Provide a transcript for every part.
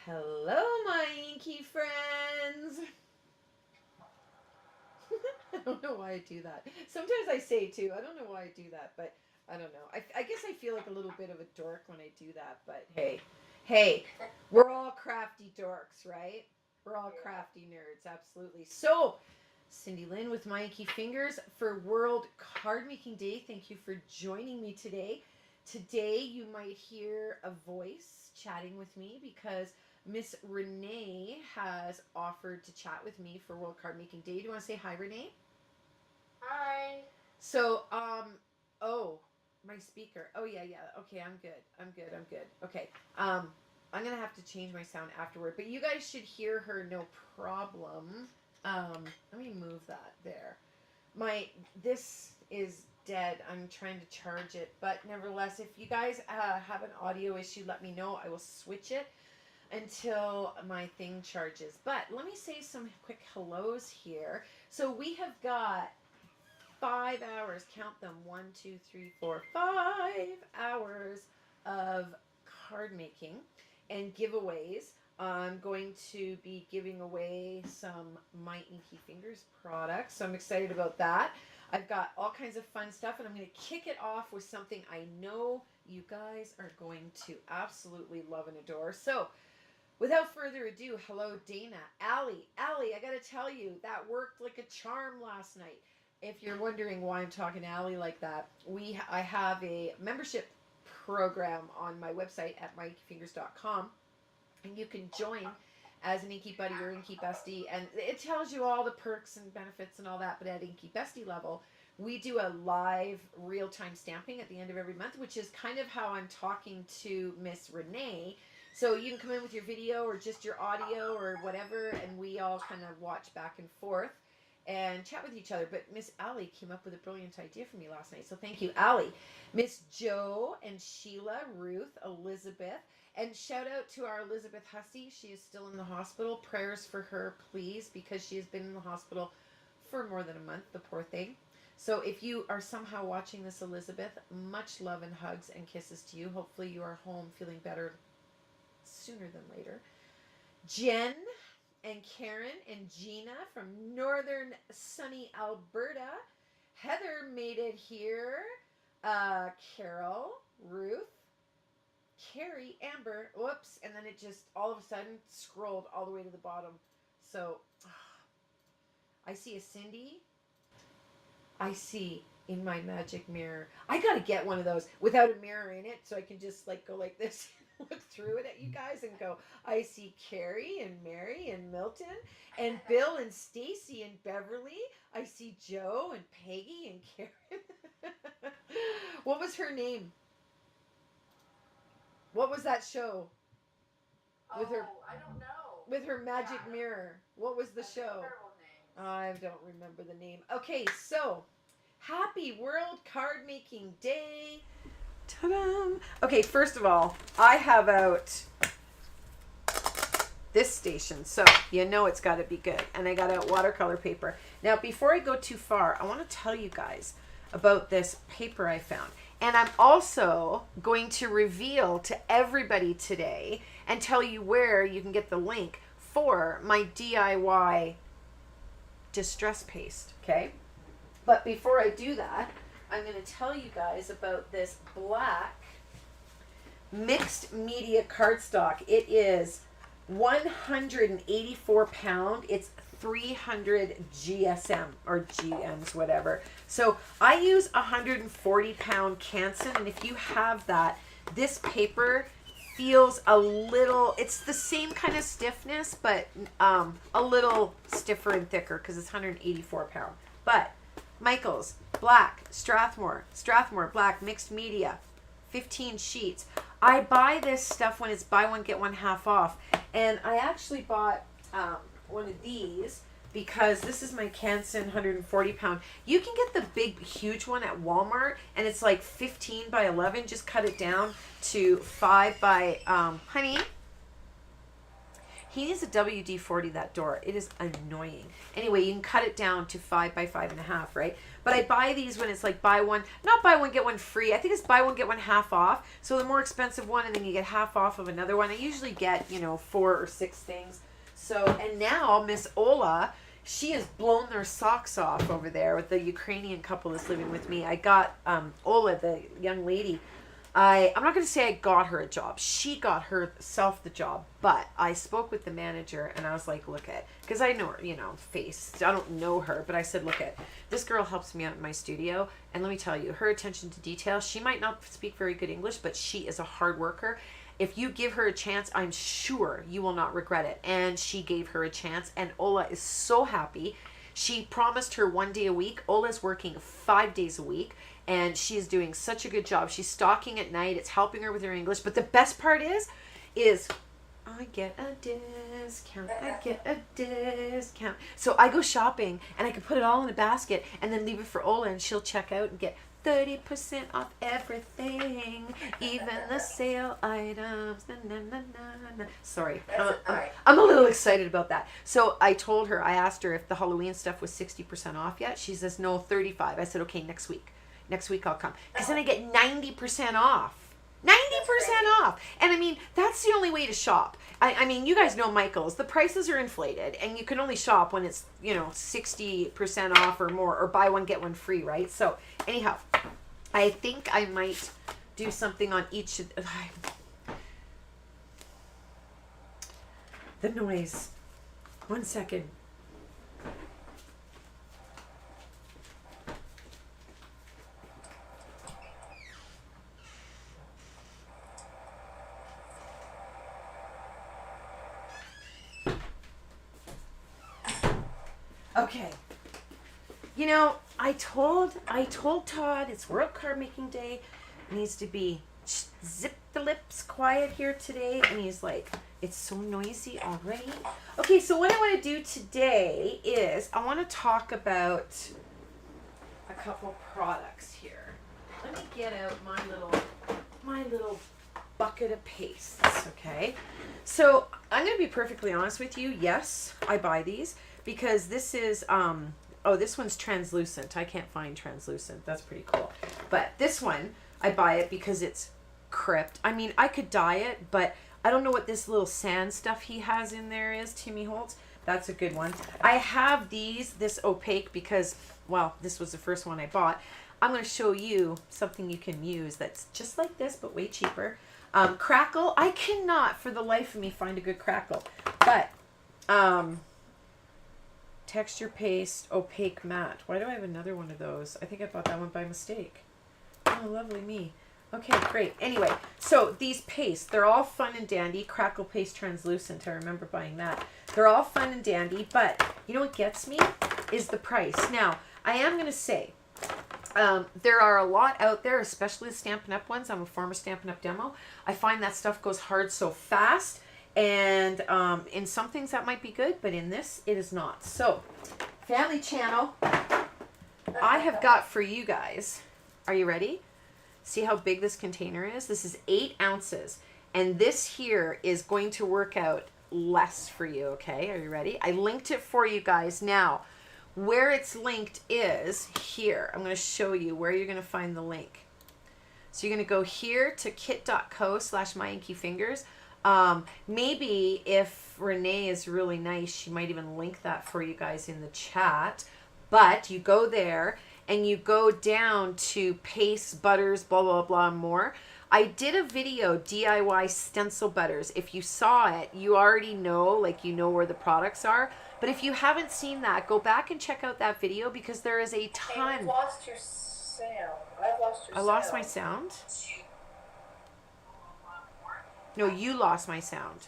Hello, my Inky friends. I don't know why I do that. Sometimes I say too. I don't know why I do that, but I don't know. I guess I feel like a little bit of a dork when I do that, but hey, we're all crafty dorks, right? We're all crafty nerds, absolutely. So, Cindy Lynn with My Inky Fingers for World Card Making Day. Thank you for joining me today. Today, you might hear a voice chatting with me because Miss Renee has offered to chat with me for World Card Making Day. Do you want to say hi, Renee? Hi. So, oh, my speaker. Oh, yeah. Okay, I'm good. Okay, I'm gonna have to change my sound afterward, but you guys should hear her no problem. Let me move that there. This is dead. I'm trying to charge it, but nevertheless, if you guys have an audio issue, let me know. I will switch it until my thing charges. But let me say some quick hellos here. So we have got 5 hours, count them, 5 hours of card making and giveaways. I'm going to be giving away some My Inky Fingers products, so I'm excited about that. I've got all kinds of fun stuff, and I'm going to kick it off with something I know you guys are going to absolutely love and adore. So, without further ado, hello, Dana. Allie, I got to tell you, that worked like a charm last night. If you're wondering why I'm talking to Allie like that, I have a membership program on my website at myinkyfingers.com, and you can join as an Inky Buddy or Inky Bestie, and it tells you all the perks and benefits and all that. But at Inky Bestie level, we do a live real-time stamping at the end of every month, which is kind of how I'm talking to Miss Renee. So you can come in with your video or just your audio or whatever, and we all kind of watch back and forth and chat with each other. But Miss Allie came up with a brilliant idea for me last night, so thank you, Allie. Miss Joe and Sheila, Ruth, Elizabeth, and shout out to our Elizabeth Hussey. She is still in the hospital. Prayers for her, please, because she has been in the hospital for more than a month, the poor thing. So if you are somehow watching this, Elizabeth, much love and hugs and kisses to you. Hopefully you are home feeling better sooner than later. Jen and Karen and Gina from northern sunny Alberta. Heather made it here. Carol, Ruth, Carrie, Amber, whoops, and then it just all of a sudden scrolled all the way to the bottom. So I see a Cindy. I see in my magic mirror. I gotta get one of those without a mirror in it so I can just like go like this, look through it at you guys and go, I see Carrie and Mary and Milton and Bill and Stacy and Beverly. I see Joe and Peggy and Karen. What was her name? What was that show? With her I don't know. with her magic mirror. What was the show? I don't remember the name. Okay, so happy World Card Making Day. Ta-da! Okay, first of all, I have out this station, so you know it's got to be good. And I got out watercolor paper. Now, before I go too far, I want to tell you guys about this paper I found. And I'm also going to reveal to everybody today and tell you where you can get the link for my DIY distress paste, okay? But before I do that, I'm going to tell you guys about this black mixed media cardstock. It is 184 pound. It's 300 GSM or GMs, whatever. So I use 140 pound Canson, and if you have that, this paper feels a little, it's the same kind of stiffness, but a little stiffer and thicker because it's 184 pound. But Michael's black, Strathmore black mixed media, 15 sheets. I buy this stuff when it's buy one get one half off, and I actually bought one of these because this is my Canson 140 pound. You can get the big huge one at Walmart, and it's like 15 by 11. Just cut it down to 5 by honey, He needs a WD-40, that door. It is annoying. Anyway, you can cut it down to 5 by 5.5, right? But I buy these when it's like buy one, not buy one, get one free. I think it's buy one, get one half off. So the more expensive one, and then you get half off of another one. I usually get, 4 or 6 things. So, and now Miss Ola, she has blown their socks off over there with the Ukrainian couple that's living with me. I got Ola, the young lady. I'm not going to say I got her a job. She got herself the job. But I spoke with the manager and I was like, look at, because I know her, face. I don't know her, but I said, look at, this girl helps me out in my studio. And let me tell you, her attention to detail, she might not speak very good English, but she is a hard worker. If you give her a chance, I'm sure you will not regret it. And she gave her a chance, and Ola is so happy. She promised her 1 day a week. Ola's working 5 days a week, and she is doing such a good job. She's stalking at night. It's helping her with her English. But the best part is I get a discount. I get a discount. So I go shopping, and I can put it all in a basket and then leave it for Ola, and she'll check out and get 30% off everything, even the sale items. Na, na, na, na, na. Sorry, I'm a little excited about that. So I told her, I asked her if the Halloween stuff was 60% off yet. She says, no, 35. I said, okay, next week. Next week I'll come. Because then I get 90% off. 90% off. And I mean, that's the only way to shop. I mean, you guys know Michael's. The prices are inflated, and you can only shop when it's, 60% off or more, or buy one, get one free, right? So anyhow, I think I might do something on each of the noise. 1 second. Okay. I told Todd it's World Card Making Day. It needs to be zip the lips quiet here today. And he's like, it's so noisy already. Okay, so what I want to do today is I want to talk about a couple products here. Let me get out my little bucket of pastes, okay? So I'm going to be perfectly honest with you. Yes, I buy these. Because this is, this one's translucent. I can't find translucent. That's pretty cool. But this one, I buy it because it's crypt. I mean, I could dye it, but I don't know what this little sand stuff he has in there is, Timmy Holtz. That's a good one. I have this opaque because, well, this was the first one I bought. I'm going to show you something you can use that's just like this, but way cheaper. Crackle. I cannot, for the life of me, find a good crackle. But, texture paste, opaque matte. Why do I have another one of those? I think I bought that one by mistake. Oh, lovely me. Okay, great. Anyway, so these pastes, they're all fun and dandy. Crackle paste translucent. I remember buying that. They're all fun and dandy, but you know what gets me is the price. Now, I am going to say, there are a lot out there, especially the Stampin' Up! Ones. I'm a former Stampin' Up! Demo. I find that stuff goes hard so fast. And in some things that might be good, but in this, it is not. So, Family Channel, I have got for you guys. Are you ready? See how big this container is? This is 8 ounces. And this here is going to work out less for you, okay? Are you ready? I linked it for you guys. Now, where it's linked is here. I'm going to show you where you're going to find the link. So you're going to go here to kit.co/myinkyfingers. Maybe if Renee is really nice, she might even link that for you guys in the chat. But you go there and you go down to paste, butters, blah, blah, blah, more. I did a video, DIY stencil butters. If you saw it, you already know, like you know where the products are. But if you haven't seen that, go back and check out that video because there is a ton. Hey, you've lost your sound. I've lost your sound. I lost my sound? No, you lost my sound.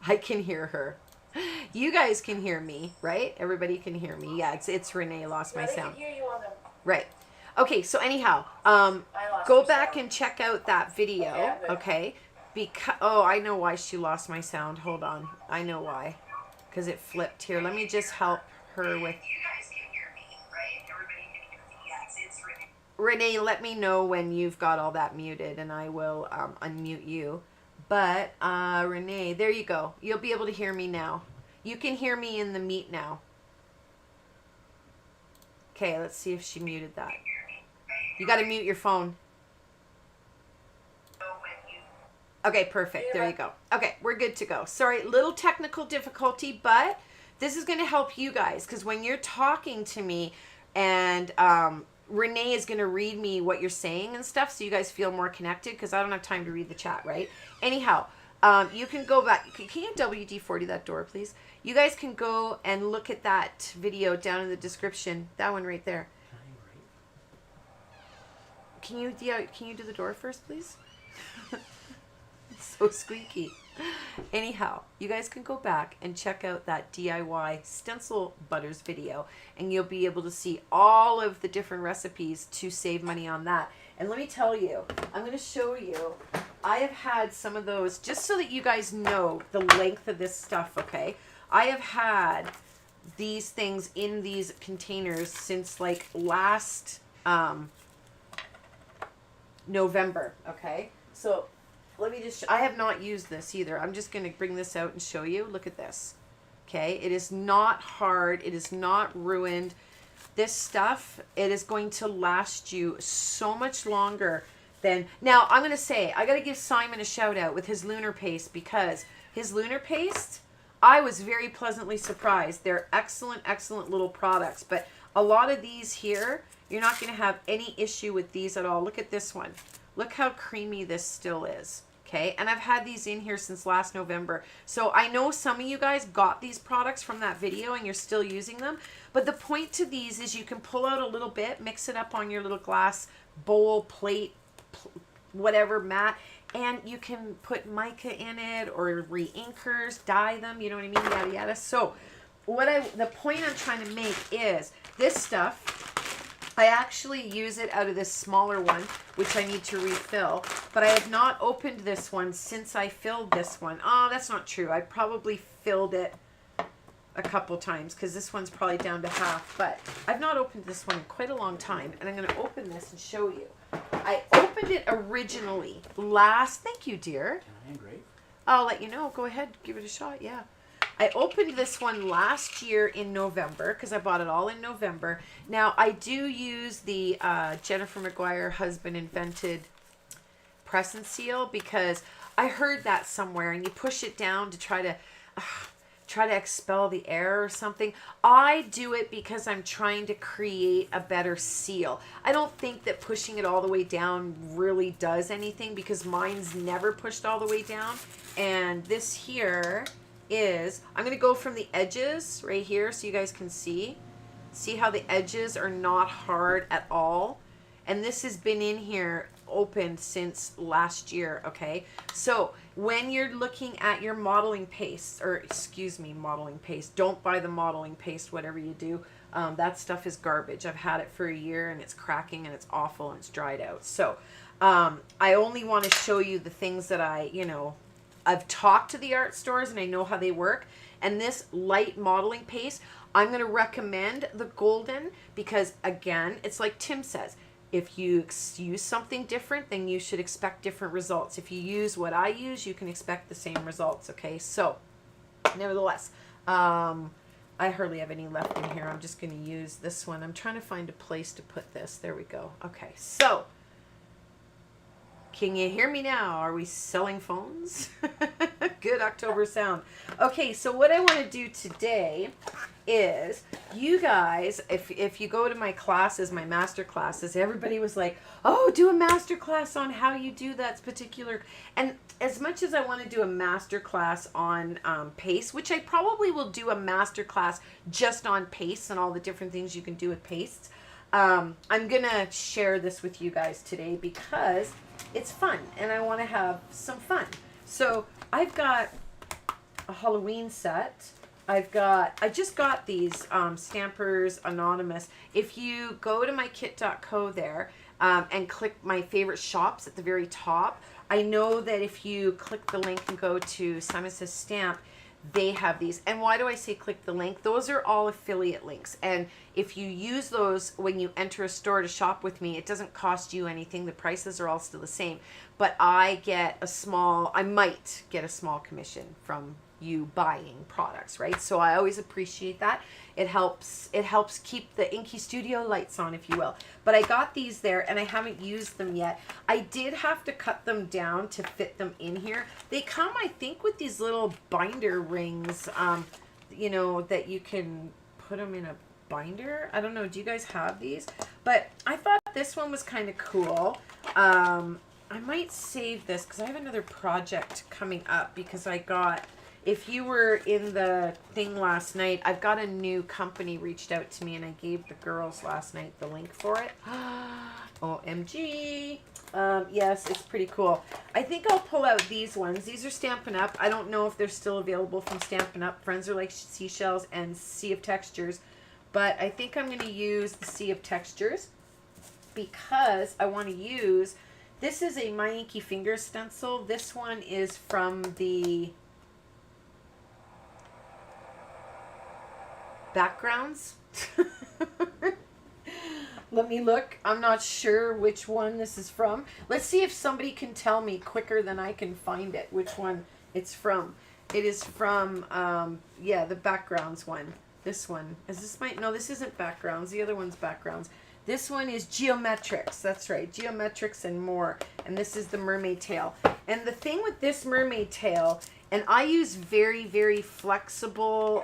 I can hear her. You guys can hear me, right? Everybody can hear me. Yeah, it's Renee lost my sound. Can hear you on the... Right. Okay, so anyhow, go back and check out that video, okay? Because I know why she lost my sound. Hold on. I know why. Because it flipped here. Let me just help her with... Renee, let me know when you've got all that muted and I will unmute you. But Renee, there you go. You'll be able to hear me now. You can hear me in the meet now. Okay, let's see if she muted that. You got to mute your phone. Okay, perfect. There you go. Okay, we're good to go. Sorry, little technical difficulty, but this is going to help you guys because when you're talking to me and Renee is going to read me what you're saying and stuff so you guys feel more connected because I don't have time to read the chat, right? Anyhow, you can go back. Can you WD-40 that door, please? You guys can go and look at that video down in the description. That one right there. Can you do the door first, please? It's so squeaky. Anyhow, you guys can go back and check out that DIY stencil butters video and you'll be able to see all of the different recipes to save money on that. And let me tell you, I'm going to show you, I have had some of those just so that you guys know the length of this stuff, okay? I have had these things in these containers since like last November, okay? So let me just, I have not used this either. I'm just going to bring this out and show you. Look at this. Okay, it is not hard. It is not ruined. This stuff, it is going to last you so much longer than, now I'm going to say, I got to give Simon a shout out with his lunar paste because his lunar paste, I was very pleasantly surprised. They're excellent, excellent little products, but a lot of these here, you're not going to have any issue with these at all. Look at this one. Look how creamy this still is. Okay, and I've had these in here since last November. So I know some of you guys got these products from that video and you're still using them. But the point to these is you can pull out a little bit, mix it up on your little glass bowl, plate, whatever, mat, and you can put mica in it or re-inkers, dye them, you know what I mean, yada yada. So the point I'm trying to make is this stuff, I actually use it out of this smaller one, which I need to refill, but I have not opened this one since I filled this one. Oh, that's not true. I probably filled it a couple times because this one's probably down to half, but I've not opened this one in quite a long time, and I'm going to open this and show you. I opened it originally last, thank you, dear. Can I engrave? I'll let you know. Go ahead, give it a shot, yeah. I opened this one last year in November because I bought it all in November. Now, I do use the Jennifer McGuire Husband Invented press and seal because I heard that somewhere and you push it down to try to expel the air or something. I do it because I'm trying to create a better seal. I don't think that pushing it all the way down really does anything because mine's never pushed all the way down. And this here is, I'm going to go from the edges right here so you guys can see how the edges are not hard at all. And this has been in here opened since last year, okay? So when you're looking at your modeling paste, or excuse me, modeling paste, don't buy the modeling paste, whatever you do. That stuff is garbage. I've had it for a year and it's cracking and it's awful and it's dried out. So I only want to show you the things that I've talked to the art stores and I know how they work. And this light modeling paste, I'm going to recommend the golden because, again, it's like Tim says, if you use something different, then you should expect different results. If you use what I use, you can expect the same results, okay? So, nevertheless, I hardly have any left in here. I'm just going to use this one. I'm trying to find a place to put this. There we go. Okay, so can you hear me now? Are we selling phones? Good October sound. Okay, so what I want to do today is, you guys, if you go to my classes, my master classes, everybody was like, oh, do a master class on how you do that particular. And as much as I want to do a master class on paste, which I probably will do a master class just on paste and all the different things you can do with pastes, I'm going to share this with you guys today because it's fun and I want to have some fun. So I've got a Halloween set. I just got these Stampers Anonymous. If you go to my kit.co there and click my favorite shops at the very top, I know that if you click the link and go to Simon Says Stamp, they have these. And why do I say click the link? Those are all affiliate links. And if you use those when you enter a store to shop with me, it doesn't cost you anything. The prices are all still the same. But I might get a small commission from you buying products, right? So I always appreciate that. It helps keep the Inky Studio lights on, if you will. But I got these there and I haven't used them yet. I did have to cut them down to fit them in here. They come, I think, with these little binder rings, you know, that you can put them in a binder. I don't know, do you guys have these? But I thought this one was kind of cool. I might save this because I have another project coming up, because I got, if you were in the thing last night, I've got a new company reached out to me and I gave the girls last night the link for it. OMG. Yes, it's pretty cool. I think I'll pull out these ones. These are Stampin' Up. I don't know if they're still available from Stampin' Up. Friends Are Like Seashells and Sea of Textures. But I think I'm going to use the Sea of Textures because I want to use, this is a My Inky Fingers stencil. This one is from the backgrounds. Let me look. I'm not sure which one this is from. Let's see if somebody can tell me quicker than I can find it which one it's from. It is from yeah, the backgrounds one. This one. Is this my, no, this isn't backgrounds. The other one's backgrounds. This one is Geometrics. That's right. Geometrics and More. And this is the mermaid tail. And the thing with this mermaid tail, and I use very, very flexible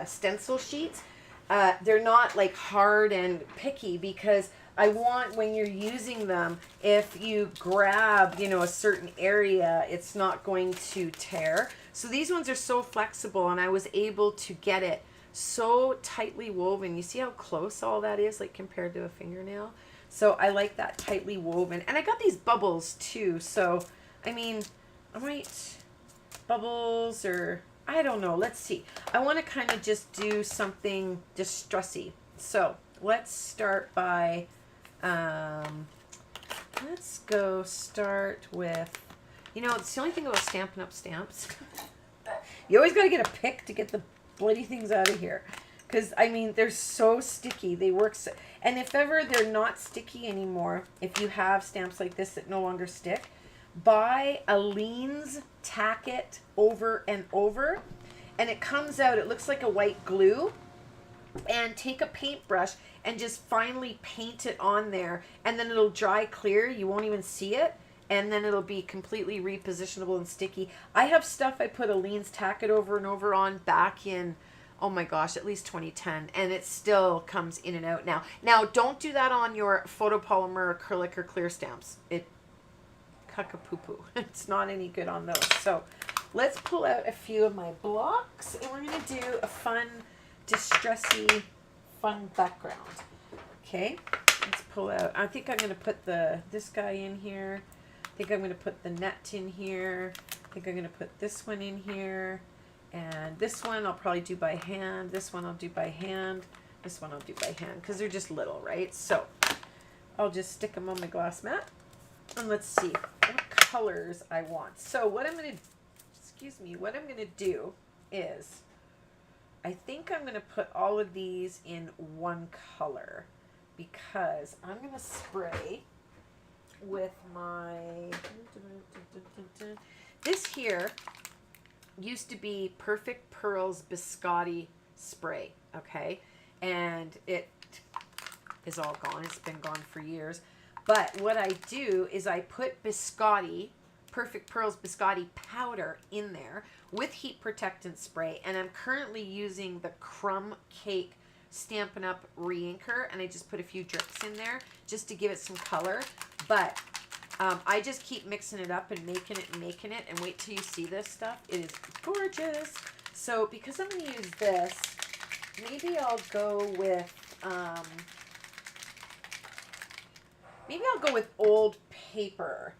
stencil sheets. They're not like hard and picky, because I want, when you're using them, if you grab, you know, a certain area, it's not going to tear. So these ones are so flexible, and I was able to get it so tightly woven. You see how close all that is, like compared to a fingernail? So I like that tightly woven. And I got these bubbles too. So, I mean, I might, bubbles, or I don't know. Let's see. I want to kind of just do something distressy. So let's start by, let's go start with, you know, it's the only thing about Stampin' Up stamps. You always got to get a pick to get the bloody things out of here. Because, I mean, they're so sticky. They work so, and if ever they're not sticky anymore, if you have stamps like this that no longer stick, buy a Leans, tack it over and over, and it comes out, it looks like a white glue, and take a paintbrush and just finely paint it on there, and then it'll dry clear. You won't even see it, and then it'll be completely repositionable and sticky. I have stuff I put a Leans, tack it over and over on back in, oh my gosh, at least 2010, and it still comes in and out now. Now, don't do that on your photopolymer, acrylic, or clear stamps. It cuckapoo-poo. It's not any good on those. So let's pull out a few of my blocks, and we're going to do a fun, distressy, fun background. Okay, let's pull out. I think I'm going to put this guy in here. I think I'm going to put the net in here. I think I'm going to put this one in here. And this one I'll probably do by hand. This one I'll do by hand. This one I'll do by hand, because they're just little, right? So I'll just stick them on my glass mat. And let's see what colors I want. So what I'm going to, what I'm going to do is, I think I'm going to put all of these in one color, because I'm going to spray with my, this here used to be Perfect Pearls Biscotti spray, okay? And it is all gone. It's been gone for years. But what I do is I put biscotti, Perfect Pearls Biscotti powder in there with heat protectant spray, and I'm currently using the Crumb Cake Stampin' Up Reinker, and I just put a few drips in there just to give it some color. But I just keep mixing it up and making it, and wait till you see this stuff. It is gorgeous. So because I'm going to use this, maybe I'll go with old paper.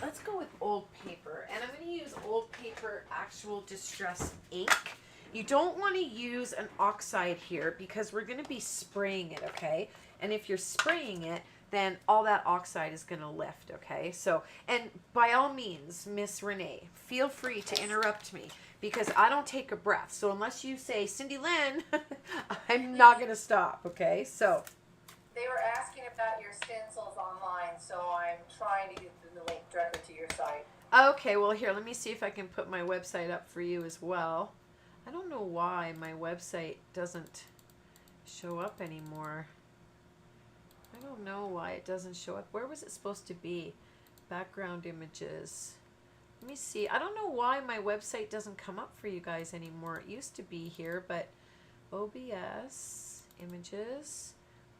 Let's go with old paper. And I'm going to use old paper actual distress ink. You don't want to use an oxide here, because we're going to be spraying it, okay? And if you're spraying it, then all that oxide is going to lift, okay? So, and by all means, Miss Renee, feel free to interrupt me because I don't take a breath. So unless you say, Cindy Lynn, I'm not going to stop, okay? So. They were asking about your stencils online, so I'm trying to get the link directly to your site. Okay, well here, let me see if I can put my website up for you as well. I don't know why my website doesn't show up anymore. I don't know why it doesn't show up. Where was it supposed to be? Background images. Let me see. I don't know why my website doesn't come up for you guys anymore. It used to be here, but OBS, images,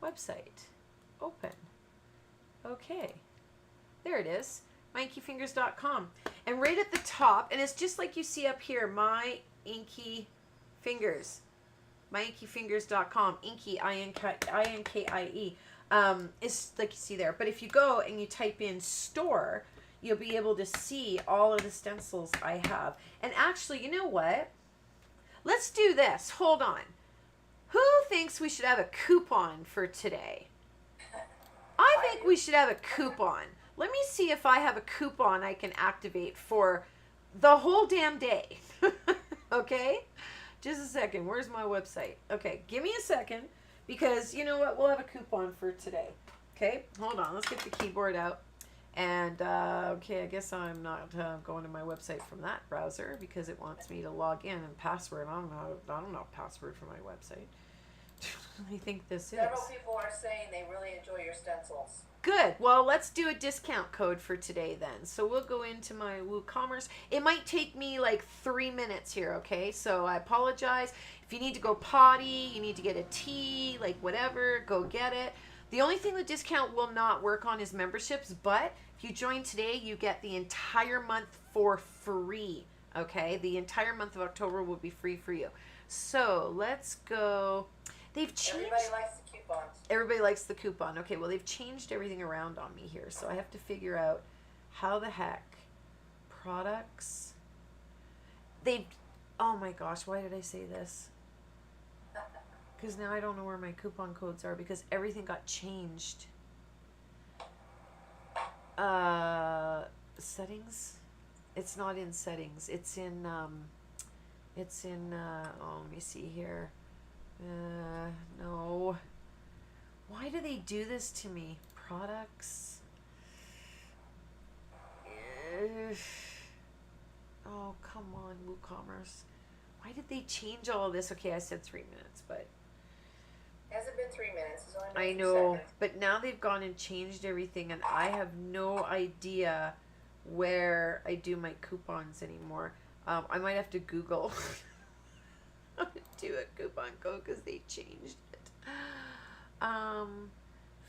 website, open. Okay, there it is. myinkyfingers.com. And right at the top, and it's just like you see up here, My Inky Fingers. myinkyfingers.com. Inky, I-N-K-I-E. Is like you see there. But if you go and you type in store, you'll be able to see all of the stencils I have. And actually, you know what? Let's do this. Hold on. Who thinks we should have a coupon for today? I think we should have a coupon. Let me see if I have a coupon I can activate for the whole damn day. Okay? Just a second. Where's my website? Okay, give me a second because you know what? We'll have a coupon for today. Okay? Hold on. Let's get the keyboard out. And, okay, I guess I'm not going to my website from that browser because it wants me to log in and password. I don't know password for my website. I think this is. Several people are saying they really enjoy your stencils. Good. Well, let's do a discount code for today then. So we'll go into my WooCommerce. It might take me like 3 minutes here, okay? So I apologize. If you need to go potty, you need to get a tea, like whatever, go get it. The only thing the discount will not work on is memberships, but if you join today, you get the entire month for free, okay? The entire month of October will be free for you. So let's go. They've changed. Everybody likes the coupons. Everybody likes the coupon. Okay, well, they've changed everything around on me here, so I have to figure out how the heck products. Oh my gosh, why did I say this? Because now I don't know where my coupon codes are because everything got changed. Settings? It's not in settings. It's in, oh, let me see here. No. Why do they do this to me? Products. Oh, come on, WooCommerce. Why did they change all of this? Okay, I said 3 minutes, but. It hasn't been 3 minutes. It's only been I a few know, seconds. but now they've gone and changed everything, and I have no idea where I do my coupons anymore. I might have to Google how to do a coupon code because they changed it.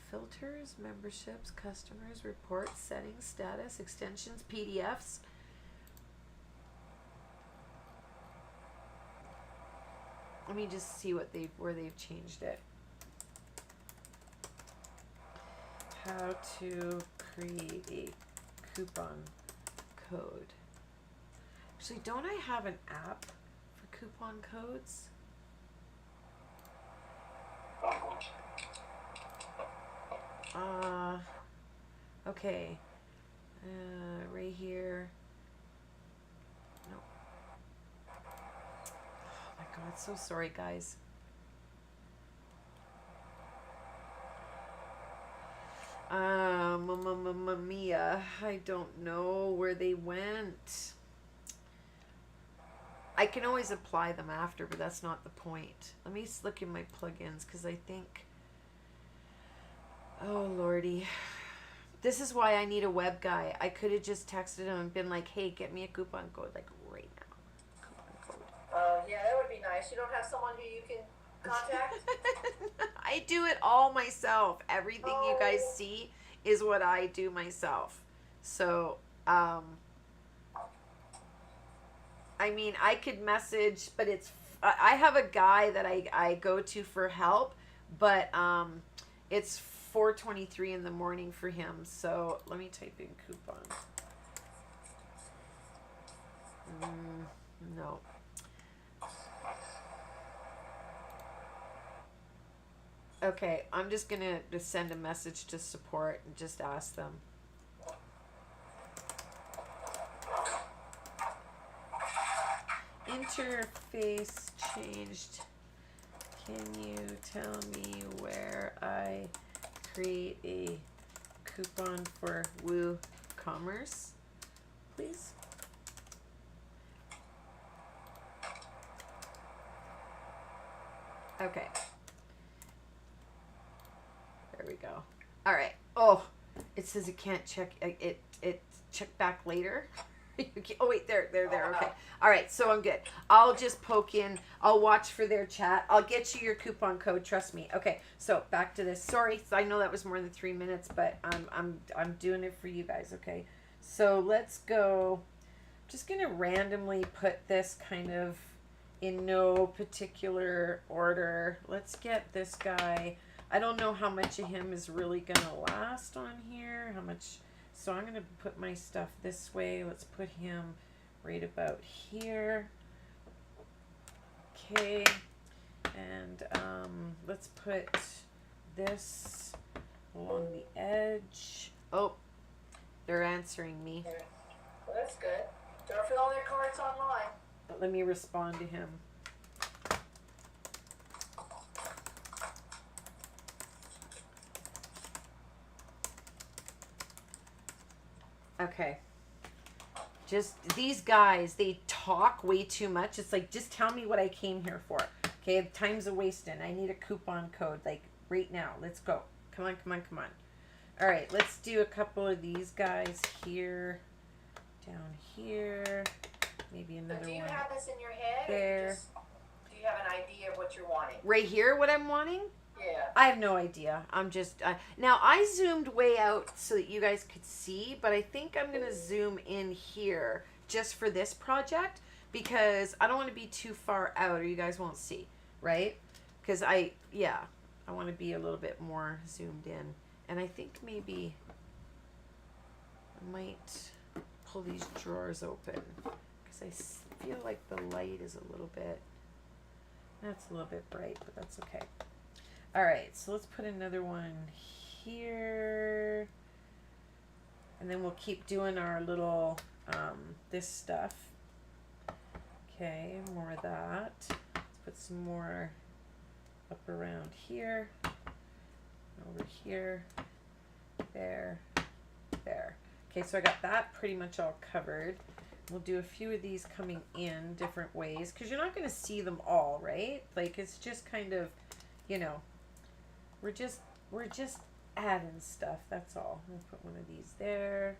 Filters, memberships, customers, reports, settings, status, extensions, PDFs. Let me just see where they've changed it. How to create a coupon code. Actually, don't I have an app for coupon codes? Okay. Right here. No. Oh my God, so sorry, guys. Mamma mia, I don't know where they went. I can always apply them after, but that's not the point. Let me look in my plugins because I think, oh lordy, this is why I need a web guy. I could have just texted him and been like, hey, get me a coupon code, like right now. Coupon code. Oh, yeah, that would be nice. You don't have someone who you can contact? I do it all myself. Everything you guys see is what I do myself. So, I mean, I could message, but I have a guy that I go to for help, but it's 4:23 in the morning for him. So let me type in coupon. No. Okay, I'm just gonna send a message to support and just ask them. Interface changed. Can you tell me where I create a coupon for WooCommerce, please? Okay. There we go. All right. Oh, it says it can't check. It check back later. Oh wait, there. Okay. All right, so I'm good. I'll just poke in. I'll watch for their chat. I'll get you your coupon code. Trust me. Okay. So back to this. Sorry, I know that was more than 3 minutes, but I'm doing it for you guys. Okay. So let's go. I'm just gonna randomly put this kind of in no particular order. Let's get this guy. I don't know how much of him is really gonna last on here. How much? So I'm gonna put my stuff this way. Let's put him right about here. Okay, and let's put this along the edge. Oh, they're answering me. Well, that's good. They're filling their cards online. But let me respond to him. Okay. Just these guys, they talk way too much. It's like, just tell me what I came here for. Okay, time's a wasting. I need a coupon code, like right now. Let's go. Come on. All right, let's do a couple of these guys here, down here, maybe another one. Do you have this in your head? There. Do you have an idea of what you're wanting? Right here, what I'm wanting? Yeah. I have no idea. I'm just now I zoomed way out so that you guys could see, but I think I'm gonna zoom in here just for this project because I don't want to be too far out or you guys won't see, right? Because I want to be a little bit more zoomed in, and I think maybe I might pull these drawers open because I feel like the light is a little bit. That's a little bit bright, but that's okay. All right, so let's put another one here, and then we'll keep doing our little this stuff. Okay, more of that. Let's put some more up around here, over here, there. Okay, so I got that pretty much all covered. We'll do a few of these coming in different ways because you're not going to see them all, right? Like it's just kind of, you know. We're just adding stuff, that's all. We'll put one of these there.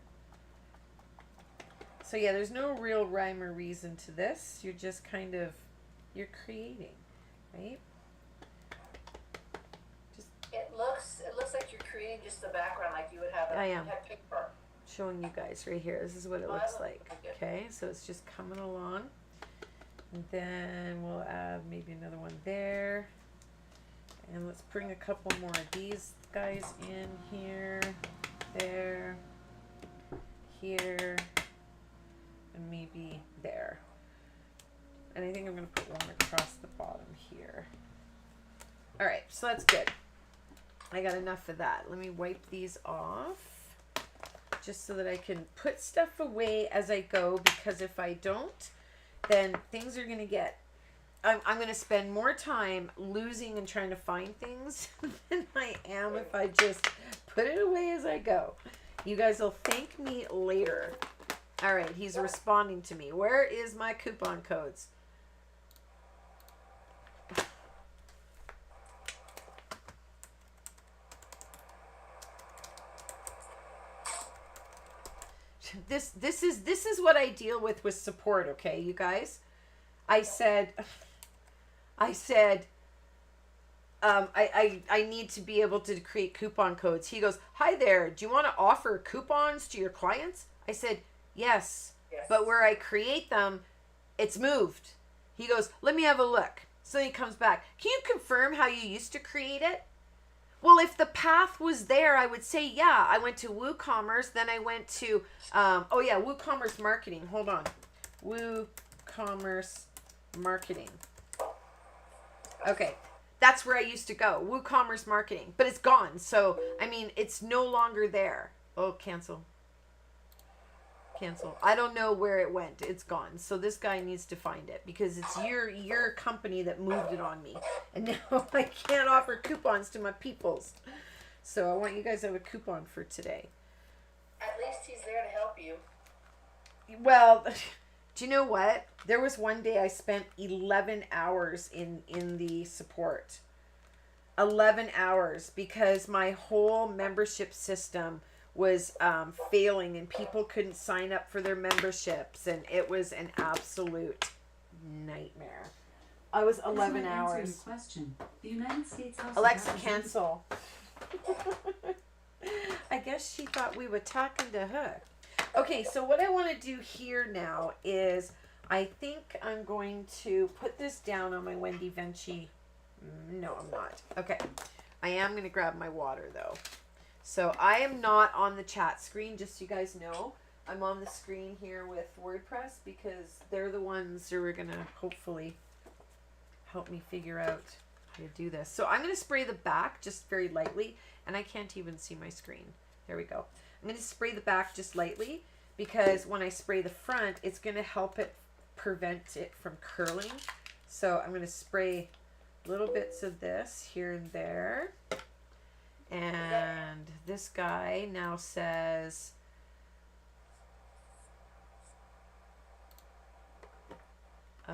So yeah, there's no real rhyme or reason to this. You're just kind of, you're creating, right? Just it looks like you're creating just the background like you would have I am. had paper. Showing you guys right here. This is what it looks like. Okay, so it's just coming along. And then we'll add maybe another one there. And let's bring a couple more of these guys in here, there, here, and maybe there. And I think I'm going to put one across the bottom here. All right, so that's good. I got enough of that. Let me wipe these off just so that I can put stuff away as I go, because if I don't, then things are going to get I'm going to spend more time losing and trying to find things than I am if I just put it away as I go. You guys will thank me later. All right, he's responding to me. Where is my coupon codes? This is what I deal with support, okay, you guys? I said I need to be able to create coupon codes. He goes, "Hi there, do you want to offer coupons to your clients?" I said, yes, but where I create them, it's moved. He goes, "Let me have a look." So he comes back. "Can you confirm how you used to create it?" Well, if the path was there, I would say, yeah, I went to WooCommerce, then I went to, WooCommerce marketing. Hold on. WooCommerce marketing. Okay. That's where I used to go, WooCommerce Marketing, but it's gone. So, I mean, it's no longer there. Oh, cancel. Cancel. I don't know where it went. It's gone. So this guy needs to find it because it's your company that moved it on me. And now I can't offer coupons to my peoples. So I want you guys to have a coupon for today. At least he's there to help you. Well, do you know what? There was one day I spent 11 hours in the support. 11 hours because my whole membership system was failing and people couldn't sign up for their memberships, and it was an absolute nightmare. I was 11 hours. Question. The United States House Alexa, cancel. I guess she thought we were talking to her. Okay, so what I want to do here now is I think I'm going to put this down on my Wendy Vinci. No, I'm not. Okay. I am going to grab my water though. So I am not on the chat screen, just so you guys know. I'm on the screen here with WordPress because they're the ones who are going to hopefully help me figure out how to do this. So I'm going to spray the back just very lightly, and I can't even see my screen. There we go. I'm going to spray the back just lightly because when I spray the front, it's going to help it prevent it from curling. So I'm going to spray little bits of this here and there. And this guy now says,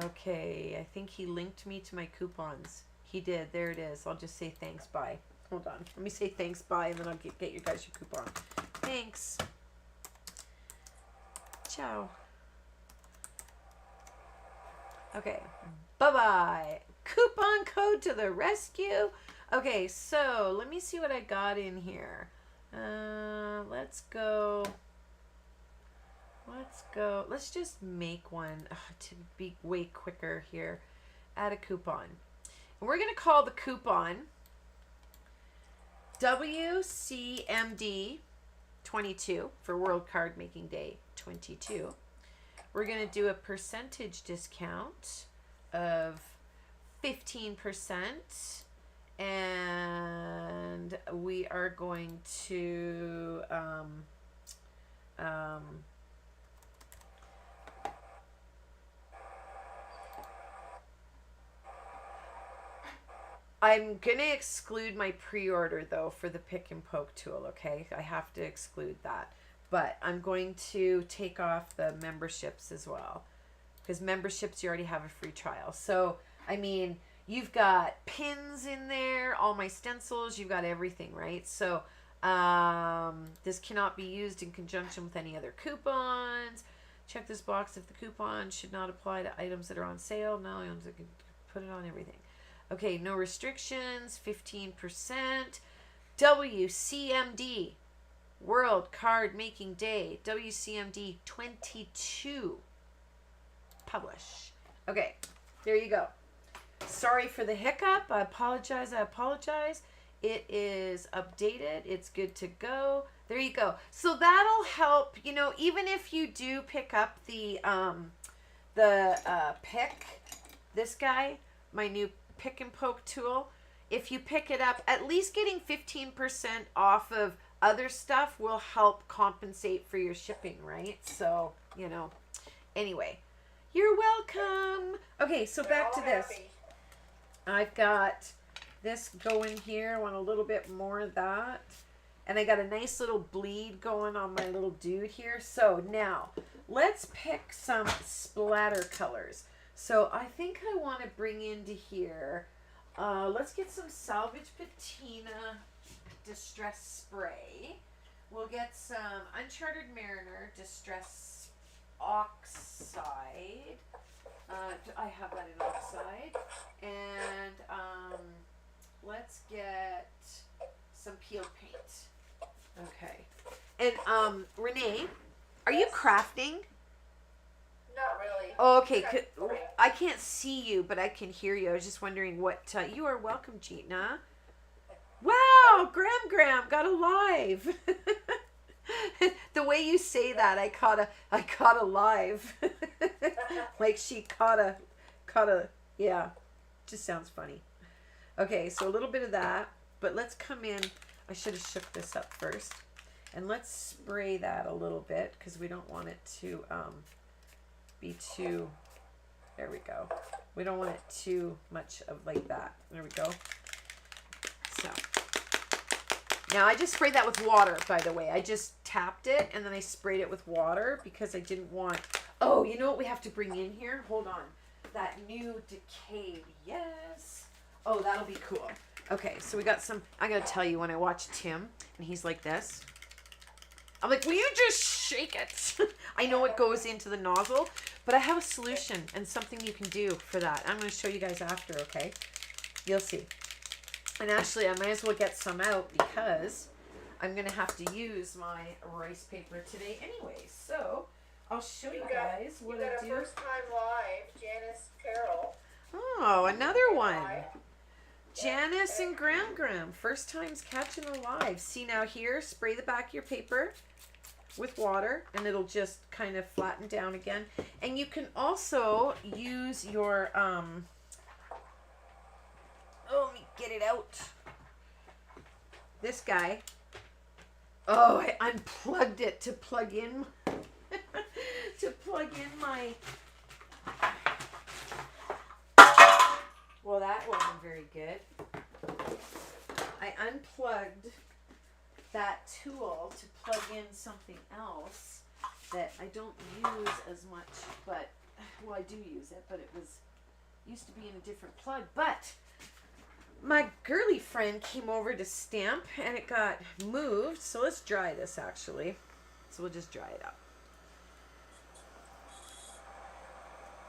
okay, I think he linked me to my coupons. He did. There it is. I'll just say thanks, bye. Hold on. Let me say thanks, bye, and then I'll get you guys your coupon. Thanks. Ciao. Okay. Bye-bye. Coupon code to the rescue. Okay, so let me see what I got in here. Let's go. Let's just make one to be way quicker here. Add a coupon. And we're going to call the coupon WCMD 22 for World Card Making Day 22. We're going to do a percentage discount of 15%. And we are going to I'm going to exclude my pre-order though for the pick and poke tool, okay? I have to exclude that. But I'm going to take off the memberships as well, because memberships you already have a free trial. So, I mean, you've got pins in there, all my stencils, you've got everything, right? So this cannot be used in conjunction with any other coupons. Check this box if the coupon should not apply to items that are on sale. No, you can put it on everything. Okay, no restrictions, 15%. WCMD, World Card Making Day, WCMD 22. Publish. Okay, there you go. Sorry for the hiccup. I apologize. It is updated. It's good to go. There you go. So that'll help, you know, even if you do pick up the pick, this guy, my new pick and poke tool, if you pick it up, at least getting 15% off of other stuff will help compensate for your shipping, right? So, you know, anyway, you're welcome. Okay, so back to this. I've got this going here. I want a little bit more of that. And I got a nice little bleed going on my little dude here. So now, let's pick some splatter colors. So I think I want to bring into here, let's get some Salvage Patina Distress Spray. We'll get some Uncharted Mariner Distress Oxide. I have that in oxide. And let's get some peeled paint. Okay. And Renee, are you crafting? Not really. Oh, okay. I can't see you, but I can hear you. I was just wondering what... you are welcome, Gina. Wow, Graham got a live. The way you say that, I caught a live. Like she caught a, yeah. Just sounds funny. Okay, so a little bit of that, but let's come in. I should have shook this up first. And let's spray that a little bit because we don't want it to be too, there we go. We don't want it too much of like that. There we go. So, now I just sprayed that with water, by the way. I just tapped it and then I sprayed it with water because I didn't want, oh, you know what we have to bring in here? Hold on. That new decayed, yes. Oh, that'll be cool. Okay, so we got some, I gotta tell you, when I watch Tim and he's like this, I'm like, will you just shake it? I know it goes into the nozzle, but I have a solution and something you can do for that. I'm going to show you guys after, okay? You'll see. And actually, I might as well get some out because I'm going to have to use my rice paper today anyway. So, I'll show you guys what I do. You got a first time live, Janice Carroll. Oh, another one. Janice and Graham. First times catching alive. See now here, spray the back of your paper with water and it'll just kind of flatten down again. And you can also use your, oh, let me get it out. This guy. Oh, I unplugged it to plug in, my, well, that wasn't very good. I unplugged that tool to plug in something else that I don't use as much, but, well, I do use it, but it used to be in a different plug. But my girly friend came over to stamp and it got moved. So let's dry this actually. So we'll just dry it up.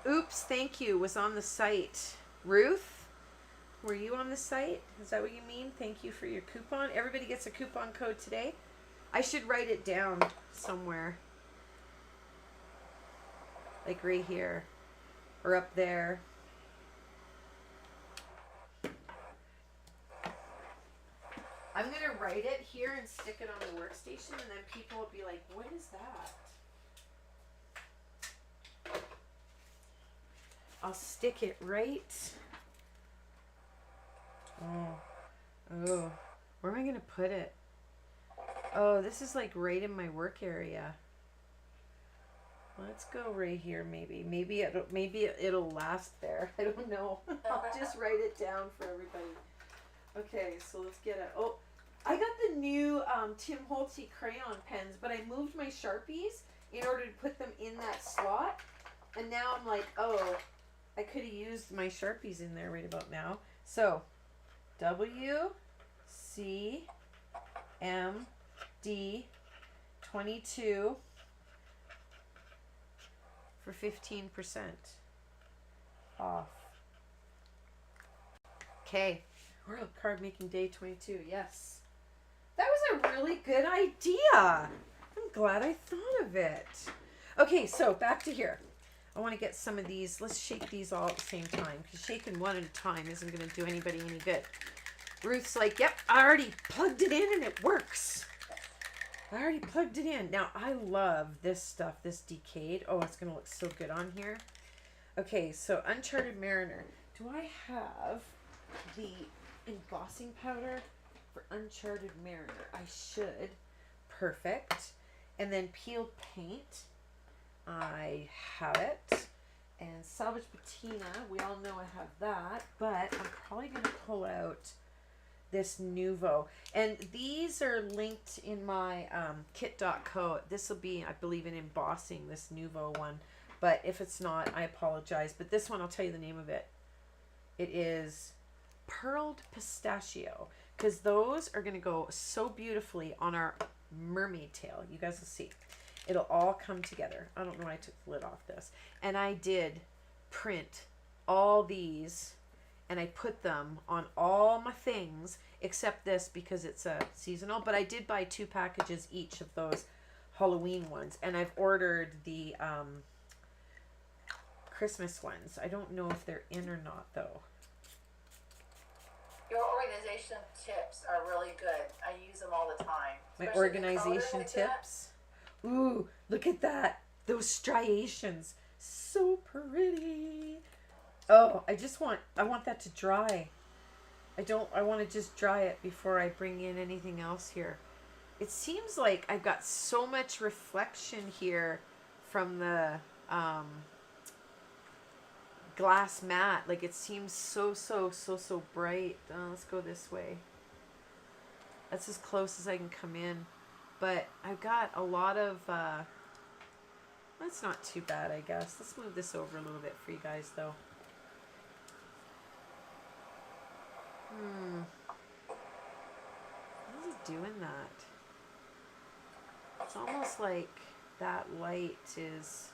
Oops, thank you, was on the site. Ruth? Were you on the site? Is that what you mean? Thank you for your coupon. Everybody gets a coupon code today. I should write it down somewhere. Like right here. Or up there. I'm going to write it here and stick it on the workstation and then people will be like, what is that? I'll stick it right. Oh, where am I gonna put it? Oh, this is like right in my work area. Let's go right here. Maybe it'll last there. I don't know. I'll just write it down for everybody. Okay, so let's get it. Oh, I got the new Tim Holtz crayon pens, but I moved my Sharpies in order to put them in that slot, and now I'm like, oh, I could have used my Sharpies in there right about now. So WCMD 22 for 15% off. Okay, World Card Making Day 22. Yes, that was a really good idea. I'm glad I thought of it. Okay, so back to here. I want to get some of these. Let's shake these all at the same time because shaking one at a time isn't going to do anybody any good. Ruth's like, yep, I already plugged it in and it works. I already plugged it in. Now, I love this stuff, this decayed. Oh, it's going to look so good on here. Okay, so Uncharted Mariner. Do I have the embossing powder for Uncharted Mariner? I should. Perfect. And then peeled paint. I have it. And Salvage Patina, we all know I have that, but I'm probably going to pull out this Nuvo. And these are linked in my kit.co. This will be, I believe, in embossing, this Nuvo one. But if it's not, I apologize. But this one, I'll tell you the name of it. It is Pearled Pistachio. Because those are going to go so beautifully on our mermaid tail. You guys will see. It'll all come together. I don't know why I took the lid off this. And I did print all these and I put them on all my things except this because it's a seasonal. But I did buy 2 packages each of those Halloween ones. And I've ordered the Christmas ones. I don't know if they're in or not though. Your organization tips are really good. I use them all the time. My Especially organization like that. tips. Ooh, look at that. Those striations. So pretty. Oh, I want that to dry. I want to just dry it before I bring in anything else here. It seems like I've got so much reflection here from the glass mat. Like it seems so bright. Let's go this way. That's as close as I can come in. But I've got a lot of, that's not too bad, I guess. Let's move this over a little bit for you guys though. What is he doing that? It's almost like that light is...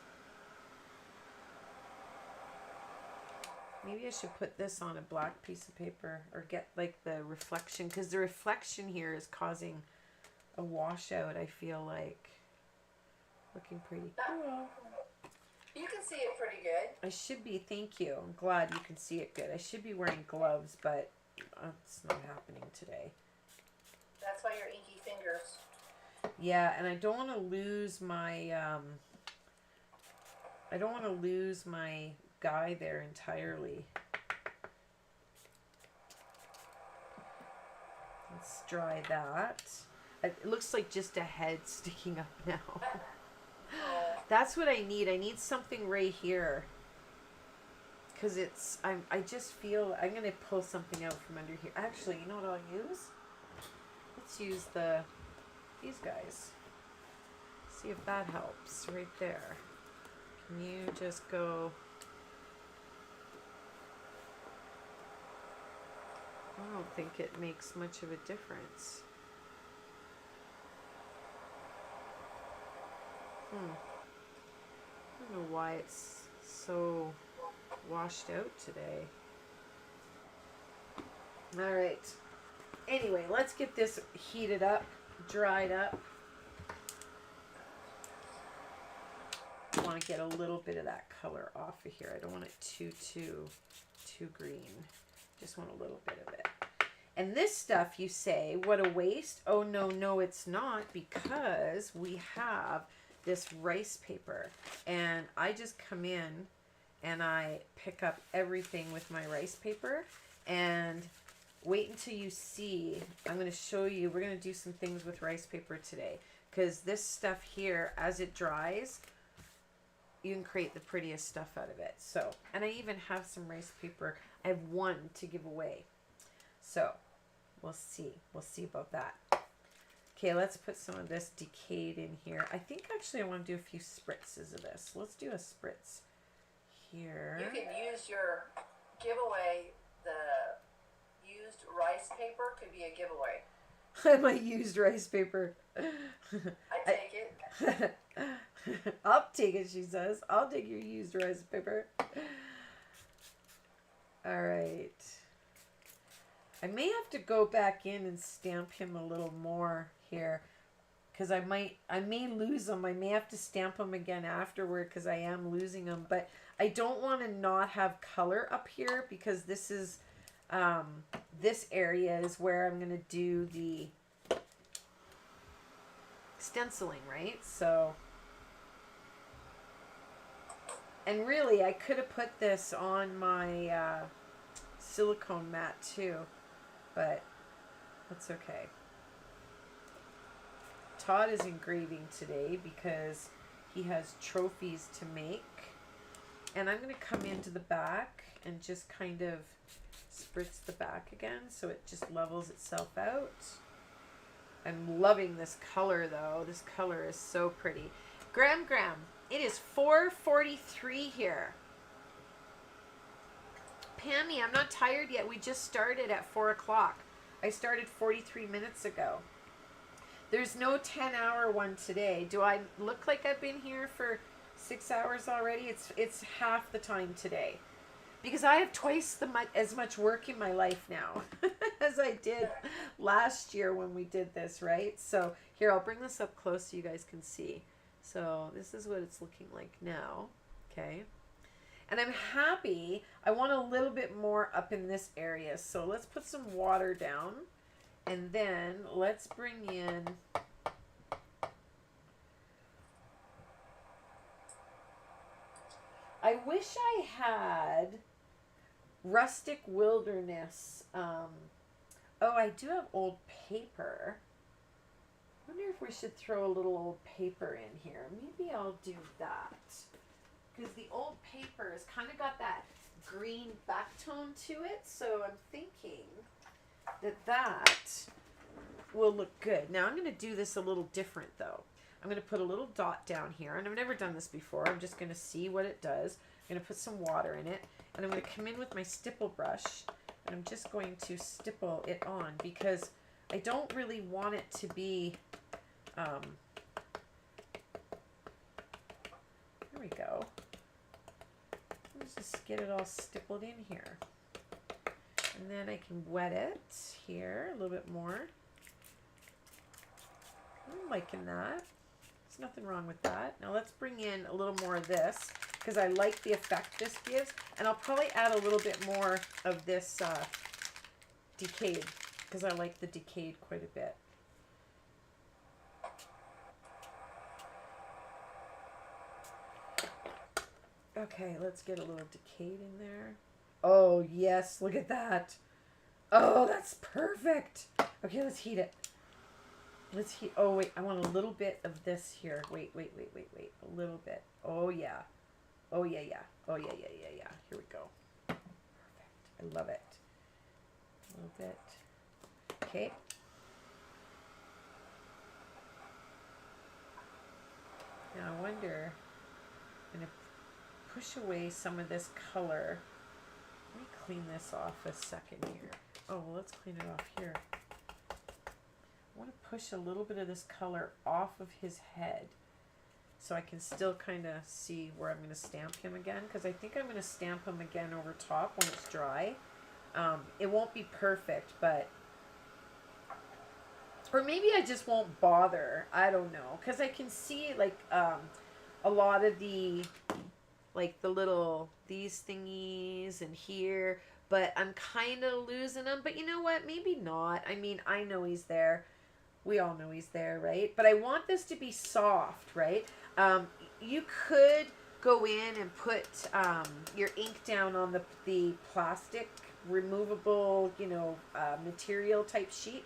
Maybe I should put this on a black piece of paper or get like the reflection, because the reflection here is causing a washout, I feel like. Looking pretty cool. You can see it pretty good. I should be, thank you. I'm glad you can see it good. I should be wearing gloves, but it's not happening today. That's why you're inky fingers. Yeah, and I don't want to lose my guy there entirely. Let's dry that. It looks like just a head sticking up now. That's what I need. I need something right here. Because it's, I just feel, I'm going to pull something out from under here. Actually, you know what I'll use? Let's use these guys. See if that helps right there. Can you just go... I don't think it makes much of a difference. I don't know why it's so washed out today. Alright. Anyway, let's get this heated up, dried up. I want to get a little bit of that color off of here. I don't want it too green. Just want a little bit of it. And this stuff, you say, what a waste. Oh, no, it's not, because we have this rice paper. And I just come in and I pick up everything with my rice paper. And wait until you see. I'm going to show you. We're going to do some things with rice paper today. Because this stuff here, as it dries, you can create the prettiest stuff out of it. So, and I even have some rice paper. I have one to give away. So, we'll see. We'll see about that. Okay, let's put some of this decayed in here. I think actually I want to do a few spritzes of this. Let's do a spritz here. You can use your giveaway. The used rice paper could be a giveaway. My used rice paper. I take it. I'll take it, she says. I'll take your used rice paper. All right. I may have to go back in and stamp him a little more here, because I may lose them. I may have to stamp them again afterward, because I am losing them. But I don't want to not have color up here, because this is this area is where I'm going to do the stenciling, right? So, and really I could have put this on my silicone mat too, but that's okay. Todd is engraving today because he has trophies to make. And I'm going to come into the back and just kind of spritz the back again so it just levels itself out. I'm loving this color though. This color is so pretty. Graham, it is 4:43 here. Pammy, I'm not tired yet. We just started at 4 o'clock. I started 43 minutes ago. There's no 10-hour one today. Do I look like I've been here for 6 hours already? It's half the time today. Because I have twice as much work in my life now as I did last year when we did this, right? So here, I'll bring this up close so you guys can see. So this is what it's looking like now, okay? And I'm happy. I want a little bit more up in this area. So let's put some water down. And then let's bring in... I wish I had Rustic Wilderness. Oh, I do have old paper. I wonder if we should throw a little old paper in here. Maybe I'll do that. Because the old paper has kind of got that green backtone to it. So I'm thinking that will look good. Now I'm going to do this a little different though. I'm going to put a little dot down here. And I've never done this before. I'm just going to see what it does. I'm going to put some water in it. And I'm going to come in with my stipple brush. And I'm just going to stipple it on because I don't really want it to be, there we go. Let's just get it all stippled in here. And then I can wet it here a little bit more. I'm liking that. There's nothing wrong with that. Now let's bring in a little more of this because I like the effect this gives. And I'll probably add a little bit more of this decayed because I like the decayed quite a bit. Okay, let's get a little decayed in there. Oh, yes, look at that. Oh, that's perfect. Okay, let's heat it. Let's heat. Oh, wait, I want a little bit of this here. Wait. A little bit. Oh, yeah. Oh, yeah. Oh, yeah. Here we go. Perfect. I love it. A little bit. Okay. Now, I wonder, I'm going to push away some of this color. Let me clean this off a second here. Oh, well, let's clean it off here. I want to push a little bit of this color off of his head so I can still kind of see where I'm going to stamp him again, because I think I'm going to stamp him again over top when it's dry. It won't be perfect, but... Or maybe I just won't bother. I don't know. Because I can see, like, a lot of the... like the little, these thingies and here, but I'm kind of losing them. But you know what? Maybe not. I mean, I know he's there. We all know he's there, right? But I want this to be soft, right? You could go in and put your ink down on the plastic removable, you know, material type sheet.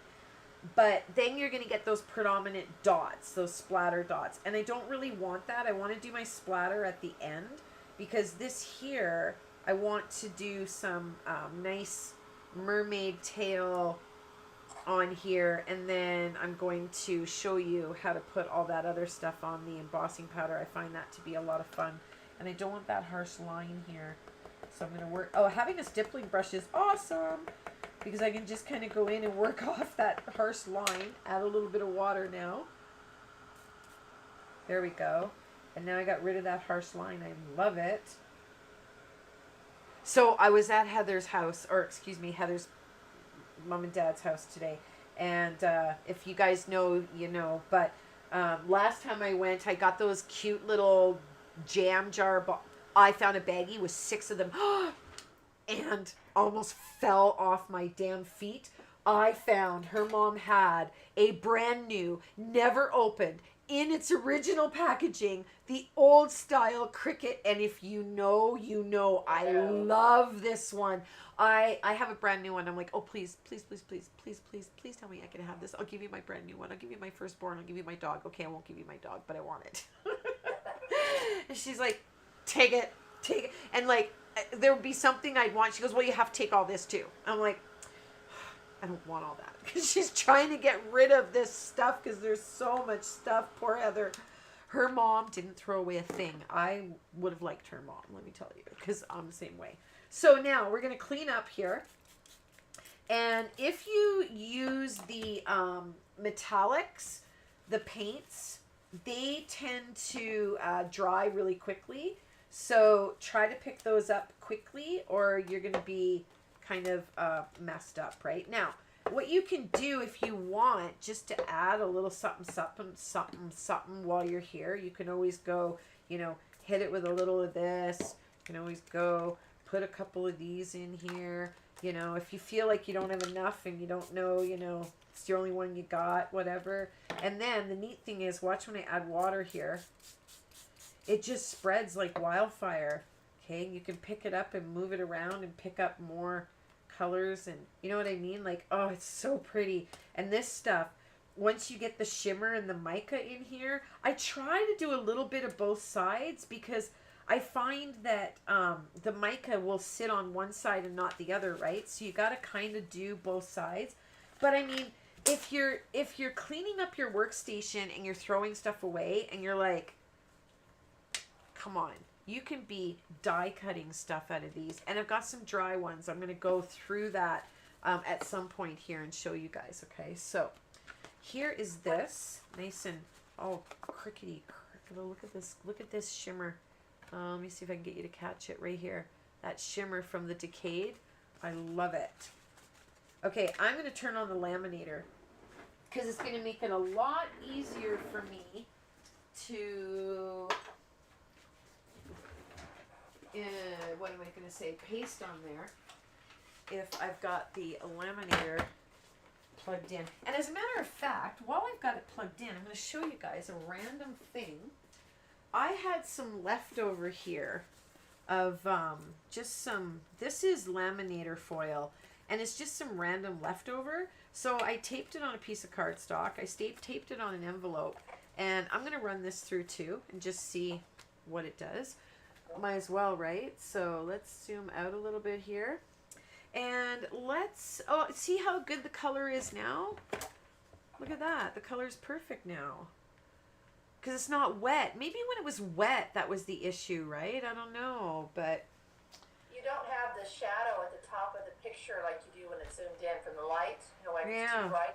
But then you're going to get those predominant dots, those splatter dots. And I don't really want that. I want to do my splatter at the end. Because this here, I want to do some nice mermaid tail on here. And then I'm going to show you how to put all that other stuff on the embossing powder. I find that to be a lot of fun. And I don't want that harsh line here. So I'm going to work... Oh, having a stippling brush is awesome. Because I can just kind of go in and work off that harsh line. Add a little bit of water now. There we go. And now I got rid of that harsh line. I love it. So I was at Heather's house, or excuse me, Heather's mom and dad's house today. And if you guys know, you know. But last time I went, I got those cute little jam jar. I found a baggie with 6 of them. And almost fell off my damn feet. I found her mom had a brand new, never opened, in its original packaging, the old style cricket. And if you know, you know. I love this one. I have a brand new one. I'm like, oh, please tell me I can have this. I'll give you my brand new one. I'll give you my firstborn. I'll give you my dog. Okay, I won't give you my dog, but I want it. And she's like, take it. And like, there would be something I'd want. She goes, well, you have to take all this too. I'm like, I don't want all that. Because she's trying to get rid of this stuff because there's so much stuff. Poor Heather. Her mom didn't throw away a thing. I would have liked her mom, let me tell you, because I'm the same way. So now we're going to clean up here. And if you use the metallics, the paints, they tend to dry really quickly. So try to pick those up quickly or you're going to be kind of messed up right now. What you can do if you want just to add a little something while you're here, you can always go, you know, hit it with a little of this. You can always go put a couple of these in here. You know, if you feel like you don't have enough and you don't know, you know, it's the only one you got, whatever. And then the neat thing is, watch when I add water here. It just spreads like wildfire. Okay, you can pick it up and move it around and pick up more colors, and you know what I mean? Like, oh, it's so pretty. And this stuff, once you get the shimmer and the mica in here, I try to do a little bit of both sides because I find that the mica will sit on one side and not the other, right? So you got to kind of do both sides. But I mean, if you're cleaning up your workstation and you're throwing stuff away and you're like, come on, you can be die cutting stuff out of these. And I've got some dry ones. I'm going to go through that at some point here and show you guys. Okay, so here is this nice and crickety. Look at this. Look at this shimmer. Let me see if I can get you to catch it right here. That shimmer from the Decade. I love it. Okay, I'm going to turn on the laminator because it's going to make it a lot easier for me to, what am I going to say, paste on there if I've got the laminator plugged in. And as a matter of fact, while I've got it plugged in, I'm going to show you guys a random thing. I had some leftover here of just some, this is laminator foil, and it's just some random leftover. So I taped it on a piece of cardstock. I taped it on an envelope, and I'm going to run this through too and just see what it does. Might as well, right? So let's zoom out a little bit here. And let's, see how good the color is now? Look at that. The color's perfect now. Because it's not wet. Maybe when it was wet, that was the issue, right? I don't know, but... You don't have the shadow at the top of the picture like you do when it's zoomed in from the light. You know, when it's too bright.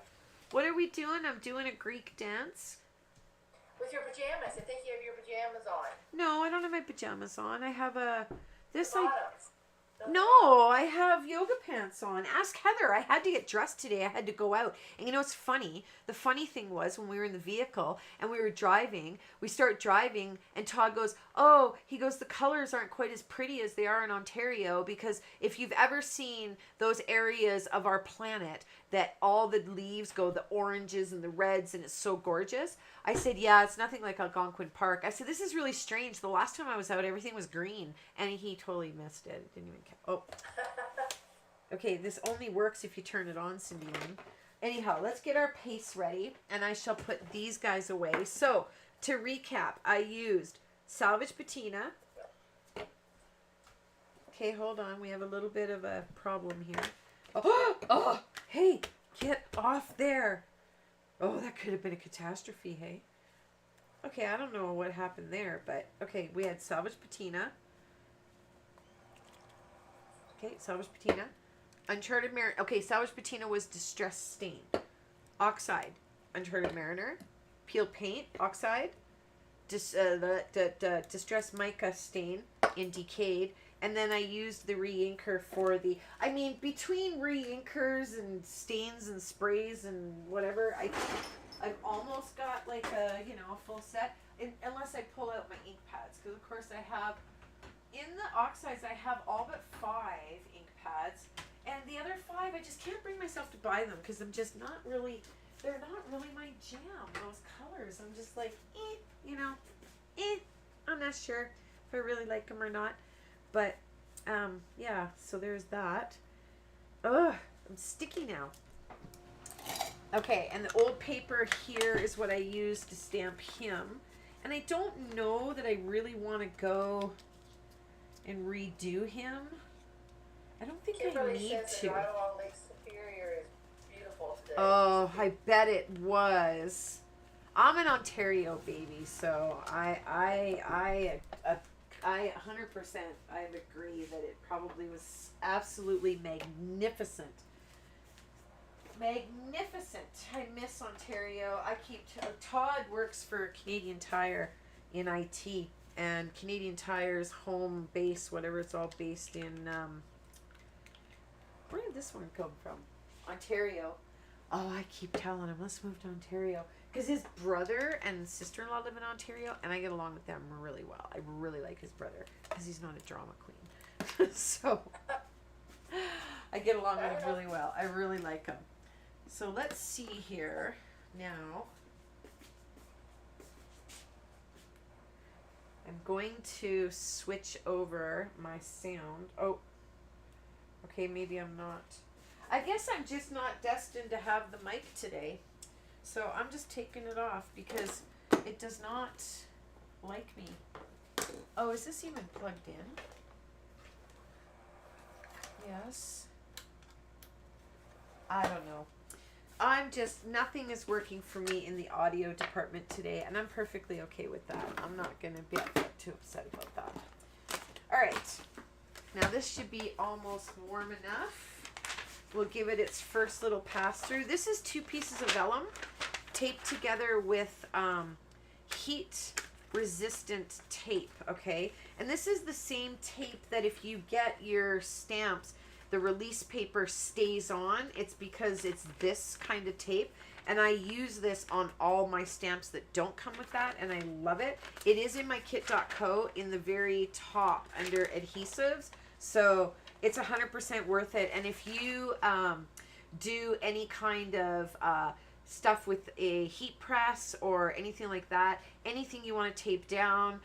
What are we doing? I'm doing a Greek dance. With your pajamas. I think you have your pajamas on. No, I don't have my pajamas on. I have a... Bottoms. No, I have yoga pants on. Ask Heather. I had to get dressed today. I had to go out. And you know what's funny? The funny thing was when we were in the vehicle and we were driving, we start driving and Todd goes, he goes, the colors aren't quite as pretty as they are in Ontario, because if you've ever seen those areas of our planet that all the leaves go, the oranges and the reds, and it's so gorgeous. I said, yeah, it's nothing like Algonquin Park. I said, this is really strange. The last time I was out, everything was green. And he totally missed it. Didn't even care. Okay, this only works if you turn it on, Cindy Lynn. Anyhow, let's get our paste ready, and I shall put these guys away. So, to recap, I used Salvage Patina. Okay, hold on. We have a little bit of a problem here. Hey, get off there. Oh, that could have been a catastrophe, hey? Okay, I don't know what happened there, but okay, we had Salvage Patina. Okay, Salvage Patina. Uncharted Mariner. Okay, Salvage Patina was Distressed Stain. Oxide. Uncharted Mariner. Peel Paint. Oxide. The Distressed Mica Stain in Decade. And then I used the re-inker for the... I mean, between re-inkers and stains and sprays and whatever, I've almost got like a full set. Unless I pull out my ink pads. Because, of course, I have... In the oxides, I have all but 5 ink pads. And the other 5, I just can't bring myself to buy them. Because I'm just not really... They're not really my jam, those colors. I'm just like, I'm not sure if I really like them or not. But, yeah, so there's that. Ugh, I'm sticky now. Okay, and the old paper here is what I used to stamp him. And I don't know that I really want to go and redo him. I don't think I need to. Right along Lake Superior is beautiful today. Oh, I bet it was. I'm an Ontario baby, so I 100% I agree that it probably was absolutely magnificent. Magnificent. I miss Ontario. Todd works for Canadian Tire in IT, and Canadian Tire's home base, whatever, it's all based in, where did this one come from? Ontario. Oh, I keep telling him, let's move to Ontario. Because his brother and sister-in-law live in Ontario, and I get along with them really well. I really like his brother, because he's not a drama queen. So, I get along with him really well. I really like him. So, let's see here now. I I'm going to switch over my sound. Oh, okay, maybe I'm not. I guess I'm just not destined to have the mic today. So I'm just taking it off because it does not like me. Oh, is this even plugged in? Yes. I don't know. Nothing is working for me in the audio department today, and I'm perfectly okay with that. I'm not going to be too upset about that. All right. Now this should be almost warm enough. We'll give it its first little pass through. This is 2 pieces of vellum taped together with heat resistant tape, okay? And this is the same tape that if you get your stamps, the release paper stays on. It's because it's this kind of tape, and I use this on all my stamps that don't come with that, and I love it. It is in my kit.co in the very top under adhesives, so it's 100% worth it. And if you do any kind of stuff with a heat press or anything like that, anything you want to tape down,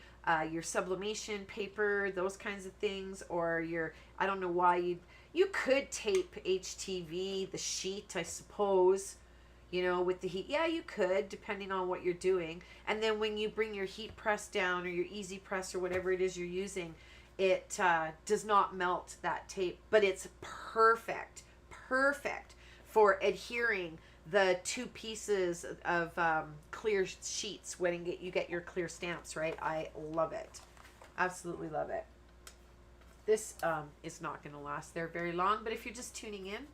your sublimation paper, those kinds of things, or your, I don't know why you could tape HTV, the sheet, I suppose, you know, with the heat. Yeah, you could, depending on what you're doing. And then when you bring your heat press down or your easy press or whatever it is you're using, it does not melt that tape, but it's perfect for adhering the 2 pieces of clear sheets when you get your clear stamps, right? I love it. Absolutely love it. This is not going to last there very long, but if you're just tuning in,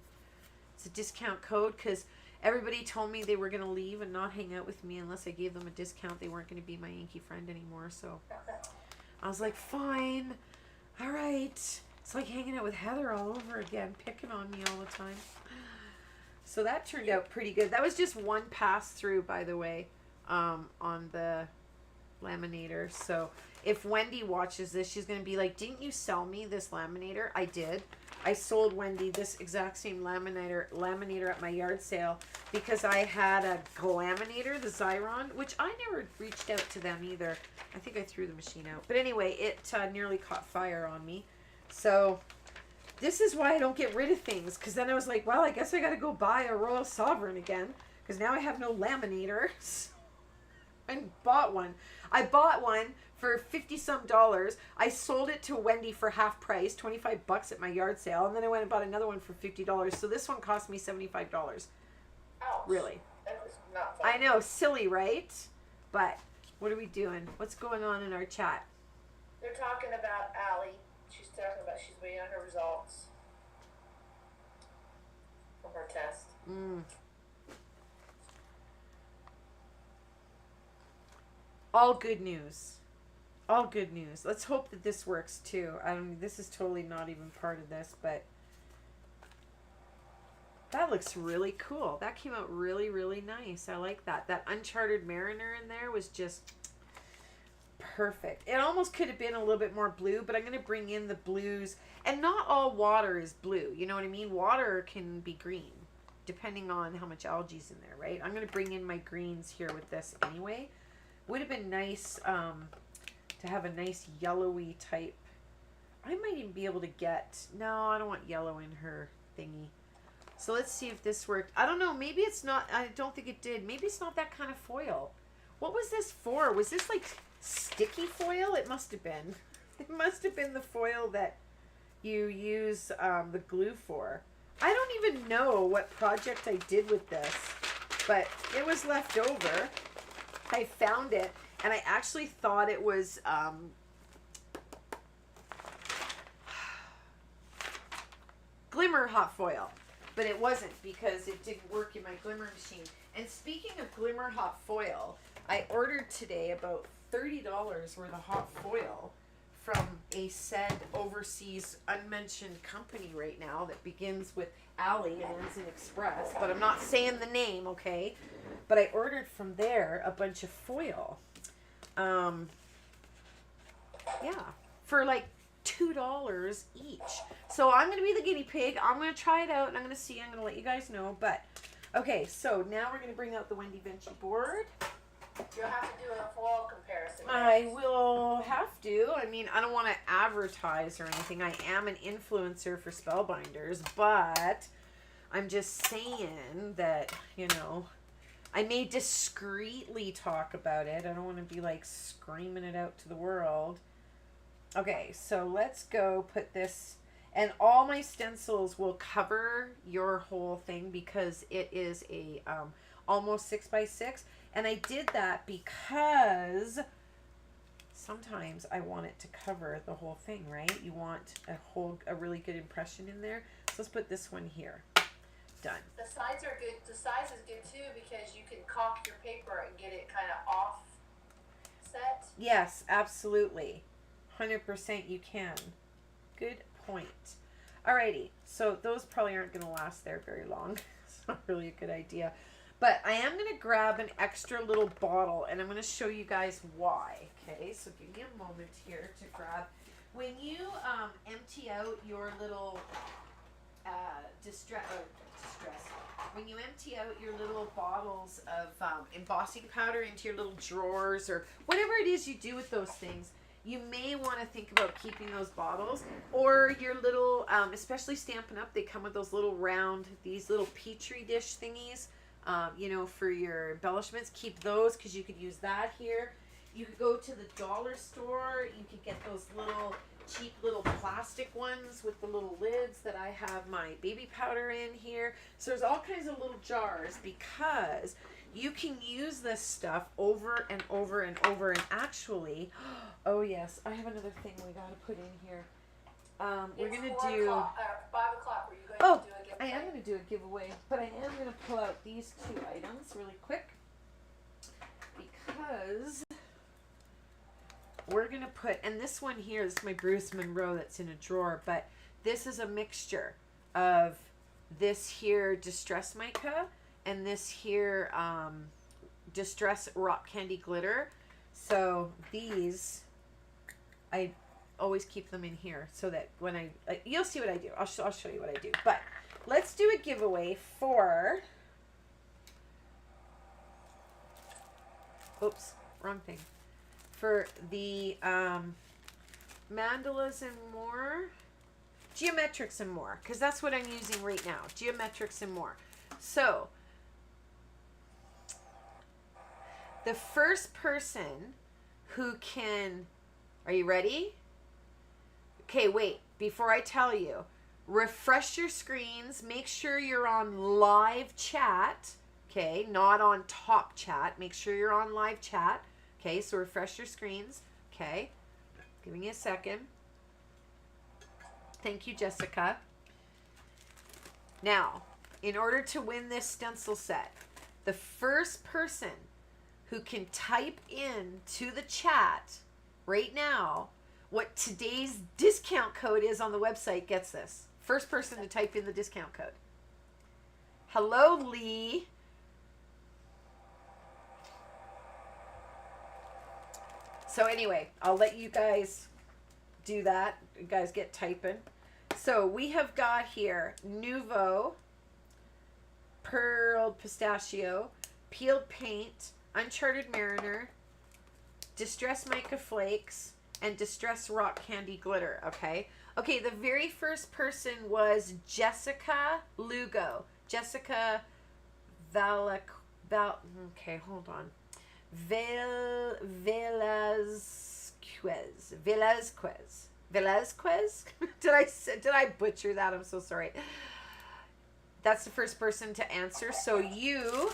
it's a discount code because everybody told me they were going to leave and not hang out with me unless I gave them a discount. They weren't going to be my Inky friend anymore, so I was like, fine, all right. It's like hanging out with Heather all over again, picking on me all the time. So that turned out pretty good. That was just one pass through, by the way, on the laminator. So if Wendy watches this, she's going to be like, didn't you sell me this laminator? I did. I sold Wendy this exact same laminator at my yard sale because I had a Glaminator, the Xyron, which I never reached out to them either. I think I threw the machine out. But anyway, it nearly caught fire on me. So this is why I don't get rid of things, because then I was like, well, I guess I got to go buy a Royal Sovereign again because now I have no laminator. I bought one. I bought one for $50-some. I sold it to Wendy for half price, $25 at my yard sale, and then I went and bought another one for $50. So this one cost me $75. Ouch. Really? That was not fun. I know, silly, right? But what are we doing? What's going on in our chat? They're talking about Allie. She's talking about she's waiting on her results from her test. All good news. All good news. Let's hope that this works too. This is totally not even part of this, but that looks really cool. That came out really, really nice. I like that. That Uncharted Mariner in there was just perfect. It almost could have been a little bit more blue, but I'm going to bring in the blues. And not all water is blue. You know what I mean? Water can be green, depending on how much algae's in there, right? I'm going to bring in my greens here with this anyway. Would have been nice to have a nice yellowy type. I might even be able to get... No, I don't want yellow in her thingy. So let's see if this worked. I don't know. Maybe it's not... I don't think it did. Maybe it's not that kind of foil. What was this for? Was this like sticky foil? It must have been. It must have been the foil that you use the glue for. I don't even know what project I did with this, but it was left over. I found it, and I actually thought it was glimmer hot foil, but it wasn't because it didn't work in my glimmer machine. And speaking of glimmer hot foil, I ordered today about $30 worth of hot foil from a said overseas unmentioned company right now that begins with Alley and ends in Express, but I'm not saying the name, okay? But I ordered from there a bunch of foil. Yeah, for like $2 each. So I'm going to be the guinea pig. I'm going to try it out and I'm going to see. I'm going to let you guys know. But, okay, so now we're going to bring out the Wendy Vinci board. You'll have to do a foil comparison. I will have to. I mean, I don't want to advertise or anything. I am an influencer for Spellbinders, but I'm just saying that, you know, I may discreetly talk about it. I don't want to be like screaming it out to the world. Okay, so let's go put this, and all my stencils will cover your whole thing because it is a almost 6x6, and I did that because sometimes I want it to cover the whole thing, right? You want a really good impression in there. So let's put this one here. Done. The sides are good. The size is good too because you can caulk your paper and get it kind of offset. Yes, absolutely. 100% you can. Good point. Alrighty, so those probably aren't going to last there very long. It's not really a good idea. But I am going to grab an extra little bottle, and I'm going to show you guys why. Okay, so give me a moment here to grab. When you empty out your little when you empty out your little bottles of embossing powder into your little drawers or whatever it is you do with those things, you may want to think about keeping those bottles, or your little, especially Stampin' Up, they come with those little round, these little petri dish thingies, you know, for your embellishments. Keep those because you could use that here. You could go to the dollar store, you could get those little cheap little plastic ones with the little lids that I have my baby powder in here. So there's all kinds of little jars because you can use this stuff over and over and over. And actually, oh yes, I have another thing we got to put in here. We're going to do... 5 o'clock. Were you going Oh, to do a giveaway? I am going to do a giveaway, but I am going to pull out these two items really quick because we're going to put, and this one here, this is my Bruce Monroe that's in a drawer, but this is a mixture of this here Distress Mica and this here Distress Rock Candy Glitter. So these, I always keep them in here so that when I, you'll see what I do. I'll show you what I do. But let's do a giveaway for, oops, wrong thing. For the Mandalas and More, Geometrics and More, because that's what I'm using right now, Geometrics and More. So the first person who can, are you ready? Okay, wait, before I tell you, refresh your screens, make sure you're on live chat, okay, not on top chat, make sure you're on live chat. Okay, so refresh your screens. Okay, give me a second. Thank you, Jessica. Now, in order to win this stencil set, the first person who can type in to the chat right now what today's discount code is on the website gets this. First person to type in the discount code. Hello, Lee. So anyway, I'll let you guys do that. You guys get typing. So we have got here Nouveau, Pearled Pistachio, Peeled Paint, Uncharted Mariner, Distress Mica Flakes, and Distress Rock Candy Glitter. Okay. Okay, the very first person was Jessica Lugo. Jessica okay, hold on. Velazquez. Did I butcher that? I'm so sorry. That's the first person to answer. So you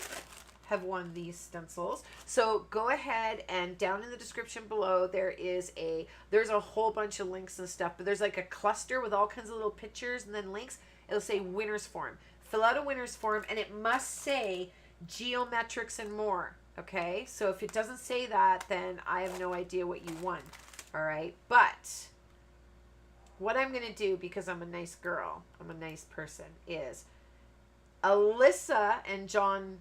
have won these stencils. So go ahead and down in the description below there's a whole bunch of links and stuff, but there's like a cluster with all kinds of little pictures and then links. It'll say winner's form. Fill out a winner's form and it must say Geometrics and More. Okay, so if it doesn't say that, then I have no idea what you won. All right, but what I'm going to do, because I'm a nice girl, I'm a nice person, is Alyssa and John,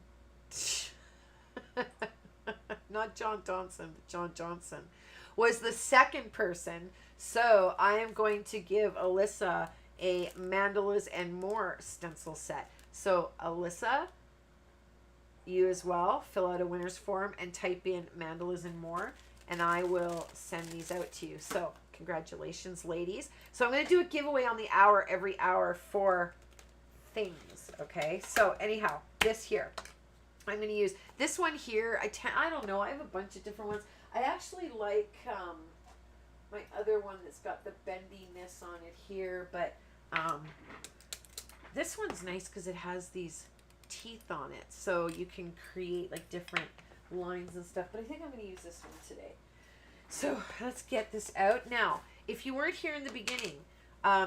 not John Johnson, but John Johnson, was the second person. So I am going to give Alyssa a Mandalas and More stencil set. So Alyssa, you as well. Fill out a winner's form and type in Mandalas and More, and I will send these out to you. So congratulations, ladies. So I'm going to do a giveaway on the hour every hour for things. Okay. So anyhow, this here, I'm going to use this one here. I don't know. I have a bunch of different ones. I actually like my other one that's got the bendiness on it here, but this one's nice because it has these teeth on it, so you can create like different lines and stuff. But I think I'm going to use this one today. So let's get this out. Now, if you weren't here in the beginning,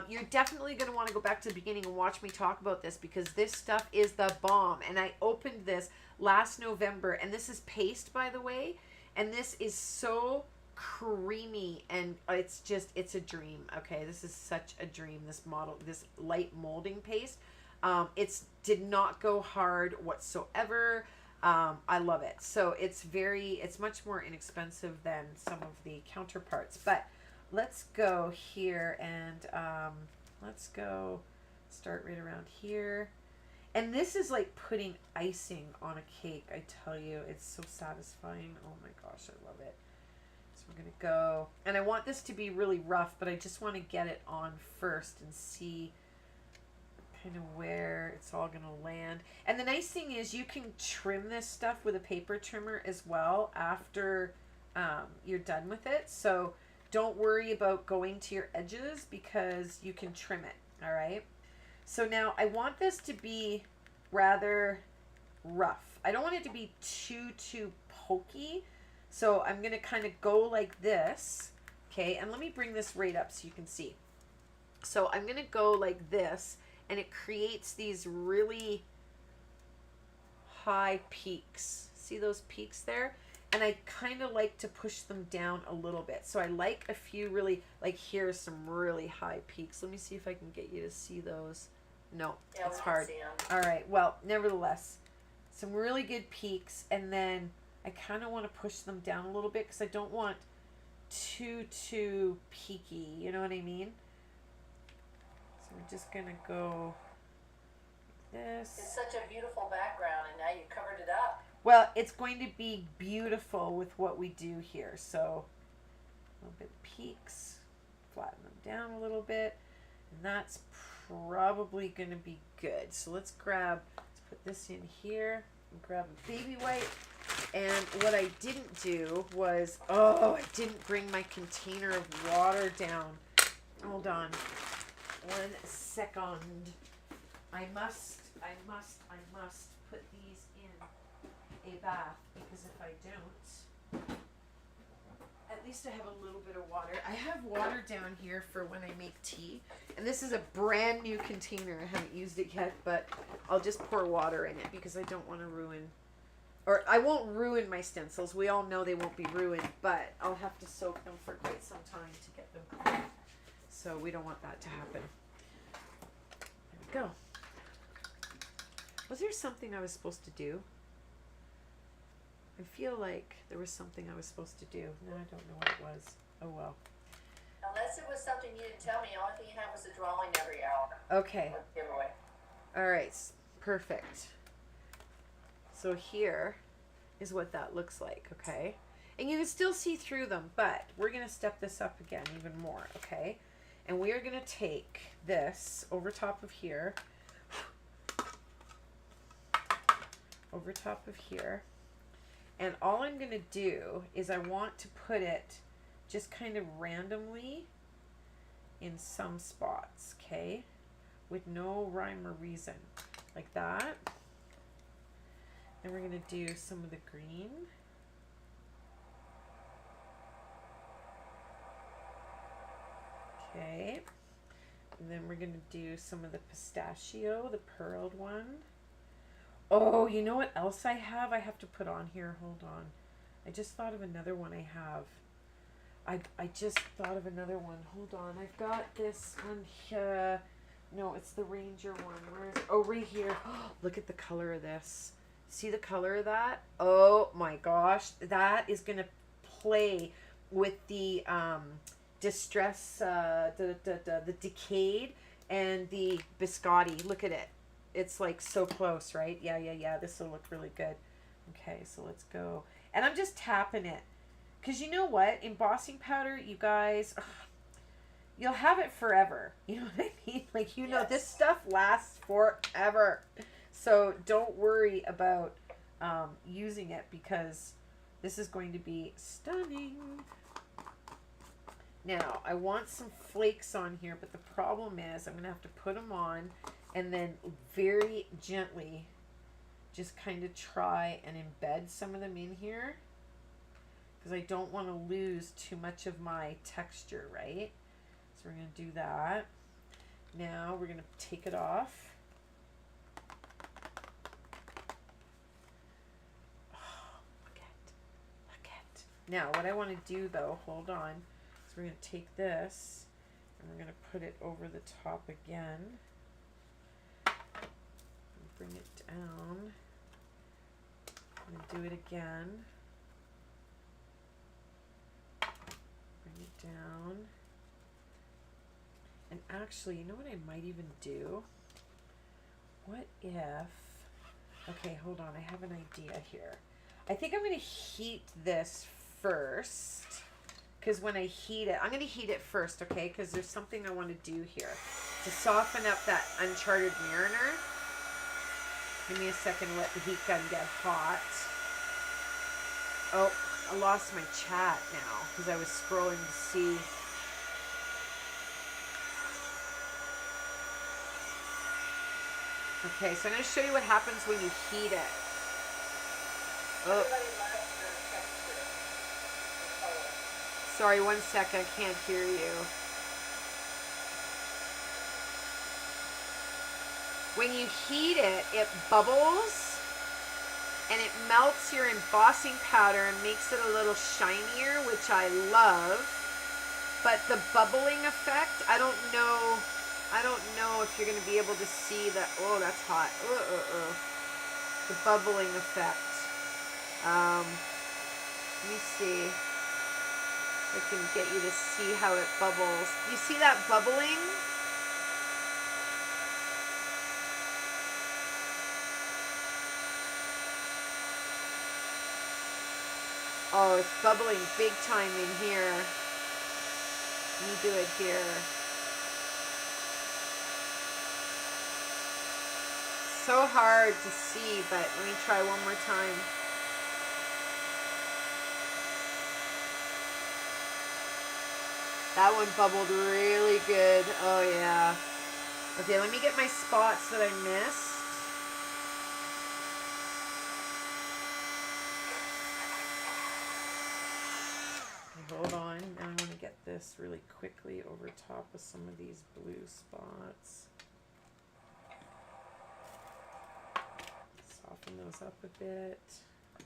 you're definitely going to want to go back to the beginning and watch me talk about this, because this stuff is the bomb. And I opened this last November, and this is paste, by the way, and this is so creamy, and it's a dream. Okay, this is such a dream, this model, this light molding paste. It's did not go hard whatsoever. I love it. So it's much more inexpensive than some of the counterparts. But let's go here and let's go start right around here. And this is like putting icing on a cake. I tell you, it's so satisfying. Oh my gosh, I love it. So we're going to go, and I want this to be really rough, but I just want to get it on first and see kind of where it's all going to land. And the nice thing is you can trim this stuff with a paper trimmer as well after you're done with it. So don't worry about going to your edges, because you can trim it. All right. So now I want this to be rather rough. I don't want it to be too pokey. So I'm going to kind of go like this. Okay. And let me bring this right up so you can see. So I'm going to go like this, and it creates these really high peaks. See those peaks there? And I kind of like to push them down a little bit. So I like a few really, like here's some really high peaks. Let me see if I can get you to see those. No, Yeah, it's hard. All right. Well, nevertheless, some really good peaks. And then I kind of want to push them down a little bit, because I don't want too peaky. You know what I mean? So we're just going to go like this. It's such a beautiful background, and now you covered it up. Well, it's going to be beautiful with what we do here. So a little bit of peaks, flatten them down a little bit, and that's probably going to be good. So let's put this in here and grab a baby wipe. And what I didn't do was, I didn't bring my container of water down. Hold on 1 second. I must put these in a bath, because if I don't, at least I have a little bit of water. I have water down here for when I make tea, and this is a brand new container. I haven't used it yet, but I'll just pour water in it, because I don't want to ruin, or I won't ruin my stencils. We all know they won't be ruined, but I'll have to soak them for quite some time to get them clean. So we don't want that to happen. There we go. Was there something I was supposed to do? I feel like there was something I was supposed to do. No, I don't know what it was. Oh well. Unless it was something you didn't tell me, the only thing you had was a drawing every hour. Okay. Or giveaway. All right. Perfect. So here is what that looks like, okay? And you can still see through them, but we're going to step this up again even more, okay? And we are going to take this over top of here, and all I'm going to do is I want to put it just kind of randomly in some spots, okay? With no rhyme or reason, like that. And we're going to do some of the green. Okay. And then we're going to do some of the pistachio, the pearled one. Oh, you know what else I have? I have to put on here. Hold on. I just thought of another one I have. I just thought of another one. Hold on. I've got this one here. No, it's the Ranger one. Where is it? Oh, right here. Oh, look at the color of this. See the color of that? Oh my gosh. That is going to play with the distress, the decayed and the biscotti. Look at it. It's like so close, right? Yeah. This will look really good. Okay, so let's go. And I'm just tapping it. Because you know what? Embossing powder, you guys, ugh, you'll have it forever. You know what I mean? Like, you know, Yes. this stuff lasts forever. So don't worry about using it because this is going to be stunning. Now, I want some flakes on here, but the problem is I'm going to have to put them on and then very gently just kind of try and embed some of them in here because I don't want to lose too much of my texture, right? So we're going to do that. Now we're going to take it off. Oh, look at. Now what I want to do though, hold on. So we're going to take this and we're going to put it over the top again. Bring it down. I'm going to do it again. Bring it down. And actually, you know what I might even do? What if... Okay, hold on. I have an idea here. I think I'm going to heat this first. Because when I heat it... I'm going to heat it first, okay? Because there's something I want to do here. To soften up that Uncharted Mariner. Give me a second to let the heat gun get hot. Oh, I lost my chat now because I was scrolling to see. Okay, so I'm going to show you what happens when you heat it. Oh, Everybody likes your texture. The color. sorry, one sec, I can't hear you. When you heat it, it bubbles and it melts your embossing powder and makes it a little shinier, which I love. But the bubbling effect, I don't know if you're going to be able to see that. Oh, that's hot. The bubbling effect. Let me see if I can get you to see how it bubbles. You see that bubbling? Oh, it's bubbling big time in here. Let me do it here. So hard to see, but let me try one more time. That one bubbled really good. Oh yeah. Okay, let me get my spots that I missed. Hold on, now I want to get this really quickly over top of some of these blue spots. Soften those up a bit.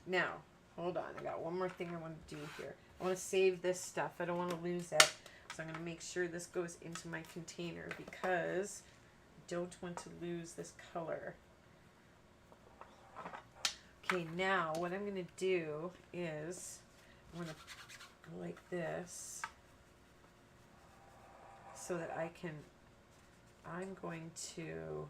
Now, hold on, I got one more thing I want to do here. I want to save this stuff, I don't want to lose it. So I'm going to make sure this goes into my container because I don't want to lose this color. Okay, now what I'm going to do is I'm going to go like this so that I'm going to,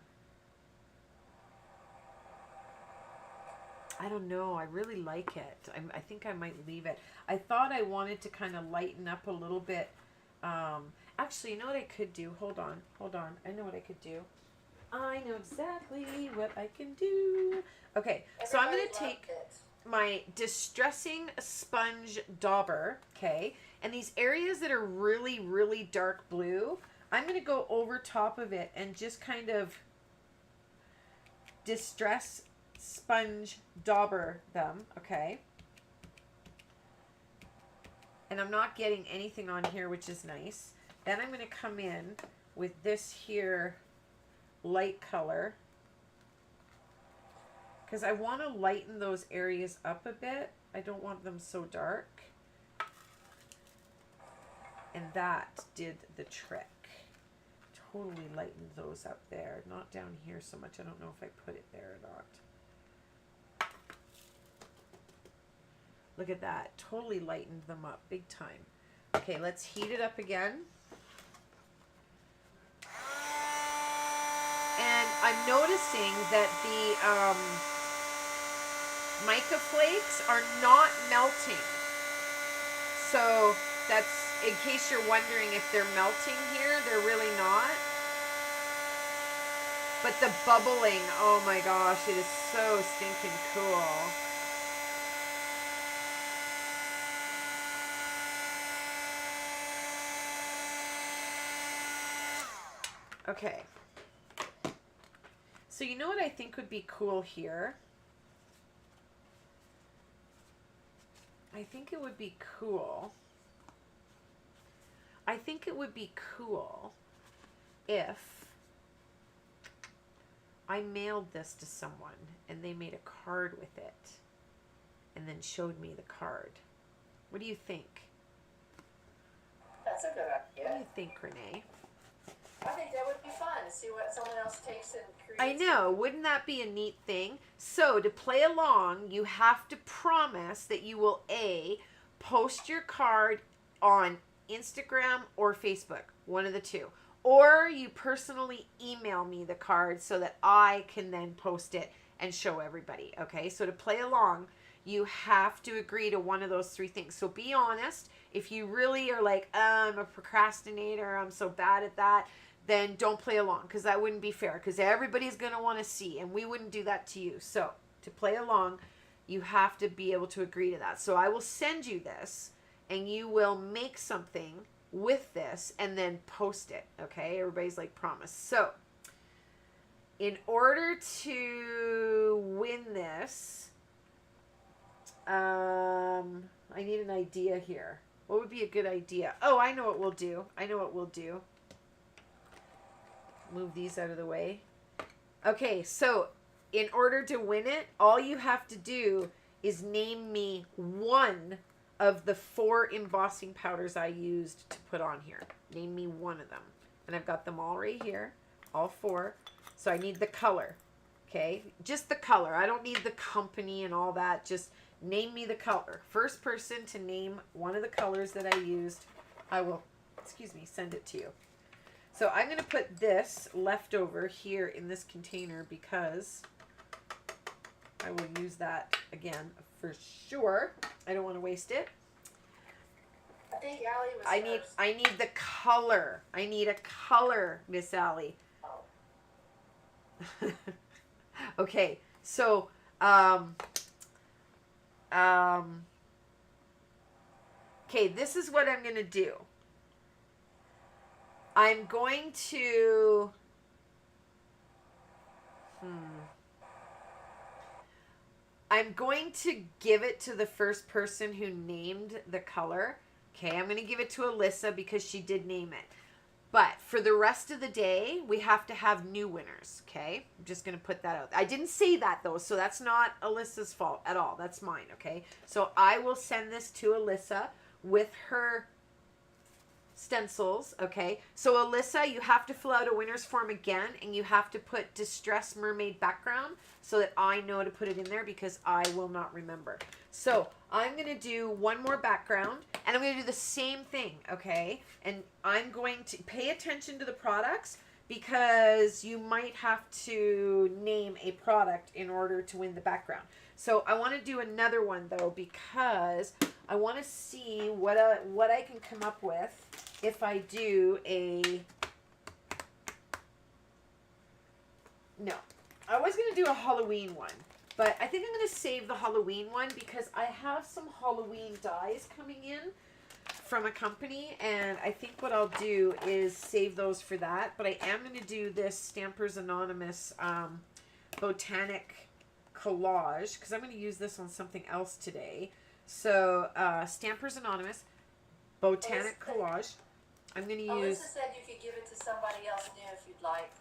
I don't know, I really like it. I think I might leave it. I thought I wanted to kind of lighten up a little bit. Actually, you know what I could do? Hold on. I know what I could do. I know exactly what I can do. Okay, so I'm going to take my distressing sponge dauber, okay, and these areas that are really, really dark blue, I'm going to go over top of it and just kind of distress sponge dauber them, okay. And I'm not getting anything on here, which is nice. Then I'm going to come in with this here light color because I want to lighten those areas up a bit. I don't want them so dark. And that did the trick. Totally lightened those up there. Not down here so much. I don't know if I put it there or not. Look at that. Totally lightened them up big time. Okay, let's heat it up again. And I'm noticing that mica flakes are not melting. So that's, in case you're wondering if they're melting here, they're really not. But the bubbling, oh my gosh, it is so stinking cool. Okay. So you know what I think would be cool here? I think it would be cool. I think it would be cool if I mailed this to someone and they made a card with it and then showed me the card. What do you think? That's a good What do idea. you think, Renee? I think that would be fun to see what someone else takes and creates. I know. Wouldn't that be a neat thing? So to play along, you have to promise that you will A, post your card on Instagram or Facebook, one of the two. Or you personally email me the card so that I can then post it and show everybody. Okay, so to play along, you have to agree to one of those three things. So be honest. If you really are like, I'm a procrastinator, I'm so bad at that, then don't play along, because that wouldn't be fair, because everybody's going to want to see, and we wouldn't do that to you. So to play along, you have to be able to agree to that. So I will send you this, and you will make something with this and then post it. Okay, everybody's like, promise. So in order to win this, I need an idea here. What would be a good idea? Oh, I know what we'll do. I know what we'll do. Move these out of the way. Okay, so in order to win it, all you have to do is name me one of the 4 embossing powders I used to put on here. Name me one of them. And I've got them all right here, all 4. So I need the color, okay? Just the color. I don't need the company and all that. Just name me the color. First person to name one of the colors that I used, I will, send it to you. So I'm going to put this leftover here in this container because I will use that again for sure. I don't want to waste it. I think Allie was first. I need the color. I need a color, Miss Allie. Oh. Okay, so okay, this is what I'm going to do. I'm going to I'm going to give it to the first person who named the color. Okay, I'm going to give it to Alyssa because she did name it. But for the rest of the day, we have to have new winners, okay? I'm just going to put that out. I didn't say that, though, so that's not Alyssa's fault at all. That's mine, okay? So I will send this to Alyssa with her stencils, okay? So Alyssa, you have to fill out a winner's form again, and you have to put Distress Mermaid background so that I know to put it in there because I will not remember. So I'm going to do one more background, and I'm going to do the same thing, okay? And I'm going to pay attention to the products because you might have to name a product in order to win the background. So I want to do another one, though, because I want to see what I can come up with if I do a... No. I was going to do a Halloween one. But I think I'm going to save the Halloween one because I have some Halloween dies coming in from a company. And I think what I'll do is save those for that. But I am going to do this Stampers Anonymous Botanic collage because I'm going to use this on something else today. So Stampers Anonymous Botanic collage. I'm going to use... Alyssa said you could give it to somebody else new if you'd like.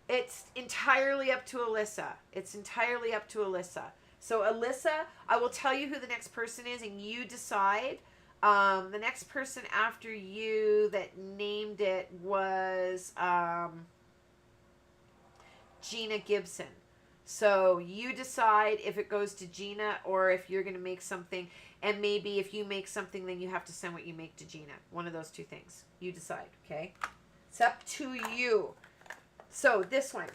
It's entirely up to Alyssa. It's entirely up to Alyssa. So Alyssa, I will tell you who the next person is and you decide. The next person after you that named it was Gina Gibson. So you decide if it goes to Gina or if you're going to make something. And maybe if you make something, then you have to send what you make to Gina. One of those two things. You decide, okay? It's up to you. So this one.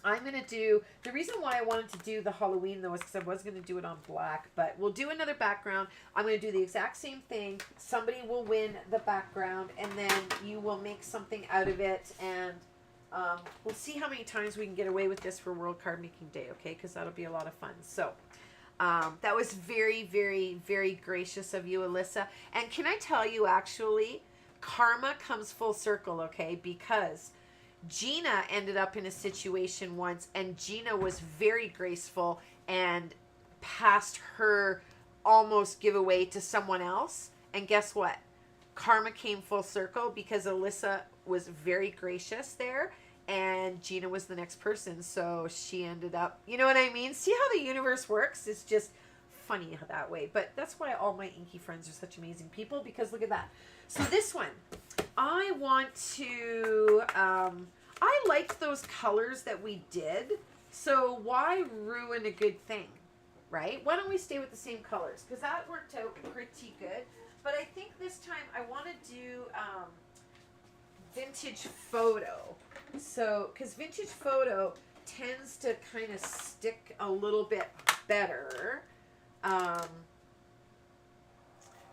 I'm going to do, the reason why I wanted to do the Halloween though is because I was going to do it on black, but we'll do another background. I'm going to do the exact same thing. Somebody will win the background and then you will make something out of it, and we'll see how many times we can get away with this for World Card Making Day, okay? Because that'll be a lot of fun. So that was very, very, very gracious of you, Alyssa. And can I tell you, actually, karma comes full circle, okay? Because Gina ended up in a situation once, and Gina was very graceful and passed her almost giveaway to someone else. And guess what? Karma came full circle because Alyssa was very gracious there, and Gina was the next person. So she ended up, you know what I mean? See how the universe works? It's just funny that way. But that's why all my Inky friends are such amazing people, because look at that. So this one, I want to, I liked those colors that we did. So why ruin a good thing, right? Why don't we stay with the same colors? Because that worked out pretty good. But I think this time I want to do vintage photo. So, because vintage photo tends to kind of stick a little bit better.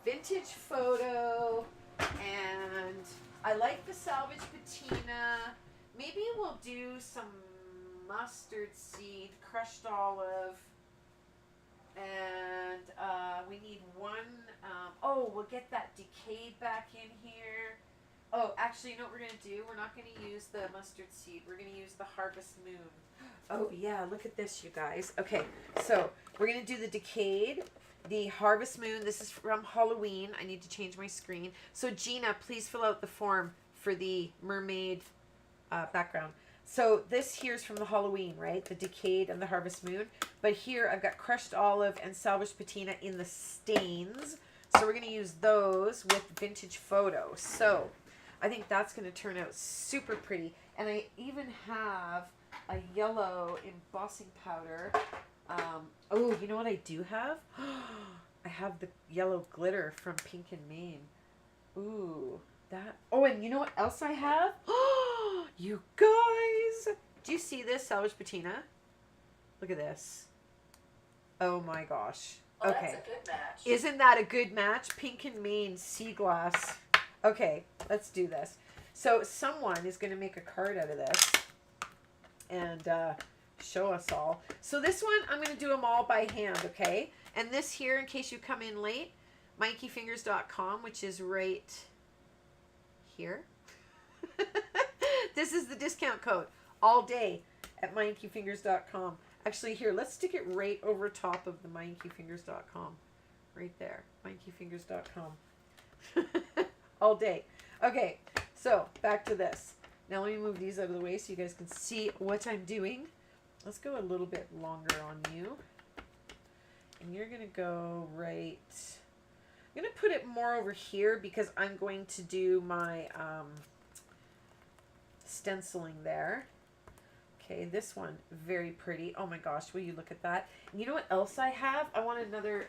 Vintage photo, and I like the salvage patina. Maybe we'll do some mustard seed, crushed olive, and we need one. Oh, we'll get that decayed back in here. Oh, actually, you know what we're going to do? We're not going to use the mustard seed. We're going to use the harvest moon. Oh, yeah, look at this, you guys. Okay, so we're going to do the decayed, the harvest moon. This is from Halloween. I need to change my screen. So, Gina, please fill out the form for the mermaid background. So, this here's from the Halloween, right? The decayed and the harvest moon. But here, I've got crushed olive and salvage patina in the stains. So, we're going to use those with vintage photo. So, I think that's going to turn out super pretty. And I even have a yellow embossing powder. Oh, you know what I do have? I have the yellow glitter from Pink and Maine. Ooh, that. Oh, and you know what else I have? You guys. Do you see this, salvage patina? Look at this. Oh my gosh. Oh, Okay. that's a good match. Isn't that a good match? Pink and Maine sea glass. Okay, let's do this. So someone is going to make a card out of this and show us all. So this one, I'm going to do them all by hand, okay? And this here, in case you come in late, myinkyfingers.com, which is right here. This is the discount code all day at myinkyfingers.com. Actually, here, let's stick it right over top of the myinkyfingers.com. Right there, myinkyfingers.com. All day. Okay, so back to this. Now let me move these out of the way so you guys can see what I'm doing. Let's go a little bit longer on you. And you're going to go right... I'm going to put it more over here because I'm going to do my stenciling there. Okay, this one, very pretty. Oh my gosh, will you look at that? And you know what else I have? I want another...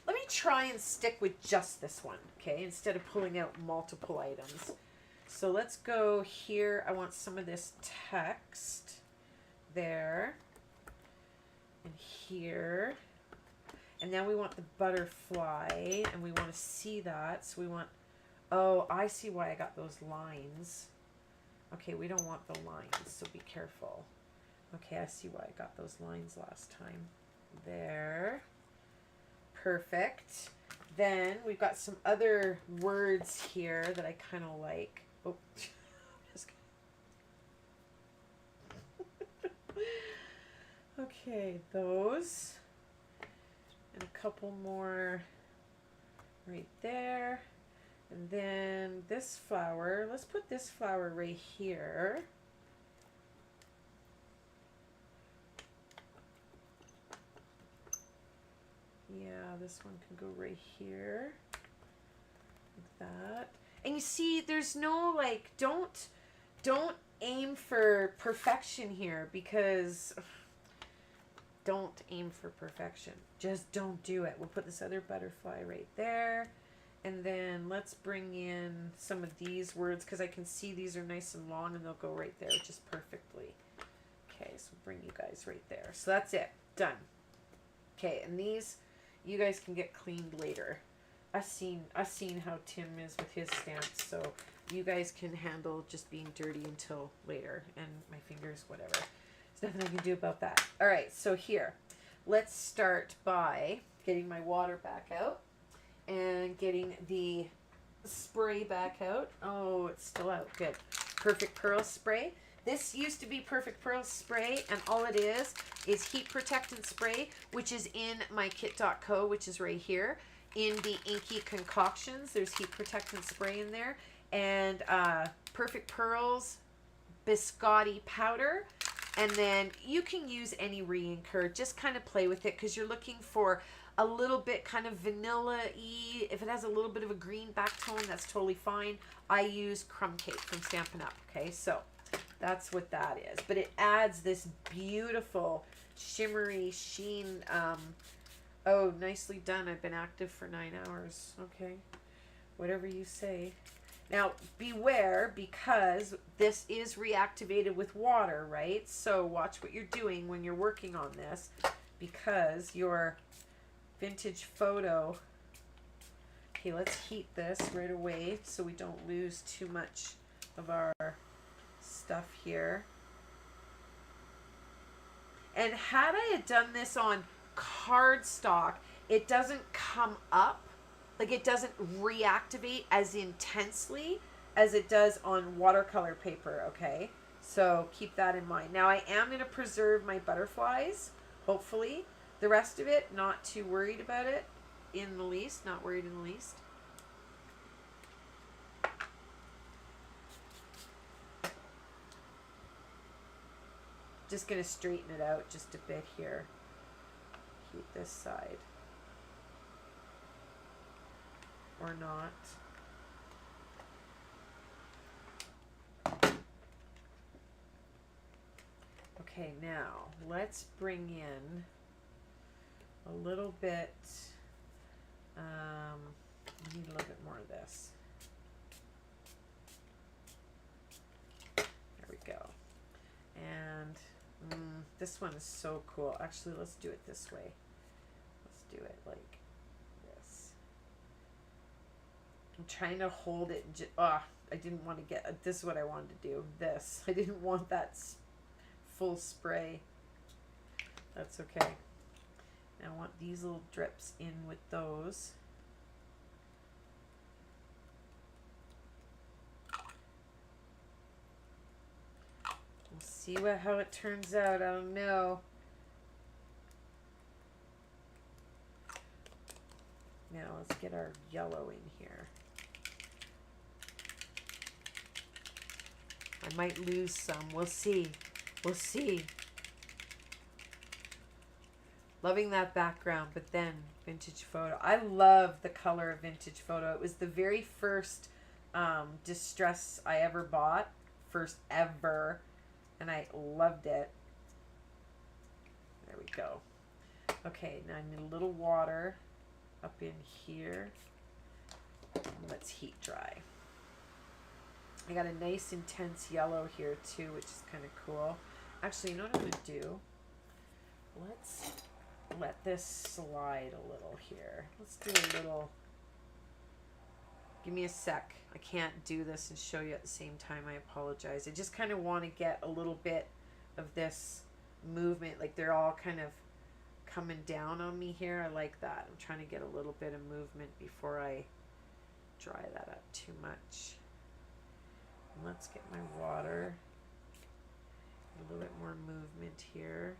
let me try and stick with just this one, okay, instead of pulling out multiple items. So let's go here. I want some of this text there and here. And now we want the butterfly, and we want to see that. So we want, oh, I see why I got those lines. Okay, we don't want the lines, so be careful. Okay, I see why I got those lines last time. There. Perfect. Then we've got some other words here that I kind of like. Oh, okay, those. And a couple more right there. And then this flower. Let's put this flower right here. Yeah, this one can go right here, like that. And you see, there's no, like, don't aim for perfection here, because don't aim for perfection. Just don't do it. We'll put this other butterfly right there. And then let's bring in some of these words, because I can see these are nice and long, and they'll go right there just perfectly. spots right there. So that's it. Done. Okay, and these you guys can get cleaned later. I've seen how Tim is with his stamps, so you guys can handle just being dirty until later. And my fingers, whatever. There's nothing I can do about that. All right, so here, let's start by getting my water back out and getting the spray back out. Oh, it's still out. Good. Perfect Pearl spray. This used to be Perfect Pearl spray, and all it is heat protectant spray, which is in my kit.co, which is right here. In the Inky concoctions, there's heat protectant spray in there, and Perfect Pearls biscotti powder. And then you can use any re-inker. Just kind of play with it because you're looking for a little bit kind of vanilla-y. If it has a little bit of a green back tone, that's totally fine. I use Crumb Cake from Stampin' Up. Okay, so that's what that is. But it adds this beautiful shimmery sheen. Oh, nicely done. I've been active for 9 hours. Okay, whatever you say. Now, beware, because this is reactivated with water, right? So watch what you're doing when you're working on this, because your vintage photo... Okay, let's heat this right away so we don't lose too much of our stuff here. And had I had done this on cardstock, it doesn't come up. Like, it doesn't reactivate as intensely as it does on watercolor paper, okay? So keep that in mind. Now, I am going to preserve my butterflies, hopefully. The rest of it, not too worried about it in the least. Not worried in the least. Just going to straighten it out just a bit here. Keep this side. Or not. Okay, now let's bring in a little bit, we need a little bit more of this. There we go. And this one is so cool. Actually, let's do it this way. Let's do it like this. I'm trying to hold it. I didn't want to get, this is what I wanted to do. This. I didn't want that full spray. That's okay. Now I want these little drips in with those. We'll see how it turns out. I don't know. Now let's get our yellow in here. I might lose some. We'll see. We'll see. Loving that background, but then vintage photo. I love the color of vintage photo. It was the very first distress I ever bought. First ever. And I loved it. There we go. Okay, now I need a little water up in here. Let's heat dry. I got a nice intense yellow here too, which is kind of cool. Actually, you know what I'm going to do? Let's let this slide a little here. Let's do a little... Give me a sec. I can't do this and show you at the same time. I apologize. I just kind of want to get a little bit of this movement. Like they're all kind of coming down on me here. I like that. I'm trying to get a little bit of movement before I dry that up too much. Let's get my water. A little bit more movement here.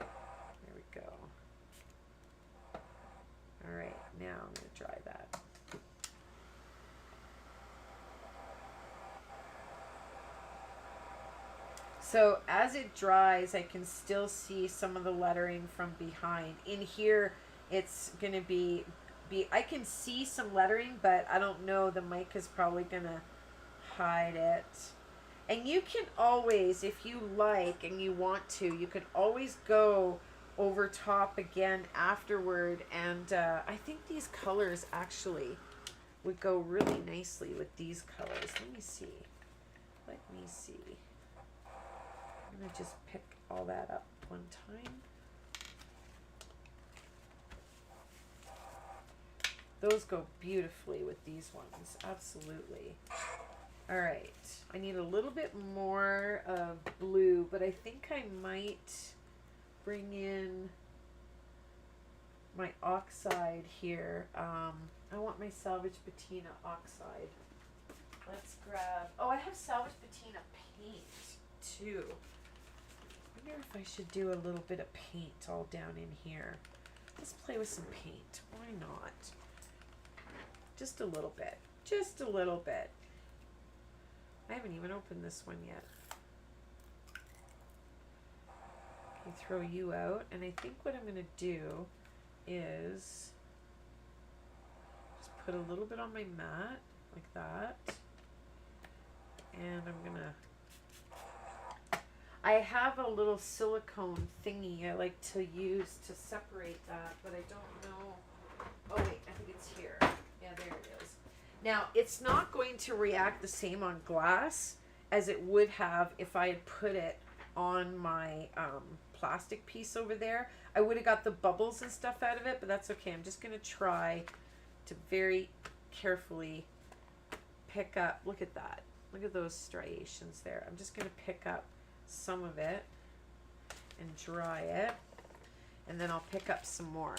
There we go. All right, now I'm going to dry that. So as it dries, I can still see some of the lettering from behind. In here, it's going to be I can see some lettering, but I don't know. The mic is probably going to hide it. And you can always, if you like and you want to, you can always go over top again afterward. And I think these colors actually would go really nicely with these colors. Let me see. Let me see. I'm going to just pick all that up one time. Those go beautifully with these ones. Absolutely. All right. I need a little bit more of blue, but I think I might bring in my oxide here. I want my salvage patina oxide. Let's grab, oh, I have salvage patina paint too. I wonder if I should do a little bit of paint all down in here. Let's play with some paint. Why not? Just a little bit. Just a little bit. I haven't even opened this one yet. Okay, throw you out. And I think what I'm going to do is just put a little bit on my mat, like that. And I'm going to... I have a little silicone thingy I like to use to separate that, but I don't know... Oh wait, I think it's here. Yeah, there it is. Now, it's not going to react the same on glass as it would have if I had put it on my plastic piece over there. I would have got the bubbles and stuff out of it, but that's okay. I'm just going to try to very carefully pick up. Look at that. Look at those striations there. I'm just going to pick up some of it and dry it, and then I'll pick up some more.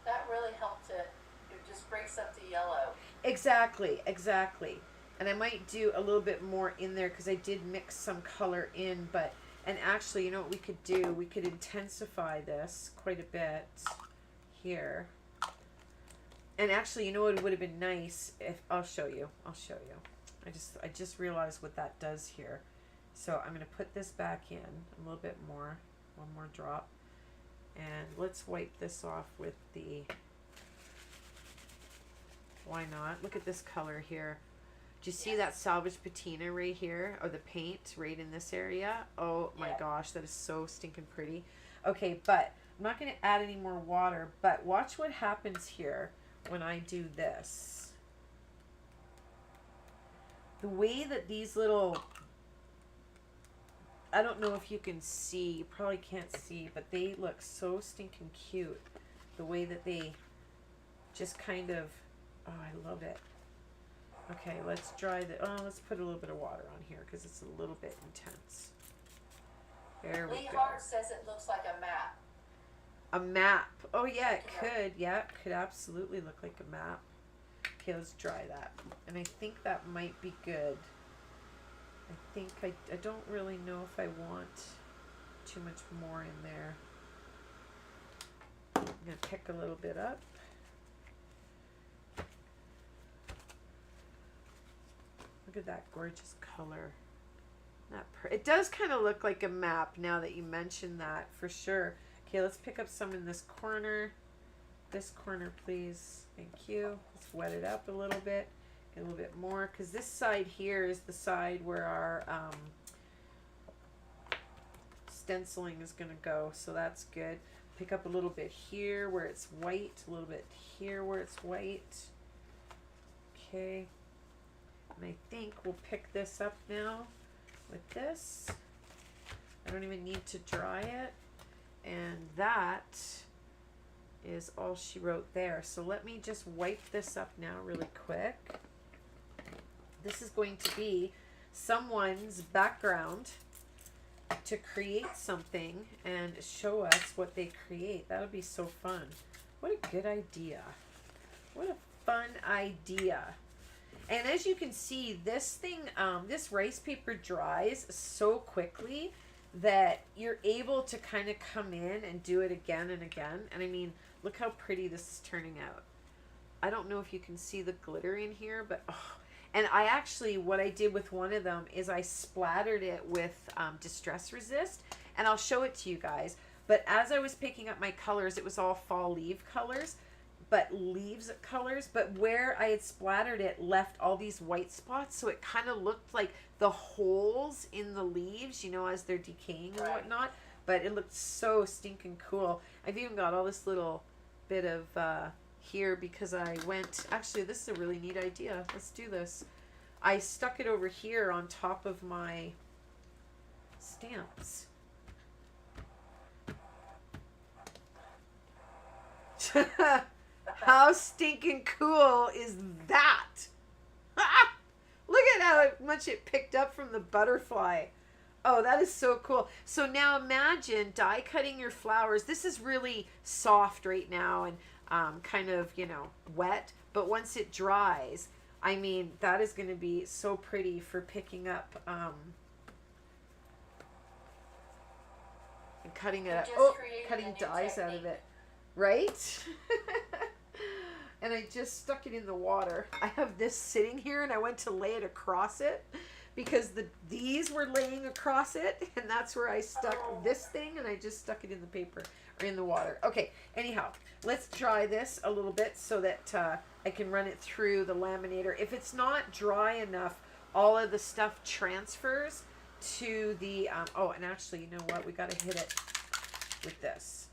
That really helped it. It just breaks up the yellow. Exactly, exactly. And I might do a little bit more in there because I did mix some color in, but, and actually, you know what we could do? We could intensify this quite a bit here. And actually, you know what would have been nice if, I'll show you. I just realized what that does here. So I'm going to put this back in a little bit more, one more drop. And let's wipe this off with the, why not? Look at this color here. Do you see that salvage patina right here? Or the paint right in this area? Oh my gosh, that is so stinking pretty. Okay, but I'm not going to add any more water, but watch what happens here when I do this. The way that these little, I don't know if you can see, you probably can't see, but they look so stinking cute. The way that they just kind of, oh, I love it. Okay, let's dry the, oh, let's put a little bit of water on here because it's a little bit intense. There we Lee go. Hart says it looks like a map. A map. Oh yeah, it could. Yeah, it could absolutely look like a map. Okay, let's dry that. And I think that might be good. I think I don't really know if I want too much more in there. I'm going to pick a little bit up. Look at that gorgeous color. It does kind of look like a map now that you mention that, for sure. Okay, let's pick up some in this corner. This corner, please. Thank you. Let's wet it up a little bit. Get a little bit more, because this side here is the side where our stenciling is going to go, so that's good. Pick up a little bit here where it's white, a little bit here where it's white. Okay. And I think we'll pick this up now with this. I don't even need to dry it. And that is all she wrote there. So let me just wipe this up now really quick. This is going to be someone's background to create something and show us what they create. That'll be so fun. What a good idea. What a fun idea. And as you can see, this thing, this rice paper dries so quickly that you're able to kind of come in and do it again and again. And I mean, look how pretty this is turning out. I don't know if you can see the glitter in here, but oh. And I actually, what I did with one of them is I splattered it with Distress Resist, and I'll show it to you guys. But as I was picking up my colors, it was all fall leaf colors, but leaves colors. But where I had splattered it left all these white spots, so it kind of looked like the holes in the leaves, you know, as they're decaying and whatnot. But it looked so stinking cool. I've even got all this little bit of here because I went, actually this is a really neat idea. Let's do this. I stuck it over here on top of my stamps. How stinking cool is that? Look at how much it picked up from the butterfly. Oh, that is so cool. So now imagine die cutting your flowers. This is really soft right now and kind of, you know, wet. But once it dries, I mean, that is going to be so pretty for picking up and cutting it up. Oh, cutting dies out of it. Right? And I just stuck it in the water. I have this sitting here and I went to lay it across it because these were laying across it, and that's where I stuck this thing, and I just stuck it in the paper or in the water. Okay, anyhow, let's dry this a little bit so that I can run it through the laminator. If it's not dry enough, all of the stuff transfers to the, oh, and actually, you know what? We got to hit it with this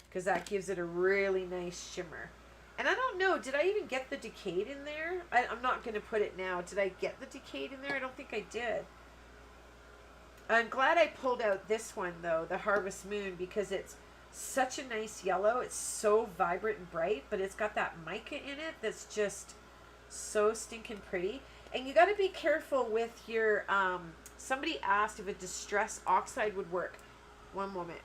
because that gives it a really nice shimmer. And I don't know, did I even get the Decayed in there? I'm not going to put it now. Did I get the Decayed in there? I don't think I did. I'm glad I pulled out this one, though, the Harvest Moon, because it's such a nice yellow. It's so vibrant and bright, but it's got that mica in it that's just so stinking pretty. And you got to be careful with your, somebody asked if a Distress Oxide would work. One moment.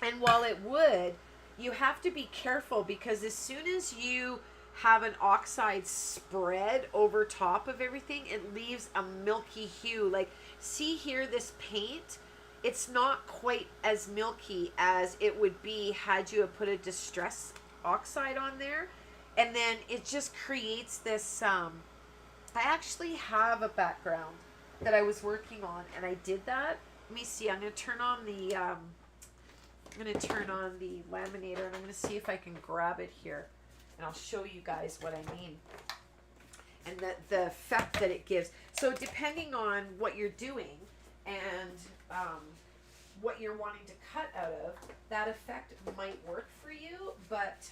And while it would, you have to be careful because as soon as you have an oxide spread over top of everything, it leaves a milky hue. Like, see here, this paint, it's not quite as milky as it would be had you have put a Distress Oxide on there. And then it just creates this, I actually have a background that I was working on, and I did that. Let me see, I'm going to turn on the, laminator, and I'm going to see if I can grab it here, and I'll show you guys what I mean and the effect that it gives. So depending on what you're doing and what you're wanting to cut out of, that effect might work for you, but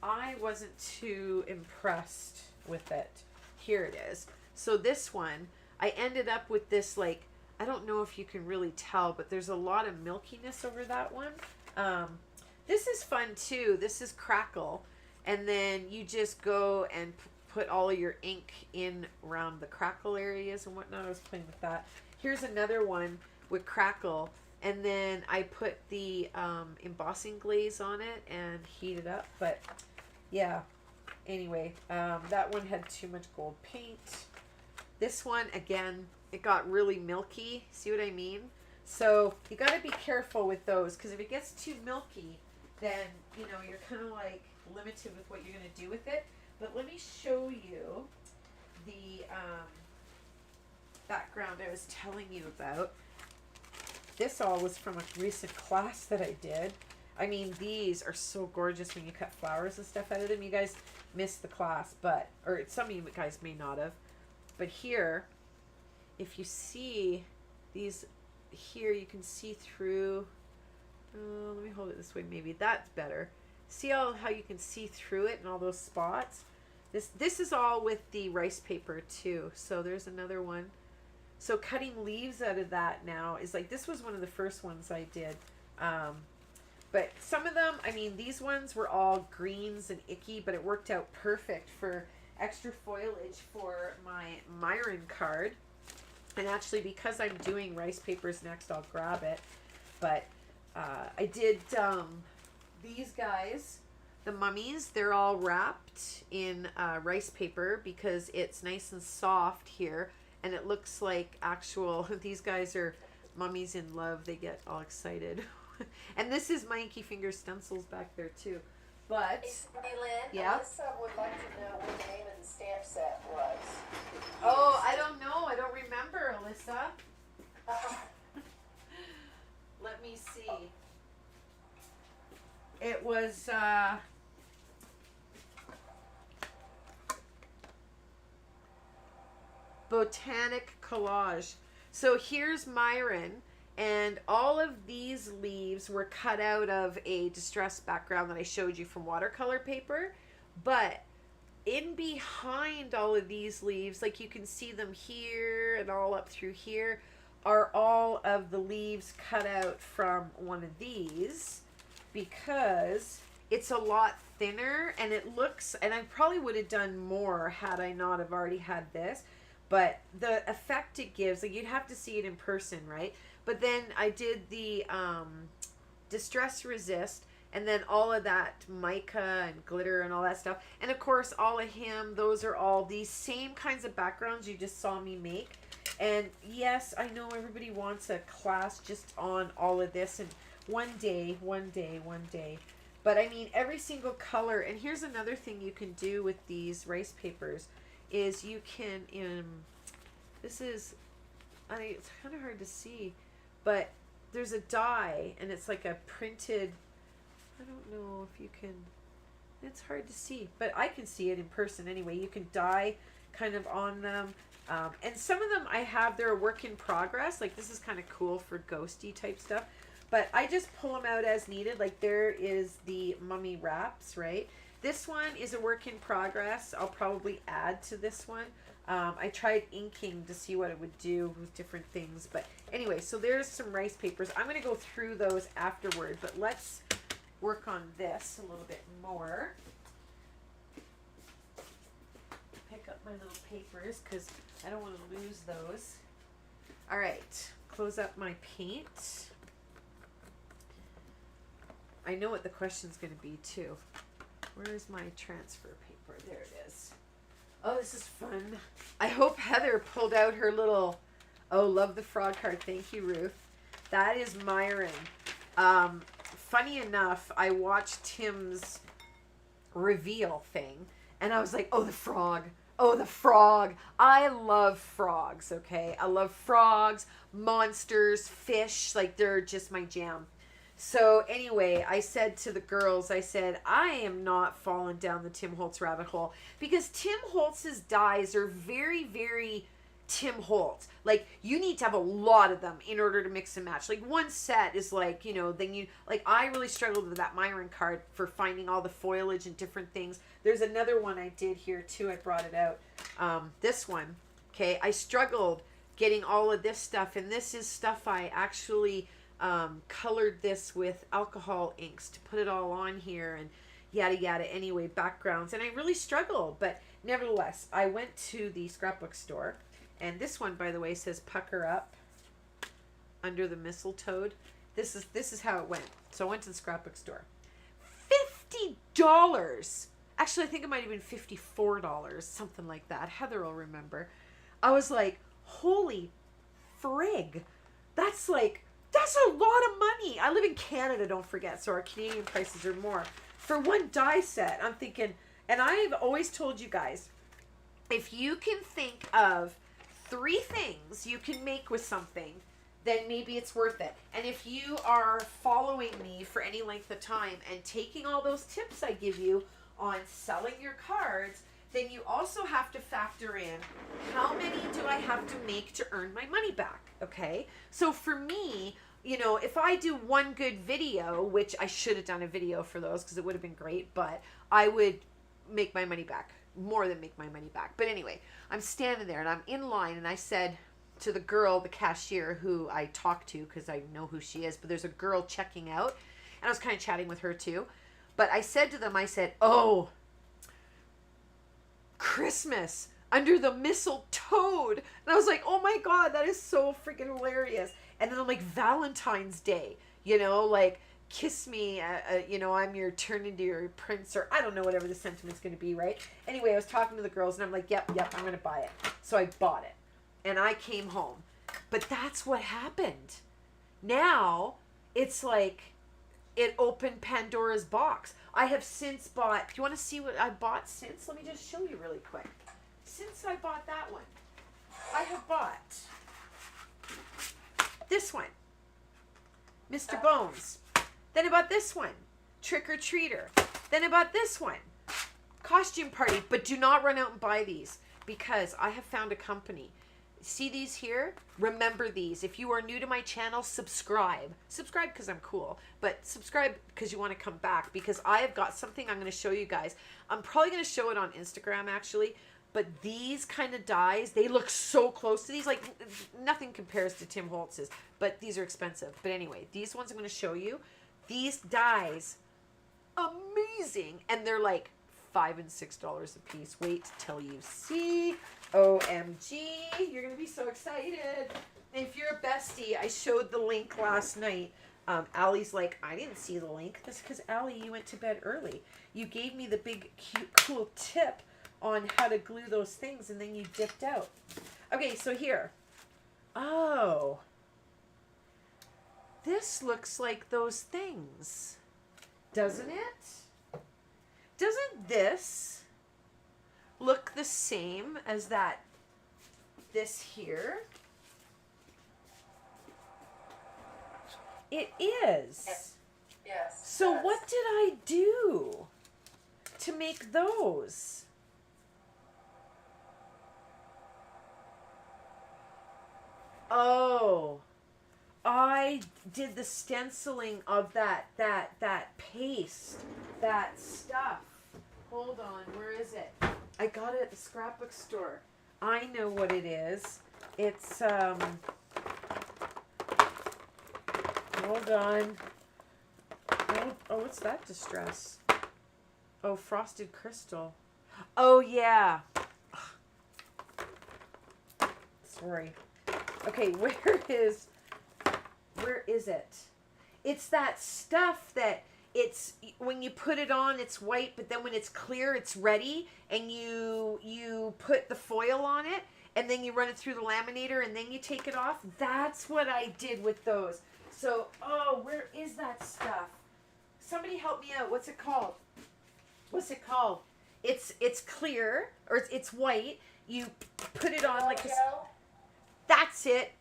I wasn't too impressed with it. Here it is. So this one, I ended up with this, like, I don't know if you can really tell, but there's a lot of milkiness over that one. This is fun too. This is Crackle. And then you just go and put all of your ink in around the crackle areas and whatnot. I was playing with that. Here's another one with Crackle. And then I put the embossing glaze on it and heat it up. But yeah, anyway, that one had too much gold paint. This one, again, it got really milky. See what I mean? So you got to be careful with those, because if it gets too milky, then, you know, you're kind of like limited with what you're going to do with it. But let me show you the background I was telling you about. This all was from a recent class that I did. I mean, these are so gorgeous when you cut flowers and stuff out of them. You guys missed the class, but, or some of you guys may not have. But here, if you see these here, you can see through. Let me hold it this way. Maybe that's better. See how you can see through it and all those spots. This is all with the rice paper too. So there's another one. So cutting leaves out of that now is like, this was one of the first ones I did. But some of them, I mean, these ones were all greens and icky, but it worked out perfect for extra foliage for my Myron card. And actually, because I'm doing rice papers next, I'll grab it. But I did these guys, the mummies, they're all wrapped in rice paper because it's nice and soft here. And it looks like actual, these guys are mummies in love. They get all excited. And this is my Inky Finger stencils back there too. But, Hey, Lynn, yeah. Alyssa would like to know what the name of the stamp set was. Oh, I don't know. I don't remember, Alyssa. Let me see. It was, Botanic Collage. So here's Myron, and all of these leaves were cut out of a distressed background that I showed you from watercolor paper, but in behind all of these leaves, like you can see them here and all up through here, are all of the leaves cut out from one of these, because it's a lot thinner and it looks, and I probably would have done more had I not have already had this, but the effect it gives, like you'd have to see it in person, right? But then I did the Distress Resist, and then all of that mica and glitter and all that stuff. And of course, all of him, those are all these same kinds of backgrounds you just saw me make. And yes, I know everybody wants a class just on all of this, and one day. But I mean, every single color. And here's another thing you can do with these rice papers is you can, this is, it's kind of hard to see, but there's a die, and it's like a printed, I don't know if you can, it's hard to see, but I can see it in person anyway. You can die kind of on them. And some of them I have, they're a work in progress. Like this is kind of cool for ghosty type stuff. But I just pull them out as needed. Like there is the mummy wraps, right? This one is a work in progress. I'll probably add to this one. I tried inking to see what it would do with different things. But anyway, so there's some rice papers. I'm going to go through those afterward. But let's work on this a little bit more. Pick up my little papers because I don't want to lose those. All right, close up my paint. I know what the question's going to be too. Where is my transfer paper? There it is. Oh, this is fun. I hope Heather pulled out her little, oh, love the frog card. Thank you, Ruth. That is Myron. Funny enough, I watched Tim's reveal thing, and I was like, oh, the frog. Oh, the frog. I love frogs, okay? I love frogs, monsters, fish. Like, they're just my jam. So anyway, I said to the girls, I said, I am not falling down the Tim Holtz rabbit hole, because Tim Holtz's dies are very, very Tim Holtz. Like, you need to have a lot of them in order to mix and match. Like, one set is like, you know, then you, like, I really struggled with that Myron card for finding all the foliage and different things. There's another one I did here too. I brought it out. This one, okay, I struggled getting all of this stuff, and this is stuff I actually colored this with alcohol inks to put it all on here and yada yada. Anyway, backgrounds, and I really struggled, but nevertheless, I went to the scrapbook store, and this one, by the way, says pucker up under the mistletoe. This is how it went. So I went to the scrapbook store. $50. Actually, I think it might have been $54, something like that. Heather will remember. I was like, holy frig. That's a lot of money. I live in Canada, don't forget, so our Canadian prices are more. For one die set, I'm thinking, and I've always told you guys, if you can think of 3 things you can make with something, then maybe it's worth it. And if you are following me for any length of time and taking all those tips I give you on selling your cards, then you also have to factor in, how many do I have to make to earn my money back, okay? So for me, you know, if I do one good video, which I should have done a video for those because it would have been great, but I would make my money back, more than make my money back. But anyway, I'm standing there and I'm in line, and I said to the girl, the cashier, who I talked to because I know who she is, but there's a girl checking out, and I was kind of chatting with her too. But I said to them, I said, oh, Christmas under the mistletoe. And I was like, oh my God, that is so freaking hilarious. And then I'm like, Valentine's Day, you know, like, kiss me, you know, I'm your turn into your prince, or I don't know, whatever the sentiment's going to be, right? Anyway, I was talking to the girls, and I'm like, yep, I'm going to buy it. So I bought it, and I came home. But that's what happened. Now, it's like, it opened Pandora's box. I have since bought, do you want to see what I bought since? Let me just show you really quick. Since I bought that one, I have bought this one, Mr. Bones. Then I bought this one, Trick or Treater. Then I bought this one, Costume Party. But do not run out and buy these, because I have found a company. see these here? Remember these. If you are new to my channel, subscribe. Subscribe because I'm cool, but subscribe because you want to come back, because I have got something I'm going to show you guys. I'm probably going to show it on Instagram actually, but these kind of dies, they look so close to these. Like nothing compares to Tim Holtz's, but these are expensive. But anyway, these ones I'm going to show you. These dies, amazing, and they're like $5 and $6 a piece. Wait till you see. OMG, you're gonna be so excited. And if you're a bestie, I showed the link last night. Allie's like, I didn't see the link. That's because Allie, you went to bed early. You gave me the big cute cool tip on how to glue those things, and then you dipped out. Okay, so here. Oh, this looks like those things, doesn't it? Doesn't this look the same as this here? It is. Yes. So what did I do to make those? Oh, I did the stenciling of that paste, that stuff. Hold on, where is it? I got it at the scrapbook store. I know what it is. It's, hold on. Oh, what's that distress? Oh, frosted crystal. Oh, yeah. Sorry. Okay, where is it? It's that stuff that it's, when you put it on, it's white, but then when it's clear, it's ready, and you put the foil on it, and then you run it through the laminator, and then you take it off. That's what I did with those. So, oh, where is that stuff? Somebody help me out. What's it called? What's it called? It's clear, or it's white. You put it on like this. That's it.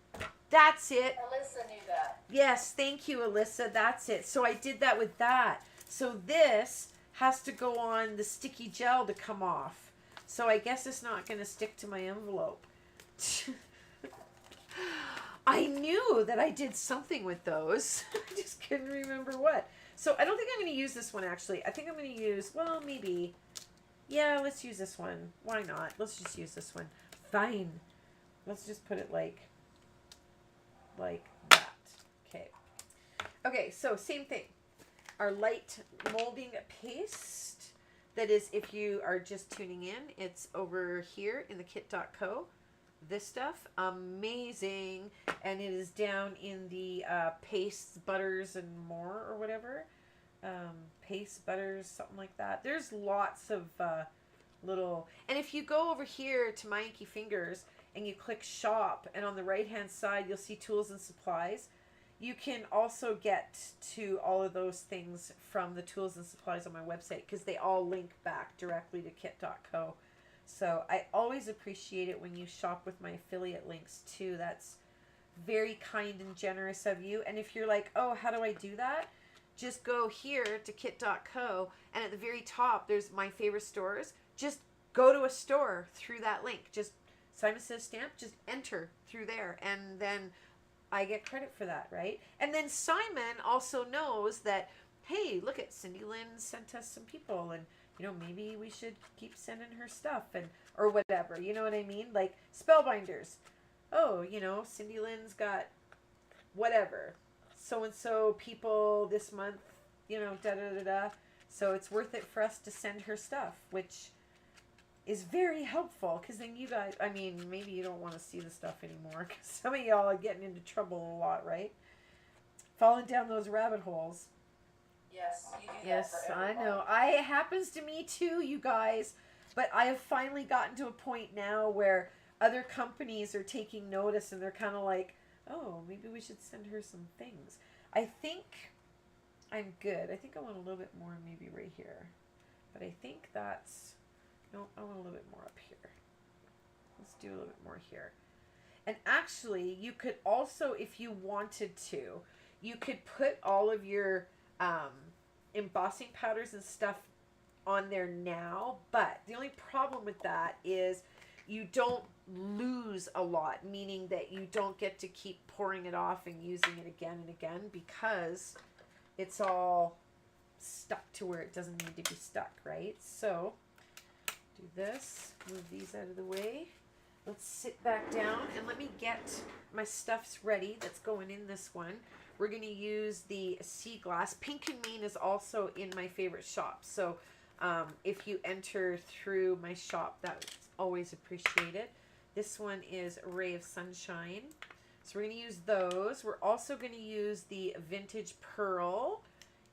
That's it. Alyssa knew that. Yes, thank you, Alyssa. That's it. So I did that with that. So this has to go on the sticky gel to come off. So I guess it's not going to stick to my envelope. I knew that I did something with those. I just couldn't remember what. So I don't think I'm going to use this one, actually. I think I'm going to use, well, maybe. Yeah, let's use this one. Why not? Let's just use this one. Fine. Let's just put it like that. Okay. Okay, so same thing. Our light molding paste. That is, if you are just tuning in, it's over here in the kit.co. This stuff, amazing. And it is down in the pastes, butters, and more, or whatever. Paste, butters, something like that. There's lots of little... And if you go over here to My Inky Fingers, and you click shop, and on the right hand side you'll see tools and supplies. You can also get to all of those things from the tools and supplies on my website, because they all link back directly to kit.co. So I always appreciate it when you shop with my affiliate links too. That's very kind and generous of you. And if you're like, oh, how do I do that? Just go here to kit.co, and at the very top there's my favorite stores. Just go to a store through that link. Just Simon Says Stamp, just enter through there, and then I get credit for that, right? And then Simon also knows that, hey, look at Cindy Lynn sent us some people, and you know, maybe we should keep sending her stuff, and or whatever, you know what I mean? Like spellbinders. Oh, you know, Cindy Lynn's got whatever, so and so people this month, you know, da da da da. So it's worth it for us to send her stuff, which is very helpful, because then you guys, I mean, maybe you don't want to see the stuff anymore, because some of y'all are getting into trouble a lot, right? Falling down those rabbit holes. Yes, you do that. Yes, for I everyone. know. It happens to me too, you guys. But I have finally gotten to a point now where other companies are taking notice, and they're kind of like, oh, maybe we should send her some things. I think I'm good. I think I want a little bit more maybe right here. But I think that's... No, I want a little bit more up here. Let's do a little bit more here. And actually, you could also, if you wanted to, you could put all of your embossing powders and stuff on there now. But the only problem with that is you don't lose a lot, meaning that you don't get to keep pouring it off and using it again and again because it's all stuck to where it doesn't need to be stuck, right? So do this, move these out of the way. Let's sit back down and let me get my stuffs ready that's going in this one. We're going to use the sea glass. Pink and Mean is also in my favorite shop. So if you enter through my shop, that's always appreciated. This one is Ray of Sunshine. So we're going to use those. We're also going to use the Vintage Pearl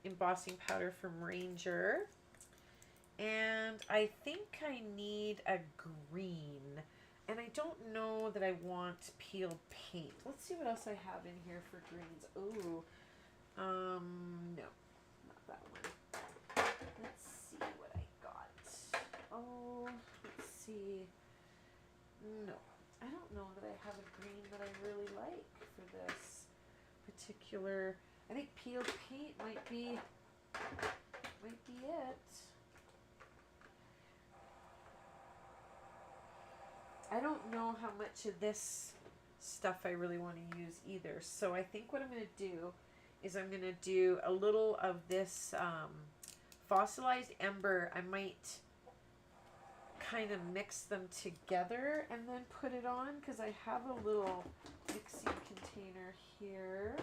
embossing powder from Ranger. And I think I need a green. And I don't know that I want peeled paint. Let's see what else I have in here for greens. Ooh. No. Not that one. Let's see what I got. Oh, let's see. No. I don't know that I have a green that I really like for this particular. I think peeled paint might be it. I don't know how much of this stuff I really want to use either. So I think what I'm going to do is I'm going to do a little of this fossilized ember. I might kind of mix them together and then put it on because I have a little mixing container here.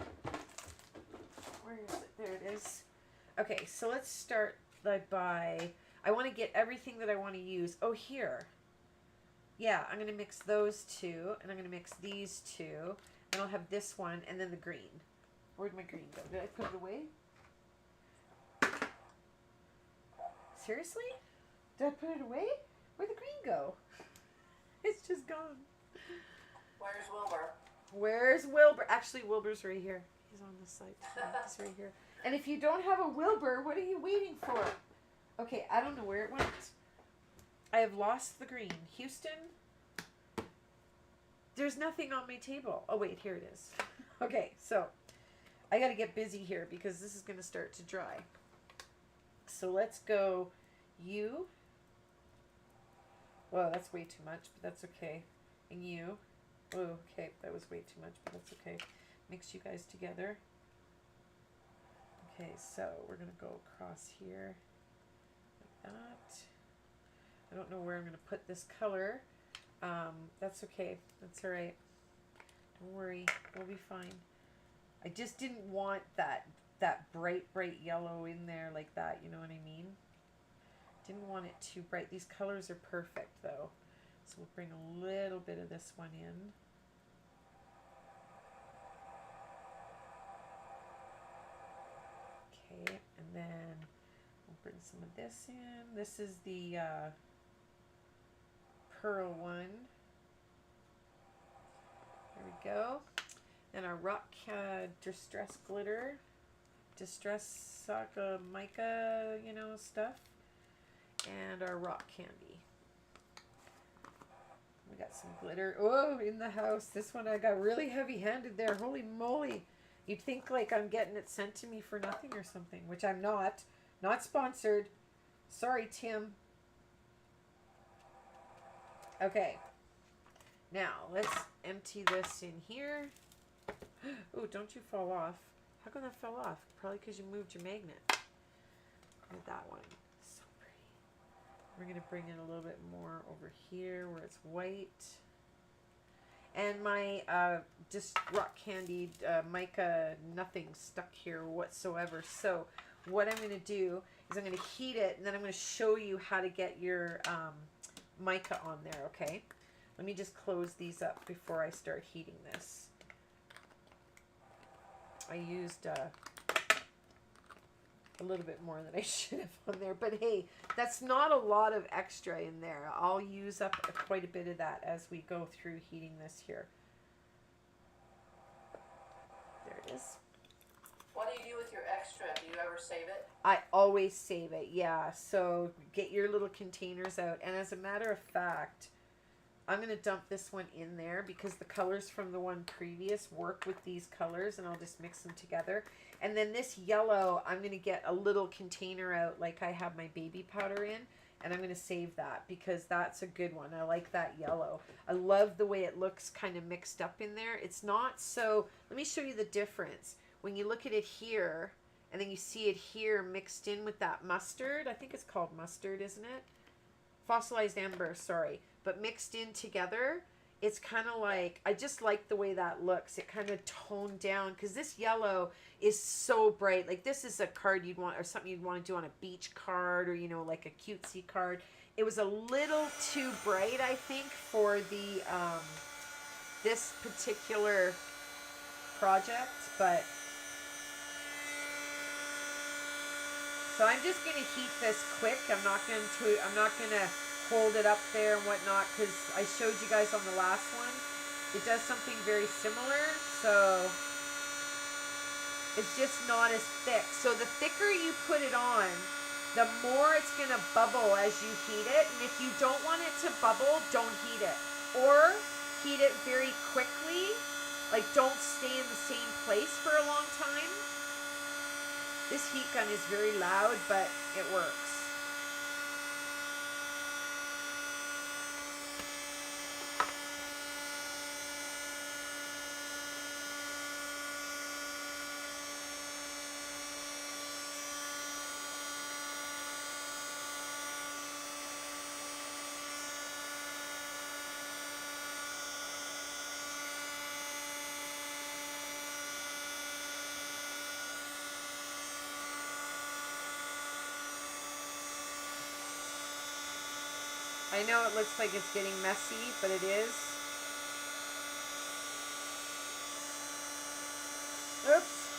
Where is it? There it is. Okay, so let's start by, I want to get everything that I want to use. Oh, here. Yeah, I'm going to mix those two, and I'm going to mix these two, and I'll have this one, and then the green. Where'd my green go? Did I put it away? Seriously? Did I put it away? Where'd the green go? It's just gone. Where's Wilbur? Where's Wilbur? Actually, Wilbur's right here. He's on this side. He's right here. And if you don't have a Wilbur, what are you waiting for? Okay, I don't know where it went. I have lost the green. Houston, there's nothing on my table. Oh, wait, here it is. Okay, so I got to get busy here because this is going to start to dry. So let's go you. Well, that's way too much, but that's okay. And you. Oh, okay, that was way too much, but that's okay. Mix you guys together. Okay, so we're going to go across here like that. I don't know where I'm going to put this color. That's okay. That's all right. Don't worry. We'll be fine. I just didn't want that bright yellow in there like that. You know what I mean? Didn't want it too bright. These colors are perfect though. So we'll bring a little bit of this one in. Okay, and then we'll bring some of this in. This is the pearl one. There we go. And our rock distress glitter, distress Saka mica, you know, stuff. And our rock candy. We got some glitter. Oh, in the house. This one I got really heavy-handed there. Holy moly. You'd think like I'm getting it sent to me for nothing or something, which I'm not. Not sponsored. Sorry, Tim. Okay, now let's empty this in here. Oh, don't you fall off. How come that fell off? Probably because you moved your magnet. Look at that one. So pretty. We're going to bring it a little bit more over here where it's white. And my just rock candied mica, nothing stuck here whatsoever. So what I'm going to do is I'm going to heat it, and then I'm going to show you how to get your mica on there, okay? Let me just close these up before I start heating this. I used a little bit more than I should have on there, but hey, that's not a lot of extra in there. I'll use up quite a bit of that as we go through heating this here. There it is. What do you do with your extra? Do you ever save it? I always save it, yeah. So get your little containers out. And as a matter of fact, I'm going to dump this one in there because the colors from the one previous work with these colors, and I'll just mix them together. And then this yellow, I'm going to get a little container out like I have my baby powder in, and I'm going to save that because that's a good one. I like that yellow. I love the way it looks kind of mixed up in there. It's not so, let me show you the difference. When you look at it here, and then you see it here mixed in with that mustard. I think it's called mustard, isn't it? Fossilized amber, sorry. But mixed in together, it's kind of like, I just like the way that looks. It kind of toned down because this yellow is so bright. Like this is a card you'd want, or something you'd want to do on a beach card, or, you know, like a cutesy card. It was a little too bright, I think, for the, this particular project, but so I'm just going to heat this quick. I'm not going to hold it up there and whatnot because I showed you guys on the last one. It does something very similar, so it's just not as thick. So the thicker you put it on, the more it's going to bubble as you heat it. And if you don't want it to bubble, don't heat it. Or heat it very quickly. Like don't stay in the same place for a long time. This heat gun is very loud, but it works. I know it looks like it's getting messy, but it is. Oops.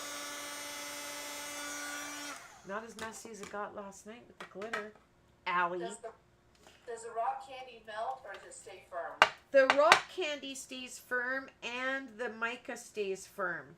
Not as messy as it got last night with the glitter. Owie. Does the rock candy melt or does it stay firm? The rock candy stays firm and the mica stays firm.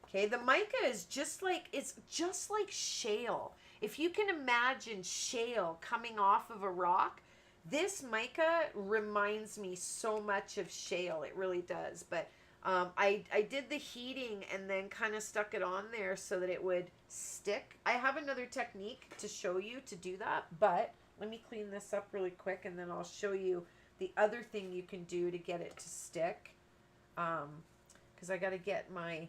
Okay, the mica is just like, it's just like shale. If you can imagine shale coming off of a rock, this mica reminds me so much of shale. It really does. But I did the heating and then kind of stuck it on there so that it would stick. I have another technique to show you to do that, but let me clean this up really quick and then I'll show you the other thing you can do to get it to stick. Because I got to get my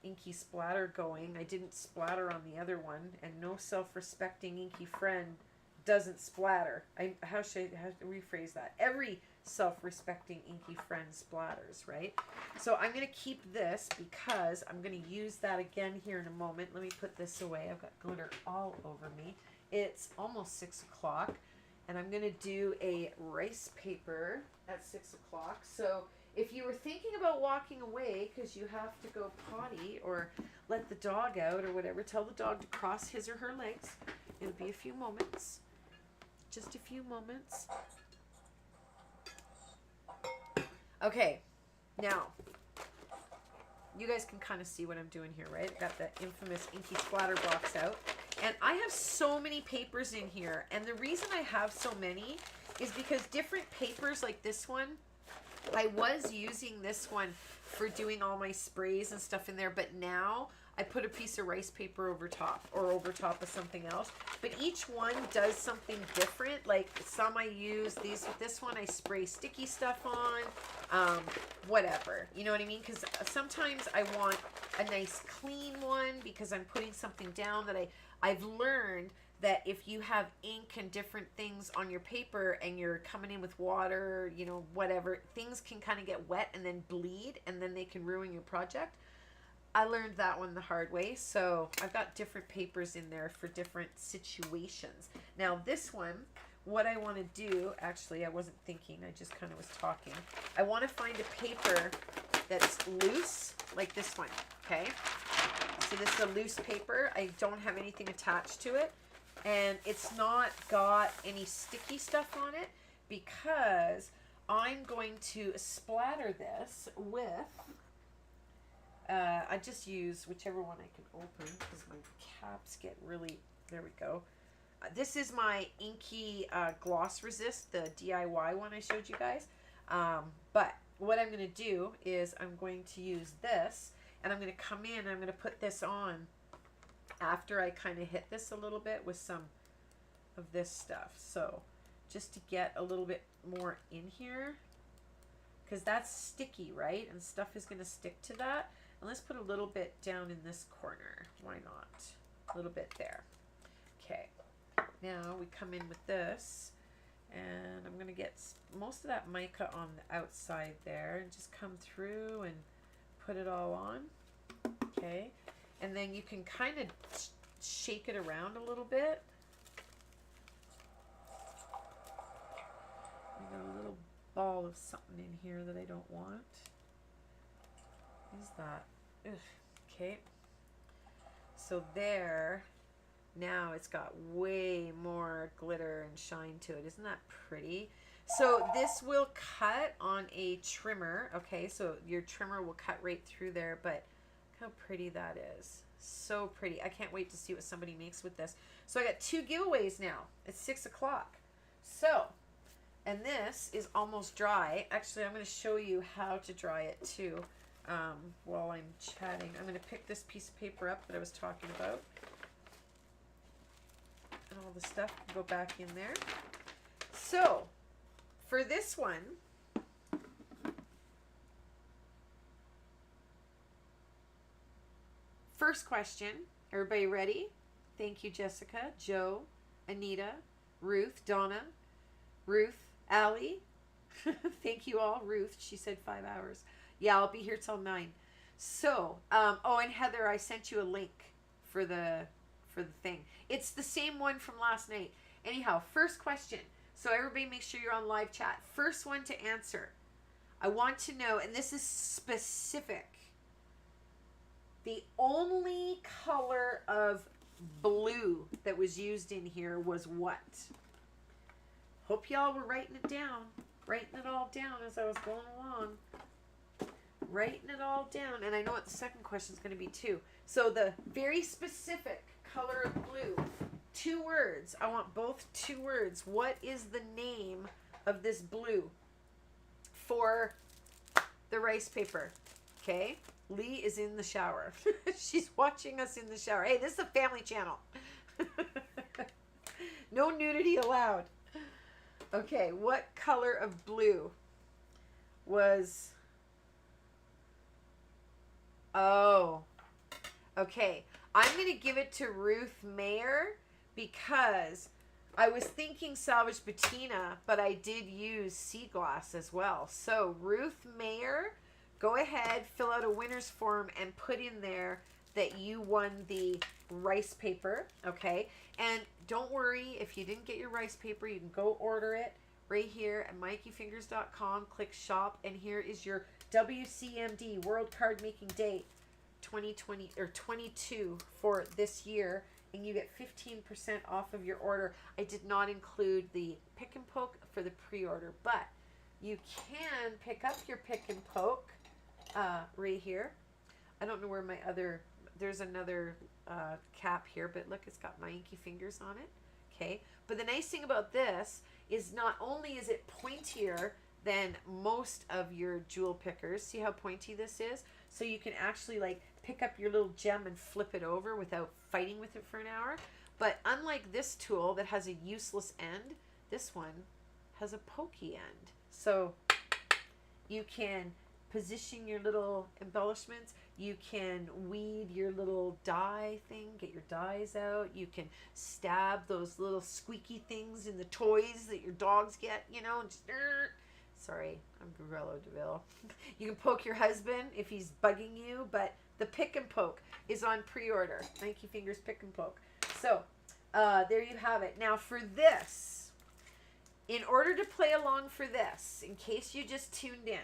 Inky splatter going. I didn't splatter on the other one, and no self-respecting Inky friend doesn't splatter. How should I rephrase that? Every self-respecting Inky friend splatters, right? So I'm going to keep this because I'm going to use that again here in a moment. Let me put this away. I've got glitter all over me. It's almost 6 o'clock, and I'm going to do a rice paper at 6 o'clock. So if you were thinking about walking away because you have to go potty or let the dog out or whatever, tell the dog to cross his or her legs. It'll be a few moments. Just a few moments. Okay, now, you guys can kind of see what I'm doing here, right? I've got the infamous Inky splatter box out. And I have so many papers in here. And the reason I have so many is because different papers like this one, I was using this one for doing all my sprays and stuff in there, but now I put a piece of rice paper over top or over top of something else. But each one does something different. Like some I use these, this one I spray sticky stuff on, whatever. You know what I mean? Because sometimes I want a nice clean one because I'm putting something down that I've learned that if you have ink and different things on your paper and you're coming in with water, you know, whatever, things can kind of get wet and then bleed and then they can ruin your project. I learned that one the hard way. So I've got different papers in there for different situations. Now this one, what I want to do, actually I wasn't thinking, I just kind of was talking. I want to find a paper that's loose, like this one, okay? So this is a loose paper. I don't have anything attached to it. And it's not got any sticky stuff on it because I'm going to splatter this with, I just use whichever one I can open because my caps get really, there we go. This is my Inky Gloss Resist, the DIY one I showed you guys. But what I'm going to do is I'm going to use this and I'm going to come in and I'm going to put this on after I kind of hit this a little bit with some of this stuff. So just to get a little bit more in here, because that's sticky, right? And stuff is going to stick to that. And let's put a little bit down in this corner. Why not? A little bit there. Okay. Now we come in with this, and I'm going to get most of that mica on the outside there and just come through and put it all on. Okay. And then you can kind of shake it around a little bit. I got a little ball of something in here that I don't want. What is that? Ugh. Okay. So there, now it's got way more glitter and shine to it. Isn't that pretty? So this will cut on a trimmer. Okay, so your trimmer will cut right through there, but look how pretty that is. So pretty. I can't wait to see what somebody makes with this. So I got 2 giveaways now. It's 6 o'clock. So, and this is almost dry. Actually, I'm going to show you how to dry it too while I'm chatting. I'm going to pick this piece of paper up that I was talking about. And all the stuff can go back in there. So, for this one, first question, everybody ready? Thank you, Jessica, Joe, Anita, Ruth, Donna, Ruth, Allie. Thank you all. Ruth, she said 5 hours. Yeah, I'll be here till 9. So, oh, and Heather, I sent you a link for the thing. It's the same one from last night. Anyhow, first question. So everybody make sure you're on live chat. First one to answer. I want to know, and this is specific. The only color of blue that was used in here was what? Hope y'all were writing it down. Writing it all down as I was going along. Writing it all down. And I know what the second question is going to be too. So the very specific color of blue. 2 words. I want both 2 words. What is the name of this blue for the rice paper? Okay. Lee is in the shower. She's watching us in the shower. Hey, this is a family channel. No nudity allowed. Okay, what color of blue was... Oh. Okay. I'm going to give it to Ruth Mayer because I was thinking Salvage Patina, but I did use sea glass as well. So, Ruth Mayer, go ahead, fill out a winner's form and put in there that you won the rice paper, okay? And don't worry, if you didn't get your rice paper, you can go order it right here at MyInkyFingers.com. Click shop, and here is your WCMD, World Card Making Day 2020 or 22 for this year, and you get 15% off of your order. I did not include the pick and poke for the pre-order, but you can pick up your pick and poke right here. I don't know where my other, there's another cap here, but look, it's got my Inky Fingers on it. Okay, but the nice thing about this is not only is it pointier than most of your jewel pickers. See how pointy this is? So you can actually like pick up your little gem and flip it over without fighting with it for an hour. But unlike this tool that has a useless end, this one has a pokey end. So you can position your little embellishments. You can weed your little die thing, get your dies out. You can stab those little squeaky things in the toys that your dogs get, you know, and just, sorry, I'm Grello DeVille. You can poke your husband if he's bugging you, but the pick and poke is on pre-order. Inky Fingers Pick and Poke. So, there you have it. Now for this, in order to play along for this, in case you just tuned in,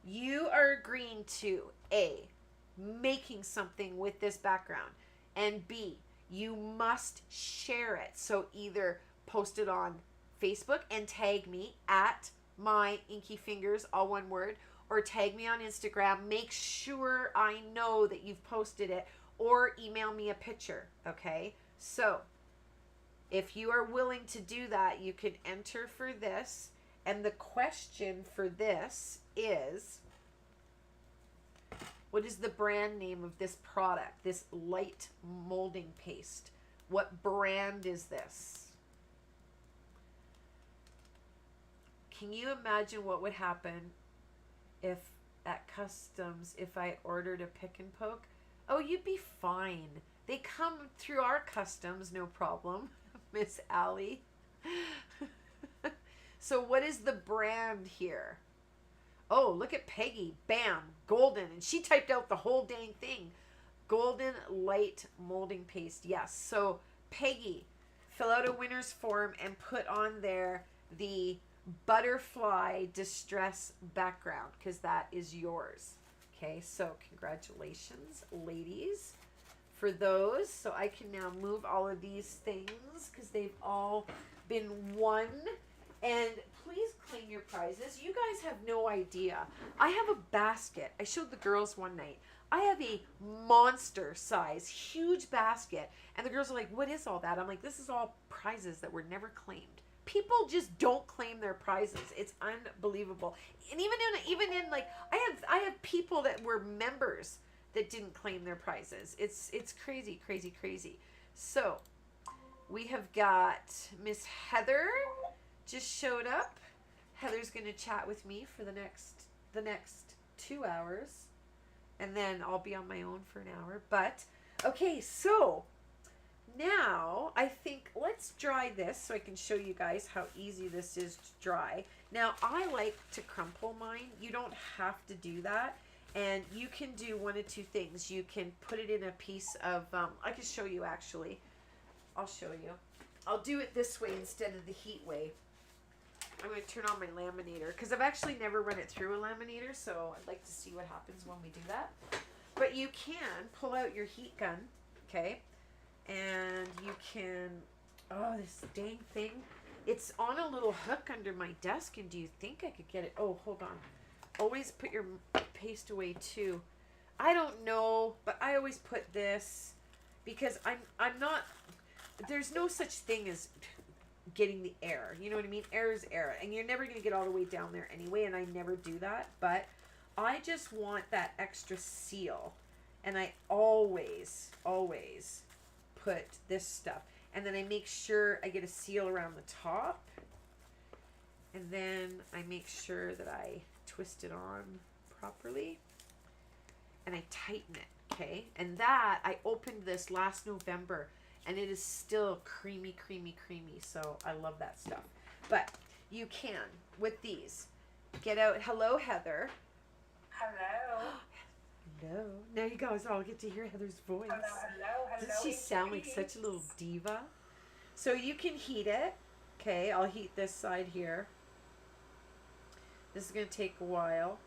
you are agreeing to A, making something with this background, and B, you must share it. So either post it on Facebook and tag me at my Inky Fingers, all one word, or tag me on Instagram. Make sure I know that you've posted it, or email me a picture, okay? So if you are willing to do that, you can enter for this. And the question for this is, what is the brand name of this product, this light molding paste? What brand is this? can you imagine what would happen if at customs if I ordered a pick and poke? Oh, you'd be fine. They come through our customs, no problem, Miss Allie. So what is the brand here? Oh, look at Peggy. Bam, golden. And she typed out the whole dang thing. Golden light molding paste. Yes. So Peggy, fill out a winner's form and put on there the butterfly distress background because that is yours. Okay, so congratulations, ladies, for those. So I can now move all of these things because they've all been won. And please claim your prizes. You guys have no idea. I have a basket. I showed the girls one night. I have a monster size, huge basket. And the girls are like, what is all that? I'm like, this is all prizes that were never claimed. People just don't claim their prizes. It's unbelievable. And even in like, I have people that were members that didn't claim their prizes. It's crazy, crazy, crazy. So we have got Miss Heather just showed up. Heather's going to chat with me for the next 2 hours. And then I'll be on my own for an hour. But, okay, so now I think let's dry this so I can show you guys how easy this is to dry. Now, I like to crumple mine. You don't have to do that. And you can do one of two things. You can put it in a piece of, I can show you actually. I'll show you. I'll do it this way instead of the heat way. I'm going to turn on my laminator because I've actually never run it through a laminator, so I'd like to see what happens when we do that. But you can pull out your heat gun, okay, and you can, oh, this dang thing, it's on a little hook under my desk, and do you think I could get it? Oh, hold on. Always put your paste away too. I don't know, but I always put this because I'm not, there's no such thing as getting the air, you know what I mean? Air is air, and you're never going to get all the way down there anyway, and I never do that, but I just want that extra seal, and I always put this stuff, and then I make sure I get a seal around the top, and then I make sure that I twist it on properly, and I tighten it, okay? And that, I opened this last November, and it is still creamy, creamy, creamy. So I love that stuff. But you can, with these, get out. Hello, Heather. Hello. Hello. Now you guys all get to hear Heather's voice. Hello. Doesn't she sound like such a little diva? So you can heat it. Okay, I'll heat this side here. This is going to take a while.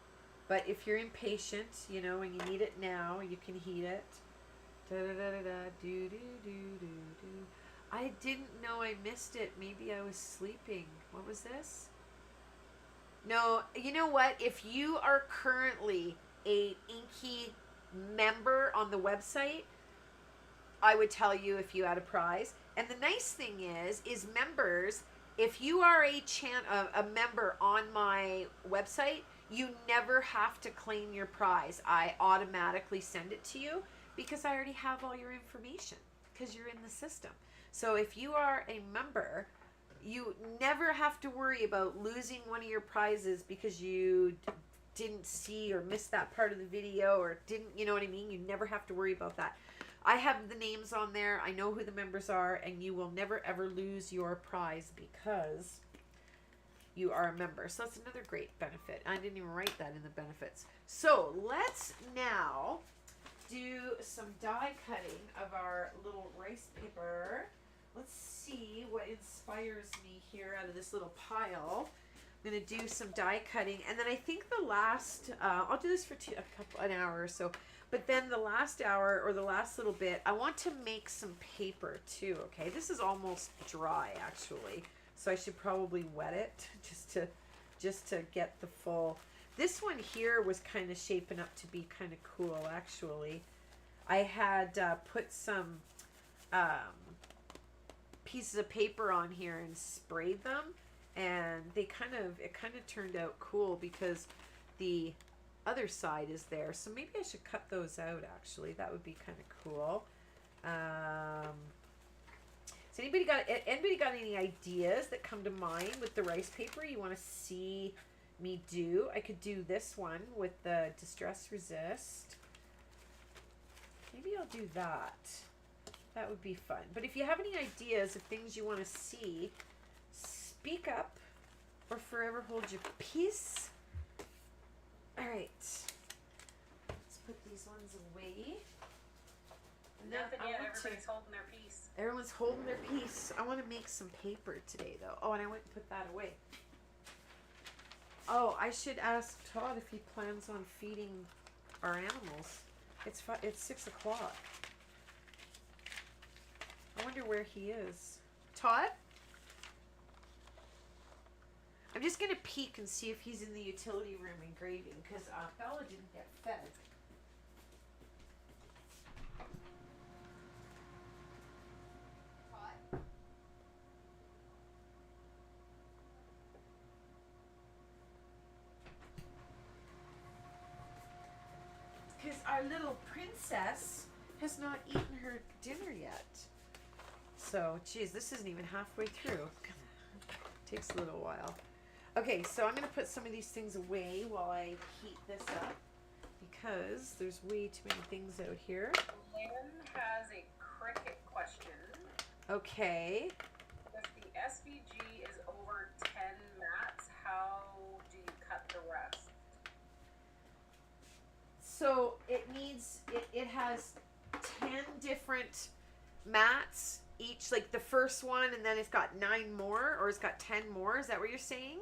But if you're impatient, you know, and you need it now, you can heat it. Da, da, da, da, da, do, do, do, do, do. I didn't know I missed it. Maybe I was sleeping. What was this? No, you know what? If you are currently a Inky member on the website, I would tell you if you had a prize. And the nice thing is members, if you are a member on my website, you never have to claim your prize. I automatically send it to you, because I already have all your information because you're in the system. So if you are a member, you never have to worry about losing one of your prizes because you didn't see or missed that part of the video or didn't, you know what I mean? You never have to worry about that. I have the names on there. I know who the members are, and you will never ever lose your prize because you are a member. So that's another great benefit. I didn't even write that in the benefits. So let's now do some die cutting of our little rice paper. Let's see what inspires me here out of this little pile. I'm going to do some die cutting, and then I think the last, I'll do this for an hour or so, but then the last hour or the last little bit, I want to make some paper too, okay? This is almost dry actually, so I should probably wet it just to get the full. This one here was kind of shaping up to be kind of cool, actually. I had put some pieces of paper on here and sprayed them, and it kind of turned out cool because the other side is there. So maybe I should cut those out, actually. That would be kind of cool. Has anybody got any ideas that come to mind with the rice paper you want to see me do? I could do this one with the distress resist. Maybe I'll do that. That would be fun. But if you have any ideas of things you want to see, speak up or forever hold your peace. All right. Let's put these ones away. And then Nothing yet. Everybody's holding their peace. Everyone's holding their peace. I want to make some paper today, though. Oh, and I went and put that away. Oh, I should ask Todd if he plans on feeding our animals. It's 6 o'clock. I wonder where he is. Todd? I'm just going to peek and see if he's in the utility room engraving, because Bella didn't get fed. Because our little princess has not eaten her dinner yet. So, geez, this isn't even halfway through. Takes a little while. Okay, so I'm going to put some of these things away while I heat this up, because there's way too many things out here. Lynn has a cricket question. Okay. If the SVG is over 10 mats, how do you cut the rest? So it has 10 different mats each, like the first one, and then it's got 9 more, or it's got 10 more. Is that what you're saying?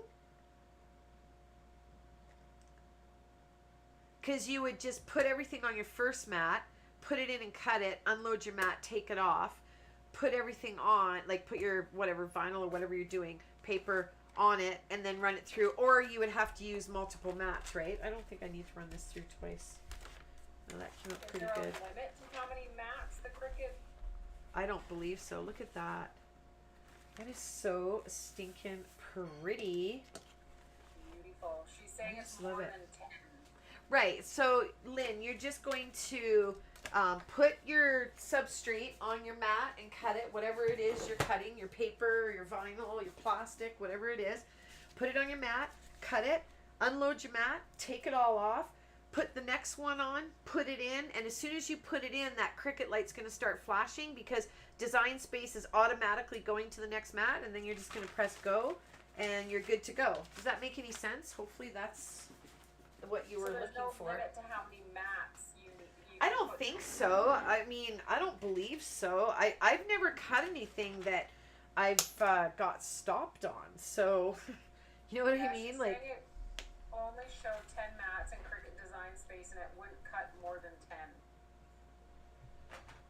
Because you would just put everything on your first mat, put it in and cut it, unload your mat, take it off, put everything on, like put your whatever vinyl or whatever you're doing, paper on it, and then run it through. Or you would have to use multiple mats, right? I don't think I need to run this through twice. No, that came out pretty good. Is there a limit to how many mats the cricket? I don't believe so. Look at that. That is so stinking pretty. Beautiful. She's saying I it's just love more it. than 10. Right. So, Lynn, you're just going to put your substrate on your mat and cut it, whatever it is you're cutting, your paper, your vinyl, your plastic, whatever it is. Put it on your mat, cut it, unload your mat, take it all off, put the next one on, put it in, and as soon as you put it in, that cricket light's going to start flashing, because Design Space is automatically going to the next mat, and then you're just going to press go, and you're good to go. Does that make any sense? Hopefully that's what you were So there's looking no for. limit to how many mats you need. I don't think so. I mean, I don't believe so. I've never cut anything that I've got stopped on. So, you know what I mean? Like, it only showed 10 mats in Cricut Design Space, and it wouldn't cut more than 10.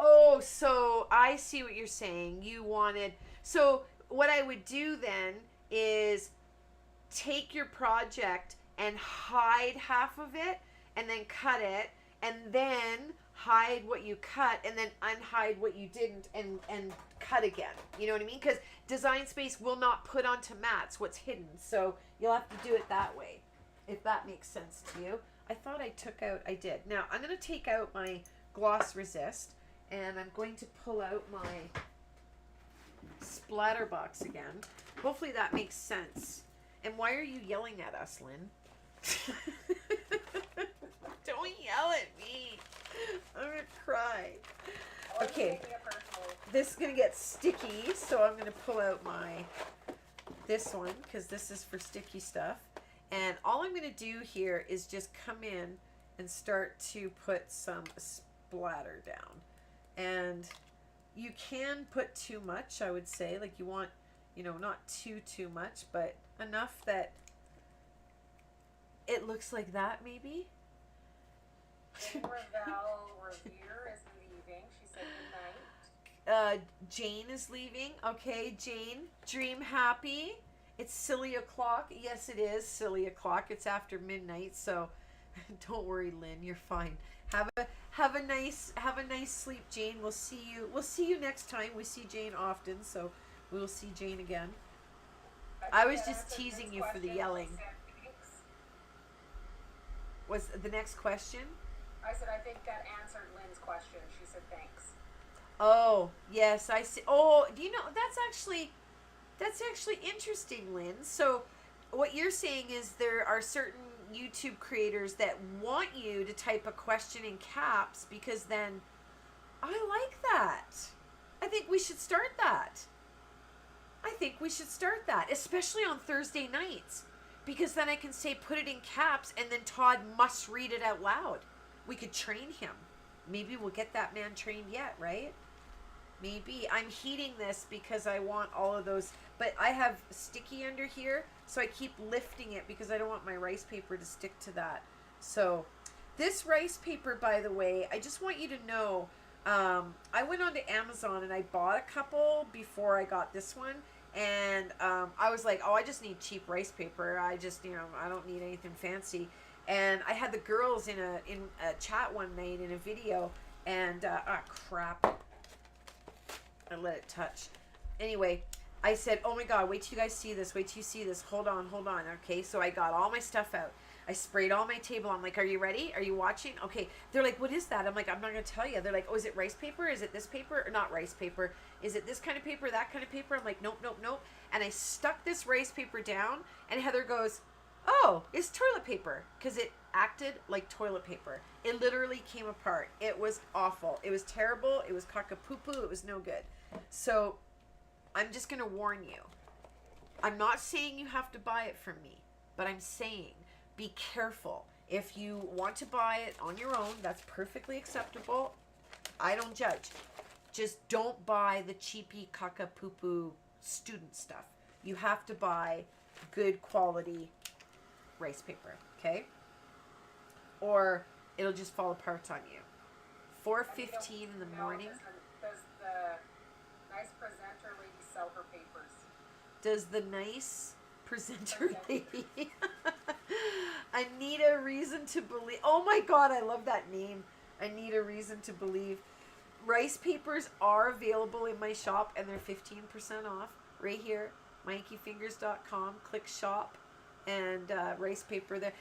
oh, so I see what you're saying. You wanted, so what I would do then is take your project and hide half of it, and then cut it, and then hide what you cut, and then unhide what you didn't, and cut again. You know what I mean? Because Design Space will not put onto mats what's hidden, so you'll have to do it that way, if that makes sense to you. I thought I took out, I did. Now, I'm going to take out my gloss resist, and I'm going to pull out my splatter box again. Hopefully that makes sense. And why are you yelling at us, Lynn? Don't yell at me. I'm gonna cry. Okay, this is gonna get sticky, so I'm gonna pull out this one, because this is for sticky stuff. And all I'm gonna do here is just come in and start to put some splatter down. And you can put too much, I would say. Like, you want, not too much, but enough that it looks like that, maybe. Ravel Revere is leaving. She said good night. Jane is leaving. Okay, Jane, dream happy. It's silly o'clock. Yes, it is silly o'clock. It's after midnight, so don't worry, Lynn. You're fine. Have a nice sleep, Jane. We'll see you next time. We see Jane often, so we will see Jane again. I was just teasing you for the yelling. Was the next question? I said, I think that answered Lynn's question. She said thanks. Oh, yes, I see. Oh, do you know that's actually interesting, Lynn. So what you're saying is there are certain YouTube creators that want you to type a question in caps because then I like that. I think we should start that. I think we should start that, especially on Thursday nights. Because then I can say put it in caps and then Todd must read it out loud. We could train him. Maybe we'll get that man trained yet, right? Maybe. I'm heating this because I want all of those, but I have sticky under here, so I keep lifting it because I don't want my rice paper to stick to that. So this rice paper, by the way, I just want you to know, I went onto Amazon and I bought a couple before I got this one. And I was like, oh, I just need cheap rice paper. I just, I don't need anything fancy. And I had the girls in a chat one night in a video, and crap, I let it touch. Anyway, I said, oh my God, wait till you guys see this. Wait till you see this. Hold on. Okay, so I got all my stuff out. I sprayed all my table. I'm like, are you ready? Are you watching? Okay. They're like, what is that? I'm like, I'm not going to tell you. They're like, oh, is it rice paper? Is it this paper? Or not rice paper? Is it this kind of paper? That kind of paper? I'm like, nope. And I stuck this rice paper down, and Heather goes, oh, it's toilet paper, because it acted like toilet paper. It literally came apart. It was awful. It was terrible. It was cock-a-poo-poo. It was no good. So I'm just going to warn you. I'm not saying you have to buy it from me, but I'm saying be careful. If you want to buy it on your own, that's perfectly acceptable. I don't judge. Just don't buy the cheapy caca-poo-poo student stuff. You have to buy good quality rice paper, okay? Or it'll just fall apart on you. 4:15 in the morning. Does the nice presenter lady sell her papers? Does the nice presenter lady? I need a reason to believe. Oh my God, I love that name. I need a reason to believe. Rice papers are available in my shop, and they're 15% off right here. MyInkyFingers.com. Click shop, and rice paper there.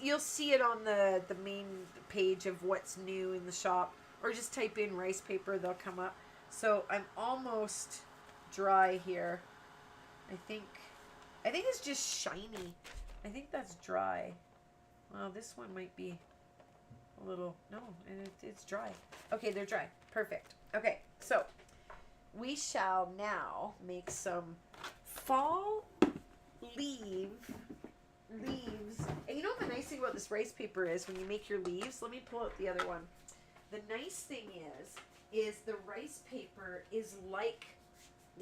You'll see it on the main page of what's new in the shop, or just type in rice paper. They'll come up. So I'm almost dry here. I think it's just shiny. I think that's dry. Well, this one might be a little, no, and it's dry. Okay, they're dry. Perfect. Okay, so we shall now make some fall leaves. And you know what the nice thing about this rice paper is when you make your leaves? Let me pull out the other one. The nice thing is the rice paper is like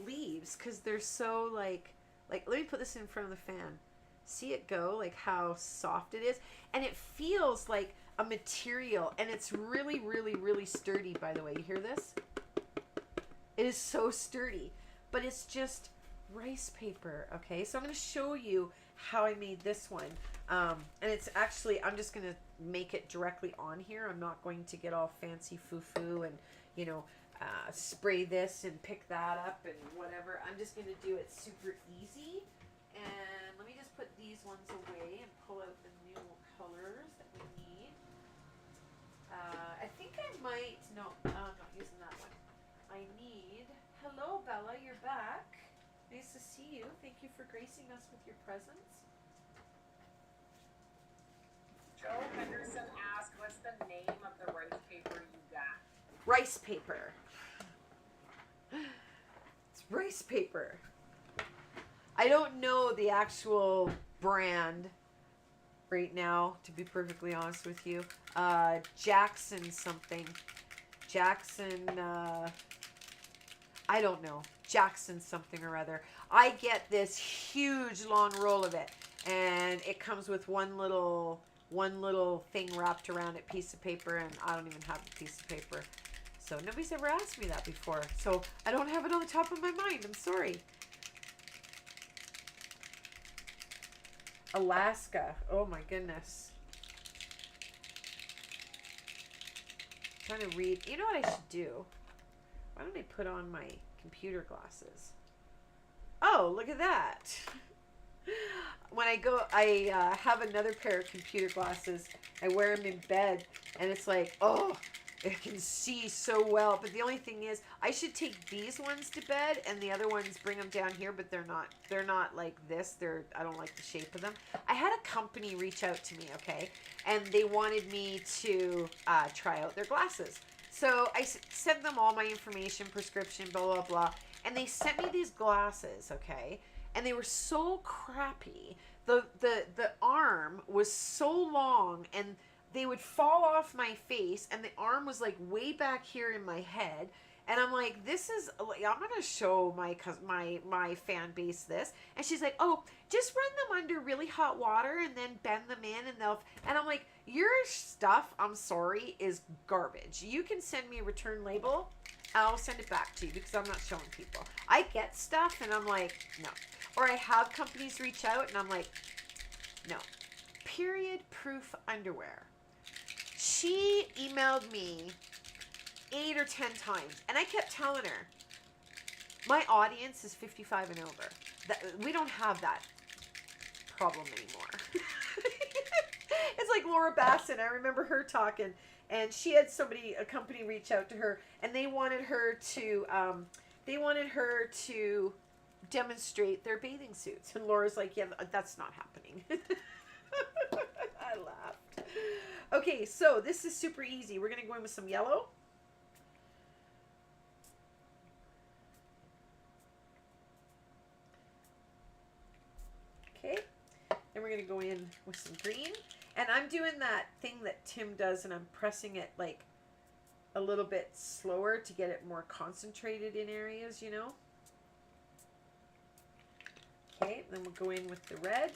leaves because they're so like let me put this in front of the fan. See it go, like how soft it is, and it feels like a material, and it's really, really, really sturdy, by the way. You hear this? It is so sturdy, but it's just rice paper. Okay, so I'm going to show you how I made this one, and it's actually, I'm just going to make it directly on here. I'm not going to get all fancy foo-foo and spray this and pick that up and whatever. I'm just going to do it super easy. And let me just put these ones away and pull out the new colors that we need. I think I might, no, I'm not using that one. I need, hello Bella, you're back. Nice to see you. Thank you for gracing us with your presence. Joe Henderson asked, what's the name of the rice paper you got? Rice paper. It's rice paper. I don't know the actual brand right now, to be perfectly honest with you. Jackson something. Jackson, I don't know. Jackson something or other. I get this huge long roll of it, and it comes with one little thing wrapped around it, piece of paper, and I don't even have a piece of paper. So nobody's ever asked me that before. So I don't have it on the top of my mind. I'm sorry. Alaska. Oh my goodness. I'm trying to read. You know what I should do? Why don't I put on my computer glasses? Oh, look at that. When I go, I have another pair of computer glasses. I wear them in bed, and it's like, oh, It can see so well, but the only thing is I should take these ones to bed and the other ones bring them down here, but they're not like this. I don't like the shape of them. I had a company reach out to me, okay, and they wanted me to try out their glasses. So I sent them all my information, prescription, blah blah blah, and they sent me these glasses, okay, and they were so crappy. The arm was so long and they would fall off my face, and the arm was like way back here in my head. And I'm like, this is, I'm going to show my fan base this. And she's like, oh, just run them under really hot water and then bend them in and and I'm like, your stuff, I'm sorry, is garbage. You can send me a return label. I'll send it back to you because I'm not showing people. I get stuff and I'm like, no. Or I have companies reach out and I'm like, no. Period proof underwear. She emailed me 8 or 10 times, and I kept telling her, my audience is 55 and over. We don't have that problem anymore. It's like Laura Basson. I remember her talking, and she had a company reach out to her, and they wanted her to demonstrate their bathing suits. And Laura's like, yeah, that's not happening. I laughed. Okay, so this is super easy. We're going to go in with some yellow. Okay, then we're going to go in with some green. And I'm doing that thing that Tim does, and I'm pressing it like a little bit slower to get it more concentrated in areas, you know. Okay, then we'll go in with the red.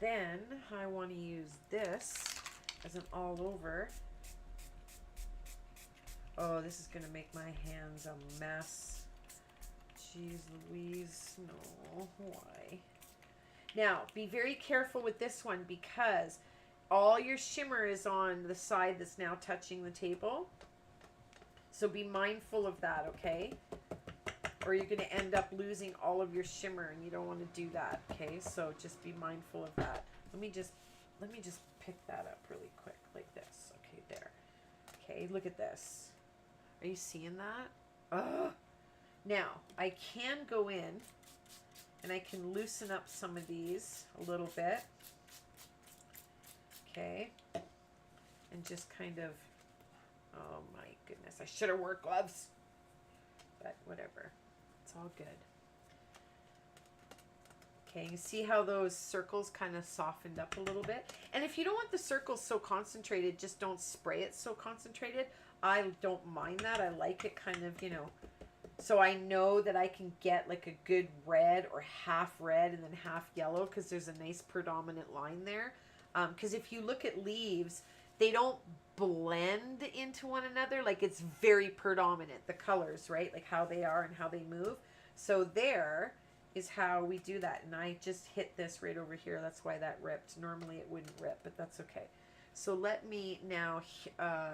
Then I want to use this as an all over. Oh, this is going to make my hands a mess. Jeez Louise, no, why? Now, be very careful with this one because all your shimmer is on the side that's now touching the table. So be mindful of that, okay? Or you're going to end up losing all of your shimmer, and you don't want to do that, okay? So just be mindful of that. Let me just pick that up really quick like this. Okay, there. Okay, look at this. Are you seeing that? Ugh. Now, I can go in and I can loosen up some of these a little bit. Okay. And just kind of, oh my goodness, I should have worn gloves. But whatever. It's all good. Okay, you see how those circles kind of softened up a little bit? And if you don't want the circles so concentrated, just don't spray it so concentrated. I don't mind that. I like it kind of, you know, so I know that I can get like a good red or half red and then half yellow because there's a nice predominant line there. Because if you look at leaves, they don't blend into one another. Like it's very predominant, the colors, right? Like how they are and how they move. So there is how we do that. And I just hit this right over here. That's why that ripped. Normally it wouldn't rip, but that's okay. So let me now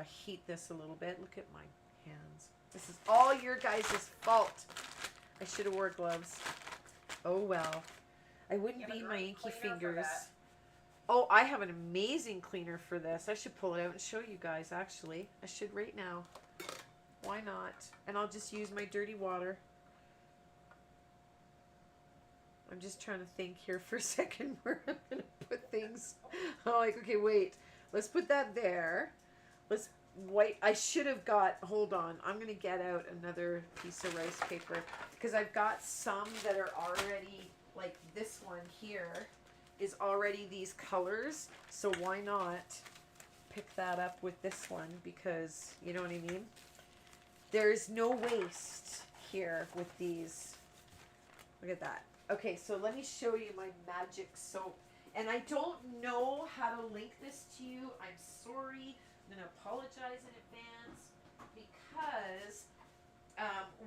heat this a little bit. Look at my hands. This is all your guys' fault. I should have worn gloves. Oh well. I wouldn't beat my inky fingers. Oh, I have an amazing cleaner for this. I should pull it out and show you guys, actually. I should right now. Why not? And I'll just use my dirty water. I'm just trying to think here for a second where I'm going to put things. Oh, like, okay, wait. Let's put that there. Let's white. I should have got, hold on. I'm going to get out another piece of rice paper because I've got some that are already, like this one here is already these colors. So why not pick that up with this one because, you know what I mean? There's no waste here with these. Look at that. Okay, so let me show you my magic soap. And I don't know how to link this to you. I'm sorry. I'm going to apologize in advance because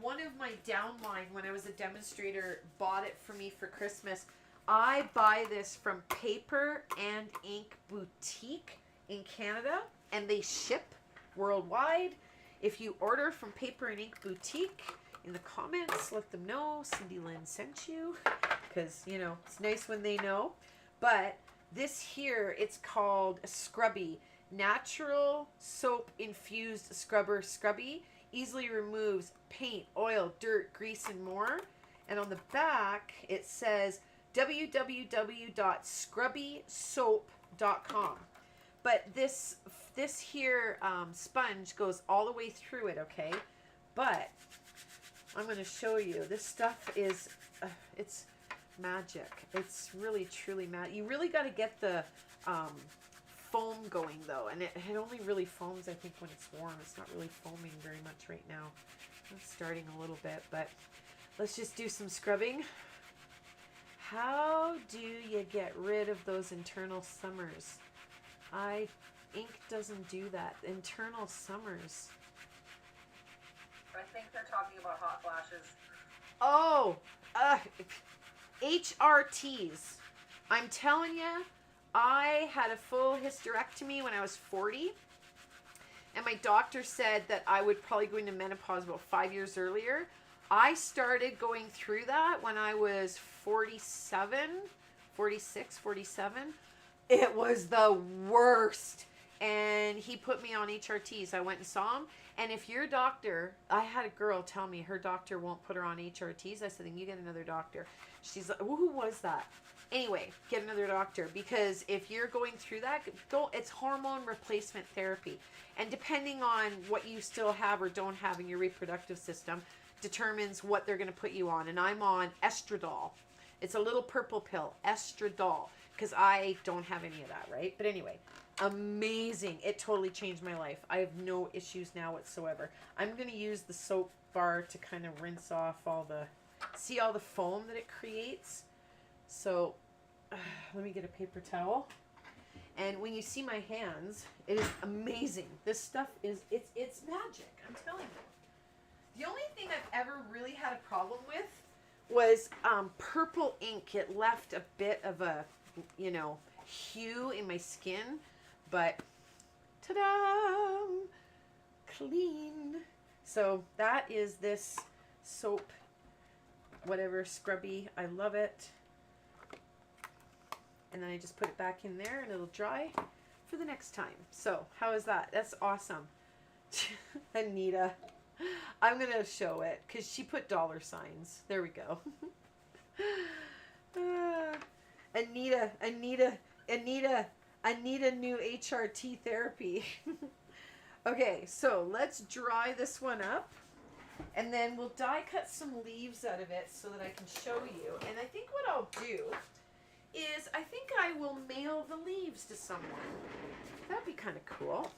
one of my downline, when I was a demonstrator, bought it for me for Christmas. I buy this from Paper and Ink Boutique in Canada, and they ship worldwide. If you order from Paper and Ink Boutique in the comments. Let them know Cindy Lynn sent you, because, you know, it's nice when they know. But this here, it's called Scrubby. Natural soap infused scrubber Scrubby. Easily removes paint, oil, dirt, grease, and more. And on the back, it says www.scrubbysoap.com. But this here sponge goes all the way through it, okay? But I'm going to show you. This stuff is, it's magic. It's really, truly magic. You really got to get the foam going, though. And it only really foams, I think, when it's warm. It's not really foaming very much right now. It's starting a little bit, but let's just do some scrubbing. How do you get rid of those internal summers? Ink doesn't do that. Internal summers. I think they're talking about hot flashes. Oh, HRTs. I'm telling you, I had a full hysterectomy when I was 40. And my doctor said that I would probably go into menopause about 5 years earlier. I started going through that when I was 47, 46, 47. It was the worst. And he put me on HRTs. I went and saw him. And if your doctor, I had a girl tell me her doctor won't put her on HRTs. I said, then you get another doctor. She's like, who was that? Anyway, get another doctor, because if you're going through that, it's hormone replacement therapy. And depending on what you still have or don't have in your reproductive system determines what they're going to put you on. And I'm on estradiol. It's a little purple pill, estradiol, because I don't have any of that, right? But anyway, amazing. It totally changed my life. I have no issues now whatsoever. I'm going to use the soap bar to kind of rinse off all the, see all the foam that it creates. So let me get a paper towel. And when you see my hands, it is amazing. This stuff is, it's magic. I'm telling you. The only thing I've ever really had a problem with was purple ink. It left a bit of a, you know, hue in my skin. But, ta-da! Clean. So that is this soap, whatever, Scrubby. I love it. And then I just put it back in there and it'll dry for the next time. So how is that? That's awesome. Anita. I'm going to show it because she put dollar signs. There we go. Anita new HRT therapy. Okay, so let's dry this one up. And then we'll die cut some leaves out of it so that I can show you. And I think what I'll do is I think I will mail the leaves to someone. That'd be kind of cool.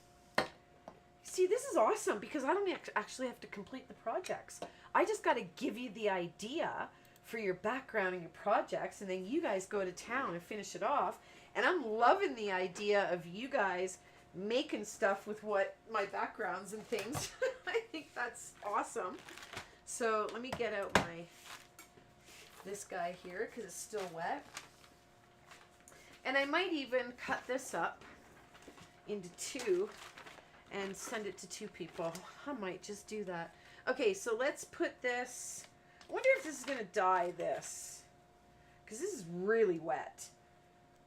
See, this is awesome because I don't actually have to complete the projects. I just got to give you the idea for your background and your projects, and then you guys go to town and finish it off. And I'm loving the idea of you guys making stuff with what my backgrounds and things. I think that's awesome. So let me get out this guy here because it's still wet. And I might even cut this up into two and send it to two people. I might just do that. Okay, so let's put this. I wonder if this is going to dye this. Because this is really wet.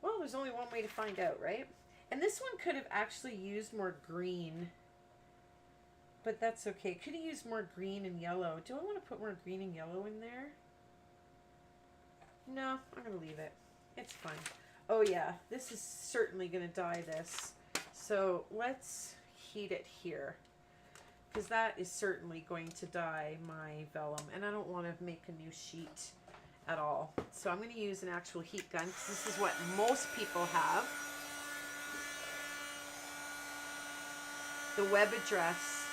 Well, there's only one way to find out, right? And this one could have actually used more green. But that's okay. Could have used more green and yellow. Do I want to put more green and yellow in there? No, I'm going to leave it. It's fine. Oh yeah, this is certainly going to dye this. So let's heat it here. Because that is certainly going to dye my vellum. And I don't want to make a new sheet at all. So I'm going to use an actual heat gun. Because this is what most people have. The web address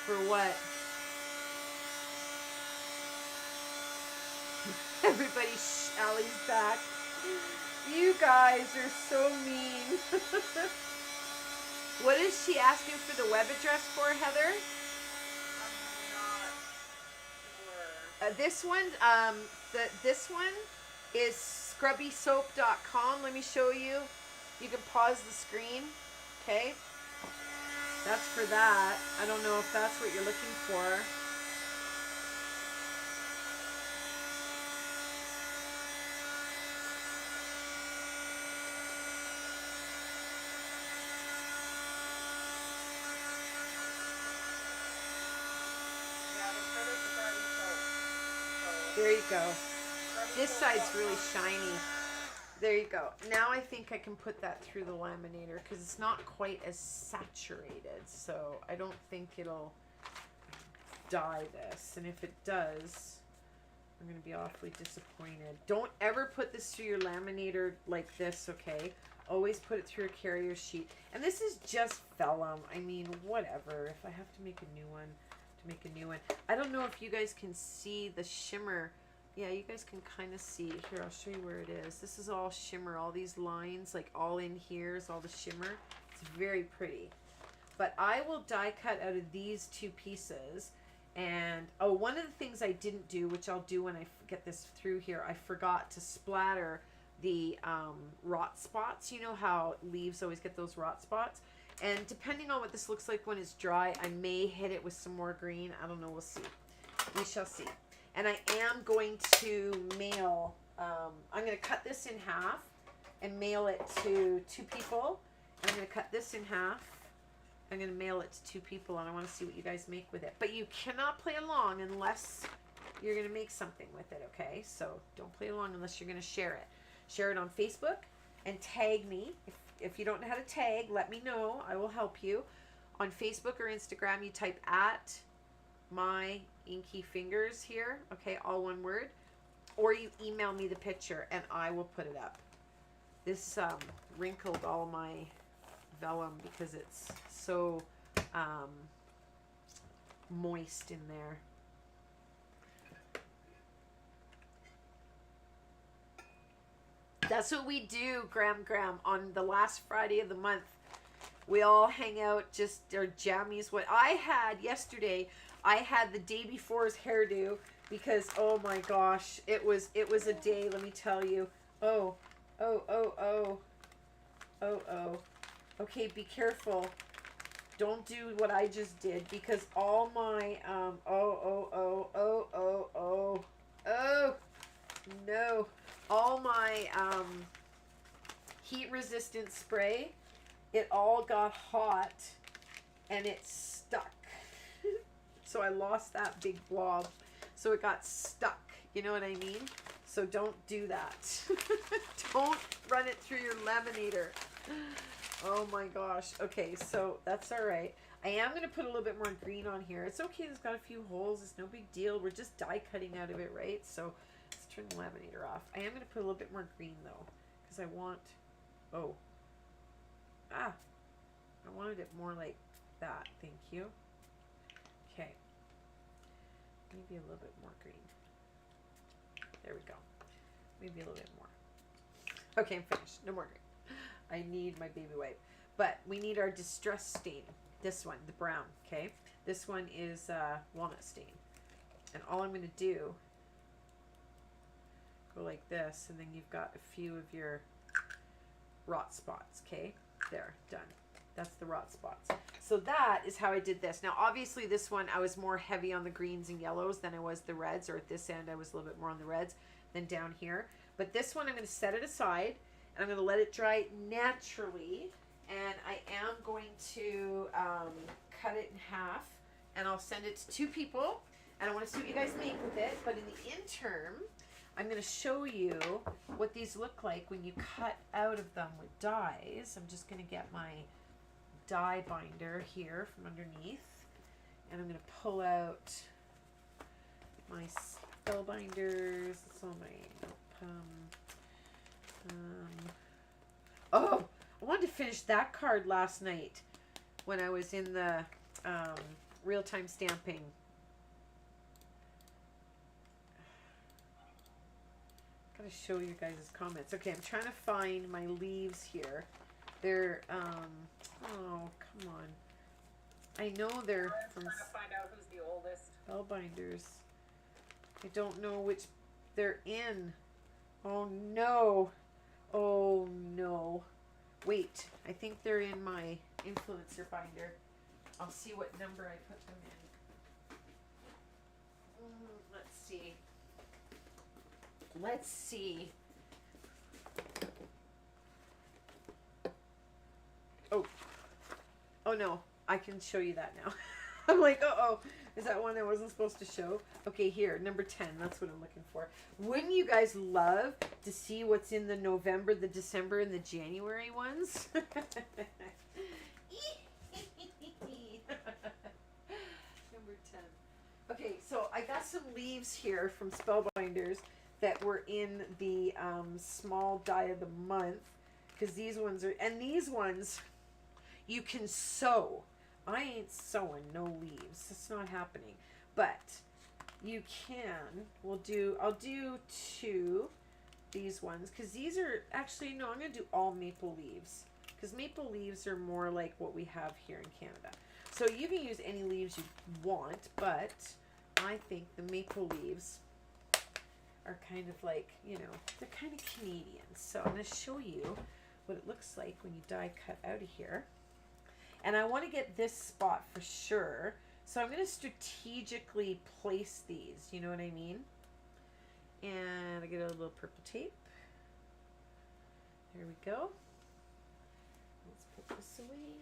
for what? Everybody, Allie's back. You guys are so mean. What is she asking for the web address for, Heather? I'm not sure. This one, this one is scrubbysoap.com. Let me show you. You can pause the screen. Okay. That's for that. I don't know if that's what you're looking for. There you go. This side's really shiny. There you go. Now I think I can put that through the laminator because it's not quite as saturated. So I don't think it'll dye this. And if it does, I'm going to be awfully disappointed. Don't ever put this through your laminator like this, okay? Always put it through a carrier sheet. And this is just vellum. I mean, whatever. If I have to make a new one, I don't know if you guys can see the shimmer. Yeah, you guys can kind of see. Here, I'll show you where it is. This is all shimmer. All these lines, like all in here is all the shimmer. It's very pretty. But I will die cut out of these two pieces. And, oh, one of the things I didn't do, which I'll do when I get this through here, I forgot to splatter the rot spots. You know how leaves always get those rot spots? And depending on what this looks like when it's dry, I may hit it with some more green. I don't know. We'll see. We shall see. And I am going to mail, I'm going to cut this in half and mail it to 2 people. And I'm going to cut this in half. I'm going to mail it to 2 people, and I want to see what you guys make with it. But you cannot play along unless you're going to make something with it, okay? So don't play along unless you're going to share it. Share it on Facebook and tag me. If you don't know how to tag, let me know. I will help you. On Facebook or Instagram, you type at my Inky Fingers here, okay, all one word. Or you email me the picture, and I will put it up. This wrinkled all my vellum because it's so moist in there. That's what we do, Graham, on the last Friday of the month. We all hang out, just our jammies. What I had yesterday, I had the day before's hairdo because, oh my gosh, it was a day, let me tell you. Oh. Okay, be careful. Don't do what I just did because all my, no. All my heat resistant spray, it all got hot and it stuck. So I lost that big blob. So it got stuck. You know what I mean? So don't do that. Don't run it through your laminator. Oh my gosh. Okay, so that's all right. I am going to put a little bit more green on here. It's okay. It's got a few holes. It's no big deal. We're just die cutting out of it, right? So let's turn the laminator off. I am going to put a little bit more green though because I want, I wanted it more like that. Thank you. Okay. Maybe a little bit more green. There we go. Maybe a little bit more. Okay, I'm finished. No more green. I need my baby wipe. But we need our distress stain. This one, the brown, okay? This one is walnut stain. And all I'm going to do, go like this, and then you've got a few of your rot spots, okay? There, done. That's the rot spots. So that is how I did this. Now, obviously, this one, I was more heavy on the greens and yellows than I was the reds, or at this end, I was a little bit more on the reds than down here. But this one, I'm going to set it aside, and I'm going to let it dry naturally. And I am going to cut it in half, and I'll send it to 2 people. And I want to see what you guys make with it. But in the interim, I'm going to show you what these look like when you cut out of them with dies. I'm just going to get my die binder here from underneath, and I'm going to pull out my spell binders. It's all my oh, I wanted to finish that card last night when I was in the real-time stamping. Gotta show you guys' comments. Okay, I'm trying to find my leaves here. They're oh, come on. I know they're from trying to find out who's the oldest. spell binders. I don't know which they're in. Oh no. Oh no. Wait, I think they're in my influencer binder. I'll see what number I put them in. Let's see. Let's see. Oh no, I can show you that now. I'm like, uh-oh. Is that one I wasn't supposed to show? Okay, here, number 10. That's what I'm looking for. Wouldn't you guys love to see what's in the November, the December, and the January ones? Number 10. Okay, so I got some leaves here from Spellbinders that were in the small die of the month. Because these ones are, and these ones, you can sew. I ain't sewing no leaves. It's not happening. But you can. I'll do 2 these ones because these are actually no. I'm gonna do all maple leaves because maple leaves are more like what we have here in Canada. So you can use any leaves you want, but I think the maple leaves are kind of like, you know, they're kind of Canadian. So I'm gonna show you what it looks like when you die cut out of here. And I want to get this spot for sure. So I'm going to strategically place these. You know what I mean? And I get a little purple tape. There we go. Let's put this away.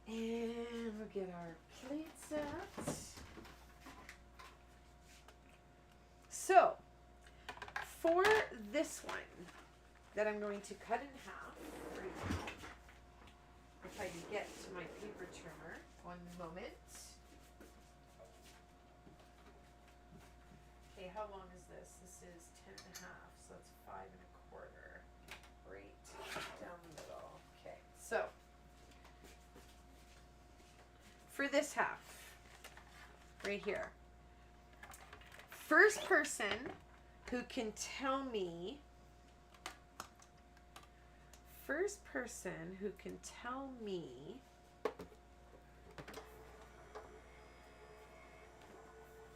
And we'll get our plates out. So, for this one that I'm going to cut in half right now, if I can get to my paper trimmer, one moment. Okay, how long is this? This is 10 and a half, so that's 5 and a quarter. Right down the middle. Okay, so for this half, right here, first person who can tell me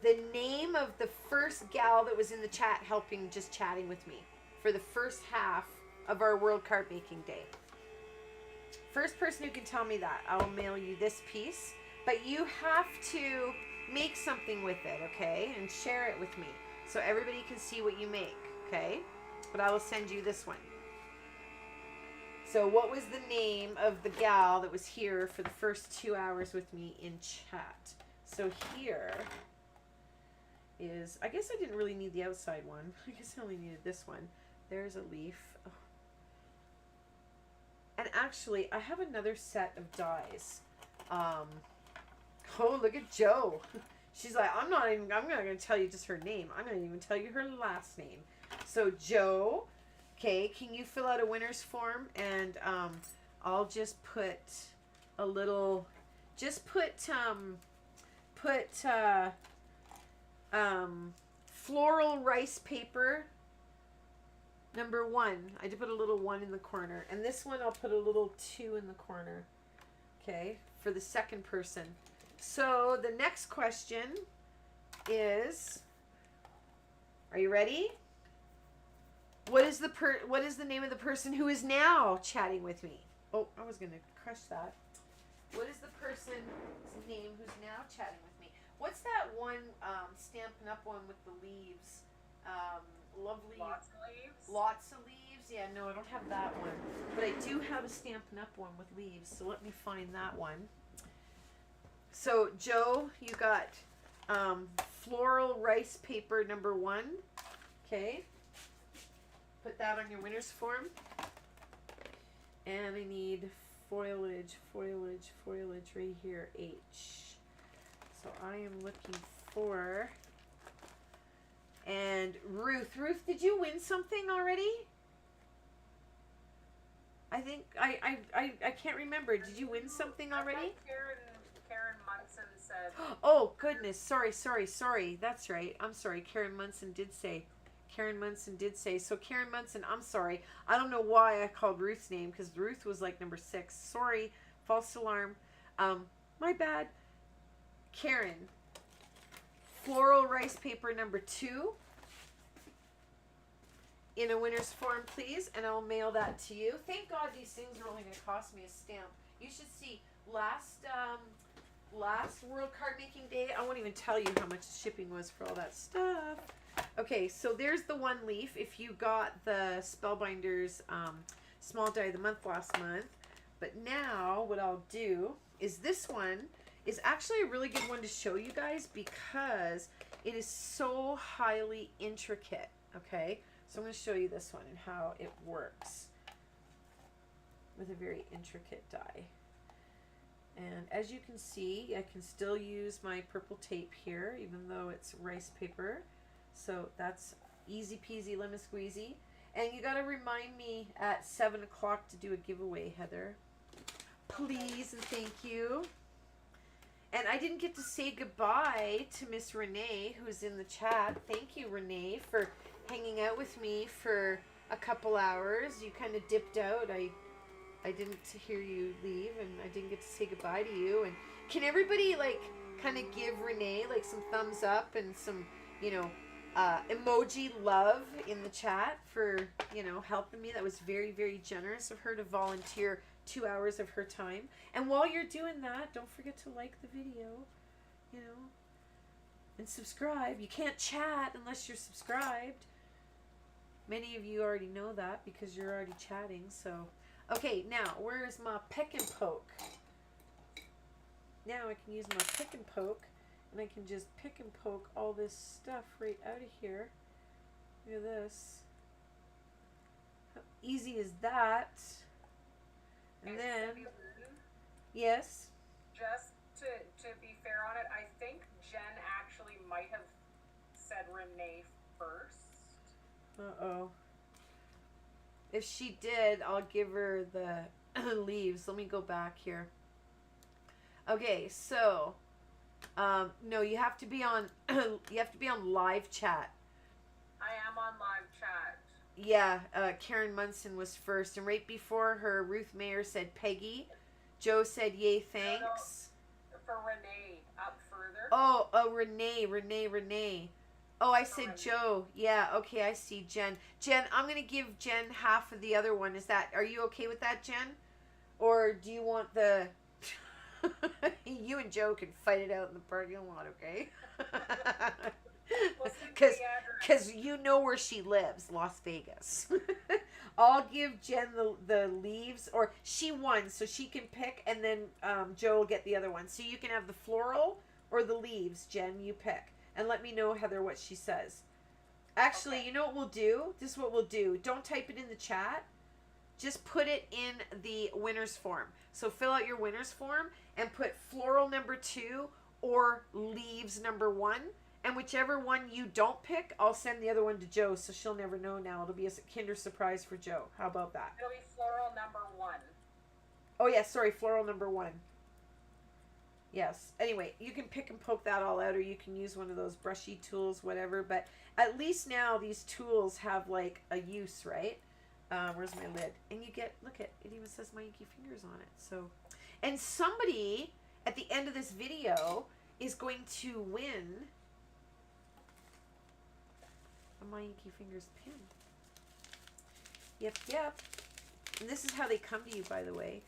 the name of the first gal that was in the chat chatting with me for the first half of our World Card Making Day. First person who can tell me that, I'll mail you this piece, but you have to make something with it, okay? And share it with me so everybody can see what you make, okay? But I will send you this one. So what was the name of the gal that was here for the first 2 hours with me in chat? So here is, I guess I didn't really need the outside one. I guess I only needed this one. There's a leaf. Oh. And actually, I have another set of dies. Oh, look at Joe. She's like, I'm not going to tell you just her name. I'm going to even tell you her last name. So, Joe, okay, can you fill out a winner's form? And I'll just put a little, floral rice paper, number 1. I did put a little 1 in the corner. And this one, I'll put a little 2 in the corner, okay, for the second person. So the next question is, are you ready? What is the name of the person who is now chatting with me? Oh, I was going to crush that. What is the person's name who's now chatting with me? What's that one Stampin' Up one with the leaves? Lovely. Lots of leaves. Lots of leaves. Yeah, no, I don't have that one. But I do have a Stampin' Up one with leaves. So let me find that one. So, Joe, you got floral rice paper number 1. Okay. Put that on your winner's form. And I need foliage right here, H. So I am looking for, and Ruth, did you win something already? I think, I can't remember. Did you win something already? Karen Munson said. Oh, goodness. Sorry. That's right. I'm sorry. Karen Munson did say. So Karen Munson, I'm sorry. I don't know why I called Ruth's name because Ruth was like number 6. Sorry. False alarm. My bad. Karen. Floral rice paper number 2. In a winner's form, please. And I'll mail that to you. Thank God these things are only going to cost me a stamp. You should see last World Card Making Day, I won't even tell you how much the shipping was for all that stuff. Okay, so there's the one leaf. If you got the Spellbinders Small Die of the Month last month. But now what I'll do is this one is actually a really good one to show you guys because it is so highly intricate. Okay, so I'm going to show you this one and how it works with a very intricate die. And as you can see, I can still use my purple tape here, even though it's rice paper. So that's easy peasy lemon squeezy. And you got to remind me at 7 o'clock to do a giveaway, Heather. Please and thank you. And I didn't get to say goodbye to Miss Renee, who's in the chat. Thank you, Renee, for hanging out with me for a couple hours. You kind of dipped out. I didn't hear you leave, and I didn't get to say goodbye to you. And can everybody, like, kind of give Renee, like, some thumbs up and some, you know, emoji love in the chat for, you know, helping me? That was very, very generous of her to volunteer 2 hours of her time. And while you're doing that, don't forget to like the video, you know, and subscribe. You can't chat unless you're subscribed. Many of you already know that because you're already chatting, so... Okay, now, where's my pick and poke? Now I can use my pick and poke, and I can just pick and poke all this stuff right out of here. Look at this. How easy is that? And then, yes? Just to be fair on it, I think Jen actually might have said Renee first. Uh-oh. If she did, I'll give her the leaves. Let me go back here. Okay, so no, you have to be on you have to be on live chat. I am on live chat. Yeah, Karen Munson was first, and right before her, Ruth Mayer said Peggy. Joe said yay, thanks. No, for Renee, up further. Oh, Renee. Oh, I said Joe. Yeah, okay, I see Jen. Jen, I'm going to give Jen half of the other one. Are you okay with that, Jen? Or do you want the... You and Joe can fight it out in the parking lot, okay? Because you know where she lives, Las Vegas. I'll give Jen the leaves, or she won, so she can pick, and then Joe will get the other one. So you can have the floral or the leaves, Jen, you pick. And let me know, Heather, what she says. Actually, okay. You know what we'll do? This is what we'll do. Don't type it in the chat. Just put it in the winner's form. So fill out your winner's form and put floral number 2 or leaves number 1. And whichever one you don't pick, I'll send the other one to Joe, so she'll never know now. It'll be a kinder surprise for Joe. How about that? It'll be floral number 1. Oh, yeah, sorry, floral number 1. Yes. Anyway, you can pick and poke that all out, or you can use one of those brushy tools, whatever. But at least now these tools have, like, a use, right? Where's my lid? And you get, look at, it even says my Inky fingers on it. So, and somebody at the end of this video is going to win a my Inky fingers pin. Yep. And this is how they come to you, by the way.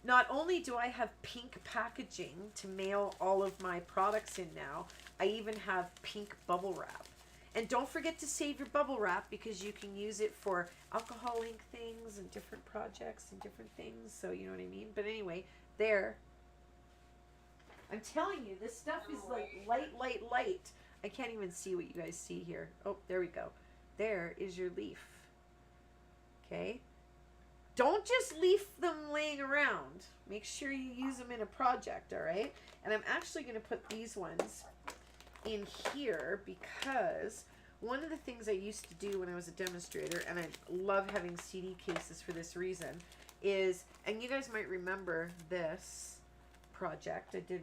Not only do I have pink packaging to mail all of my products in now, I even have pink bubble wrap. And don't forget to save your bubble wrap because you can use it for alcohol ink things and different projects and different things. So you know what I mean? But anyway, there. I'm telling you, this stuff is like light. I can't even see what you guys see here. Oh, there we go. There is your leaf. Okay. Don't just leave them laying around. Make sure you use them in a project, all right? And I'm actually going to put these ones in here because one of the things I used to do when I was a demonstrator, and I love having CD cases for this reason, is, and you guys might remember this project. I did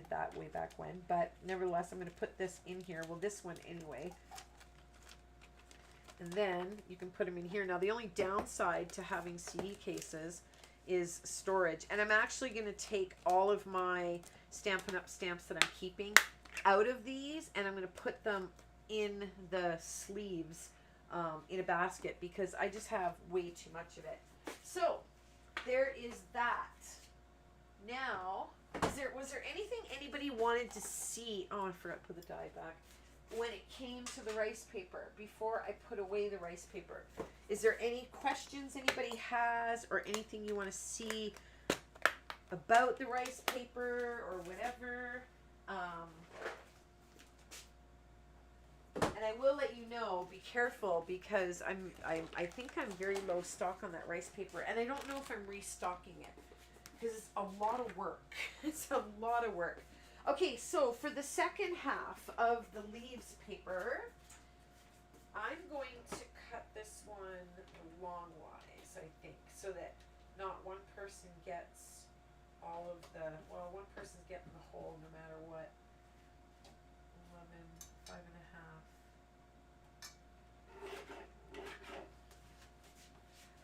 that way back when, but nevertheless, I'm going to put this in here. Well, this one anyway. And then you can put them in here. Now, the only downside to having CD cases is storage. And I'm actually going to take all of my Stampin' Up! Stamps that I'm keeping out of these, and I'm going to put them in the sleeves in a basket because I just have way too much of it. So, there is that. Now, was there anything anybody wanted to see? Oh, I forgot to put the die back. when it came to the rice paper before I put away the rice paper. Is there any questions anybody has or anything you want to see about the rice paper or whatever? And I will let you know, be careful, because I think I'm very low stock on that rice paper, and I don't know if I'm restocking it because it's a lot of work. It's a lot of work. Okay, so for the second half of the leaves paper, I'm going to cut this one longwise, I think, so that not one person gets all of the, well, one person's getting the whole no matter what. 11, 5.5.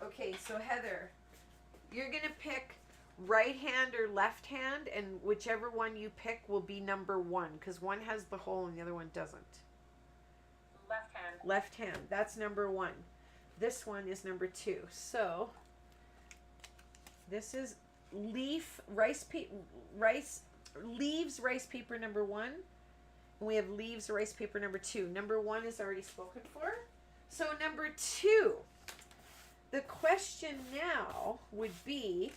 Okay, so Heather, you're gonna pick right hand or left hand, and whichever one you pick will be number 1, because one has the hole and the other one doesn't. Left hand. Left hand, that's number 1. This one is number 2. So this is leaves rice paper number 1, and we have leaves rice paper number 2. Number 1 is already spoken for. So number 2, the question now would be,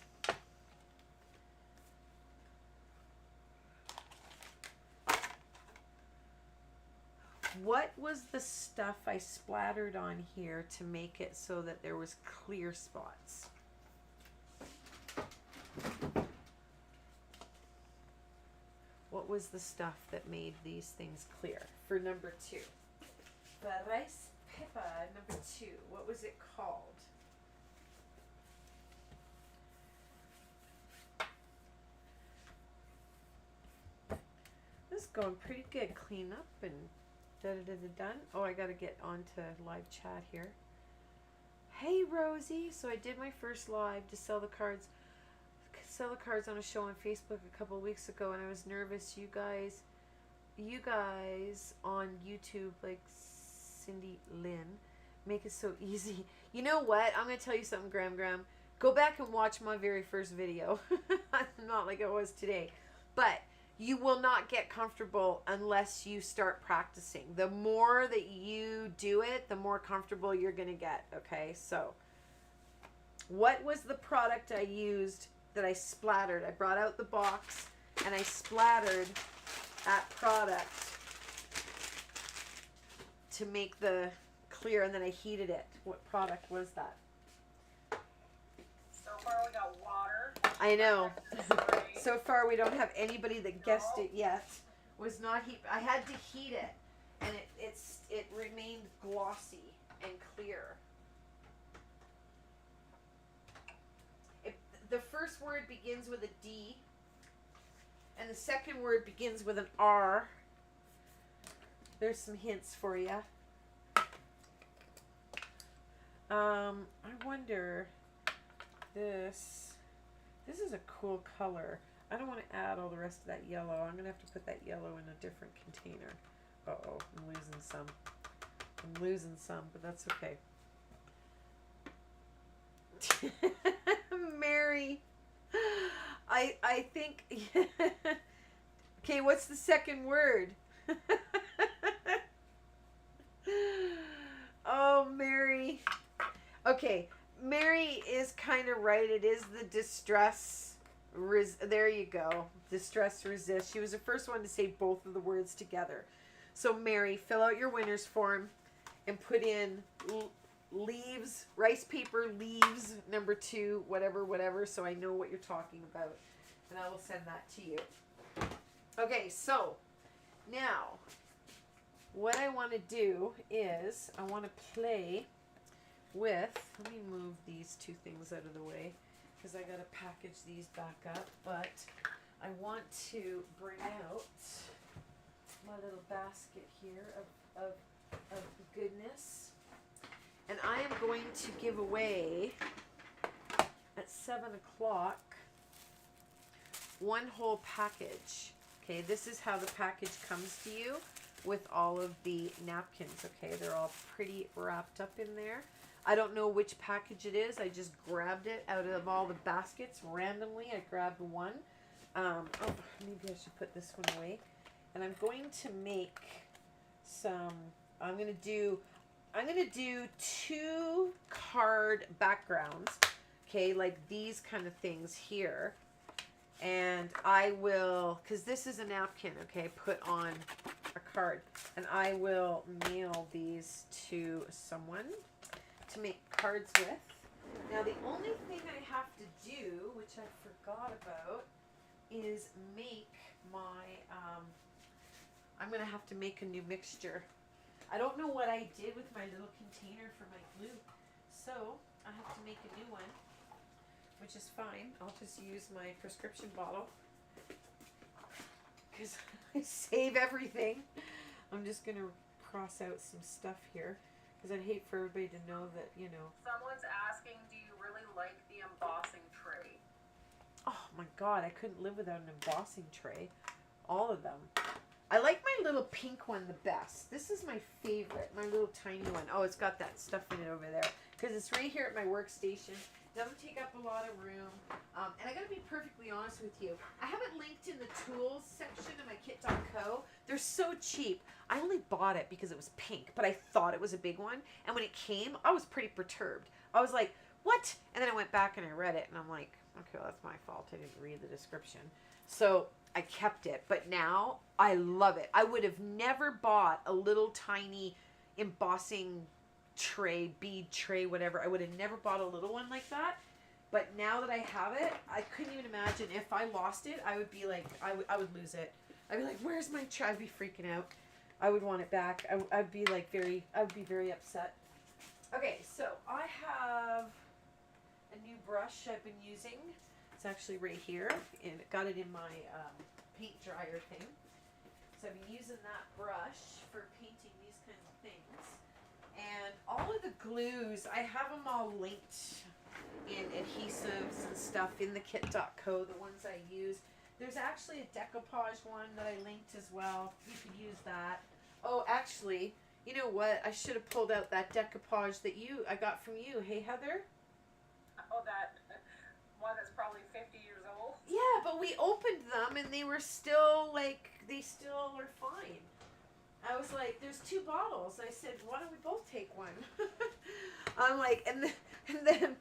what was the stuff I splattered on here to make it so that there was clear spots? What was the stuff that made these things clear for number 2? The rice paper number 2, what was it called? This is going pretty good. Clean up and done. Oh, I gotta get onto live chat here. Hey Rosie, so I did my first live to sell the cards on a show on Facebook a couple of weeks ago, and I was nervous. You guys on YouTube, like Cindy Lynn, make it so easy. You know what? I'm gonna tell you something, Graham. Go back and watch my very first video. Not like it was today, but you will not get comfortable unless you start practicing. The more that you do it, the more comfortable you're gonna get. Okay, so what was the product I used that I splattered? I brought out the box and I splattered that product to make the clear, and then I heated it. What product was that? So far we got water. I know. Spray. So far we don't have anybody that guessed it yet. Was not heat. I had to heat it, and it remained glossy and clear. The first word begins with a D, and the second word begins with an R. There's some hints for you. I wonder, this is a cool color. I don't want to add all the rest of that yellow. I'm going to have to put that yellow in a different container. Uh-oh, I'm losing some, but that's okay. Mary, I think, okay, what's the second word? Oh, Mary. Okay, Mary is kind of right. It is the distress. There you go. Distress resist. She was the first one to say both of the words together. So, Mary, fill out your winner's form and put in leaves, rice paper, leaves, number 2, whatever, so I know what you're talking about. And I will send that to you. Okay, so now what I want to do is I want to play with, let me move these 2 things out of the way because I got to package these back up, but I want to bring out my little basket here of goodness. And I am going to give away at 7 o'clock one whole package. Okay, this is how the package comes to you with all of the napkins. Okay, they're all pretty wrapped up in there. I don't know which package it is. I just grabbed it out of all the baskets randomly. I grabbed one. Oh, maybe I should put this one away. And I'm going to make I'm gonna do 2 card backgrounds, okay, like these kind of things here, and I will, because this is a napkin, okay, put on a card, and I will mail these to someone to make cards with. Now the only thing I have to do, which I forgot about, is make my, I'm going to have to make a new mixture. I don't know what I did with my little container for my glue, so I have to make a new one, which is fine. I'll just use my prescription bottle because I save everything. I'm just going to cross out some stuff here because I'd hate for everybody to know that, you know. Someone's asking, do you really like the embossing tray? Oh my god, I couldn't live without an embossing tray. All of them. I like my little pink one the best. This is my favorite, my little tiny one. Oh, it's got that stuff in it over there. Because it's right here at my workstation. Doesn't take up a lot of room. And I gotta be perfectly honest with you. I haven't linked in the tools section of my kit.co. They're so cheap. I only bought it because it was pink, but I thought it was a big one. And when it came, I was pretty perturbed. I was like, what? And then I went back and I read it and I'm like, okay, well, that's my fault. I didn't read the description. So I kept it, but now I love it. I would have never bought a little tiny embossing tray, bead tray, whatever. I would have never bought a little one like that. But now that I have it, I couldn't even imagine if I lost it, I would be like, I would lose it. I'd be like, where's my tray? I'd be freaking out. I would want it back. I'd be like I would be very upset. Okay, so I have a new brush I've been using. It's actually right here, and got it in my paint dryer thing. So I've been using that brush for painting these kinds of things. And all of the glues, I have them all linked in adhesives and stuff in the kit.co, the ones I use. There's actually a decoupage one that I linked as well. You could use that. Oh, actually, you know what? I should have pulled out that decoupage that I got from you. Hey, Heather? Oh, that one that's probably 50 years old? Yeah, but we opened them and they were still like, they still were fine. I was like, there's 2 bottles. I said, why don't we both take one? I'm like, and then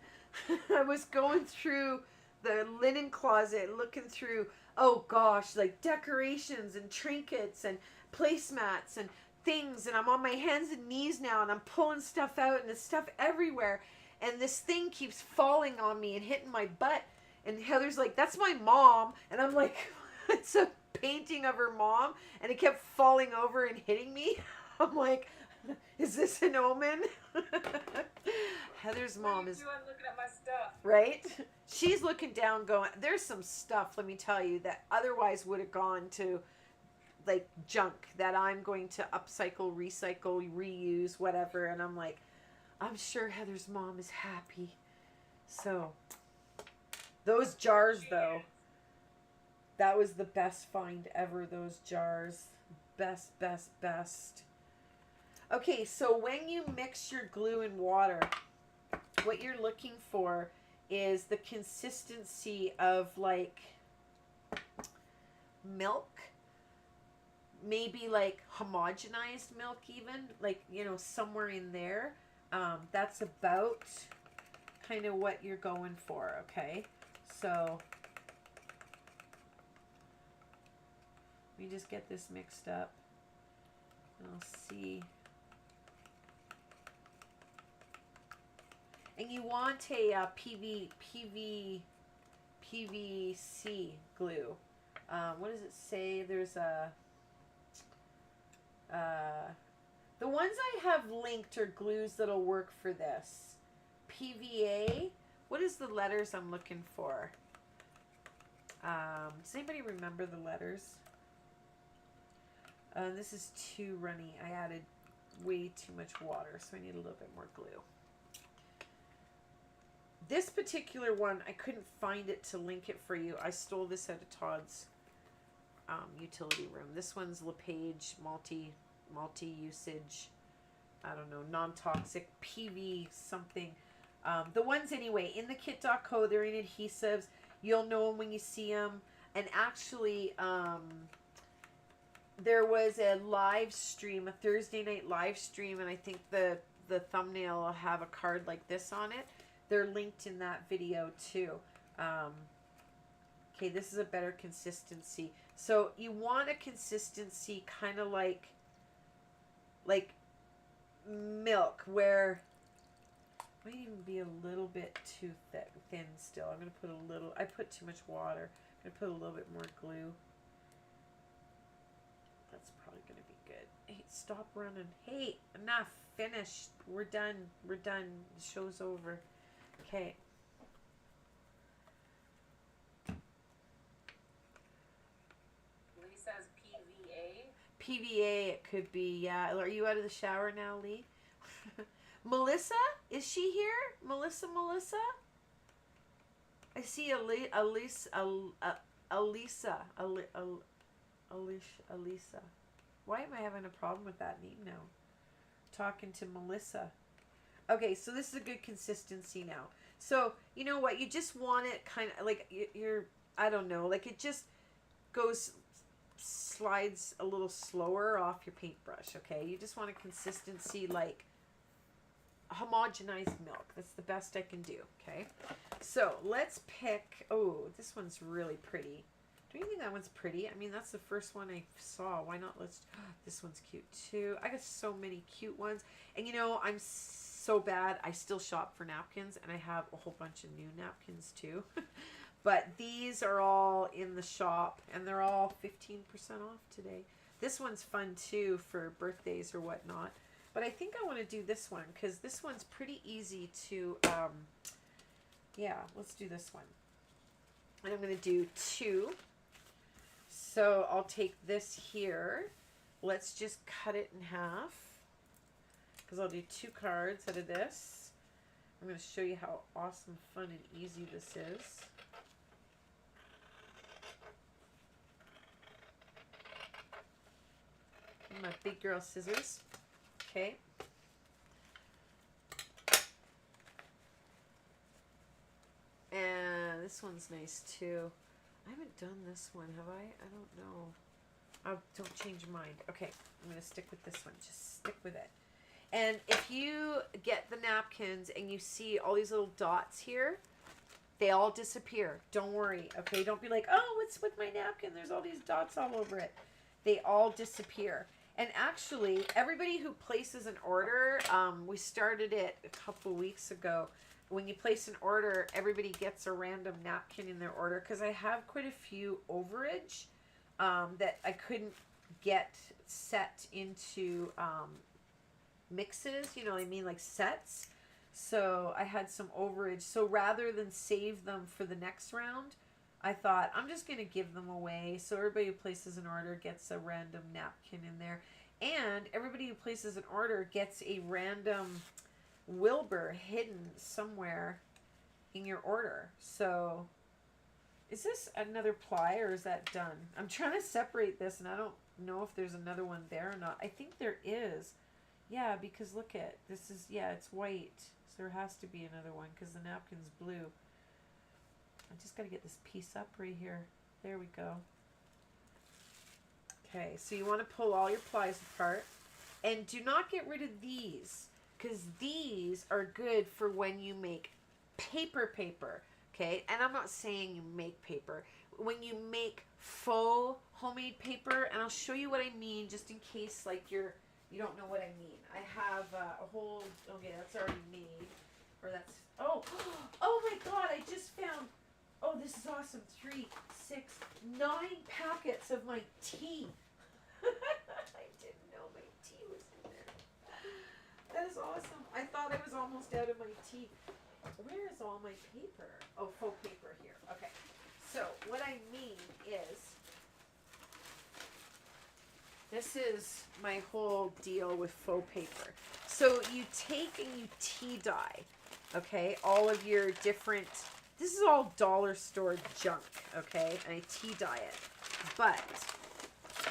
I was going through the linen closet, looking through, oh gosh, like decorations and trinkets and placemats and things. And I'm on my hands and knees now and I'm pulling stuff out and there's stuff everywhere. And this thing keeps falling on me and hitting my butt. And Heather's like, that's my mom. And I'm like, it's a painting of her mom. And it kept falling over and hitting me. I'm like, is this an omen? Heather's mom is... What are you doing looking at my stuff? Right? She's looking down going, there's some stuff, let me tell you, that otherwise would have gone to like junk that I'm going to upcycle, recycle, reuse, whatever. And I'm like, I'm sure Heather's mom is happy. So, those jars though, that was the best find ever, those jars. Best, best, best. Okay, so when you mix your glue and water, what you're looking for is the consistency of like milk, maybe like homogenized milk even, like, you know, somewhere in there. That's about kind of what you're going for, okay? So let me just get this mixed up. I'll see. And you want a PVC glue. What does it say? There's a... the ones I have linked are glues that'll work for this. PVA. What is the letters I'm looking for? Does anybody remember the letters? This is too runny. I added way too much water, so I need a little bit more glue. This particular one, I couldn't find it to link it for you. I stole this out of Todd's utility room. This one's LePage multi-usage, I don't know, non-toxic PV something. The ones anyway, in the kit.co, they're in adhesives. You'll know them when you see them. And actually, there was a live stream, a Thursday night live stream, and I think the thumbnail will have a card like this on it. They're linked in that video too. Okay, this is a better consistency. So you want a consistency kind of like milk, where it might even be a little bit too thin still. I'm going to put a little, I put too much water. I'm going to put a little bit more glue. That's probably going to be good. Hey, stop running. Hey, enough. Finished. We're done. We're done. The show's over. Okay. Lee says PVA. PVA, it could be, yeah. Are you out of the shower now, Lee? Melissa? Is she here? Melissa? I see Alisa. Why am I having a problem with that name now? Talking to Melissa. Okay, so this is a good consistency now. So, you know what? You just want it kind of like you're, I don't know, like it just slides a little slower off your paintbrush, okay? You just want a consistency like homogenized milk. That's the best I can do, okay? So let's pick, oh, this one's really pretty. Do you think that one's pretty? I mean, that's the first one I saw. Why not? This one's cute too. I got so many cute ones. And you know, I'm so bad. I still shop for napkins, and I have a whole bunch of new napkins too. But these are all in the shop, and they're all 15% off today. This one's fun too for birthdays or whatnot. But I think I want to do this one because this one's pretty easy to, yeah, let's do this one. And I'm going to do 2. So I'll take this here. Let's just cut it in half because I'll do 2 cards out of this. I'm going to show you how awesome, fun, and easy this is. My big girl scissors. Okay. And this one's nice too. I haven't done this one, have I? I don't know. Oh, don't change your mind. Okay, I'm going to stick with this one. Just stick with it. And if you get the napkins and you see all these little dots here, they all disappear. Don't worry, okay? Don't be like, oh, what's with my napkin? There's all these dots all over it. They all disappear. And actually, everybody who places an order, we started it a couple weeks ago. When you place an order, everybody gets a random napkin in their order because I have quite a few overage that I couldn't get set into mixes, you know what I mean, like sets. So I had some overage. So rather than save them for the next round, I thought I'm just going to give them away. So everybody who places an order gets a random napkin in there. And everybody who places an order gets a random Wilbur hidden somewhere in your order. So is this another ply or is that done? I'm trying to separate this and I don't know if there's another one there or not. I think there is. Yeah, because look at this is, yeah, it's white. So there has to be another one because the napkin's blue. I just got to get this piece up right here. There we go. Okay, so you want to pull all your plies apart. And do not get rid of these, because these are good for when you make paper, okay? And I'm not saying you make paper. When you make faux homemade paper, and I'll show you what I mean, just in case, like, you don't know what I mean. I have a whole, okay, that's already made. Or that's, oh my God, I just found, oh, this is awesome. 3, 6, 9 packets of my tea. I didn't know my tea was in there. That is awesome. I thought I was almost out of my tea. Where is all my paper? Oh, faux paper here. Okay. So what I mean is, this is my whole deal with faux paper. So you take and you tea dye, okay, all of your different, this is all dollar store junk, okay, and I tea dye it. But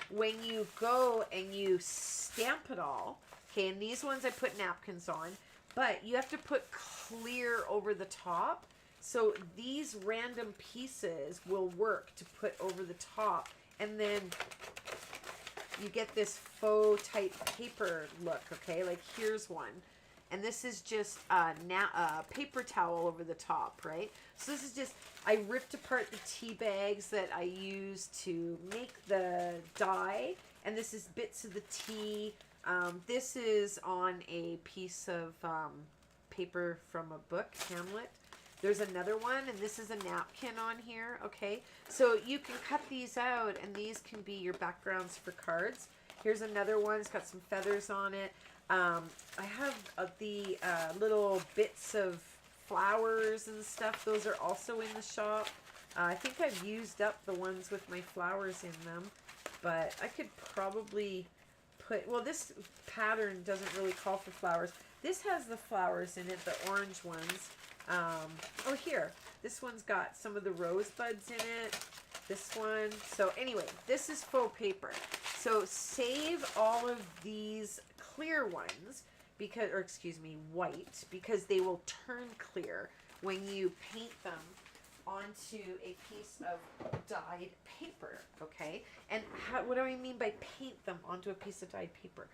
when you go and you stamp it all, okay, and these ones I put napkins on, but you have to put clear over the top. So these random pieces will work to put over the top. And then you get this faux type paper look, okay? Like here's one. And this is just paper towel over the top, right? So this is just, I ripped apart the tea bags that I use to make the dye. And this is bits of the tea. This is on a piece of paper from a book, Hamlet. There's another one, and this is a napkin on here, okay? So you can cut these out, and these can be your backgrounds for cards. Here's another one. It's got some feathers on it. I have the little bits of flowers and stuff. Those are also in the shop. I think I've used up the ones with my flowers in them, but I could probably put, well, this pattern doesn't really call for flowers. This has the flowers in it, the orange ones. Oh, here, this one's got some of the rosebuds in it. This one. So anyway, this is faux paper. So save all of these clear ones because, or excuse me, white, because they will turn clear when you paint them onto a piece of dyed paper, okay? And what do I mean by paint them onto a piece of dyed paper?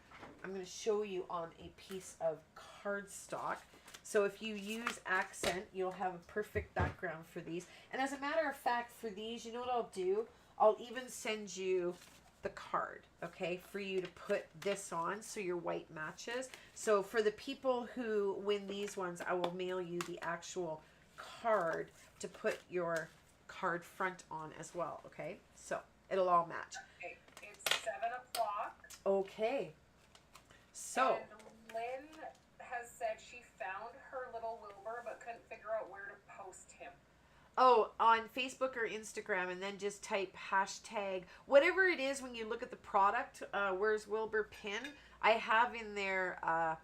I'm going to show you on a piece of cardstock. So if you use accent, you'll have a perfect background for these. And as a matter of fact, for these, you know what I'll do? I'll even send you the card, okay, for you to put this on so your white matches. So for the people who win these ones, I will mail you the actual card to put your card front on as well, okay? So it'll all match. Okay, it's 7 o'clock. Okay. So. And Lynn has said she found her little Wilbur but couldn't figure out where to post him. Oh, on Facebook or Instagram, and then just type hashtag, whatever it is when you look at the product, where's Wilbur pin, I have in there, I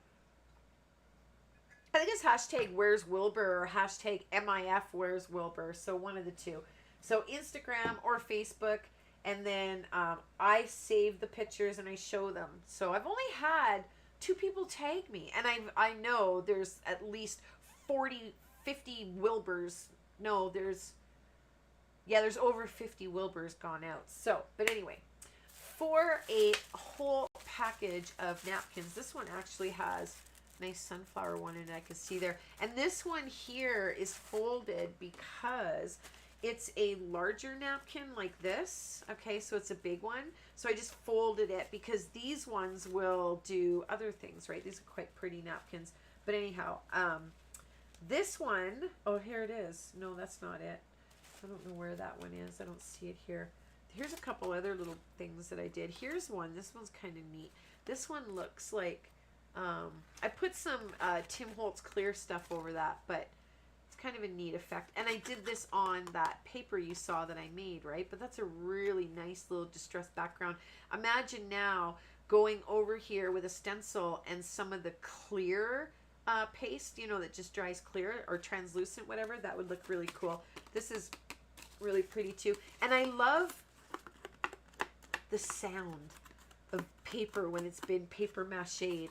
think it's hashtag where's Wilbur or hashtag MIF where's Wilbur, so one of the two. So Instagram or Facebook, and then I save the pictures and I show them. So I've only had 2 people tag me, and I know there's at least 40, 50 Wilburs. No, there's over 50 Wilburs gone out. So, but anyway, for a whole package of napkins, this one actually has a nice sunflower one in it, I can see there. And this one here is folded because it's a larger napkin like this. Okay, so it's a big one. So I just folded it because these ones will do other things, right? These are quite pretty napkins. But anyhow, this one, oh, here it is. No, that's not it. I don't know where that one is. I don't see it here. Here's a couple other little things that I did. Here's one. This one's kind of neat. This one looks like, I put some Tim Holtz clear stuff over that, but it's kind of a neat effect. And I did this on that paper you saw that I made, right? But that's a really nice little distressed background. Imagine now going over here with a stencil and some of the clear paste, you know, that just dries clear or translucent, whatever. That would look really cool. This is really pretty too. And I love the sound of paper when it's been paper mache'd.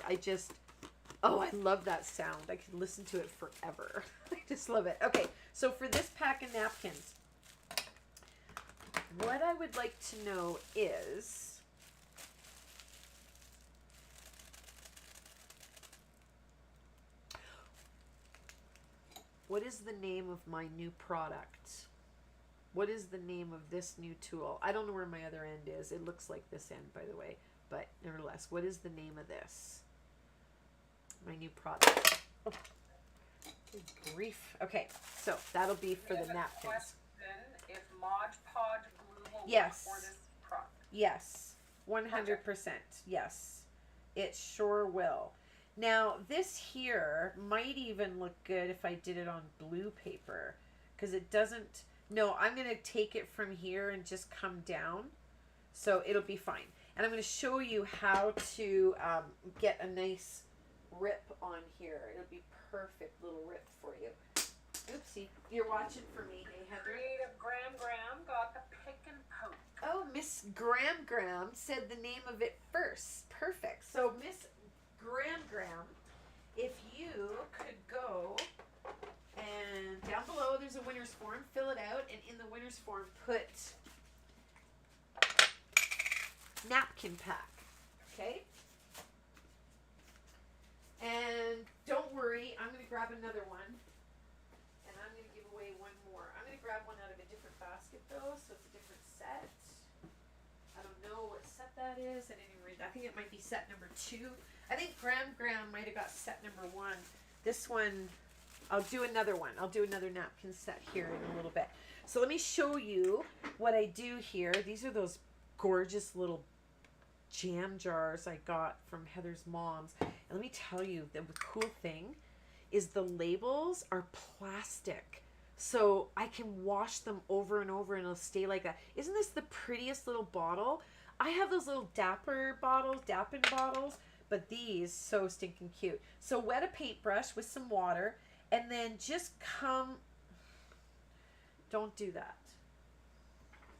Oh, I love that sound. I could listen to it forever. I just love it. Okay, so for this pack of napkins, what I would like to know is, what is the name of my new product? What is the name of this new tool? I don't know where my other end is. It looks like this end, by the way. But nevertheless, what is the name of this? My new product. Oh, good grief. Okay, so that'll be for the napkins. Question if Mod Podge glue will Yes. work for this product. Yes, 100%. Yes, it sure will. Now, this here might even look good if I did it on blue paper, because it doesn't, no, I'm going to take it from here and just come down, so it'll be fine. And I'm going to show you how to get a nice rip on here. It'll be perfect little rip for you. Oopsie, you're watching for me, hey Heather? Creative Graham got the pick and poke. Oh, Miss Graham said the name of it first. Perfect. So, Miss Graham, if you could go and down below there's a winner's form, fill it out, and in the winner's form put napkin pack. Okay? And don't worry, I'm going to grab another one. And I'm going to give away one more. I'm going to grab one out of a different basket though, so it's a different set. I don't know what set that is. At any rate, I think it might be set number 2. I think Graham might have got set number 1. This one, I'll do another one. I'll do another napkin set here in a little bit. So let me show you what I do here. These are those gorgeous little jam jars I got from Heather's mom's. And let me tell you, the cool thing is the labels are plastic. So I can wash them over and over and it'll stay like that. Isn't this the prettiest little bottle? I have those little Dappin bottles, but these, so stinking cute. So wet a paintbrush with some water and then just don't do that.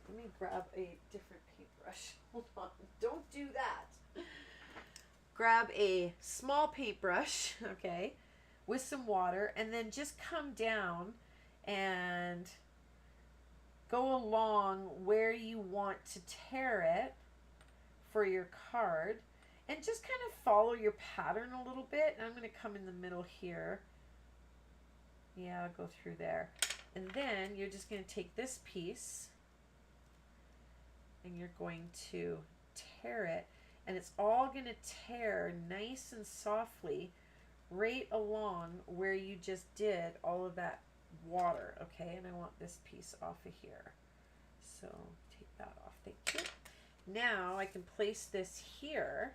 Let me grab a different paintbrush. Hold on, don't do that. Grab a small paintbrush, okay, with some water and then just come down and go along where you want to tear it for your card and just kind of follow your pattern a little bit. And I'm going to come in the middle here. Yeah, I'll go through there. And then you're just going to take this piece and you're going to tear it. And it's all going to tear nice and softly right along where you just did all of that water, okay? And I want this piece off of here. So take that off, thank you. Now I can place this here.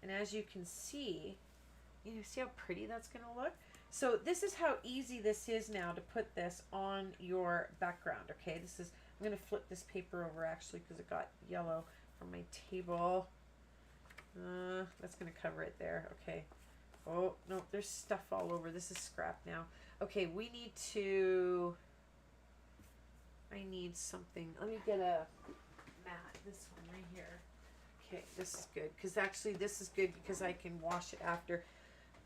And as you can see, you see how pretty that's going to look? So this is how easy this is now to put this on your background, okay? This is, I'm going to flip this paper over actually because it got yellow from my table. That's going to cover it there, okay. Oh, no, there's stuff all over. This is scrap now. Okay, we need to, I need something. Let me get a mat, this one right here. Okay, this is good because actually this is good because I can wash it after.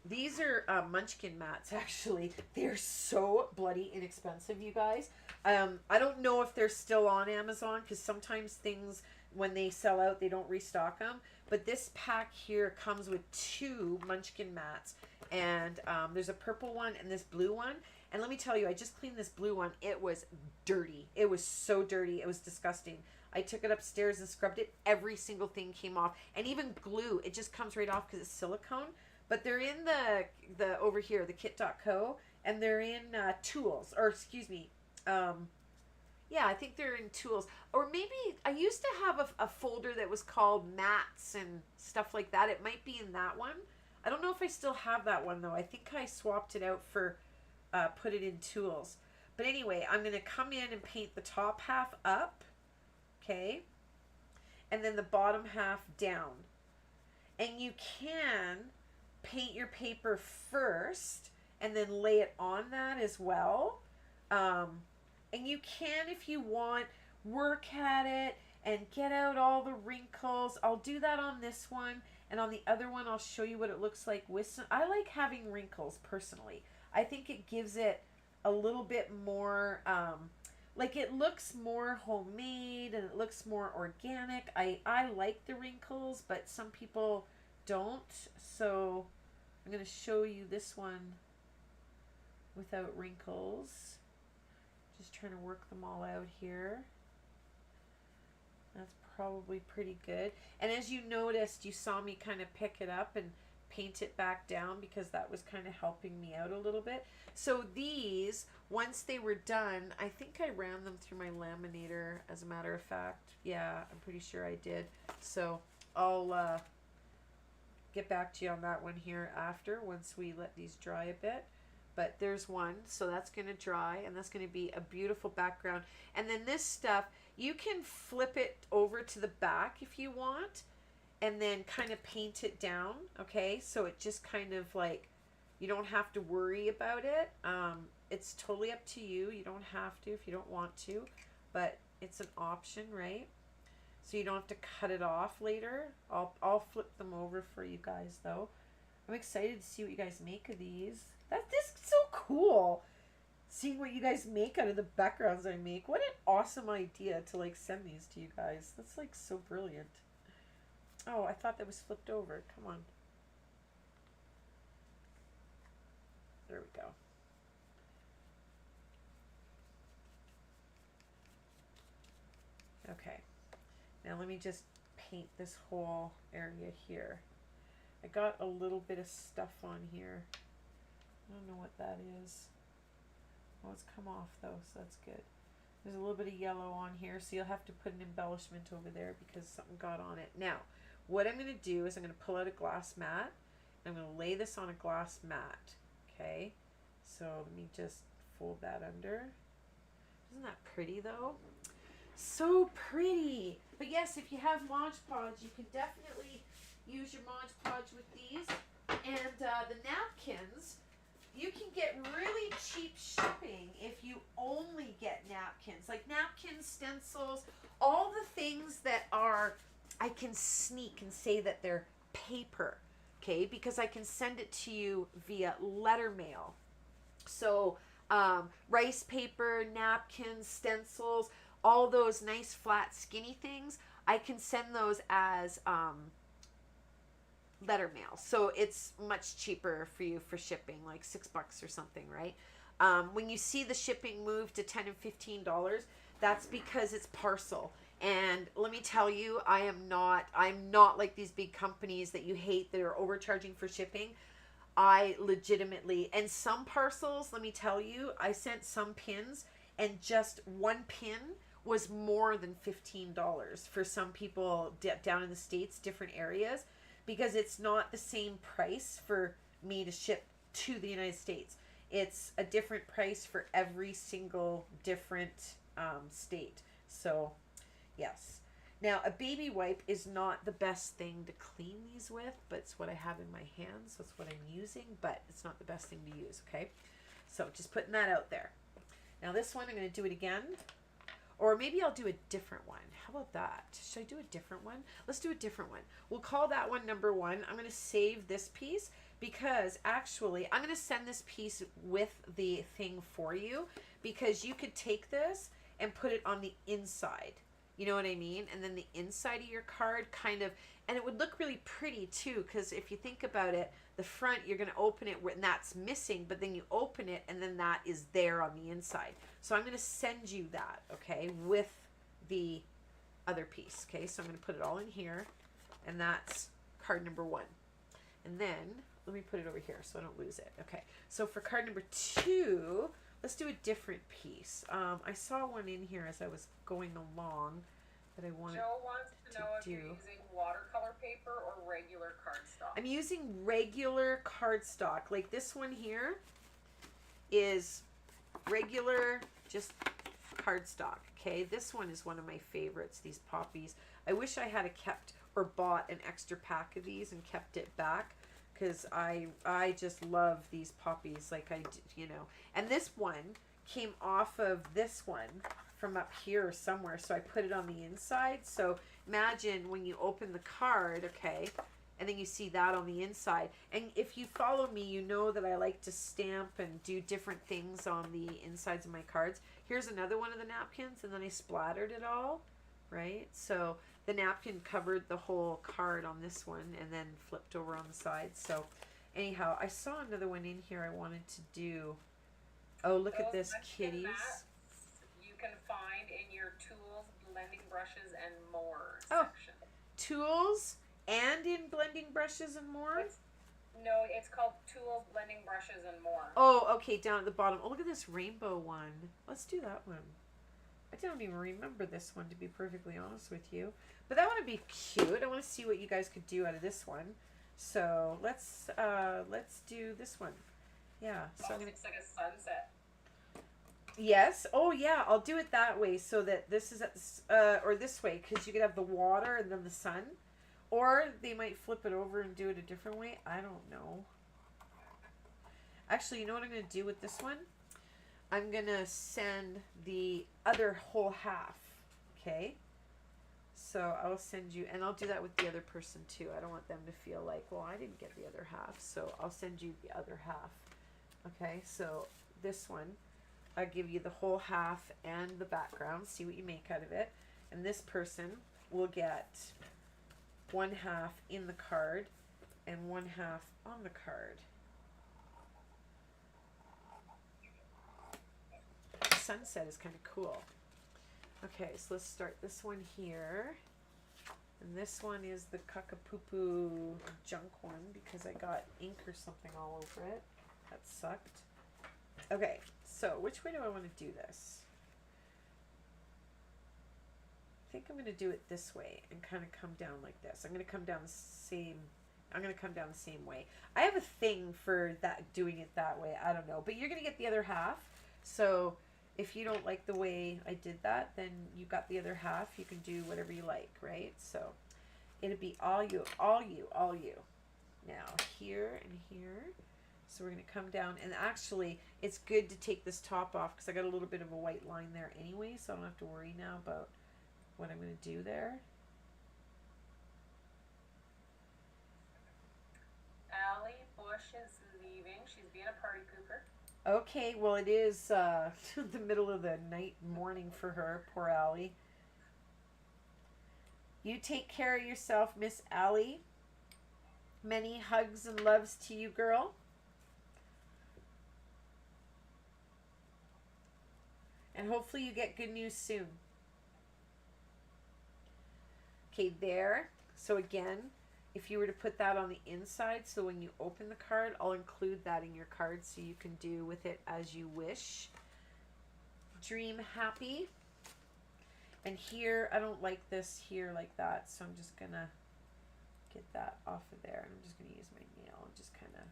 These are Munchkin mats, actually. They're so bloody inexpensive, you guys. I don't know if they're still on Amazon because sometimes things, when they sell out, they don't restock them. But this pack here comes with 2 Munchkin mats. And there's a purple one and this blue one. And let me tell you, I just cleaned this blue one. It was dirty. It was so dirty. It was disgusting. I took it upstairs and scrubbed it. Every single thing came off. And even glue, it just comes right off because it's silicone. But they're in the over here, the kit.co, and they're in tools, or excuse me, yeah, I think they're in tools. Or maybe I used to have a folder that was called mats and stuff like that. It might be in that one. I don't know if I still have that one though. I think I swapped it out for put it in tools. But anyway, I'm going to come in and paint the top half up, okay, and then the bottom half down. And you can paint your paper first and then lay it on that as well. And you can, if you want, work at it and get out all the wrinkles. I'll do that on this one, and on the other one I'll show you what it looks like with some. I like having wrinkles personally. I think it gives it a little bit more like it looks more homemade and it looks more organic. I like the wrinkles, but some people don't. So I'm going to show you this one without wrinkles. Just trying to work them all out here. That's probably pretty good. And as you noticed, you saw me kind of pick it up and paint it back down because that was kind of helping me out a little bit. So these, once they were done, I think I ran them through my laminator, as a matter of fact. Yeah, I'm pretty sure I did. So I'll get back to you on that one here after, once we let these dry a bit. But there's one, so that's going to dry, and that's going to be a beautiful background. And then this stuff, you can flip it over to the back if you want, and then kind of paint it down, okay? So it just kind of like, you don't have to worry about it. It's totally up to you. You don't have to if you don't want to, but it's an option, right? So you don't have to cut it off later. I'll flip them over for you guys, though. I'm excited to see what you guys make of these. This is so cool. Seeing what you guys make out of the backgrounds I make. What an awesome idea to like send these to you guys. That's like so brilliant. Oh, I thought that was flipped over. Come on. There we go. Okay. Now let me just paint this whole area here. I got a little bit of stuff on here. I don't know what that is. Oh, it's come off though, so that's good. There's a little bit of yellow on here, so you'll have to put an embellishment over there because something got on it. Now, what I'm going to do is I'm going to pull out a glass mat. I'm going to lay this on a glass mat. Okay, so let me just fold that under. Isn't that pretty though? So pretty. But yes, if you have Mod Podge, you can definitely use your Mod Podge with these. And the napkins, you can get really cheap shipping if you only get napkins. Like napkins, stencils, all the things that are, I can sneak and say that they're paper, okay? Because I can send it to you via letter mail. So rice paper, napkins, stencils, all those nice flat skinny things, I can send those as letter mail. So it's much cheaper for you for shipping, like $6 or something, right? When you see the shipping move to $10 and $15, that's because it's parcel. And let me tell you, I'm not like these big companies that you hate that are overcharging for shipping. I legitimately, and some parcels, let me tell you, I sent some pins and just one pin was more than $15 for some people down in the States, different areas, because it's not the same price for me to ship to the United States. It's a different price for every single different state. So, yes. Now, a baby wipe is not the best thing to clean these with, but it's what I have in my hands, so it's what I'm using, but it's not the best thing to use, okay? So, just putting that out there. Now, this one, I'm going to do it again. Or maybe I'll do a different one. How about that? Should I do a different one? Let's do a different one. We'll call that one number 1. I'm going to save this piece because actually I'm going to send this piece with the thing for you because you could take this and put it on the inside. You know what I mean? And then the inside of your card kind of, and it would look really pretty too, because if you think about it, the front, you're going to open it and that's missing, but then you open it and then that is there on the inside. So I'm going to send you that, okay, with the other piece, okay? So I'm going to put it all in here, and that's card number 1. And then, let me put it over here so I don't lose it. Okay, so for card number 2, let's do a different piece. I saw one in here as I was going along that I wanted Joe wants to know if do. you're using watercolor paper or regular cardstock. I'm using regular cardstock. Like this one here is regular, just cardstock. Okay, this one is one of my favorites, these poppies. I wish I had kept or bought an extra pack of these and kept it back, because I just love these poppies, like I, you know. And this one came off of this one from up here somewhere, so I put it on the inside. So imagine when you open the card, okay, and then you see that on the inside. And if you follow me, you know that I like to stamp and do different things on the insides of my cards. Here's another one of the napkins, and then I splattered it all, right? So the napkin covered the whole card on this one and then flipped over on the side. So anyhow, I saw another one in here I wanted to do. Oh, look at this, kitties. You can find in your tools, blending brushes, and more Oh, section. tools and in blending brushes and more? No, it's called tools, blending brushes, and more. Oh, okay, down at the bottom. Oh, look at this rainbow one. Let's do that one. I don't even remember this one, to be perfectly honest with you. But that one would be cute. I want to see what you guys could do out of this one. So let's do this one. Yeah. So I'm gonna. Looks like a sunset. Yes. Oh, yeah. I'll do it that way so that this is at the, or this way, because you could have the water and then the sun, or they might flip it over and do it a different way. I don't know. Actually, you know what I'm gonna do with this one? I'm gonna send the other whole half. Okay. So I'll send you, and I'll do that with the other person too. I don't want them to feel like, well, I didn't get the other half. So I'll send you the other half. Okay, so this one, I'll give you the whole half and the background. See what you make out of it. And this person will get one half in the card and one half on the card. The sunset is kind of cool. Okay, so let's start this one here. And this one is the Cuckapoo junk one because I got ink or something all over it. That sucked. Okay, so which way do I want to do this? I think I'm going to do it this way and kind of come down like this. I'm going to come down the same way. I have a thing for that, doing it that way. I don't know, but you're going to get the other half. So if you don't like the way I did that, then you got the other half. You can do whatever you like, right? So it'll be all you, all you, all you. Now here and here. So we're going to come down, and actually it's good to take this top off because I got a little bit of a white line there anyway, so I don't have to worry now about what I'm going to do there. Allie Bush is leaving. She's being a party pooper. Okay, well it is the middle of the night, morning for her, poor Allie. You take care of yourself, Miss Allie. Many hugs and loves to you, girl. And hopefully you get good news soon. Okay, there. So again, if you were to put that on the inside, so when you open the card, I'll include that in your card so you can do with it as you wish. Dream happy. And here, I don't like this here like that, so I'm just going to get that off of there. And I'm just going to use my nail and just kind of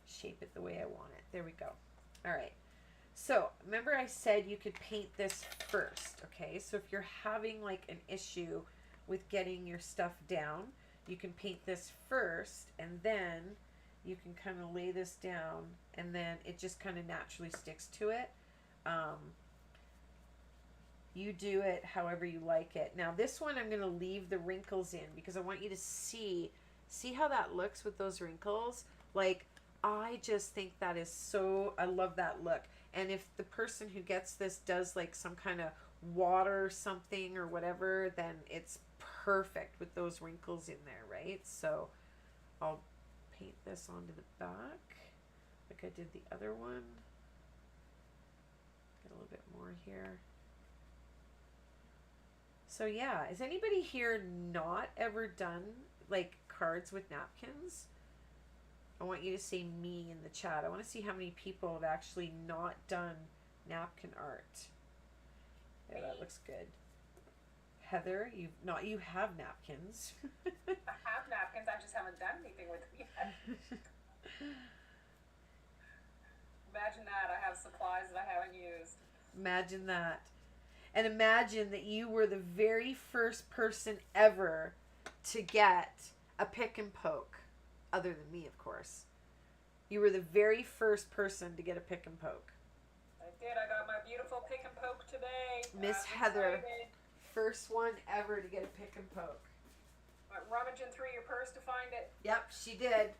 shape it the way I want it. There we go. All right. So remember I said you could paint this first, okay? So if you're having like an issue with getting your stuff down, you can paint this first, and then you can kind of lay this down, and then it just kind of naturally sticks to it. You do it however you like it. Now this one I'm going to leave the wrinkles in because I want you to see how that looks with those wrinkles. Like, I just think that is so, I love that look. And if the person who gets this does like some kind of water something or whatever, then it's perfect with those wrinkles in there, right? So I'll paint this onto the back like I did the other one. Get a little bit more here. So yeah, has anybody here not ever done like cards with napkins? I want you to say me in the chat. I want to see how many people have actually not done napkin art. Yeah, that looks good. Heather, you have napkins. I have napkins, I just haven't done anything with them yet. Imagine that, I have supplies that I haven't used. Imagine that. And imagine that you were the very first person ever to get a pick and poke. Other than me, of course. You were the very first person to get a pick and poke. I did. I got my beautiful pick and poke today. Miss Heather, first one ever to get a pick and poke. Went rummaging through your purse to find it. Yep, she did.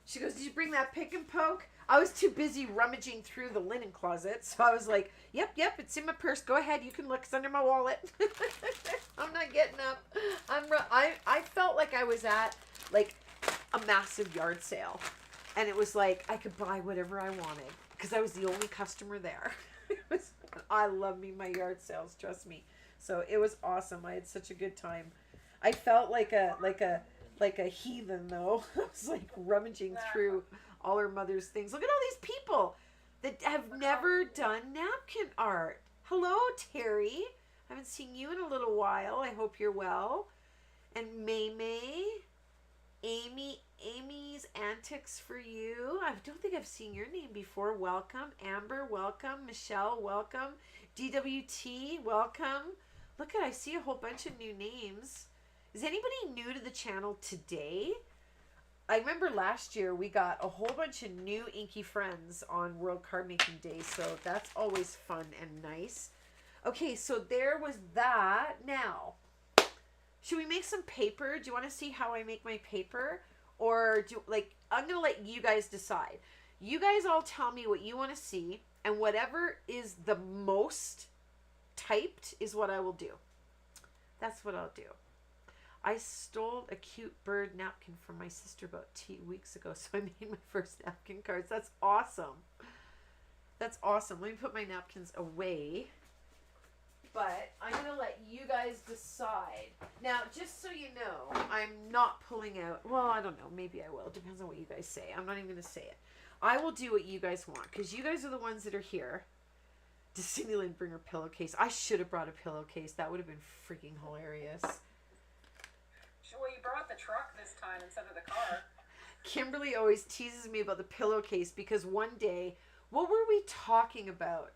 She goes, did you bring that pick and poke? I was too busy rummaging through the linen closet, so I was like, yep, it's in my purse. Go ahead, you can look. It's under my wallet. I'm not getting up. I felt like I was at, like, a massive yard sale, and it was like I could buy whatever I wanted because I was the only customer there. I love me my yard sales, trust me. So it was awesome. I had such a good time. I felt like a heathen though. I was like rummaging through all her mother's things. Look at all these people that have never done napkin art. Hello, Terry. I haven't seen you in a little while. I hope you're well. And May. Amy's Antics for you. I don't think I've seen your name before. Welcome. Amber, welcome. Michelle, welcome. DWT, welcome. Look I see a whole bunch of new names. Is anybody new to the channel today? I remember last year we got a whole bunch of new Inky friends on World Card Making Day, so that's always fun and nice. Okay, so there was that. Now, should we make some paper? Do you want to see how I make my paper? Or I'm going to let you guys decide. You guys all tell me what you want to see, and whatever is the most typed is what I will do. That's what I'll do. I stole a cute bird napkin from my sister about 2 weeks ago, so I made my first napkin cards. That's awesome. That's awesome. Let me put my napkins away. But I'm going to let you guys decide. Now, just so you know, I'm not pulling out. Well, I don't know. Maybe I will. Depends on what you guys say. I'm not even going to say it. I will do what you guys want, because you guys are the ones that are here. Does Cindy Lynn bring her pillowcase? I should have brought a pillowcase. That would have been freaking hilarious. Well, you brought the truck this time instead of the car. Kimberly always teases me about the pillowcase because one day, what were we talking about?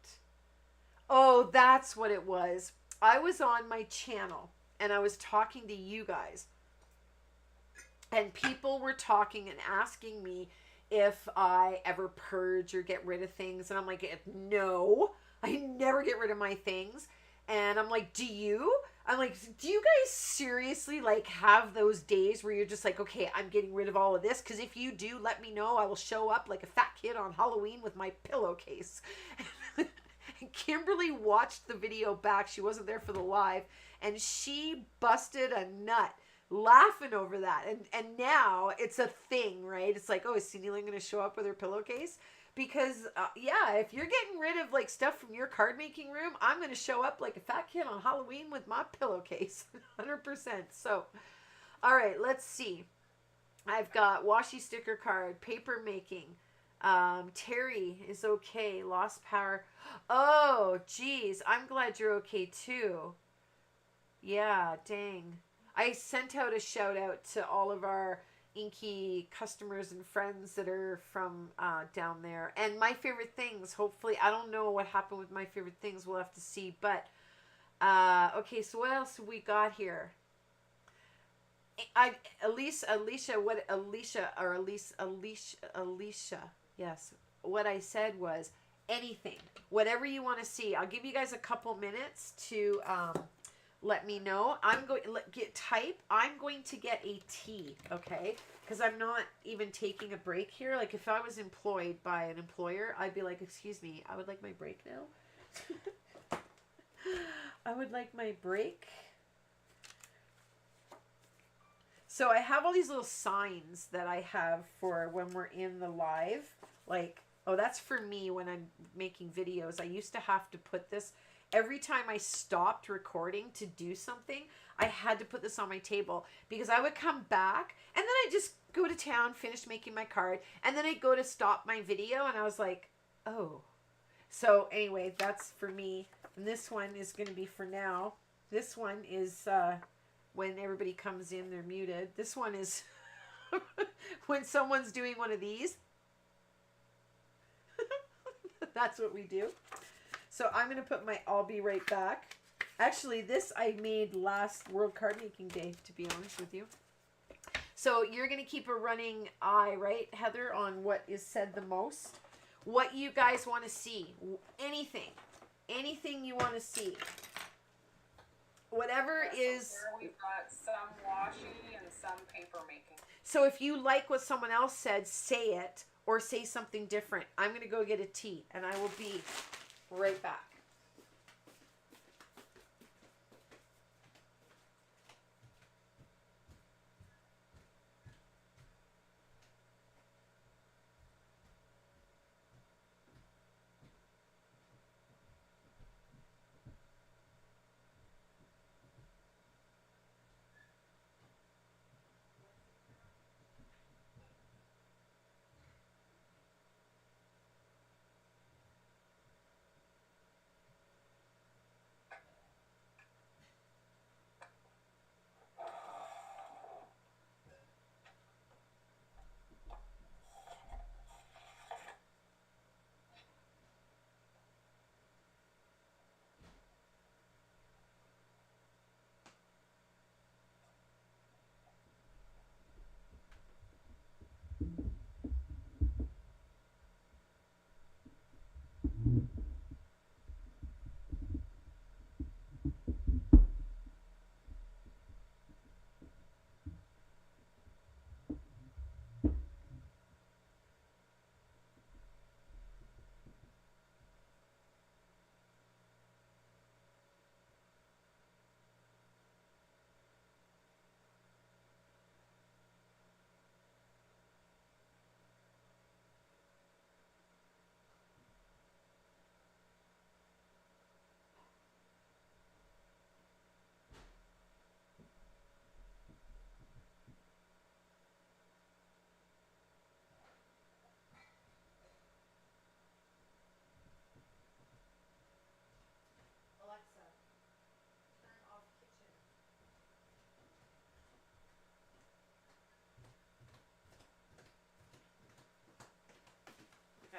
Oh, that's what it was. I was on my channel and I was talking to you guys. And people were talking and asking me if I ever purge or get rid of things. And I'm like, no, I never get rid of my things. And I'm like, do you? I'm like, do you guys seriously like have those days where you're just like, okay, I'm getting rid of all of this? Because if you do, let me know. I will show up like a fat kid on Halloween with my pillowcase. And Kimberly watched the video back. She wasn't there for the live. And she busted a nut laughing over that. And now it's a thing, right? It's like, oh, is Cindy Lynn going to show up with her pillowcase? Because, yeah, if you're getting rid of, like, stuff from your card making room, I'm going to show up like a fat kid on Halloween with my pillowcase. 100%. So, all right, let's see. I've got washi sticker card, paper making. Terry is okay. Lost power. Oh, geez. I'm glad you're okay, too. Yeah, dang. I sent out a shout out to all of our Inky customers and friends that are from down there. And my favorite things, hopefully, I don't know what happened with my favorite things. We'll have to see. But, okay, so what else have we got here? Alicia, yes. What I said was anything, whatever you want to see. I'll give you guys a couple minutes to let me know. I'm going to I'm going to get a tea, okay? Because I'm not even taking a break here. Like if I was employed by an employer, I'd be like, excuse me, I would like my break now. I would like my break. So I have all these little signs that I have for when we're in the live. Like, oh, that's for me when I'm making videos. I used to have to put this every time I stopped recording to do something. I had to put this on my table because I would come back and then I'd just go to town, finish making my card, and then I'd go to stop my video and I was like, oh. So anyway, that's for me. And this one is going to be for now. This one is when everybody comes in, they're muted. This one is when someone's doing one of these. That's what we do. So I'm going to put my I'll be right back. Actually, this I made last World Card Making Day, to be honest with you. So you're going to keep a running eye, right, Heather, on what is said the most. What you guys want to see. Anything. Anything you want to see. Whatever is... We've got some washi and some paper making. So if you like what someone else said, say it or say something different. I'm going to go get a tea and I will be right back.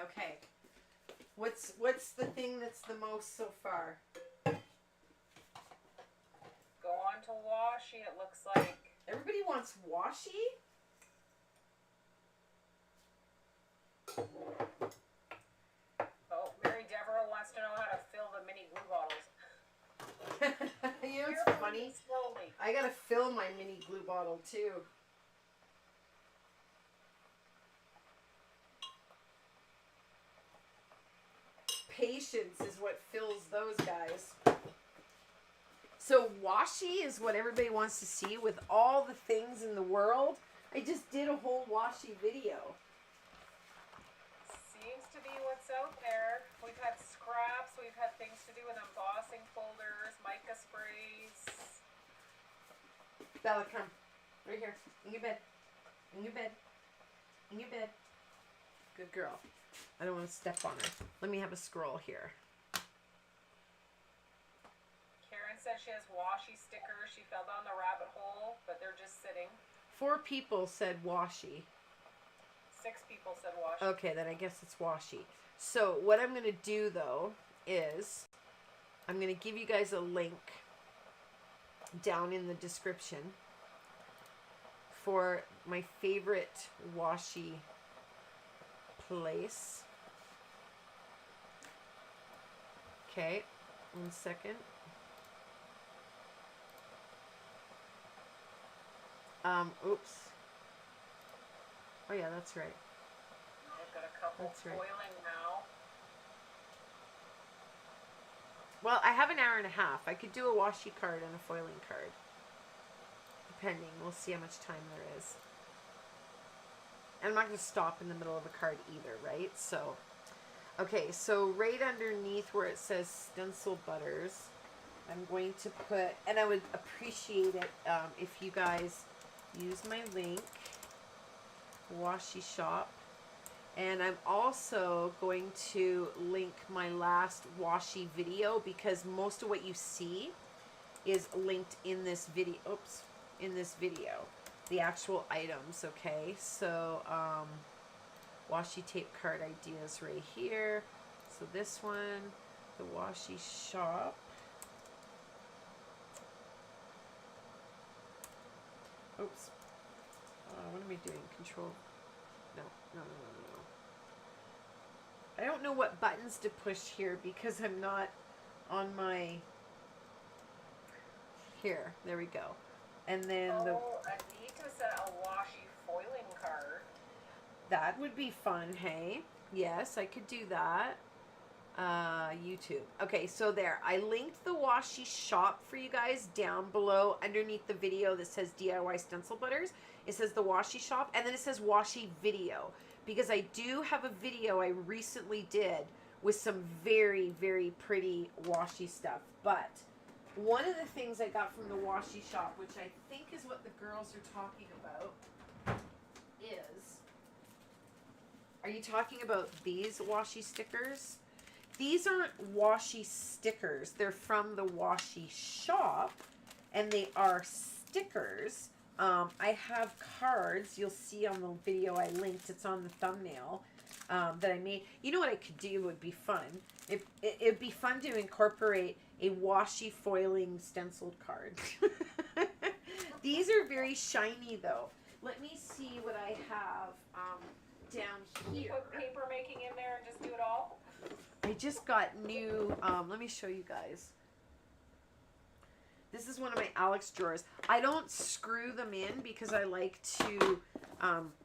Okay. What's the thing that's the most so far? Go on to washi, it looks like. Everybody wants washi? Oh, Mary Devereaux wants to know how to fill the mini glue bottles. You know what's Carefully funny? and slowly. I gotta fill my mini glue bottle too. Patience is what fills those guys. So washi is what everybody wants to see with all the things in the world. I just did a whole washi video. Seems to be what's out there. We've had scraps, we've had things to do with embossing folders, mica sprays. Bella, come. Right here. In your bed. In your bed. In your bed. Good girl. I don't want to step on her. Let me have a scroll here. Karen says she has washi stickers. She fell down the rabbit hole, but they're just sitting. 4 people said washi. 6 people said washi. Okay, then I guess it's washi. So what I'm going to do though is I'm going to give you guys a link down in the description for my favorite washi place. Okay, 1 second. Oops. Oh yeah, that's right. I've got a couple That's right. foiling now. Well, I have an hour and a half. I could do a washi card and a foiling card. Depending. We'll see how much time there is. And I'm not going to stop in the middle of a card either, right? So, okay, so right underneath where it says stencil butters, I'm going to put, and I would appreciate it if you guys use my link, Washi Shop. And I'm also going to link my last washi video because most of what you see is linked in this video. Oops, in this video. The actual items, okay? So, washi tape card ideas right here. So this one, the Washi Shop. Oops. What am I doing? Control. No. I don't know what buttons to push here because I'm not on my... Here. There we go. And then the... Anita said a washi foiling card. That would be fun, hey? Yes, I could do that. YouTube. Okay, so there. I linked the washi shop for you guys down below underneath the video that says DIY stencil butters. It says the washi shop, and then it says washi video. Because I do have a video I recently did with some very, very pretty washi stuff. But one of the things I got from the washi shop, which I think is what the girls are talking about, is... Are you talking about these washi stickers? These aren't washi stickers. They're from the washi shop, and they are stickers. I have cards. You'll see on the video I linked. It's on the thumbnail that I made. You know what I could do would be fun? It'd be fun to incorporate a washi foiling stenciled card. These are very shiny, though. Let me see what I have down here. Put paper making in there and just do it all. I just got new, let me show you guys. This is one of my Alex drawers. I don't screw them in because I like to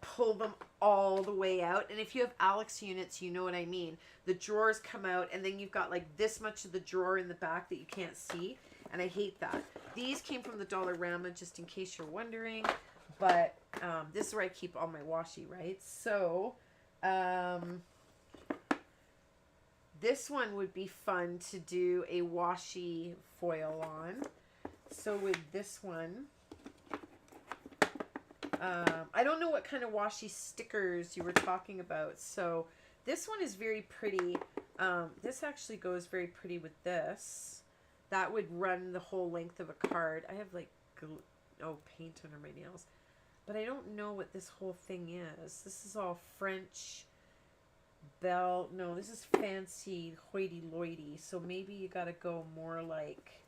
pull them all the way out. And if you have Alex units, you know what I mean. The drawers come out and then you've got like this much of the drawer in the back that you can't see. And I hate that. These came from the Dollarama, just in case you're wondering. But this is where I keep all my washi, right? So, this one would be fun to do a washi foil on. So with this one, I don't know what kind of washi stickers you were talking about. So this one is very pretty. This actually goes very pretty with this. That would run the whole length of a card. I have like, paint under my nails. But I don't know what this whole thing is. This is all French bell. No, this is fancy hoity-loity. So maybe you got to go more like,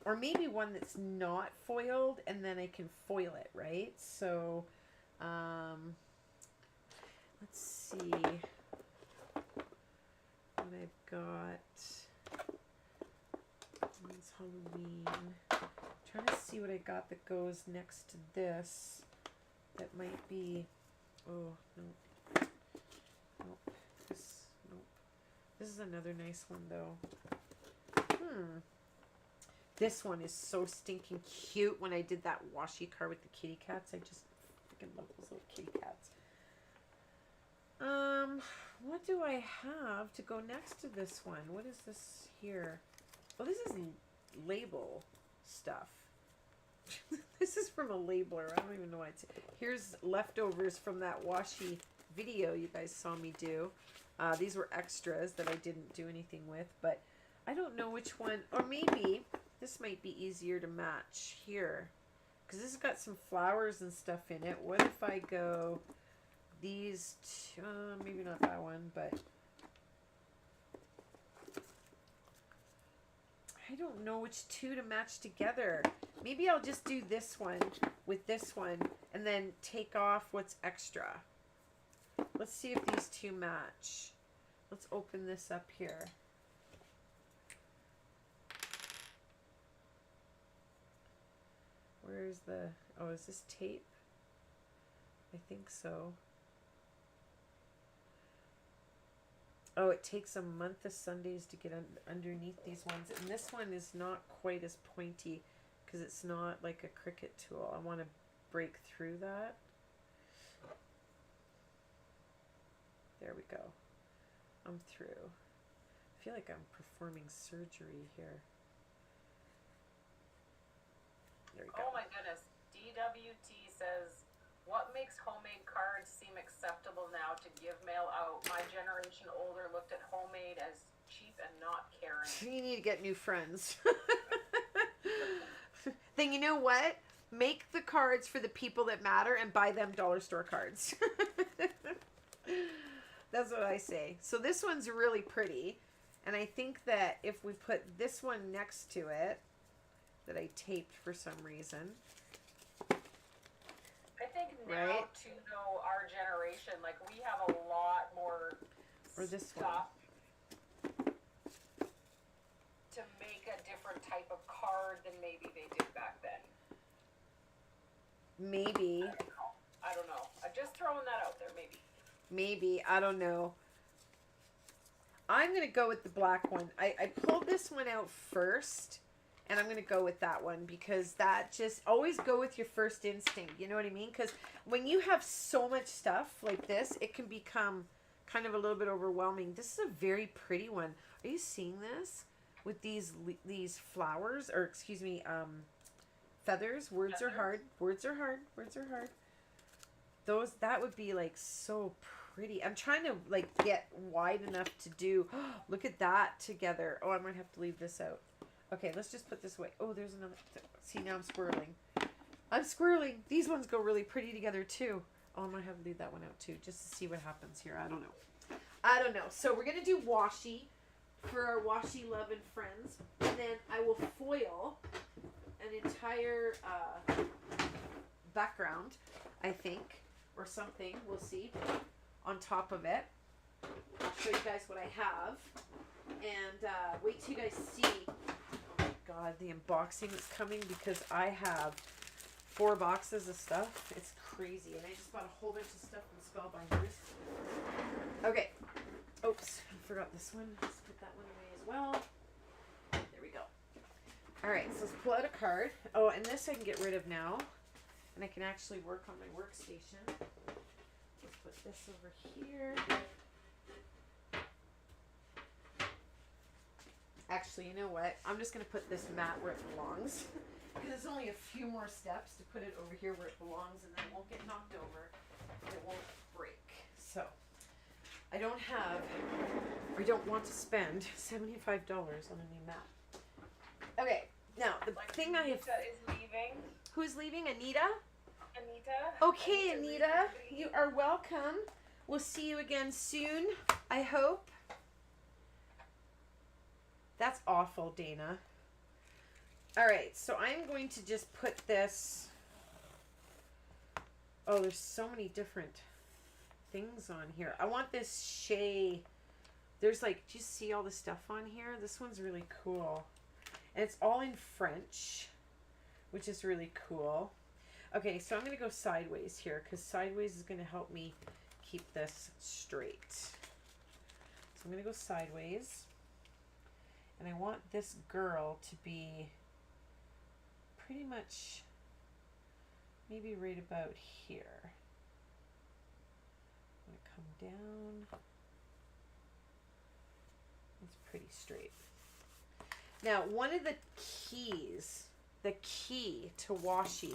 or maybe one that's not foiled, and then I can foil it, right? So, let's see what I've got. It's Halloween. Trying to see what I got that goes next to this. That might be. Oh no. Nope. Nope. This is another nice one though. This one is so stinking cute. When I did that washi card with the kitty cats, I just freaking love those little kitty cats. What do I have to go next to this one? What is this here? Oh, this is label stuff. This is from a labeler. I don't even know what it's. Here's leftovers from that washi video you guys saw me do. These were extras that I didn't do anything with, but I don't know which one. Or maybe this might be easier to match here, because this has got some flowers and stuff in it. What if I go these two? Maybe not that one, but I don't know which two to match together. Maybe I'll just do this one with this one and then take off what's extra. Let's see if these two match. Let's open this up here. Where's the, oh, is this tape? I think so. Oh, it takes a month of Sundays to get underneath these ones. And this one is not quite as pointy because it's not like a Cricut tool. I want to break through that. There we go. I'm through. I feel like I'm performing surgery here. There we go. Oh my goodness. DWT says, what makes homemade cards seem acceptable now to give mail out? My generation older looked at homemade as cheap and not caring. You need to get new friends. Then you know what? Make the cards for the people that matter and buy them dollar store cards. That's what I say. So this one's really pretty. And I think that if we put this one next to it, that I taped for some reason. I think now, Right? too, though, our generation, like, we have a lot more Or this stuff to make a different type of card than maybe they did back then. Maybe. I don't know. I'm just throwing that out there, maybe. Maybe. I don't know. I'm going to go with the black one. I pulled this one out first. And I'm going to go with that one because that just always go with your first instinct. You know what I mean? Because when you have so much stuff like this, it can become kind of a little bit overwhelming. This is a very pretty one. Are you seeing this? With these flowers, or excuse me, feathers. Words are hard. Words are hard. Words are hard. Those, that would be like so pretty. I'm trying to like get wide enough to do, look at that together. Oh, I might have to leave this out. Okay, let's just put this away. Oh, there's another. See, now I'm squirreling. I'm squirreling. These ones go really pretty together, too. Oh, I might have to leave that one out, too, just to see what happens here. I don't know. I don't know. So we're going to do washi for our washi loving friends. And then I will foil an entire background, I think, or something. We'll see. On top of it. I'll show you guys what I have. And wait till you guys see... God, the unboxing is coming because I have 4 boxes of stuff. It's crazy. And I just bought a whole bunch of stuff from Spellbinders. Okay. Oops. I forgot this one. Let's put that one away as well. There we go. Alright, so let's pull out a card. Oh, and this I can get rid of now. And I can actually work on my workstation. Let's put this over here. Actually, you know what? I'm just going to put this mat where it belongs. Because there's only a few more steps to put it over here where it belongs, and then it won't get knocked over, and it won't break. So, I don't have, or don't want to spend $75 on a new mat. Okay, now, the thing I have... Anita is leaving. Who's leaving? Anita? Anita? Okay, Anita, you are welcome. we'll see you again soon, I hope. That's awful, Dana. All right, so I'm going to just put this. Oh, there's so many different things on here. I want this shea. There's like, do you see all the stuff on here? This one's really cool. And it's all in French, which is really cool. Okay, so I'm going to go sideways here because sideways is going to help me keep this straight. So I'm going to go sideways. And I want this girl to be pretty much maybe right about here. I'm going to come down. It's pretty straight. Now, one of the keys, the key to washi,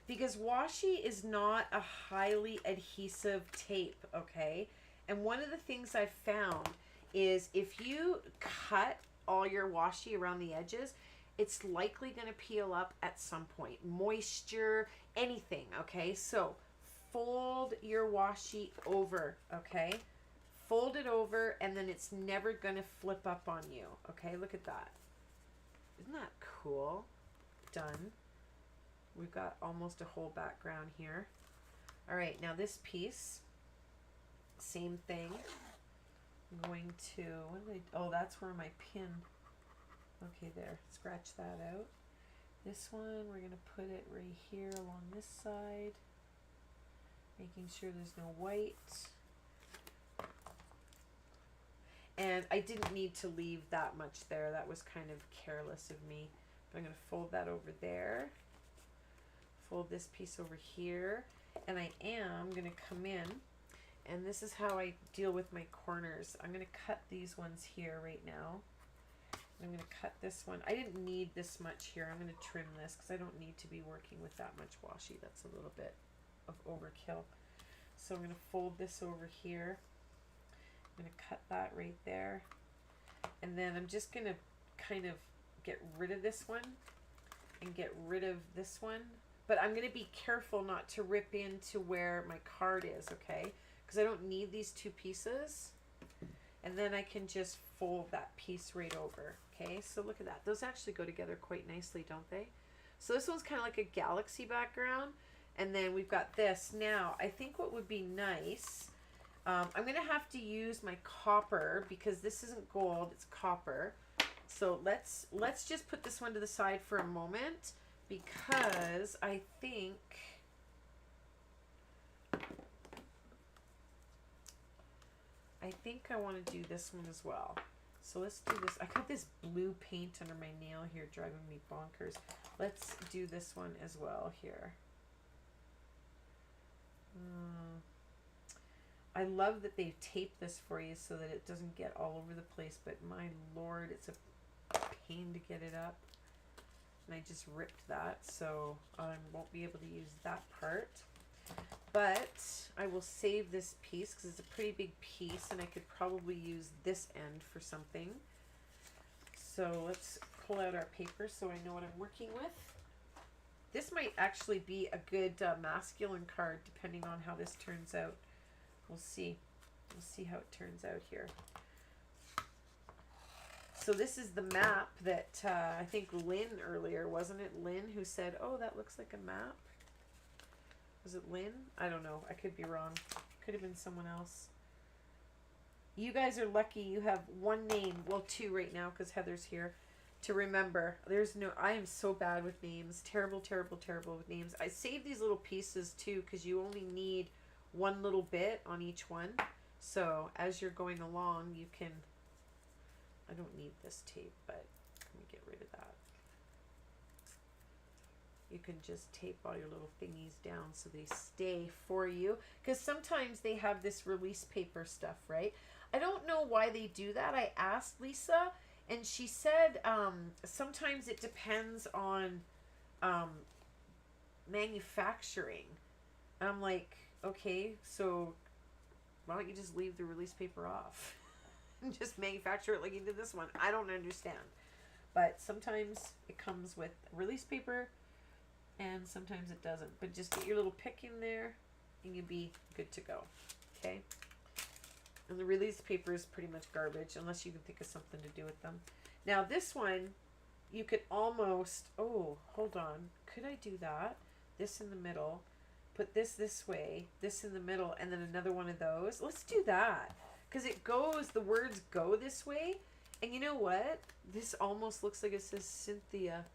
because washi is not a highly adhesive tape, okay? And one of the things I've found is if you cut all your washi around the edges, it's likely going to peel up at some point. Moisture, anything, okay? So fold your washi over, okay? Fold it over and then it's never going to flip up on you, okay? Look at that. Isn't that cool? Done. We've got almost a whole background here. All right, now this piece, same thing. I'm going to, what did I, oh, that's where my pin, okay, there, scratch that out. This one, we're going to put it right here along this side, making sure there's no white. And I didn't need to leave that much there. That was kind of careless of me. But I'm going to fold that over there. Fold this piece over here. And I am going to come in. And this is how I deal with my corners. I'm going to cut these ones here right now. I'm going to cut this one. I didn't need this much here. I'm going to trim this because I don't need to be working with that much washi. That's a little bit of overkill. So I'm going to fold this over here. I'm going to cut that right there. And then I'm just going to kind of get rid of this one and get rid of this one. But I'm going to be careful not to rip into where my card is, okay? Because I don't need these two pieces. And then I can just fold that piece right over, okay? So look at that. Those actually go together quite nicely, don't they? So this one's kind of like a galaxy background. And then we've got this. Now, I think what would be nice... I'm going to have to use my copper because this isn't gold, it's copper. So let's just put this one to the side for a moment because I think I want to do this one as well. So let's do this. I got this blue paint under my nail here driving me bonkers. Let's do this one as well here. I love that they've taped this for you so that it doesn't get all over the place, but my lord, it's a pain to get it up. And I just ripped that, so I won't be able to use that part. But I will save this piece because it's a pretty big piece and I could probably use this end for something. So let's pull out our paper so I know what I'm working with. This might actually be a good masculine card depending on how this turns out. We'll see. We'll see how it turns out here. So this is the map that I think Lynn earlier, wasn't it Lynn who said, oh, that looks like a map? Was it Lynn? I don't know. I could be wrong. Could have been someone else. You guys are lucky you have one name, well, two right now because Heather's here, to remember. There's no, I am so bad with names. Terrible, terrible, terrible with names. I save these little pieces too because you only need one little bit on each one. So as you're going along, you can, I don't need this tape, but let me get rid of that. You can just tape all your little thingies down so they stay for you. Because sometimes they have this release paper stuff, right? I don't know why they do that. I asked Lisa and she said sometimes it depends on manufacturing. And I'm like, okay, so why don't you just leave the release paper off and just manufacture it like you did this one? I don't understand. But sometimes it comes with release paper and sometimes it doesn't. But just get your little pick in there and you'll be good to go. Okay? And the release paper is pretty much garbage unless you can think of something to do with them. Now this one, you could almost, oh, hold on. Could I do that? This in the middle. Put this way, this in the middle, and then another one of those. Let's do that. Because it goes, the words go this way. And you know what? This almost looks like it says Cynthia.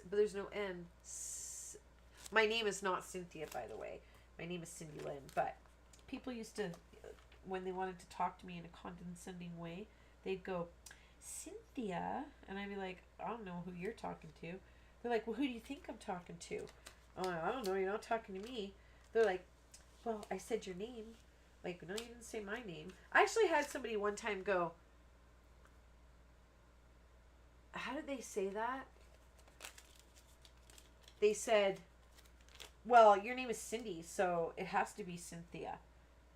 But there's no N. My name is not Cynthia, by the way. My name is Cindy Lynn. But people used to, when they wanted to talk to me in a condescending way, they'd go, Cynthia. And I'd be like, I don't know who you're talking to. They're like, well, who do you think I'm talking to? Oh, I don't know. You're not talking to me. They're like, well, I said your name. Like, no, you didn't say my name. I actually had somebody one time go, how did they say that? They said, well, your name is Cindy, so it has to be Cynthia.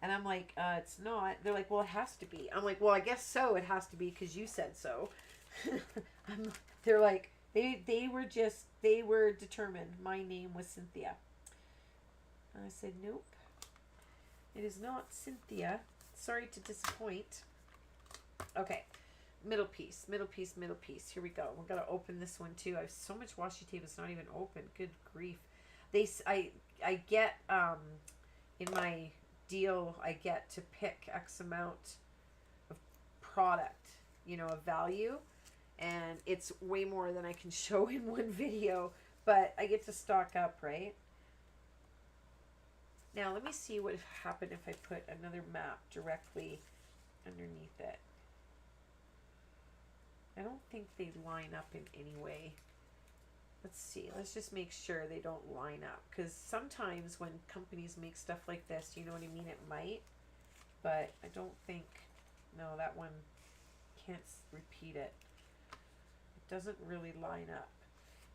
And I'm like, it's not. They're like, well, it has to be. I'm like, well, I guess so. It has to be because you said so. They're like, they were determined. My name was Cynthia. And I said, nope. It is not Cynthia. Sorry to disappoint. Okay. Middle piece, middle piece, middle piece. Here we go. We're going to open this one too. I have so much washi tape. It's not even open. Good grief. I get, in my deal, I get to pick X amount of product, you know, of value. And it's way more than I can show in one video. But I get to stock up, right? Now, let me see what would happen if I put another map directly underneath it. I don't think they line up in any way. Let's see. Let's just make sure they don't line up. Because sometimes when companies make stuff like this, you know what I mean? It might. But I don't think... No, that one can't repeat it. It doesn't really line up.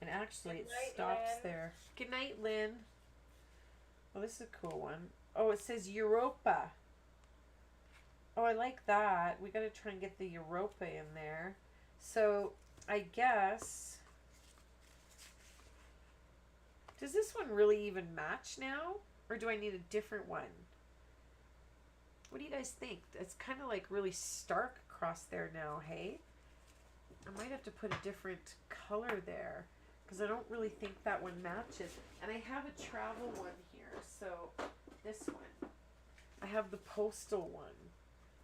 And actually, it stops there. Good night, Lynn. Well, this is a cool one. Oh, it says Europa. Oh, I like that. We got to try and get the Europa in there. So, I guess... Does this one really even match now? Or do I need a different one? What do you guys think? It's kind of like really stark across there now, hey? I might have to put a different color there. Because I don't really think that one matches. And I have a travel one here. So, this one. I have the postal one.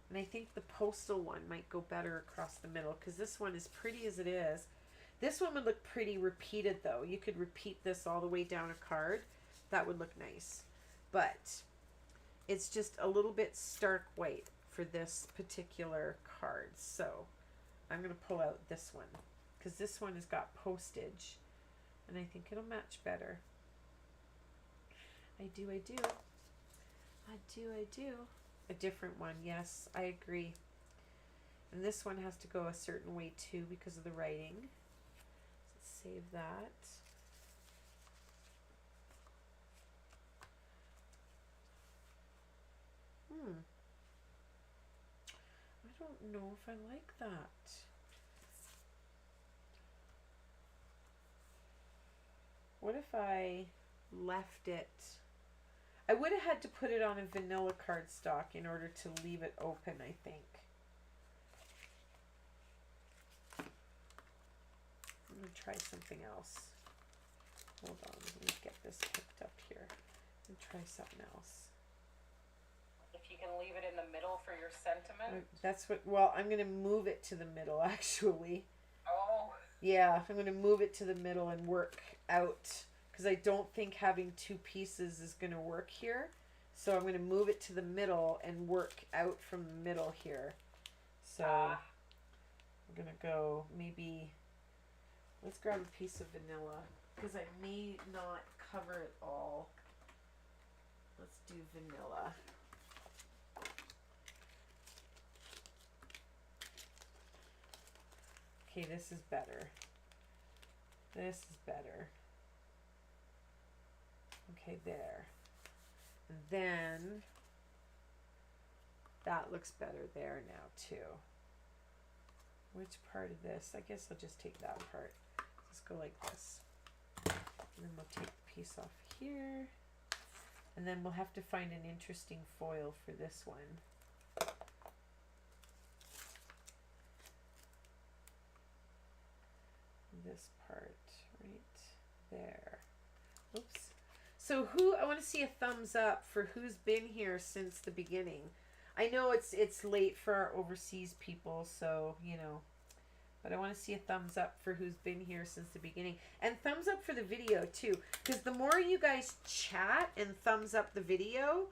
And I think the postal one might go better across the middle. Because this one, as pretty as it is. This one would look pretty repeated, though. You could repeat this all the way down a card. That would look nice. But it's just a little bit stark white for this particular card. So, I'm going to pull out this one. Because this one has got postage. And I think it'll match better. I do. A different one, yes, I agree. And this one has to go a certain way too because of the writing. Let's save that. I don't know if I like that. What if I left it? I would have had to put it on a vanilla cardstock in order to leave it open, I think. I'm going to try something else. Hold on, let me get this hooked up here. And try something else. If you can leave it in the middle for your sentiment. That's what, well, I'm going to move it to the middle, actually. Oh. Yeah, I'm going to move it to the middle and work out. Because I don't think having two pieces is going to work here. So I'm going to move it to the middle and work out from the middle here. So I'm going to go maybe, let's grab a piece of vanilla. Because I may not cover it all. Let's do vanilla. Okay, this is better. This is better. Okay, there. And then that looks better there now too. Which part of this? I guess I'll just take that part. Let's go like this. And then we'll take the piece off here. And then we'll have to find an interesting foil for this one. This part right there. Oops. So I want to see a thumbs up for who's been here since the beginning. I know it's late for our overseas people, so, you know, but I want to see a thumbs up for who's been here since the beginning. And thumbs up for the video too, because the more you guys chat and thumbs up the video,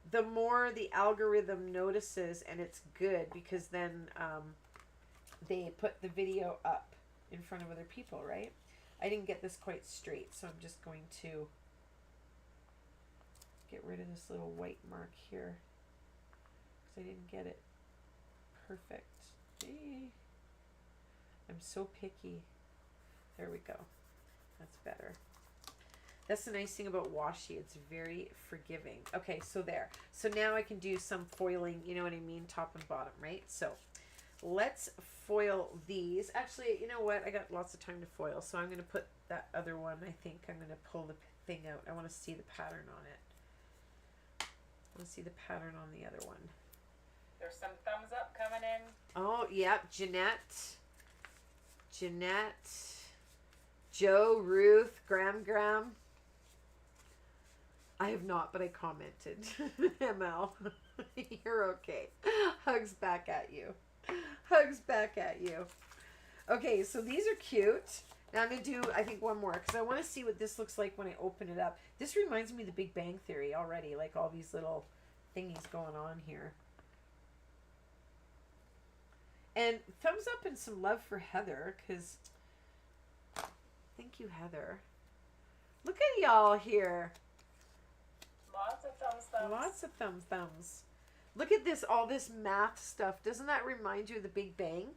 the more the algorithm notices, and it's good because then they put the video up in front of other people, right? I didn't get this quite straight, so I'm just going to get rid of this little white mark here because I didn't get it perfect. I'm so picky. There we go. That's better. That's the nice thing about washi. It's very forgiving. Okay, so there. So now I can do some foiling, you know what I mean? Top and bottom, right? So let's foil these. Actually, you know what? I got lots of time to foil, so I'm going to put that other one. I think I'm going to pull the thing out. I want to see the pattern on it. I want to see the pattern on the other one. There's some thumbs up coming in. Oh, yeah. Jeanette, Joe, Ruth, Graham. I have not, but I commented. ML, you're okay. Hugs back at you. Hugs back at you. Okay, so these are cute. Now I'm going to do, I think, one more because I want to see what this looks like when I open it up. This reminds me of the Big Bang Theory already, like all these little thingies going on here. And thumbs up and some love for Heather, because thank you, Heather. Look at y'all here. Lots of thumbs. Lots of thumbs. Look at this, all this math stuff. Doesn't that remind you of the Big Bang?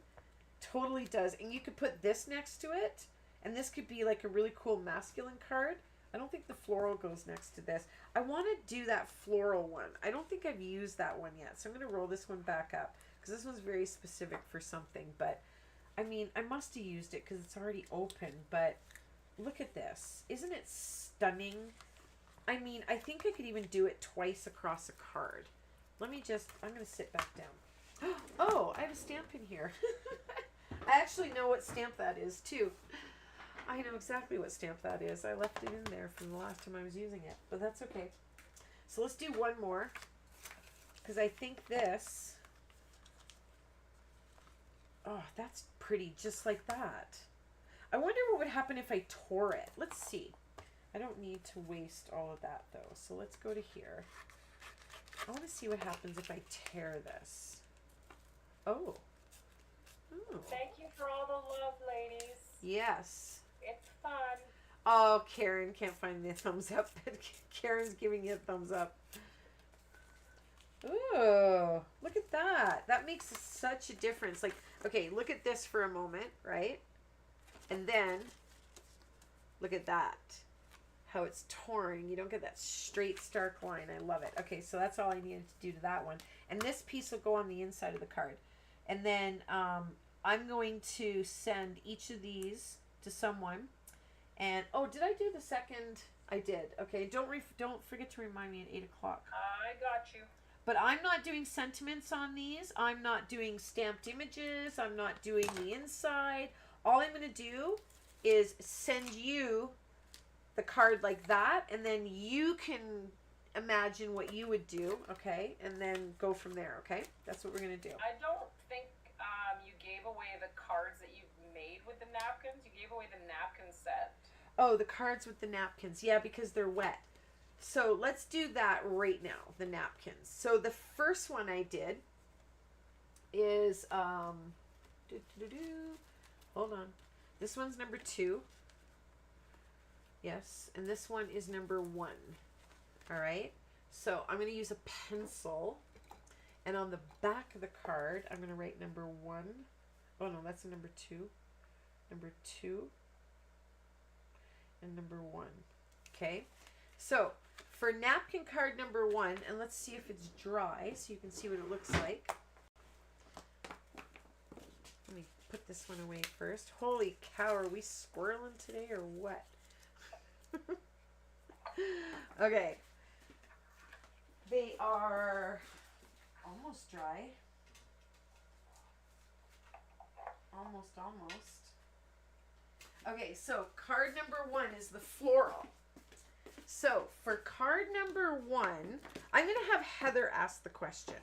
Totally does. And you could put this next to it, and this could be like a really cool masculine card. I don't think the floral goes next to this. I want to do that floral one. I don't think I've used that one yet, so I'm going to roll this one back up. Because this one's very specific for something, but I mean, I must have used it because it's already open, but look at this. Isn't it stunning? I mean, I think I could even do it twice across a card. Let me just, I'm going to sit back down. Oh, I have a stamp in here. I actually know what stamp that is too. I know exactly what stamp that is. I left it in there from the last time I was using it, but that's okay. So let's do one more because I think this... Oh, that's pretty, just like that. I wonder what would happen if I tore it. Let's see. I don't need to waste all of that, though. So let's go to here. I want to see what happens if I tear this. Oh. Oh. Thank you for all the love, ladies. Yes. It's fun. Oh, Karen can't find the thumbs up. Karen's giving you a thumbs up. Ooh, look at that. That makes such a difference. Like, okay, look at this for a moment, right? And then look at that. How it's torn. You don't get that straight, stark line. I love it. Okay, so that's all I needed to do to that one. And this piece will go on the inside of the card. And then I'm going to send each of these to someone. And, oh, did I do the second? I did. Okay, don't forget to remind me at 8 o'clock. I got you. But I'm not doing sentiments on these. I'm not doing stamped images. I'm not doing the inside. All I'm going to do is send you the card like that, and then you can imagine what you would do, okay? And then go from there, okay? That's what we're going to do. I don't think you gave away the cards that you made with the napkins. You gave away the napkin set. Oh, the cards with the napkins. Yeah, because they're wet. So let's do that right now, the napkins. So the first one I did is, hold on. This one's number 2. Yes, and this one is number 1. All right. So I'm going to use a pencil, and on the back of the card, I'm going to write number 1. Oh no, that's a number 2. Number 2. And number 1. Okay. So for napkin card number 1, and let's see if it's dry so you can see what it looks like. Let me put this one away first. Holy cow, are we squirreling today or what? Okay. They are almost dry. Almost. Okay, so card number 1 is the floral. So for card number 1, I'm going to have Heather ask the question.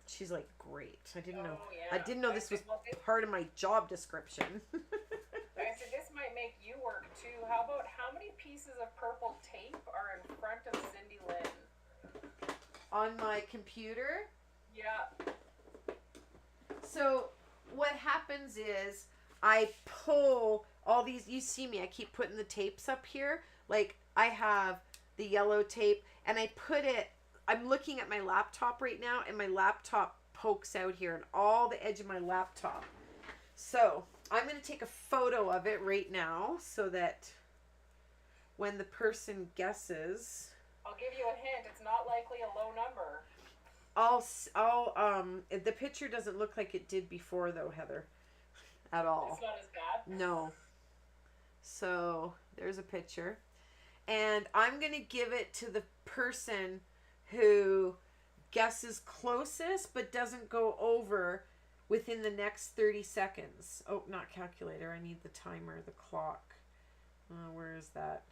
She's like, great. I didn't know. Yeah. I didn't know this was part of my job description. I said this might make you work too. How about how many pieces of purple tape are in front of Cindy Lynn? On my computer. Yeah. So what happens is I pull all these, you see me, I keep putting the tapes up here. Like I have the yellow tape and I put it, I'm looking at my laptop right now and my laptop pokes out here and all the edge of my laptop. So I'm going to take a photo of it right now so that when the person guesses, I'll give you a hint. It's not likely a low number. the picture doesn't look like it did before though, Heather, at all. It's not as bad? No. So there's a picture. And I'm going to give it to the person who guesses closest but doesn't go over within the next 30 seconds. Oh, not calculator. I need the timer, the clock. Where is that?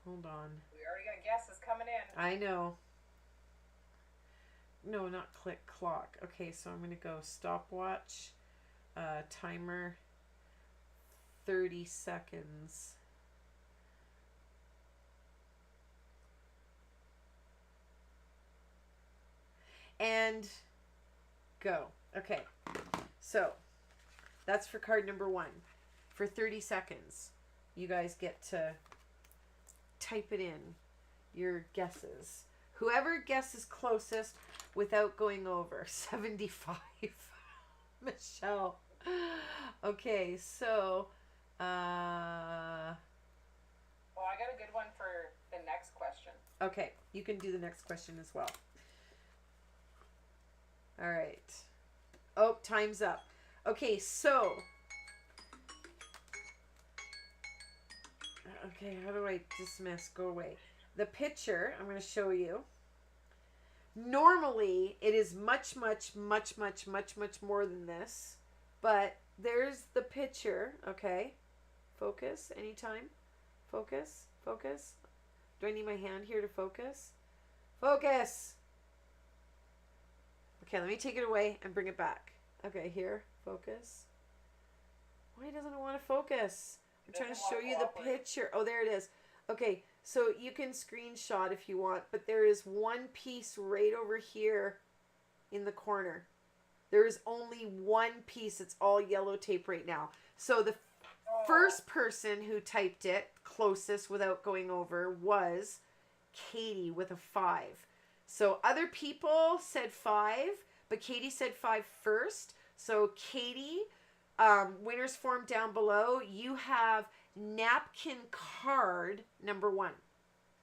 Hold on. We already got guesses coming in. I know. No, not click, clock. Okay, so I'm going to go stopwatch, timer, 30 seconds. And go. Okay, so that's for card number 1. For 30 seconds, you guys get to type it in, your guesses. Whoever guesses closest without going over. 75. Michelle. Okay, so Well, I got a good one for the next question. okay, you can do the next question as well. All right. Oh, time's up. Okay, so okay, how do I dismiss? Go away. The picture I'm going to show you. Normally, it is much more than this, but there's the picture. Okay, focus anytime. Focus. Do I need my hand here to focus? Focus. Okay, let me take it away and bring it back. Okay, here, focus. Why doesn't it want to focus? I'm trying to show you the picture. Oh, there it is. Okay, so you can screenshot if you want, but there is one piece right over here in the corner. There is only one piece. It's all yellow tape right now. So the first person who typed it closest without going over was Katie with a 5. So other people said 5, but Katie said 5 first. So Katie, winner's form down below. You have napkin card number 1.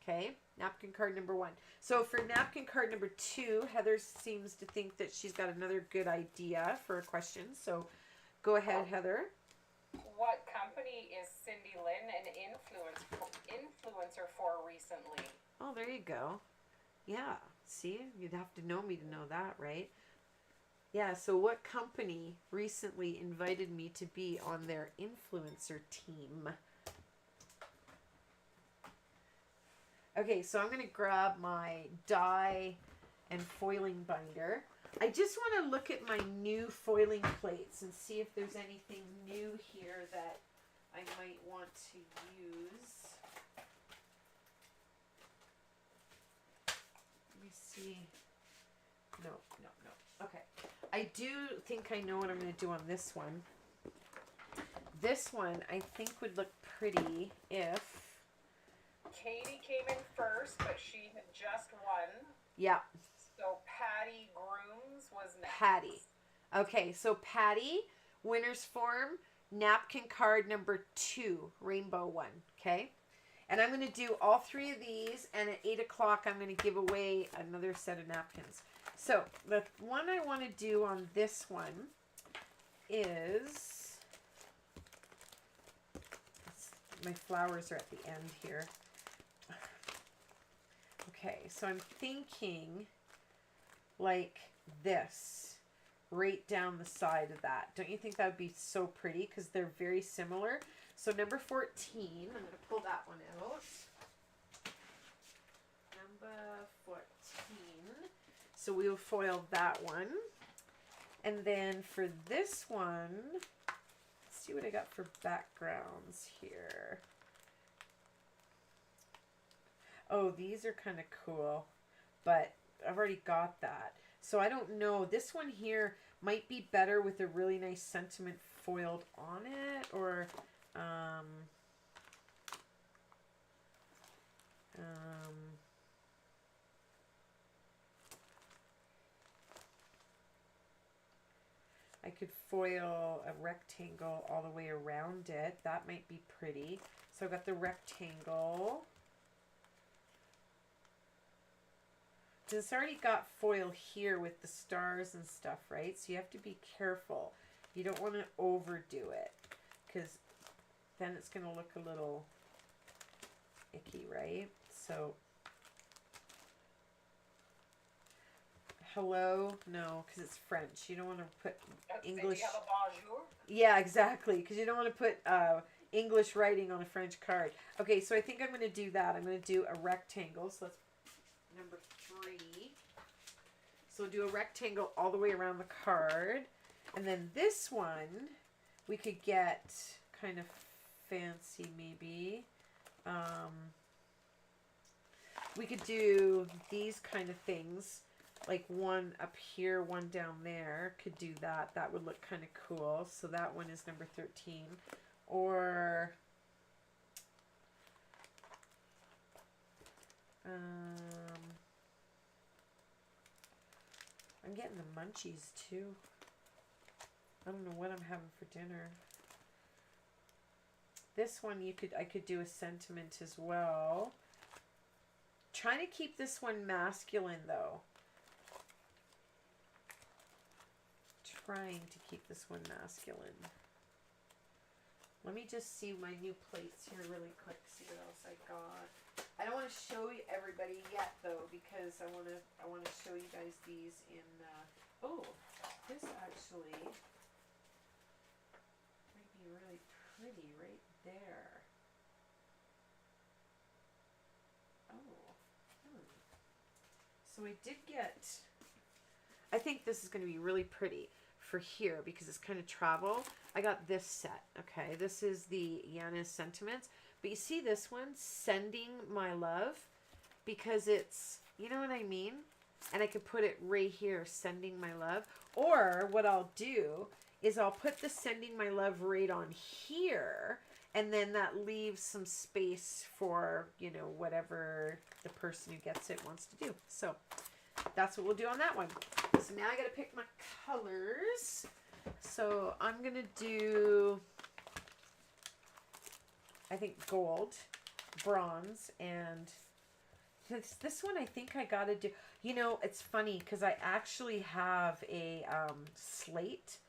Okay, napkin card number 1. So for napkin card number 2, Heather seems to think that she's got another good idea for a question. So go ahead, Heather. What company is Cindy Lynn an influencer for recently? Oh, there you go. Yeah, see, you'd have to know me to know that, right? Yeah, so what company recently invited me to be on their influencer team? Okay, so I'm going to grab my die and foiling binder. I just want to look at my new foiling plates and see if there's anything new here that I might want to use. Let me see. No. Okay. I do think I know what I'm going to do on this one. This one I think would look pretty if... Katie came in first, but she had just won. Yeah. So Patty Grooms was next. Patty. Okay, so Patty, winner's form, napkin card number 2, rainbow one. Okay? And I'm going to do all 3 of these, and at 8 o'clock I'm going to give away another set of napkins. So the one I want to do on this one is... My flowers are at the end here. Okay, so I'm thinking like this, right down the side of that. Don't you think that would be so pretty? Because they're very similar. So number 14, I'm going to pull that one out. Number 14. So we'll foil that one. And then for this one, let's see what I got for backgrounds here. Oh, these are kind of cool, but I've already got that. So I don't know. This one here might be better with a really nice sentiment foiled on it, or I could foil a rectangle all the way around it. That might be pretty. So I've got the rectangle. It's already got foil here with the stars and stuff, right? So you have to be careful. You don't want to overdo it, because then it's going to look a little icky, right? So, hello? No, because it's French. You don't want to put English. Do you have a bonjour? Yeah, exactly, because you don't want to put English writing on a French card. Okay, so I think I'm going to do that. I'm going to do a rectangle. So let's number 3. So we'll do a rectangle all the way around the card. And then this one, we could get kind of fancy maybe. We could do these kind of things. Like one up here, one down there. Could do that. That would look kind of cool. So that one is number 13. Or... I'm getting the munchies too. I don't know what I'm having for dinner. This one I could do a sentiment as well. Trying to keep this one masculine though. Trying to keep this one masculine. Let me just see my new plates here really quick. See what else I got. I don't want to show you everybody yet though, because I want to show you guys these in. Oh, this actually might be really pretty right there. Oh, so I did get. I think this is going to be really pretty for here because it's kind of travel. I got this set. Okay, this is the Yana's Sentiments. But you see this one, Sending My Love, because it's, you know what I mean? And I could put it right here, Sending My Love. Or what I'll do is I'll put the Sending My Love right on here, and then that leaves some space for, you know, whatever the person who gets it wants to do. So that's what we'll do on that one. So now I got to pick my colors. So I'm going to do... I think gold, bronze, and this one I think I gotta do. You know, it's funny because I actually have a slate,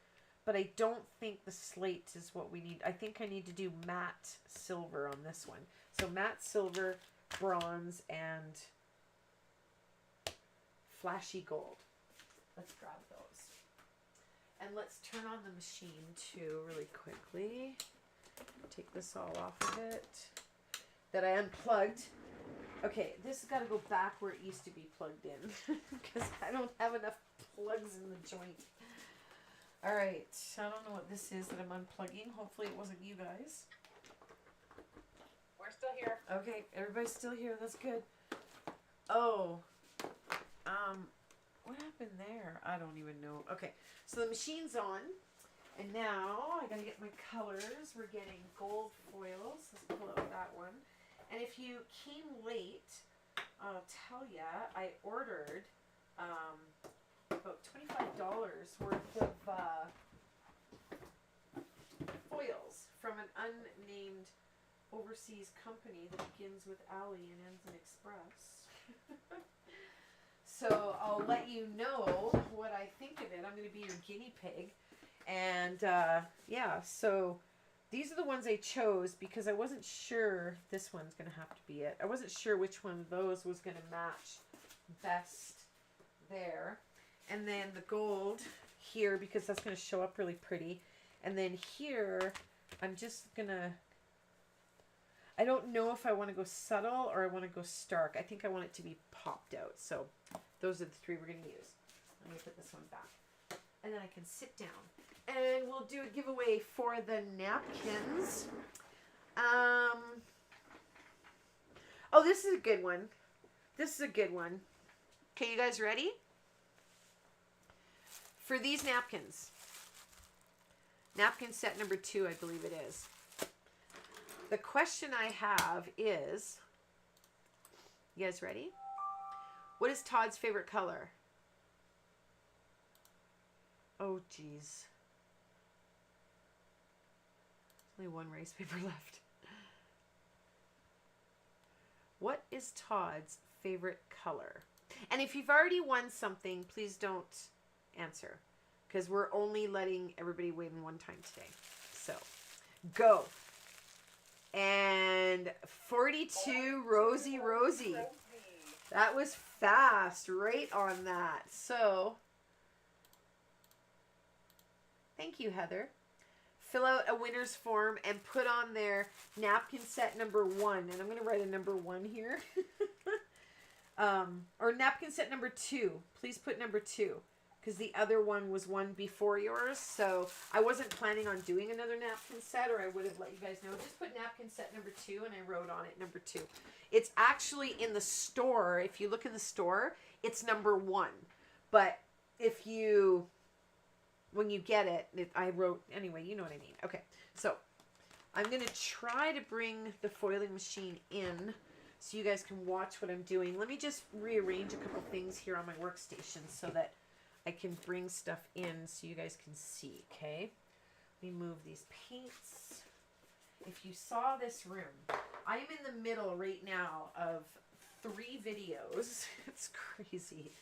but I don't think the slate is what we need. I think I need to do matte silver on this one. So matte silver, bronze, and flashy gold. Let's grab those. And let's turn on the machine too really quickly. Take this all off of it that I unplugged. Okay, this has got to go back where it used to be plugged in because I don't have enough plugs in the joint. All right, I don't know what this is that I'm unplugging. Hopefully it wasn't you guys. We're still here. Okay, everybody's still here. That's good. Oh, what happened there? I don't even know. Okay, so the machine's on. And now I gotta get my colors. We're getting gold foils. Let's pull out that one. And if you came late, I'll tell ya, I ordered about $25 worth of foils from an unnamed overseas company that begins with Ali and ends in Express. So I'll let you know what I think of it. I'm gonna be your guinea pig. And yeah, so these are the ones I chose because I wasn't sure this one's going to have to be it. I wasn't sure which one of those was going to match best there. And then the gold here because that's going to show up really pretty. And then here, I'm just going to, I don't know if I want to go subtle or I want to go stark. I think I want it to be popped out. So those are the three we're going to use. Let me put this one back. And then I can sit down. And we'll do a giveaway for the napkins. Oh, this is a good one. This is a good one. Okay, you guys ready? For these napkins. Napkin set number 2, I believe it is. The question I have is, you guys ready? What is Todd's favorite color? Oh, geez. Only one rice paper left. What is Todd's favorite color? And if you've already won something, please don't answer. Because we're only letting everybody win one time today. So, go. And 42, Rosie. That was fast. Right on that. So, thank you, Heather. Fill out a winner's form and put on there napkin set number 1. And I'm going to write a number 1 here. Or napkin set number 2. Please put number 2. Because the other one was one before yours. So I wasn't planning on doing another napkin set, or I would have let you guys know. Just put napkin set number 2, and I wrote on it number 2. It's actually in the store. If you look in the store, it's number 1. But if you... when you get it, I wrote, anyway, you know what I mean. Okay, so I'm going to try to bring the foiling machine in so you guys can watch what I'm doing. Let me just rearrange a couple things here on my workstation so that I can bring stuff in so you guys can see, okay? Let me move these paints. If you saw this room, I am in the middle right now of 3 videos. It's crazy.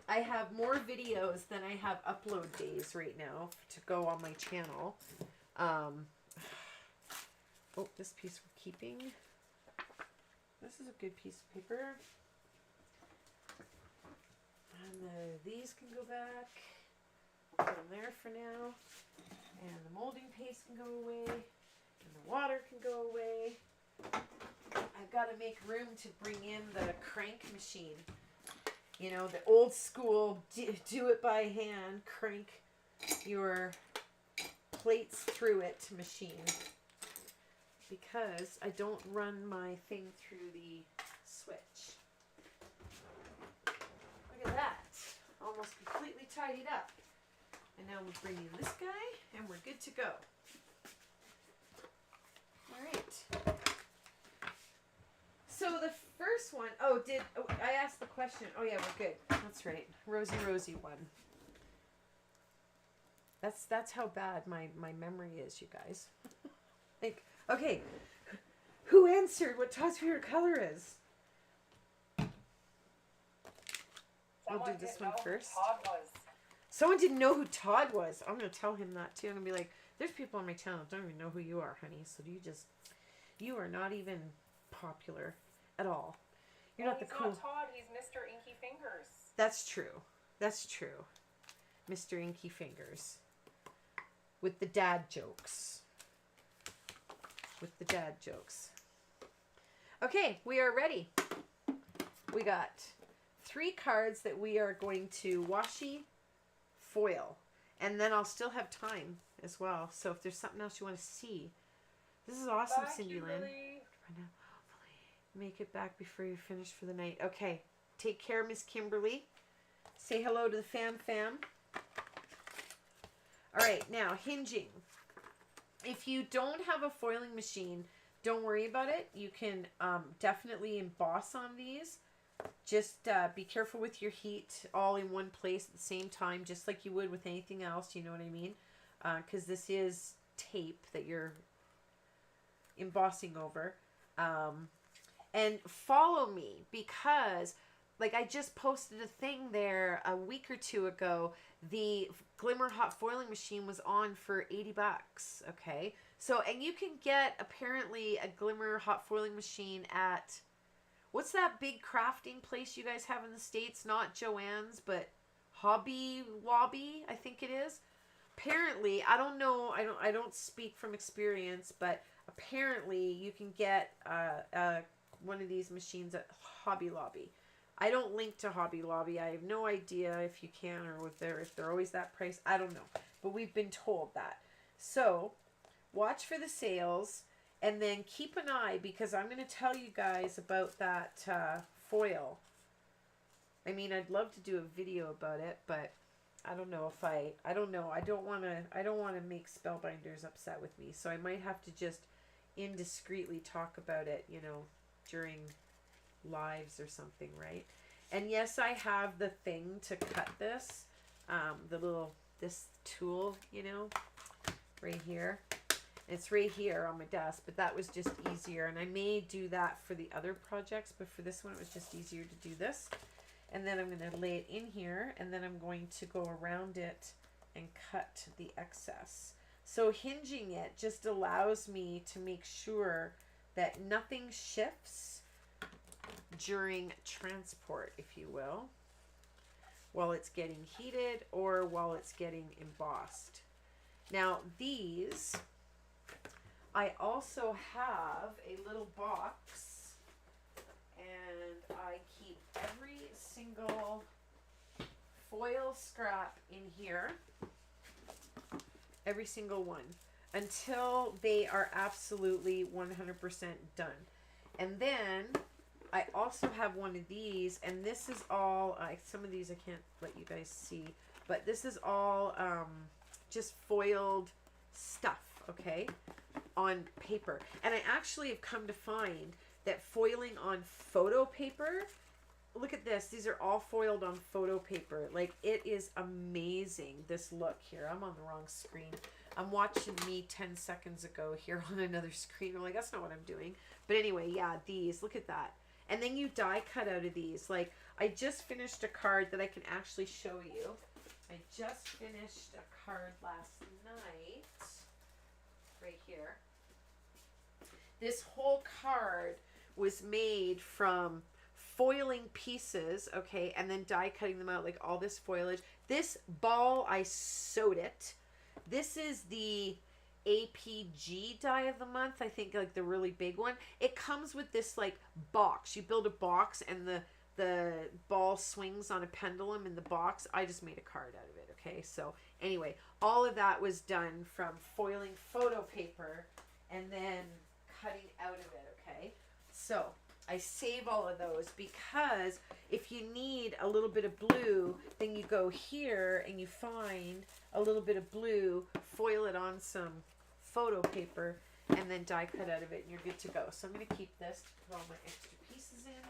I have more videos than I have upload days right now to go on my channel. Oh, this piece we're keeping. This is a good piece of paper. And these can go back. Put them there for now. And the molding paste can go away. And the water can go away. I've got to make room to bring in the crank machine. You know, the old school, do it by hand, crank your plates through it machine. Because I don't run my thing through the switch. Look at that. Almost completely tidied up. And now we'll bring in this guy, and we're good to go. Alright. So the first one, I asked the question. Oh yeah, we're good. That's right. Rosie one. That's how bad my memory is, you guys. Like, okay, who answered what Todd's favorite color is? I'll do this one first. Todd was. Someone didn't know who Todd was. I'm going to tell him that too. I'm going to be like, there's people on my channel that don't even know who you are, honey. So you are not even popular at all. You're not the cool. He's not Todd, he's Mr. Inky Fingers. That's true. That's true. Mr. Inky Fingers. With the dad jokes. Okay, we are ready. We got 3 cards that we are going to washi foil. And then I'll still have time as well. So if there's something else you want to see. This is awesome, Cindy Lynn. Make it back before you finish for the night. Okay. Take care, Miss Kimberly. Say hello to the fam. All right, now hinging. If you don't have a foiling machine, don't worry about it. You can definitely emboss on these. Just be careful with your heat all in one place at the same time, just like you would with anything else. You know what I mean? Because this is tape that you're embossing over. And follow me because, like, I just posted a thing there a week or 2 ago. The Glimmer Hot Foiling Machine was on for $80, okay? So, and you can get apparently a glimmer hot foiling machine at, what's that big crafting place you guys have in the States? Not Joann's, but Hobby Lobby, I think it is. Apparently, I don't know, I don't speak from experience, but apparently you can get one of these machines at Hobby Lobby. I don't link to Hobby Lobby. I have no idea if you can or if they're always that price. I don't know. But we've been told that. So, watch for the sales and then keep an eye because I'm going to tell you guys about that foil. I mean, I'd love to do a video about it, but I don't know if I don't know. I don't want to make spellbinders upset with me. So I might have to just indiscreetly talk about it, you know, during lives or something, right? And yes, I have the thing to cut this, this tool, you know, right here. It's right here on my desk, but that was just easier, and I may do that for the other projects, but for this one it was just easier to do this. And then I'm going to lay it in here, and then I'm going to go around it and cut the excess. So hinging it just allows me to make sure that nothing shifts during transport, if you will, while it's getting heated or while it's getting embossed. Now these, I also have a little box, and I keep every single foil scrap in here, every single one, until they are absolutely 100% done. And then I also have one of these, and this is all, some of these I can't let you guys see, but this is all just foiled stuff, okay, on paper. And I actually have come to find that foiling on photo paper, look at this, these are all foiled on photo paper. Like, it is amazing, this look here. I'm on the wrong screen. I'm watching me 10 seconds ago here on another screen. I'm like, that's not what I'm doing. But anyway, yeah, these, look at that. And then you die cut out of these. Like, I just finished a card that I can actually show you. I just finished a card last night, right here. This whole card was made from foiling pieces, okay, and then die cutting them out, like all this foliage. This ball, I sewed it. This is the APG die of the month, I think, like the really big one. It comes with this like box. You build a box and the ball swings on a pendulum in the box. I just made a card out of it, okay? So anyway, all of that was done from foiling photo paper and then cutting out of it, okay? So I save all of those because if you need a little bit of blue, then you go here and you find a little bit of blue, foil it on some photo paper, and then die cut out of it, and you're good to go. So I'm going to keep this to put all my extra pieces in.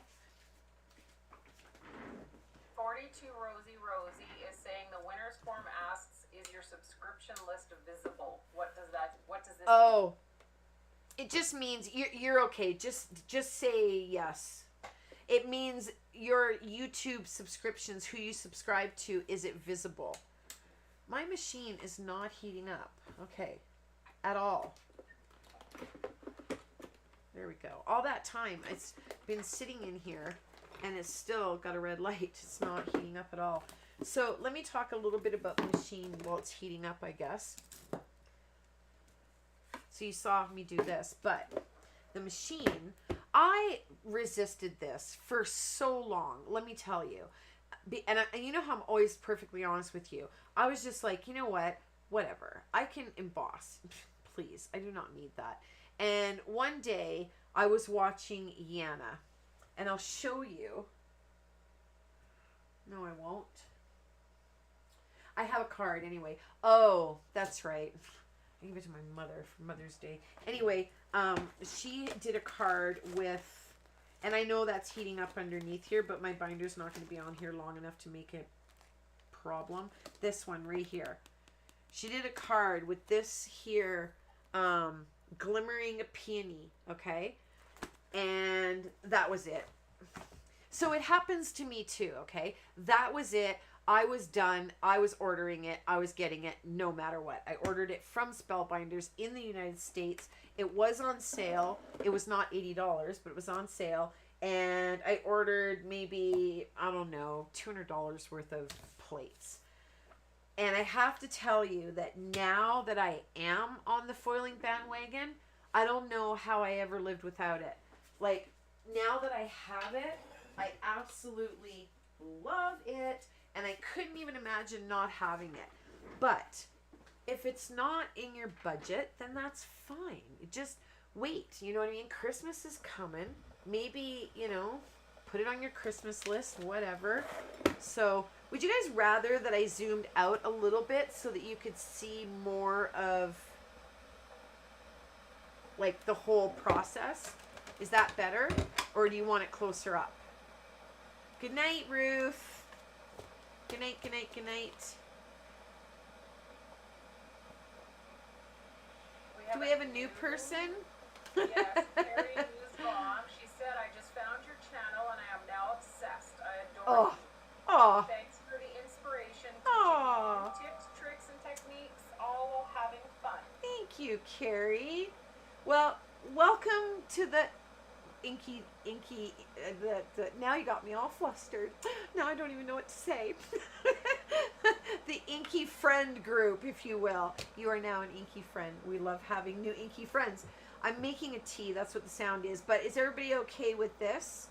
42 Rosie is saying the winner's form asks, is your subscription list visible? What does this mean? Oh, it just means you're okay. Just say yes. It means your YouTube subscriptions, who you subscribe to, is it visible? My machine is not heating up, okay, at all. There we go. All that time, it's been sitting in here, and it's still got a red light. It's not heating up at all. So let me talk a little bit about the machine while it's heating up, I guess. So you saw me do this, but the machine, I resisted this for so long, let me tell you. And you know how I'm always perfectly honest with you. I was just like, you know what? Whatever. I can emboss. Please. I do not need that. And one day I was watching Yana. And I'll show you. No, I won't. I have a card anyway. Oh, that's right. I gave it to my mother for Mother's Day. Anyway, she did a card with, and I know that's heating up underneath here, but my binder's not going to be on here long enough to make it problem. This one right here. She did a card with this here, glimmering peony, okay? And that was it. So it happens to me too, okay? That was it. I was done. I was ordering it. I was getting it no matter what. I ordered it from Spellbinders in the United States. It was on sale. It was not $80, but it was on sale. And I ordered maybe, I don't know, $200 worth of plates. And I have to tell you that now that I am on the foiling bandwagon, I don't know how I ever lived without it. Like, now that I have it, I absolutely love it. And I couldn't even imagine not having it. But if it's not in your budget, then that's fine. Just wait. You know what I mean? Christmas is coming. Maybe, you know, put it on your Christmas list, whatever. So, would you guys rather that I zoomed out a little bit so that you could see more of, like, the whole process? Is that better? Or do you want it closer up? Good night, Ruth. Good night, good night, good night. Do we have a new person? Yes, Carrie Newsbaum. She said, I just found your channel and I am now obsessed. I adore you. Oh. Thanks for the inspiration. Aw. Tips, tricks, and techniques, all while having fun. Thank you, Carrie. Well, welcome to the Inky, now you got me all flustered. Now I don't even know what to say. The Inky friend group, if you will. You are now an Inky friend. We love having new Inky friends. I'm making a tea. That's what the sound is. But is everybody okay with this?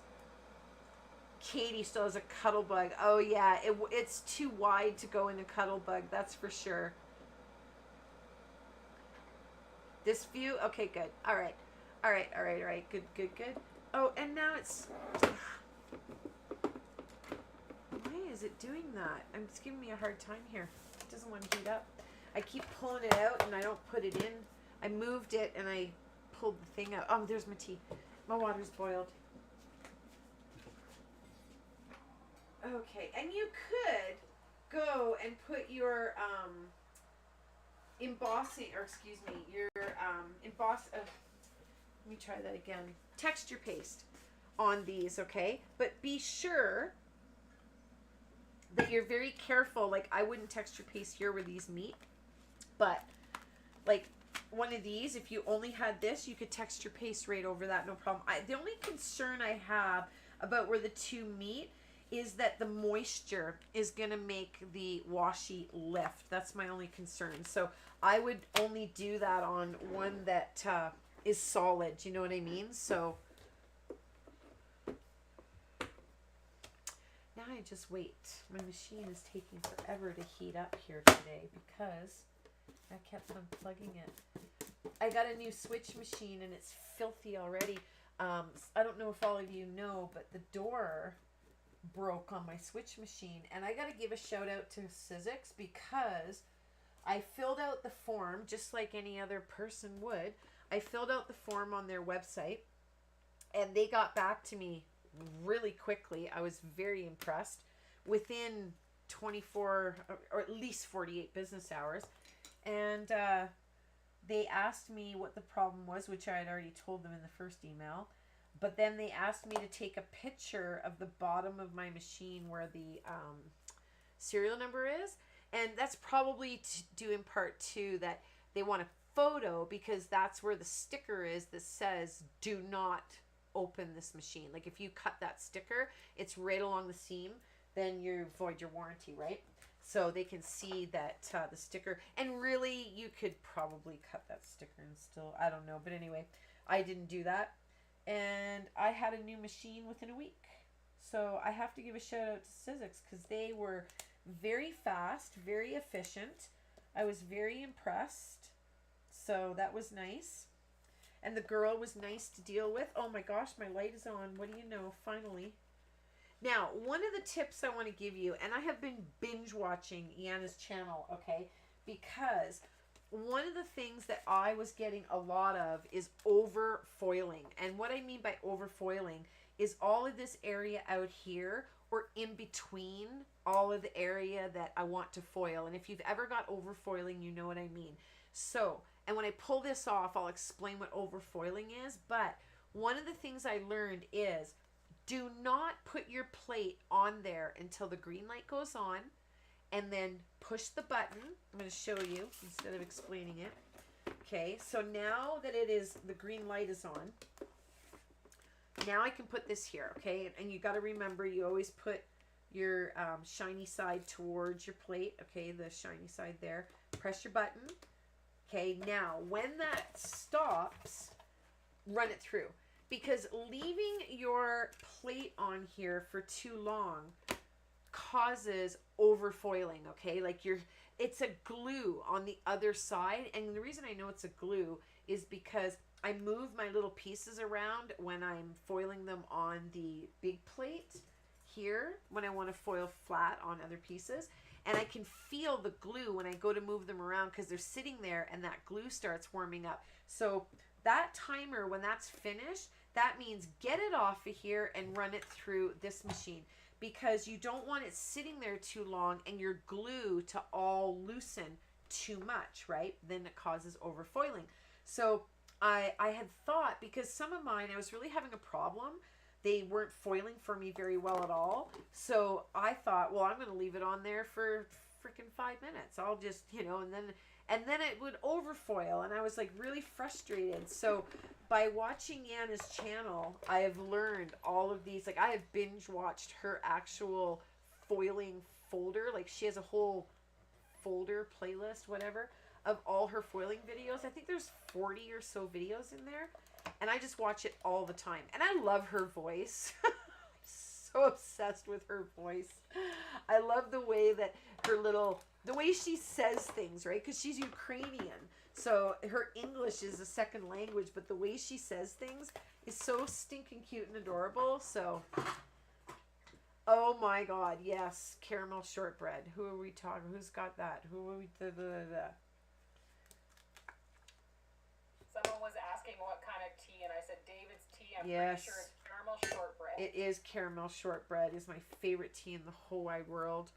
Katie still has a cuddle bug. Oh, yeah. It's too wide to go in a cuddle bug. That's for sure. This view? Okay, good. All right. All right, all right, all right. Good, good, good. Oh, and now it's... Why is it doing that? It's giving me a hard time here. It doesn't want to heat up. I keep pulling it out and I don't put it in. I moved it and I pulled the thing out. Oh, there's my tea. My water's boiled. Okay, and you could go and put your embossing, or excuse me, your let me try that again. Texture paste on these, okay? But be sure that you're very careful. Like, I wouldn't texture paste here where these meet, but like one of these, if you only had this, you could texture paste right over that, no problem. The only concern I have about where the two meet is that the moisture is going to make the washi lift. That's my only concern. So I would only do that on one that is solid. You know what I mean? So now I just wait. My machine is taking forever to heat up here today because I kept unplugging it. I got a new switch machine and it's filthy already. I don't know if all of you know, but the door broke on my switch machine, and I got to give a shout out to Sizzix because I filled out the form just like any other person would. I filled out the form on their website and they got back to me really quickly. I was very impressed. Within 24 or at least 48 business hours, and they asked me what the problem was, which I had already told them in the first email. But then they asked me to take a picture of the bottom of my machine where the serial number is. And that's probably due in part to that they want a photo, because that's where the sticker is that says, do not open this machine. Like if you cut that sticker, it's right along the seam, then you void your warranty, right? So they can see that the sticker, and really you could probably cut that sticker and still, I don't know. But anyway, I didn't do that. And I had a new machine within a week. So I have to give a shout out to Sizzix because they were very fast, very efficient. I was very impressed. So that was nice. And the girl was nice to deal with. Oh my gosh, my light is on. What do you know? Finally. Now, one of the tips I want to give you, and I have been binge watching Iana's channel, okay? Because one of the things that I was getting a lot of is over foiling. And what I mean by over foiling is all of this area out here or in between all of the area that I want to foil. And if you've ever got over foiling, you know what I mean. So, and when I pull this off, I'll explain what over foiling is. But one of the things I learned is Do not put your plate on there until the green light goes on, and then push the button. I'm going to show you instead of explaining it. Okay, so now that the green light is on, now I can put this here, okay? And you got to remember, you always put your shiny side towards your plate, okay? The shiny side there. Press your button. Okay, now when that stops, run it through. Because leaving your plate on here for too long causes overfoiling, okay? Like it's a glue on the other side. And the reason I know it's a glue is because I move my little pieces around when I'm foiling them on the big plate here, when I want to foil flat on other pieces. And I can feel the glue when I go to move them around because they're sitting there and that glue starts warming up. So that timer, when that's finished, that means get it off of here and run it through this machine, because you don't want it sitting there too long and your glue to all loosen too much, right? Then it causes overfoiling. So I had thought, because some of mine, I was really having a problem. They weren't foiling for me very well at all. So I thought, well, I'm going to leave it on there for freaking 5 minutes. I'll just, and then it would overfoil, and I was like really frustrated. So by watching Anna's channel, I have learned all of these. Like, I have binge watched her actual foiling folder. Like, she has a whole folder, playlist, whatever, of all her foiling videos. I think there's 40 or so videos in there, and I just watch it all the time. And I love her voice. I'm so obsessed with her voice. I love the way that the way she says things, right? Because she's Ukrainian, so her English is a second language, but the way she says things is so stinking cute and adorable. So, oh my God, yes, caramel shortbread. Who are we talking? Who's got that? Who are we? Someone was asking what kind of tea, and I said David's tea. I'm Yes. pretty sure it's caramel shortbread. It is caramel shortbread. Is my favorite tea in the whole wide world.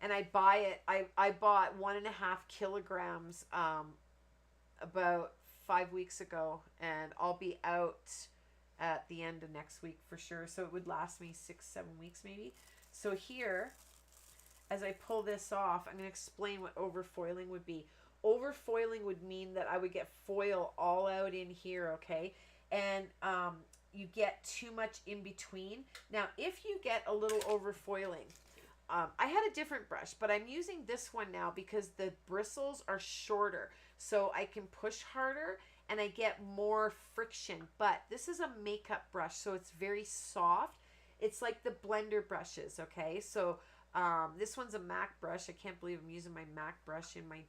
And I buy it. I bought 1.5 kilograms about 5 weeks ago, and I'll be out at the end of next week for sure. So it would last me 6-7 weeks maybe. So here, as I pull this off, I'm going to explain what overfoiling would be. Overfoiling would mean that I would get foil all out in here, okay? And you get too much in between. Now, if you get a little overfoiling, I had a different brush, but I'm using this one now because the bristles are shorter, so I can push harder and I get more friction. But this is a makeup brush, so it's very soft. It's like the blender brushes, okay? So this one's a MAC brush. I can't believe I'm using my MAC brush in my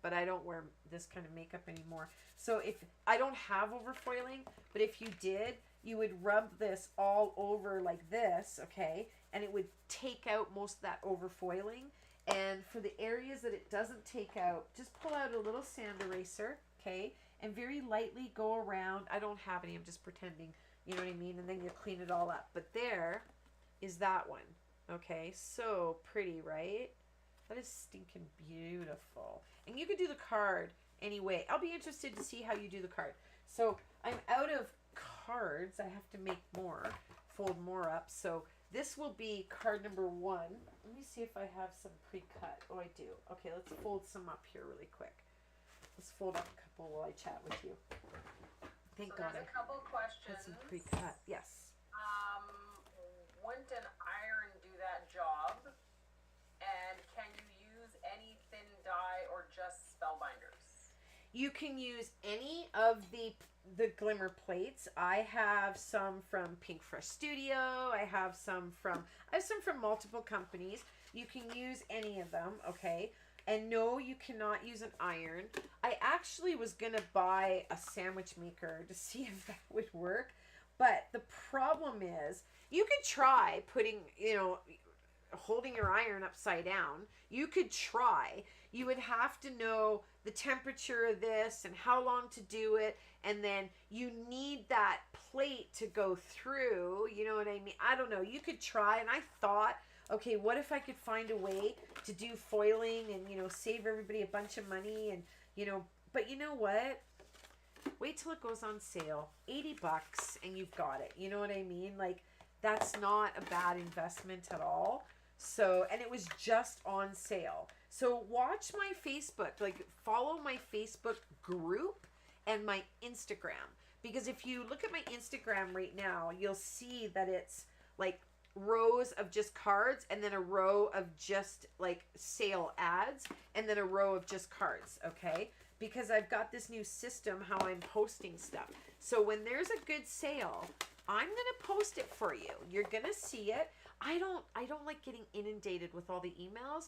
but I don't wear this kind of makeup anymore. So if I don't have overfoiling, but if you did, you would rub this all over like this, okay? And it would take out most of that overfoiling. And for the areas that it doesn't take out, just pull out a little sand eraser, okay? And very lightly go around. I don't have any, I'm just pretending, you know what I mean? And then you clean it all up. But there is that one, okay? So pretty, right? That is stinking beautiful. And you could do the card anyway. I'll be interested to see how you do the card. So I'm out of cards. I have to make more, fold more up. So this will be card number 1. Let me see if I have some pre-cut. Oh, I do. Okay, let's fold some up here really quick. Let's fold up a couple while I chat with you. Thank God There's I a couple had questions. some pre-cut. Yes. Wouldn't an iron do that job? And can you use any thin dye or just spellbinders? You can use any of the glimmer plates. I have some from Pink Fresh Studio. I have some from multiple companies. You can use any of them, okay? And no, you cannot use an iron. I actually was gonna buy a sandwich maker to see if that would work, but the problem is you could try putting, holding your iron upside down. You could try. You would have to know the temperature of this and how long to do it, and then you need that plate to go through, you know what I mean? I don't know. You could try, and I thought, okay, what if I could find a way to do foiling and, save everybody a bunch of money and, but you know what? Wait till it goes on sale. $80 and you've got it. You know what I mean? Like, that's not a bad investment at all. So, and it was just on sale. So watch my Facebook, like follow my Facebook group and my Instagram. Because if you look at my Instagram right now, you'll see that it's like rows of just cards and then a row of just like sale ads and then a row of just cards, okay? Because I've got this new system how I'm posting stuff. So when there's a good sale, I'm going to post it for you. You're going to see it. I don't like getting inundated with all the emails,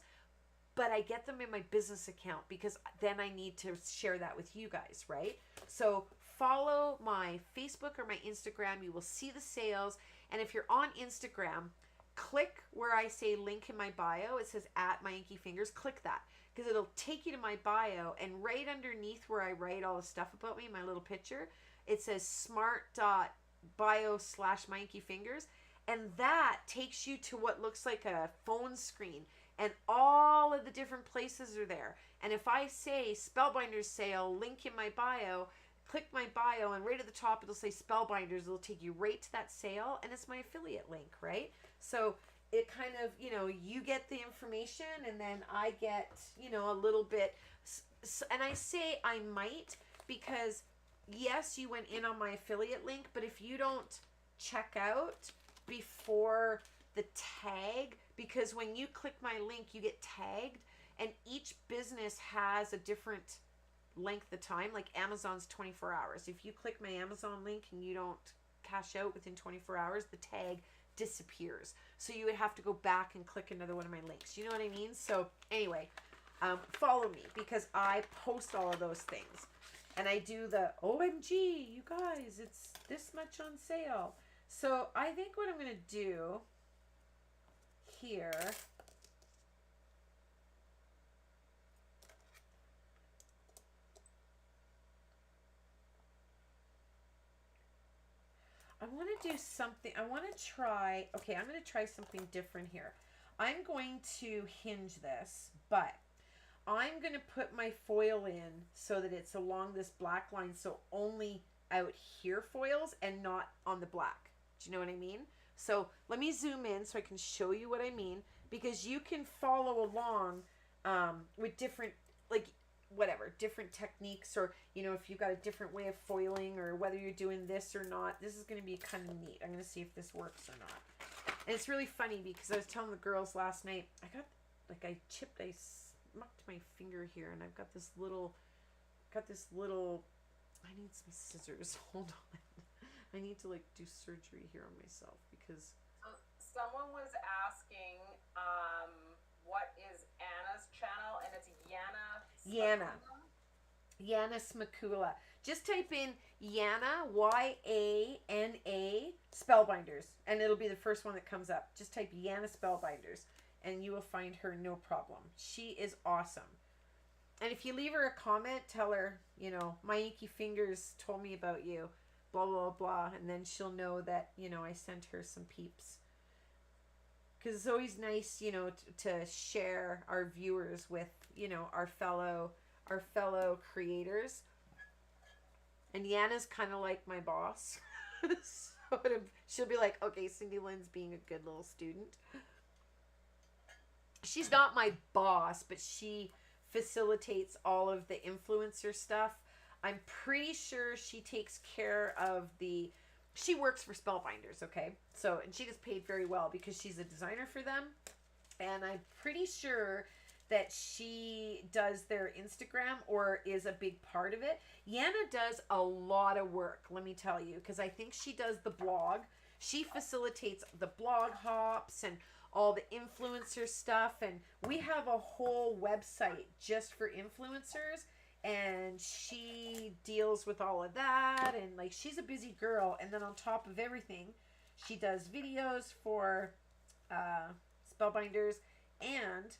but I get them in my business account because then I need to share that with you guys, right? So follow my Facebook or my Instagram. You will see the sales. And if you're on Instagram, click where I say link in my bio. It says @myinkyfingers. Click that because it'll take you to my bio. And right underneath where I write all the stuff about me, my little picture, it says smart.bio/myinkyfingers. And that takes you to what looks like a phone screen. And all of the different places are there. And if I say Spellbinders sale, link in my bio, click my bio, and right at the top it'll say Spellbinders. It'll take you right to that sale, and it's my affiliate link, right? So it kind of, you know, you get the information, and then I get, you know, a little bit. And I say I might because, yes, you went in on my affiliate link, but if you don't check out before the tag, because when you click my link, you get tagged, and each business has a different length of time. Like Amazon's 24 hours. If you click my Amazon link and you don't cash out within 24 hours, the tag disappears. So you would have to go back and click another one of my links. You know what I mean? So anyway, follow me because I post all of those things. And I do the OMG, you guys, it's this much on sale. So I think what I'm going to do here I want to do something. I want to try. Okay, I'm going to try something different here. I'm going to hinge this, but I'm going to put my foil in so that it's along this black line, so only out here foils and not on the black. Do you know what I mean? So let me zoom in so I can show you what I mean, because you can follow along with different, like, whatever, different techniques, or, you know, if you've got a different way of foiling, or whether you're doing this or not. This is going to be kind of neat. I'm going to see if this works or not. And it's really funny because I was telling the girls last night, I smucked my finger here, and I've got this little, I need some scissors. Hold on. I need to, like, do surgery here on myself because someone was asking what is Anna's channel, and it's Yana Smakula. Just type in Yana, YANA Spellbinders, and it'll be the first one that comes up. Just type Yana Spellbinders and you will find her, no problem. She is awesome. And if you leave her a comment, tell her, you know, my Inky Fingers told me about you, blah, blah, blah, and then she'll know that, you know, I sent her some peeps. Because it's always nice, you know, to share our viewers with, you know, our fellow creators. And Yana's kind of like my boss. So she'll be like, okay, Cindy Lynn's being a good little student. She's not my boss, but she facilitates all of the influencer stuff. I'm pretty sure she takes care of she works for Spellbinders, okay? So, and she gets paid very well because she's a designer for them. And I'm pretty sure that she does their Instagram or is a big part of it. Yana does a lot of work, let me tell you, because I think she does the blog. She facilitates the blog hops and all the influencer stuff. And we have a whole website just for influencers. And she deals with all of that, and like she's a busy girl. And then on top of everything, she does videos for Spellbinders and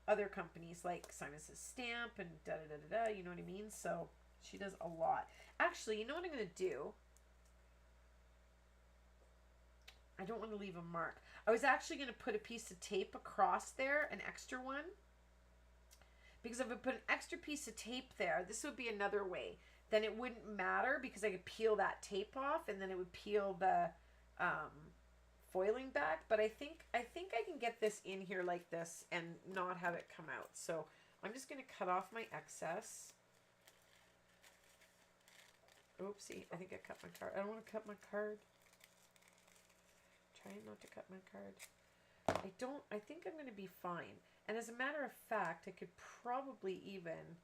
other companies like Simon Says Stamp and da da da da. You know what I mean? So she does a lot. Actually, you know what I'm gonna do? I don't want to leave a mark. I was actually gonna put a piece of tape across there, an extra one. Because if I put an extra piece of tape there, this would be another way. Then it wouldn't matter because I could peel that tape off, and then it would peel the foiling back, but I think I can get this in here like this and not have it come out. So I'm just going to cut off my excess. Oopsie, I think I cut my card. I don't want to cut my card. Trying not to cut my card. I think I'm going to be fine. And as a matter of fact, I could probably even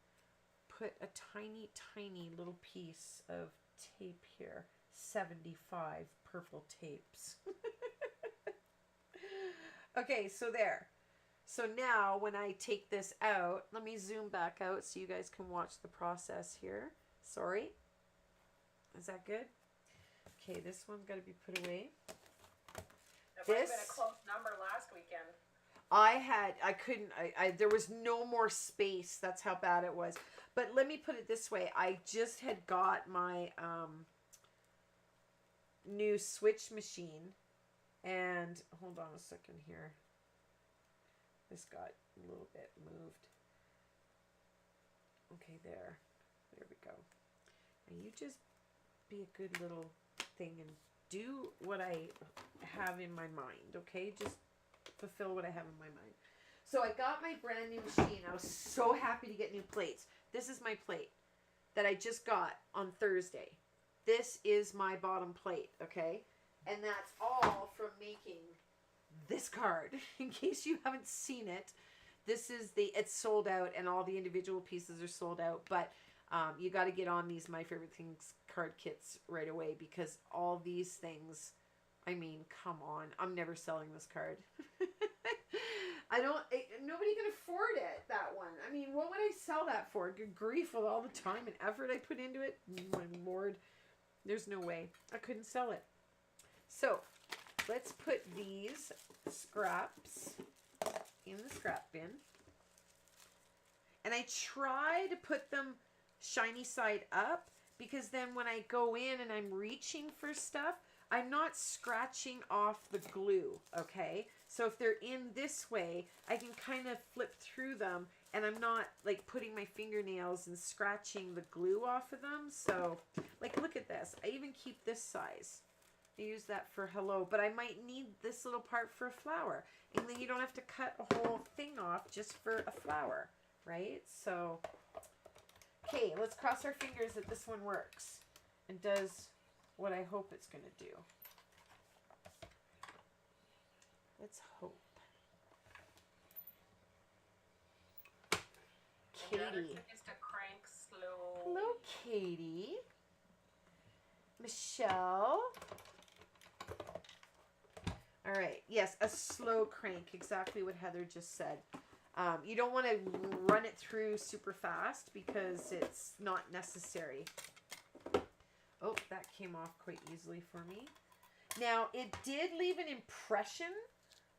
put a tiny, tiny little piece of tape here. 75 purple tapes. Okay, so there. So now when I take this out, let me zoom back out so you guys can watch the process here. Sorry. Is that good? Okay, this one's got to be put away. It might have been a close number last weekend. There was no more space. That's how bad it was. But let me put it this way. I just had got my new switch machine. And hold on a second here. This got a little bit moved. Okay, there. There we go. And you just be a good little thing and do what I have in my mind, okay? Just fulfill what I have in my mind. So I got my brand new machine. I was so happy to get new plates. This is my plate that I just got on Thursday. This is my bottom plate, okay? And that's all from making this card. In case you haven't seen it, this is it's sold out and all the individual pieces are sold out. But you got to get on these My Favorite Things card kits right away because all these things, I mean, come on. I'm never selling this card. Nobody can afford it, that one. I mean, what would I sell that for? Good grief, with all the time and effort I put into it. My Lord, there's no way. I couldn't sell it. So, let's put these scraps in the scrap bin. And I try to put them shiny side up because then when I go in and I'm reaching for stuff, I'm not scratching off the glue, okay? So if they're in this way, I can kind of flip through them and I'm not like putting my fingernails and scratching the glue off of them. So, like, look at this. I even keep this size. I use that for hello, but I might need this little part for a flower. And then you don't have to cut a whole thing off just for a flower, right? So, okay, let's cross our fingers that this one works and does what I hope it's going to do. Let's hope. The other Katie. trick is to crank slow. Hello, Katie. Michelle. All right. Yes, a slow crank. Exactly what Heather just said. You don't want to run it through super fast because it's not necessary. Oh, that came off quite easily for me. Now, it did leave an impression,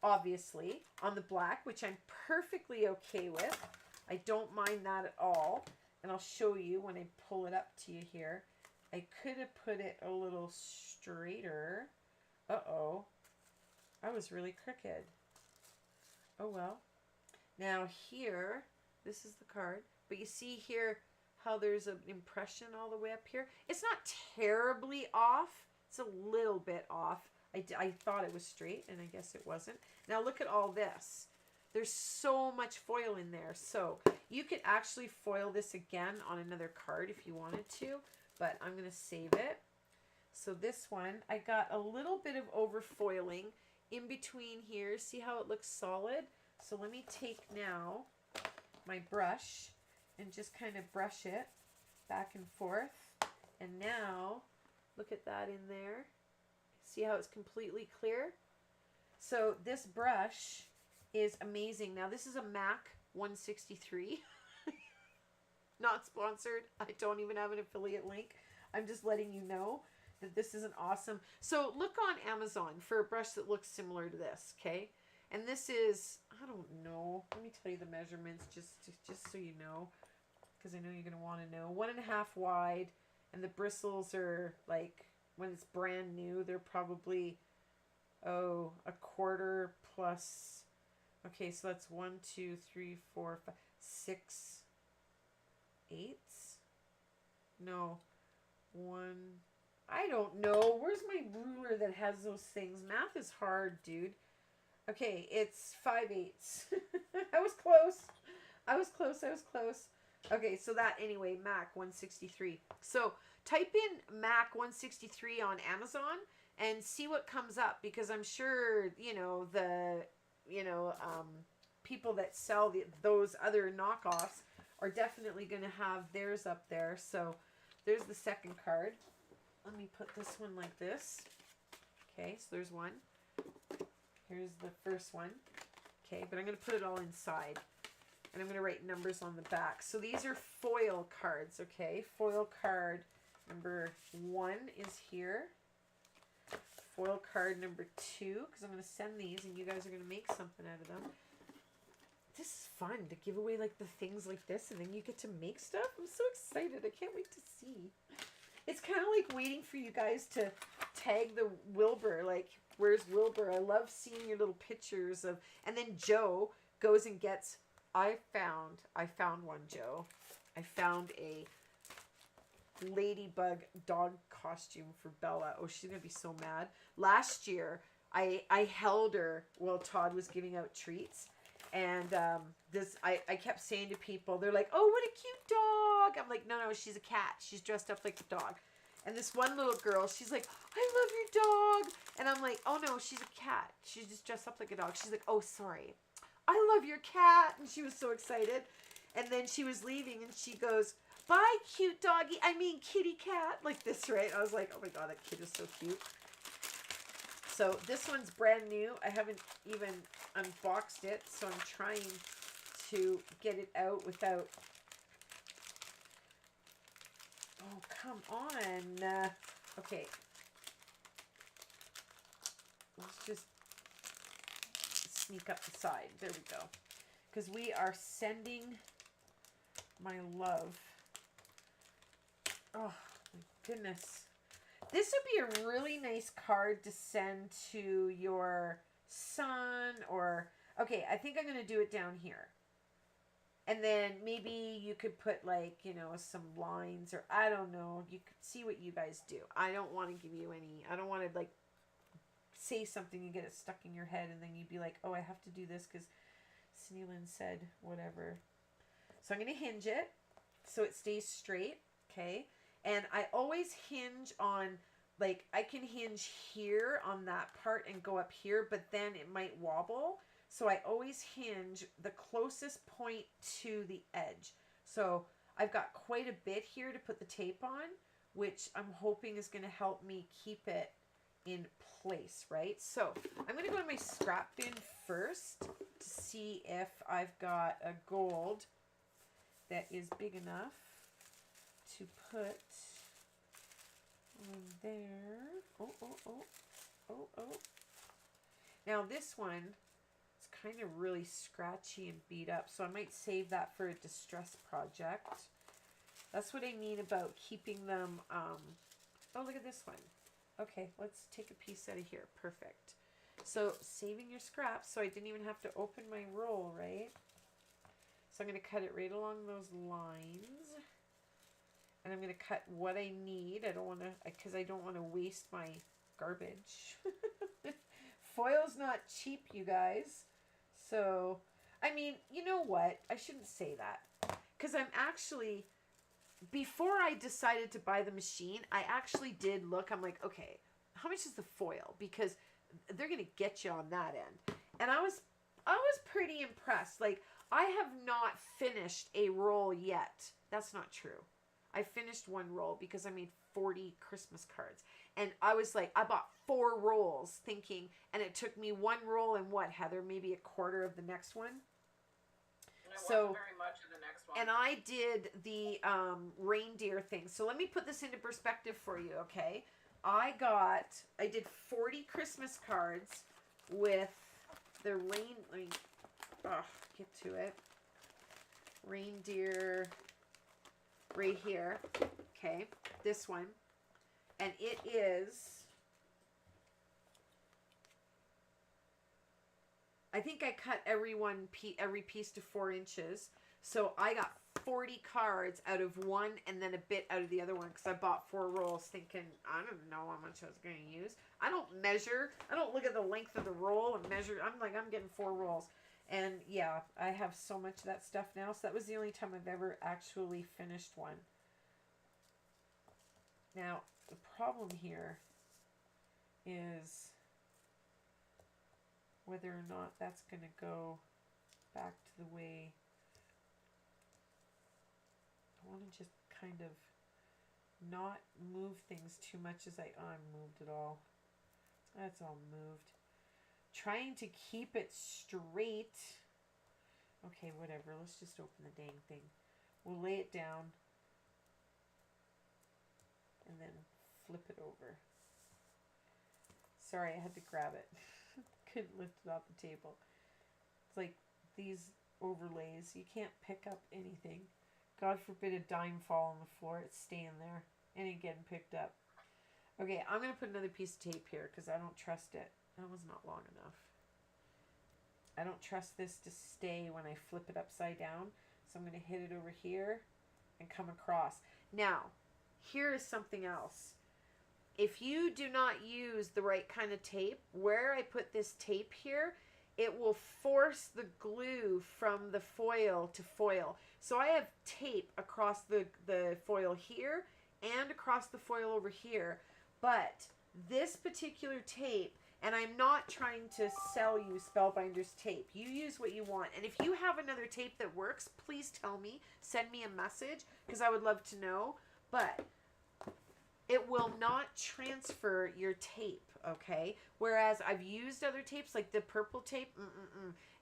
obviously, on the black, which I'm perfectly okay with. I don't mind that at all. And I'll show you when I pull it up to you here. I could have put it a little straighter. Uh-oh. I was really crooked. Oh, well. Now here, this is the card. But you see here how there's an impression all the way up here. It's not terribly off. It's a little bit off. I thought it was straight, and I guess it wasn't. Now look at all this. There's so much foil in there. So you could actually foil this again on another card if you wanted to. But I'm going to save it. So this one, I got a little bit of over foiling in between here. See how it looks solid? So let me take now my brush and just kind of brush it back and forth. And now, look at that in there. See how it's completely clear? So this brush is amazing. Now this is a MAC 163. Not sponsored. I don't even have an affiliate link. I'm just letting you know that this is an awesome. So look on Amazon for a brush that looks similar to this, okay? And this is, I don't know. Let me tell you the measurements just so you know, because I know you're going to want to know. 1.5 wide, and the bristles are like, when it's brand new, they're probably, oh, 1/4 plus. Okay, so that's 1, 2, 3, 4, 5, 6 eighths. No, 1, I don't know. Where's my ruler that has those things? Math is hard, dude. Okay, it's 5/8. I was close. I was close. I was close. Okay, so that anyway, Mac 163. So type in Mac 163 on Amazon and see what comes up, because I'm sure, you know, the, you know, people that sell those other knockoffs are definitely going to have theirs up there. So there's the second card. Let me put this one like this. Okay, so there's one. Here's the first one. Okay, but I'm going to put it all inside. And I'm going to write numbers on the back. So these are foil cards, okay? Foil card number 1 is here. Foil card number 2, because I'm going to send these and you guys are going to make something out of them. This is fun to give away like the things like this, and then you get to make stuff. I'm so excited. I can't wait to see. It's kind of like waiting for you guys to tag the Wilbur. Like, where's Wilbur? I love seeing your little pictures of, and then Joe goes and gets, I found one, Joe. I found a ladybug dog costume for Bella. Oh, she's going to be so mad. Last year, I held her while Todd was giving out treats. And I kept saying to people, they're like, oh, what a cute dog. I'm like, no, she's a cat. She's dressed up like a dog. And this one little girl, she's like, I love your dog. And I'm like, oh, no, she's a cat. She's just dressed up like a dog. She's like, oh, sorry. I love your cat. And she was so excited. And then she was leaving and she goes, bye, cute doggy. I mean, kitty cat. Like this, right? I was like, oh, my God, that kid is so cute. So this one's brand new. I haven't even unboxed it, so I'm trying to get it out without... Oh, come on. Okay. Let's just sneak up the side. There we go. Because we are sending my love. Oh, my goodness. This would be a really nice card to send to your son or... Okay, I think I'm going to do it down here. And then maybe you could put like, you know, some lines or I don't know. You could see what you guys do. I don't want to give you any... I don't want to like say something and get it stuck in your head and then you'd be like, oh, I have to do this because Sneelin said whatever. So I'm going to hinge it so it stays straight. Okay. And I always hinge on, like, I can hinge here on that part and go up here, but then it might wobble. So I always hinge the closest point to the edge. So I've got quite a bit here to put the tape on, which I'm hoping is going to help me keep it in place, right? So I'm going to go to my scrap bin first to see if I've got a gold that is big enough to put on there. Oh. Now this one is kind of really scratchy and beat up, so I might save that for a distress project. That's what I mean about keeping them, oh, look at this one. Okay, let's take a piece out of here. Perfect. So saving your scraps, so I didn't even have to open my roll, right? So I'm going to cut it right along those lines. And I'm going to cut what I need. I don't want to, because I don't want to waste my garbage. Foil's not cheap, you guys. So, I mean, you know what? I shouldn't say that. Because I'm actually, before I decided to buy the machine, I actually did look. I'm like, okay, how much is the foil? Because they're going to get you on that end. And I was pretty impressed. Like, I have not finished a roll yet. That's not true. I finished one roll because I made 40 Christmas cards. And I was like, I bought 4 rolls thinking, and it took me one roll and what, Heather? Maybe a quarter of the next one? And it wasn't very much of the next one. And I did the reindeer thing. So let me put this into perspective for you, okay? I did 40 Christmas cards with the let me get to it. Reindeer right here. Okay, this one. And it is, I think I cut every piece to 4 inches. So I got 40 cards out of one and then a bit out of the other one because I bought 4 rolls thinking I don't know how much I was going to use. I don't measure. I don't look at the length of the roll and measure. I'm like, I'm getting 4 rolls. And yeah, I have so much of that stuff now. So that was the only time I've ever actually finished one. Now, the problem here is whether or not that's going to go back to the way I want to just kind of not move things too much as I moved it all. That's all moved. Trying to keep it straight. Okay, whatever. Let's just open the dang thing. We'll lay it down and then flip it over. Sorry, I had to grab it. Couldn't lift it off the table. It's like these overlays. You can't pick up anything. God forbid a dime fall on the floor. It's staying there. It ain't getting picked up. Okay, I'm going to put another piece of tape here because I don't trust it. That was not long enough. I don't trust this to stay when I flip it upside down. So I'm going to hit it over here and come across. Now, here is something else. If you do not use the right kind of tape, where I put this tape here, it will force the glue from the foil to foil. So I have tape across the foil here and across the foil over here. But this particular tape, and I'm not trying to sell you Spellbinders tape. You use what you want. And if you have another tape that works, please tell me. Send me a message because I would love to know. But it will not transfer your tape, okay? Whereas I've used other tapes, like the purple tape,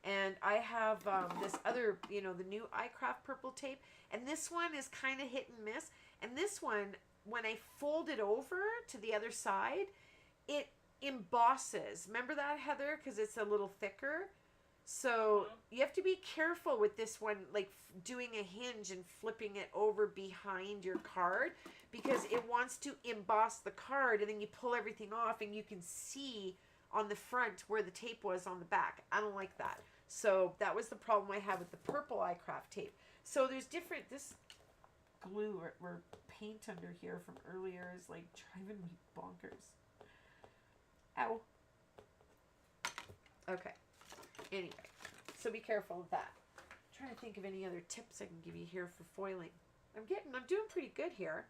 and I have this other, you know, the new iCraft purple tape, and this one is kind of hit and miss. And this one, when I fold it over to the other side, it embosses. Remember that, Heather? Because it's a little thicker. So you have to be careful with this one, like doing a hinge and flipping it over behind your card, because it wants to emboss the card, and then you pull everything off and you can see on the front where the tape was on the back. I don't like that. So that was the problem I had with the purple iCraft tape. So there's different, this glue or paint under here from earlier is like driving me bonkers. Ow. Okay. Anyway, so be careful of that. I'm trying to think of any other tips I can give you here for foiling. I'm doing pretty good here.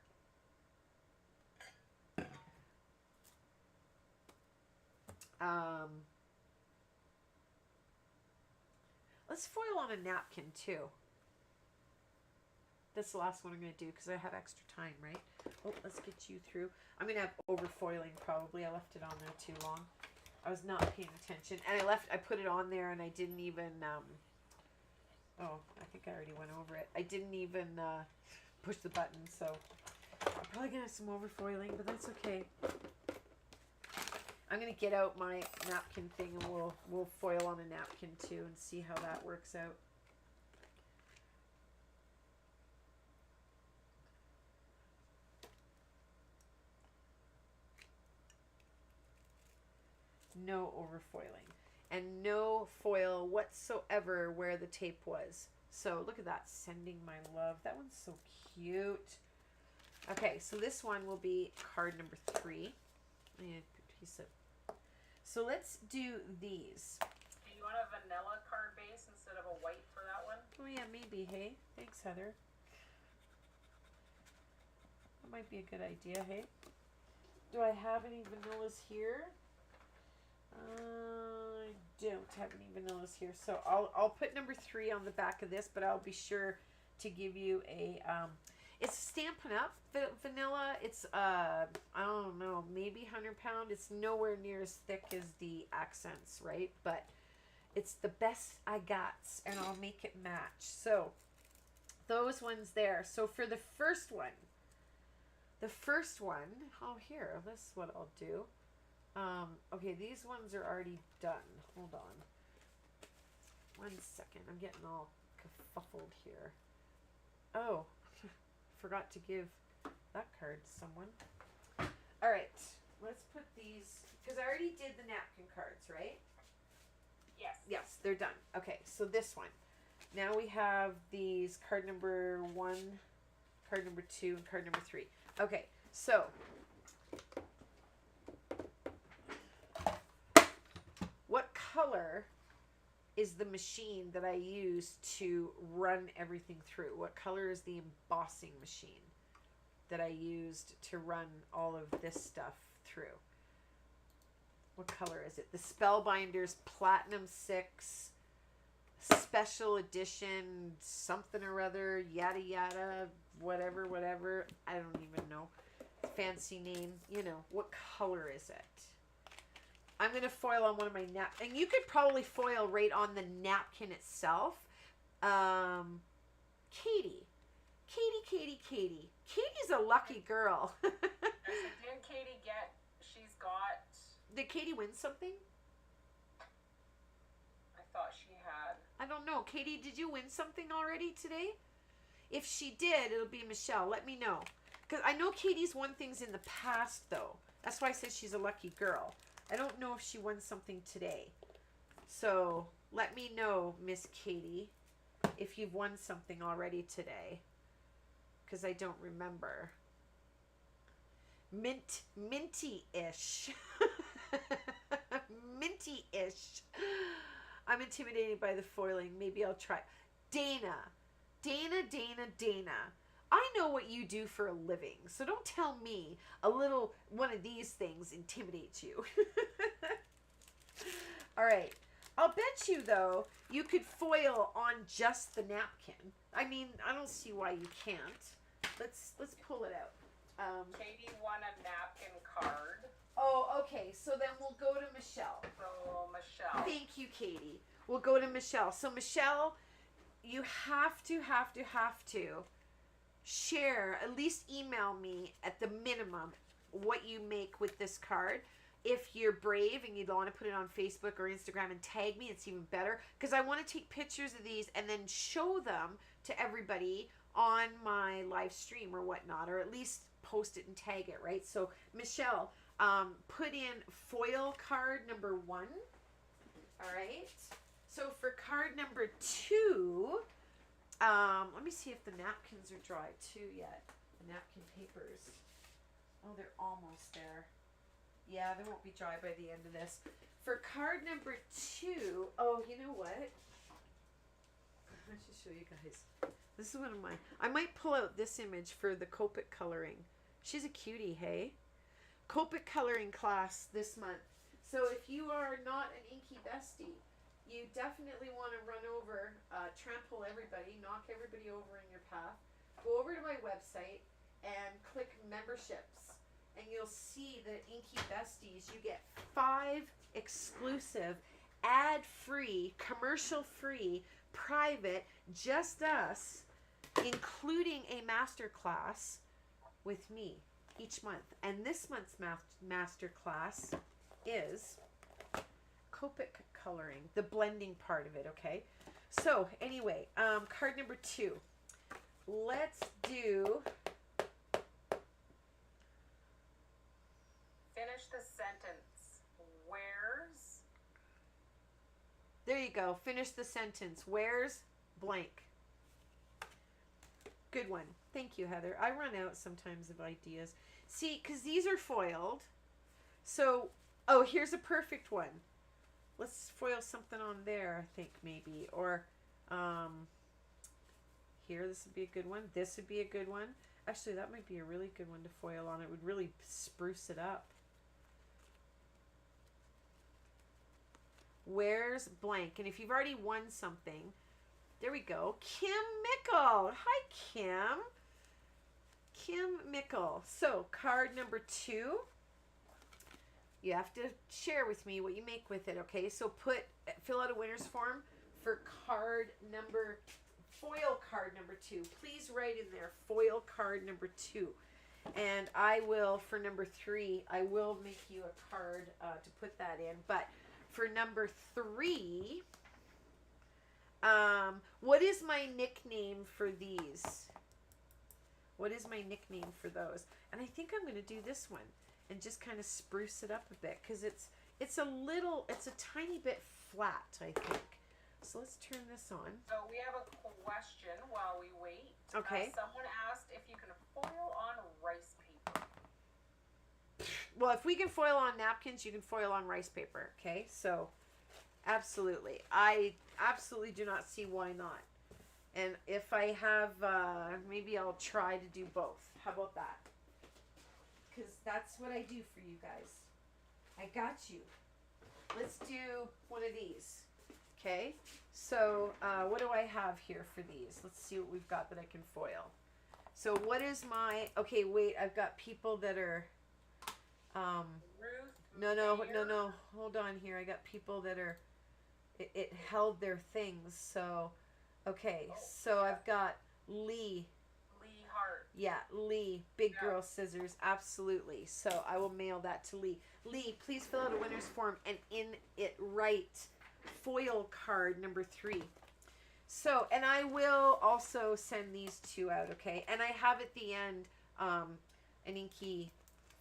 Let's foil on a napkin too. That's the last one I'm going to do because I have extra time, right? Oh, let's get you through. I'm going to have overfoiling probably. I left it on there too long. I was not paying attention. And I put it on there and I didn't even, oh, I think I already went over it. I didn't even push the button, so I'm probably going to have some overfoiling, but that's okay. I'm going to get out my napkin thing and we'll foil on a napkin too and see how that works out. No overfoiling and no foil whatsoever where the tape was. So look at that, sending my love. That one's so cute. Okay, so this one will be card number 3. So let's do these. Do you want a vanilla card base instead of a white for that one? Oh yeah, maybe. Hey, thanks, Heather. That might be a good idea. Hey, do I have any vanillas here? I don't have any vanillas here, so I'll put number 3 on the back of this, but I'll be sure to give you a it's Stampin' Up vanilla. It's I don't know, maybe 100 pound. It's nowhere near as thick as the accents, right? But it's the best I got, and I'll make it match. So those ones there. So for the first one, oh here, this is what I'll do. Okay, these ones are already done. Hold on. 1 second. I'm getting all kerfuffled here. Oh, forgot to give that card to someone. All right, let's put these, because I already did the napkin cards, right? Yes. Yes, they're done. Okay, so this one. Now we have these card number 1, card number 2, and card number 3. Okay, so what color is the machine that I use to run everything through? What color is the embossing machine that I used to run all of this stuff through? What color is it? The Spellbinders Platinum 6 Special Edition something or other, yada yada, whatever, whatever. I don't even know. Fancy name. You know, what color is it? I'm going to foil on one of my napkins. And you could probably foil right on the napkin itself. Katie. Katie's a lucky girl. Didn't Katie get, she's got, Did Katie win something? I thought she had. I don't know. Katie, did you win something already today? If she did, it'll be Michelle. Let me know. Because I know Katie's won things in the past, though. That's why I said she's a lucky girl. I don't know if she won something today. So let me know, Miss Katie, if you've won something already today. Because I don't remember. Minty-ish. Minty-ish. I'm intimidated by the foiling. Maybe I'll try. Dana. I know what you do for a living, so don't tell me a little one of these things intimidates you. All right. I'll bet you, though, you could foil on just the napkin. I mean, I don't see why you can't. Let's pull it out. Katie won a napkin card. Oh, okay. So then we'll go to Michelle. So, Michelle. Thank you, Katie. We'll go to Michelle. So, Michelle, you have to share, at least email me at the minimum what you make with this card. If you're brave and you don't want to put it on Facebook or Instagram and tag me, it's even better. Because I want to take pictures of these and then show them to everybody on my live stream or whatnot. Or at least post it and tag it, right? So, Michelle, put in foil card number 1. All right. So, for card number 2... let me see if the napkins are dry too yet. The napkin papers. Oh, they're almost there. Yeah, they won't be dry by the end of this. For card number 2, oh, you know what? I should show you guys. This is one of mine. I might pull out this image for the Copic coloring. She's a cutie, hey? Copic coloring class this month. So if you are not an Inky bestie, you definitely want to run over, trample everybody, knock everybody over in your path. Go over to my website and click memberships. And you'll see that Inky Besties, you get 5 exclusive, ad-free, commercial-free, private, just us, including a masterclass with me each month. And this month's masterclass is Copic coloring, the blending part of it, okay? So, anyway, card number 2. Let's do... Finish the sentence. Where's... There you go. Finish the sentence. Where's blank? Good one. Thank you, Heather. I run out sometimes of ideas. See, because these are foiled. So, oh, here's a perfect one. Let's foil something on there, I think, maybe. Or, here, this would be a good one. This would be a good one. Actually, that might be a really good one to foil on. It would really spruce it up. Where's blank? And if you've already won something, there we go. Kim Mickle. Hi, Kim. Kim Mickle. So, card number 2. You have to share with me what you make with it, okay? So fill out a winner's form for foil card number 2. Please write in there, foil card number 2. And I will, for number 3, I will make you a card to put that in. But for number 3, what is my nickname for these? What is my nickname for those? And I think I'm going to do this one. And just kind of spruce it up a bit because it's a tiny bit flat, I think. So let's turn this on. So we have a question while we wait. Okay. Someone asked if you can foil on rice paper. Well, if we can foil on napkins, you can foil on rice paper. Okay, so absolutely. I absolutely do not see why not. And if I have, maybe I'll try to do both. How about that? Because that's what I do for you guys. I got you. Let's do one of these. Okay, so what do I have here for these? Let's see what we've got that I can foil. So what is my, okay, wait, I've got people that are, Ruth, no, hold on here. I got people that are, it held their things, so, okay, so I've got Lee. Lee Hart. Yeah, Lee, Big Yeah. Girl Scissors, absolutely. So I will mail that to Lee. Lee, please fill out a winner's form and in it write foil card number 3. So, and I will also send these 2 out, okay? And I have at the end an Inky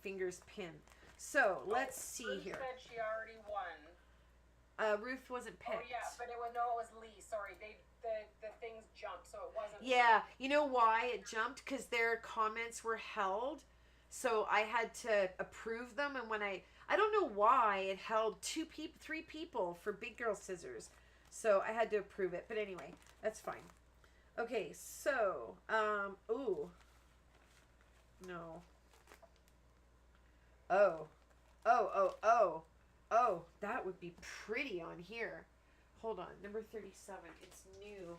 fingers pin. So let's see Ruth here. said she already won. Ruth wasn't picked. Oh yeah, but it was Lee. Sorry, the things jumped, so it wasn't. Yeah, you know why it jumped? Because their comments were held, so I had to approve them. And when I don't know why it held 3 people for Big Girl Scissors, so I had to approve it. But anyway, that's fine. Okay, so ooh, no. Oh, that would be pretty on here. Hold on, number 37. It's new.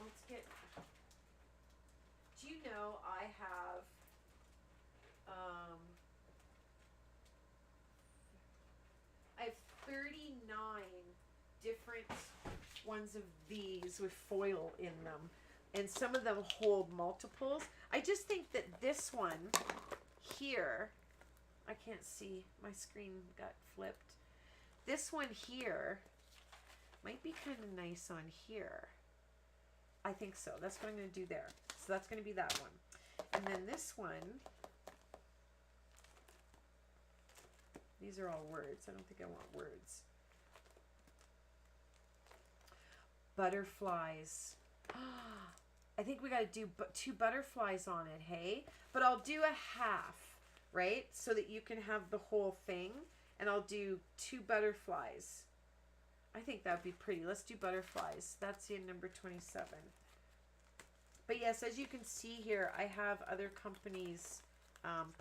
Let's get. Do you know I have I have 39 different ones of these with foil in them, and some of them hold multiples. I just think that this one here, I can't see, my screen got flipped. This one here might be kind of nice on here. I think so. That's what I'm going to do there. So that's going to be that one. And then this one, these are all words. I don't think I want words. Butterflies. I think we got to do 2 butterflies on it, hey? But I'll do a half, right? So that you can have the whole thing. And I'll do 2 butterflies. I think that would be pretty. Let's do butterflies. That's in number 27. But yes, as you can see here, I have other companies'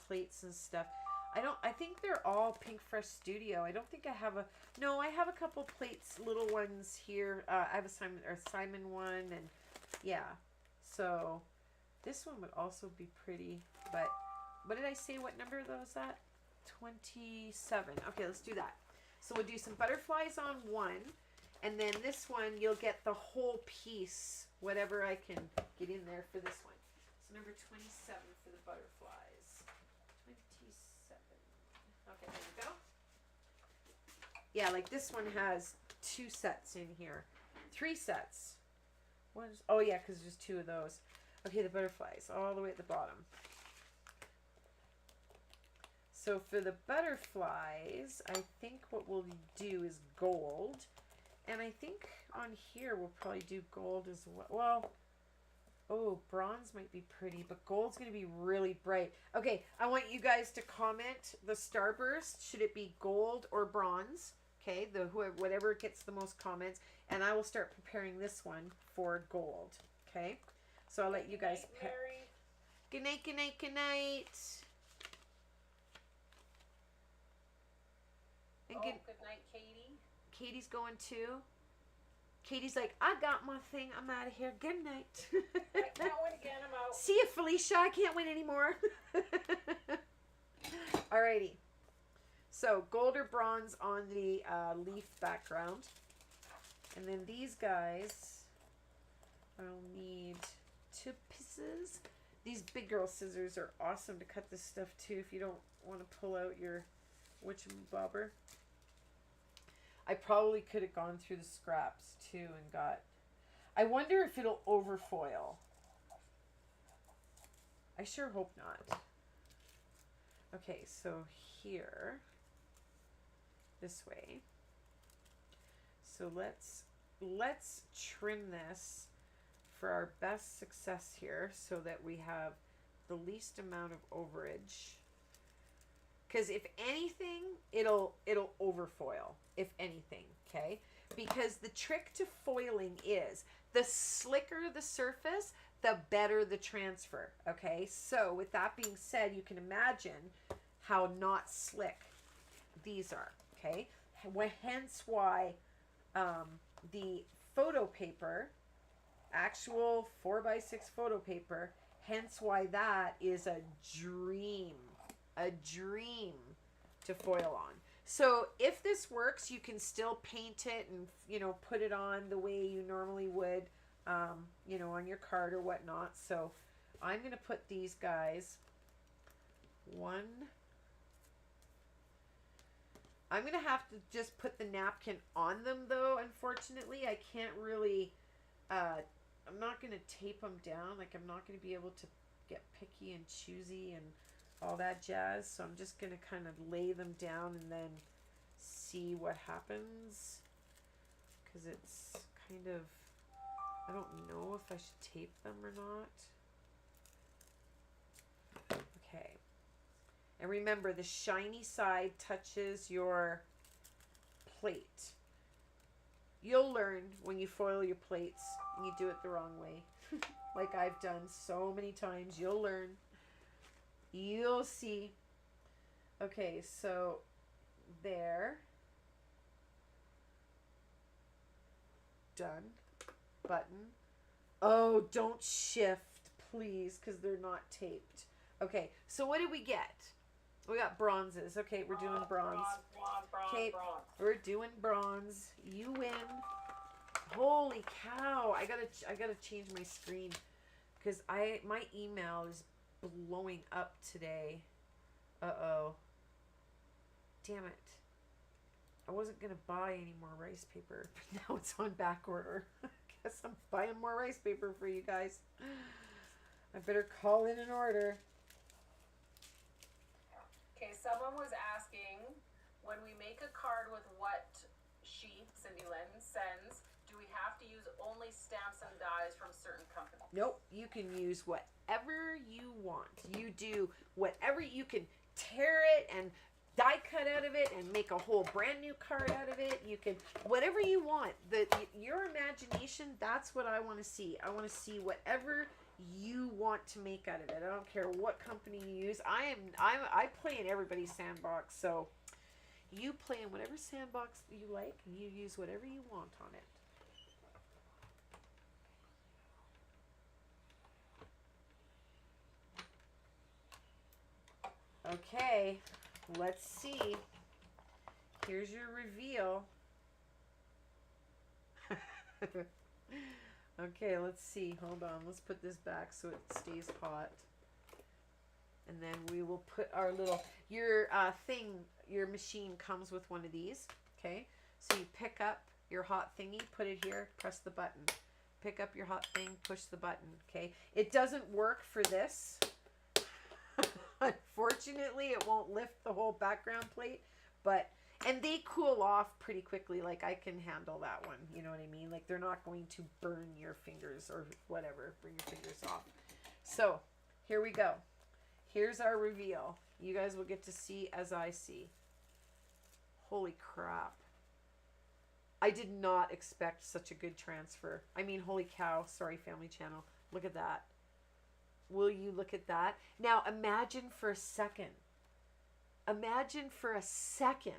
plates and stuff. I think they're all Pink Fresh Studio. I don't think I have no, I have a couple plates, little ones here. I have a Simon one, and yeah. So this one would also be pretty. But what did I say? What number are those at? 27. Okay, let's do that. So we'll do some butterflies on one, and then this one you'll get the whole piece, whatever I can get in there for this one. So number 27 for the butterflies. 27. Okay, there we go. Yeah, like this one has 2 sets in here. 3 sets. Oh yeah, because there's 2 of those. Okay, the butterflies all the way at the bottom. So for the butterflies, I think what we'll do is gold. And I think on here we'll probably do gold as well. Well, oh, bronze might be pretty, but gold's going to be really bright. Okay, I want you guys to comment the starburst. Should it be gold or bronze? Okay, whatever gets the most comments. And I will start preparing this one for gold. Okay, so I'll let you guys pick. Good night, good night, good night. And good night, Katie. Katie's going too. Katie's like, I got my thing. I'm out of here. Good night. I can't win again. I'm out. See you, Felicia. I can't win anymore. Alrighty. So gold or bronze on the leaf background. And then these guys, I'll need 2 pieces. These Big Girl Scissors are awesome to cut this stuff too if you don't want to pull out your whatchamabobber. I probably could have gone through the scraps too and got. I wonder if it'll overfoil. I sure hope not. Okay, so here, this way. So let's let's trim this for our best success here so that we have the least amount of overage. Because if anything, it'll overfoil, if anything, okay? Because the trick to foiling is the slicker the surface, the better the transfer, okay? So with that being said, you can imagine how not slick these are, okay? Hence why the photo paper, actual 4x6 photo paper, hence why that is a dream to foil on. So if this works, you can still paint it and, you know, put it on the way you normally would, you know, on your card or whatnot. So I'm going to put these guys I'm going to have to just put the napkin on them though. Unfortunately, I can't really, I'm not going to tape them down. Like, I'm not going to be able to get picky and choosy and all that jazz. So I'm just going to kind of lay them down and then see what happens. Because it's kind of, I don't know if I should tape them or not. Okay. And remember, the shiny side touches your plate. You'll learn when you foil your plates and you do it the wrong way. Like I've done so many times. You'll learn. You'll see. Okay, so there. Done. Button. Oh, don't shift, please, because they're not taped. Okay, so what did we get? We got bronzes. Okay, we're doing bronze. Okay, we're doing bronze. You win. Holy cow! I gotta change my screen because my email is blowing up today. Uh-oh. Damn it. I wasn't gonna buy any more rice paper, but now it's on back order. I guess I'm buying more rice paper for you guys. I better call in an order. Okay, someone was asking, when we make a card with what sheet Cindy Lynn sends, do we have to use only stamps and dies from certain companies? Nope, you can use whatever you want. You do whatever, you can tear it and die cut out of it and make a whole brand new card out of it. You can, whatever you want. Your imagination, that's what I want to see. I want to see whatever you want to make out of it. I don't care what company you use. I play in everybody's sandbox, so you play in whatever sandbox you like and you use whatever you want on it. Okay, let's see. Here's your reveal. Okay, let's see. Hold on. Let's put this back so it stays hot. And then we will put our little, your machine comes with one of these. Okay, so you pick up your hot thingy, put it here, press the button. Pick up your hot thing, push the button. Okay, it doesn't work for this. Unfortunately, it won't lift the whole background plate, but, and they cool off pretty quickly. Like, I can handle that one. You know what I mean? Like, they're not going to burn your fingers or whatever, burn your fingers off. So, here we go. Here's our reveal. You guys will get to see as I see. Holy crap. I did not expect such a good transfer. I mean, holy cow. Sorry, Family Channel. Look at that. Will you look at that? Now, imagine for a second. Imagine for a second.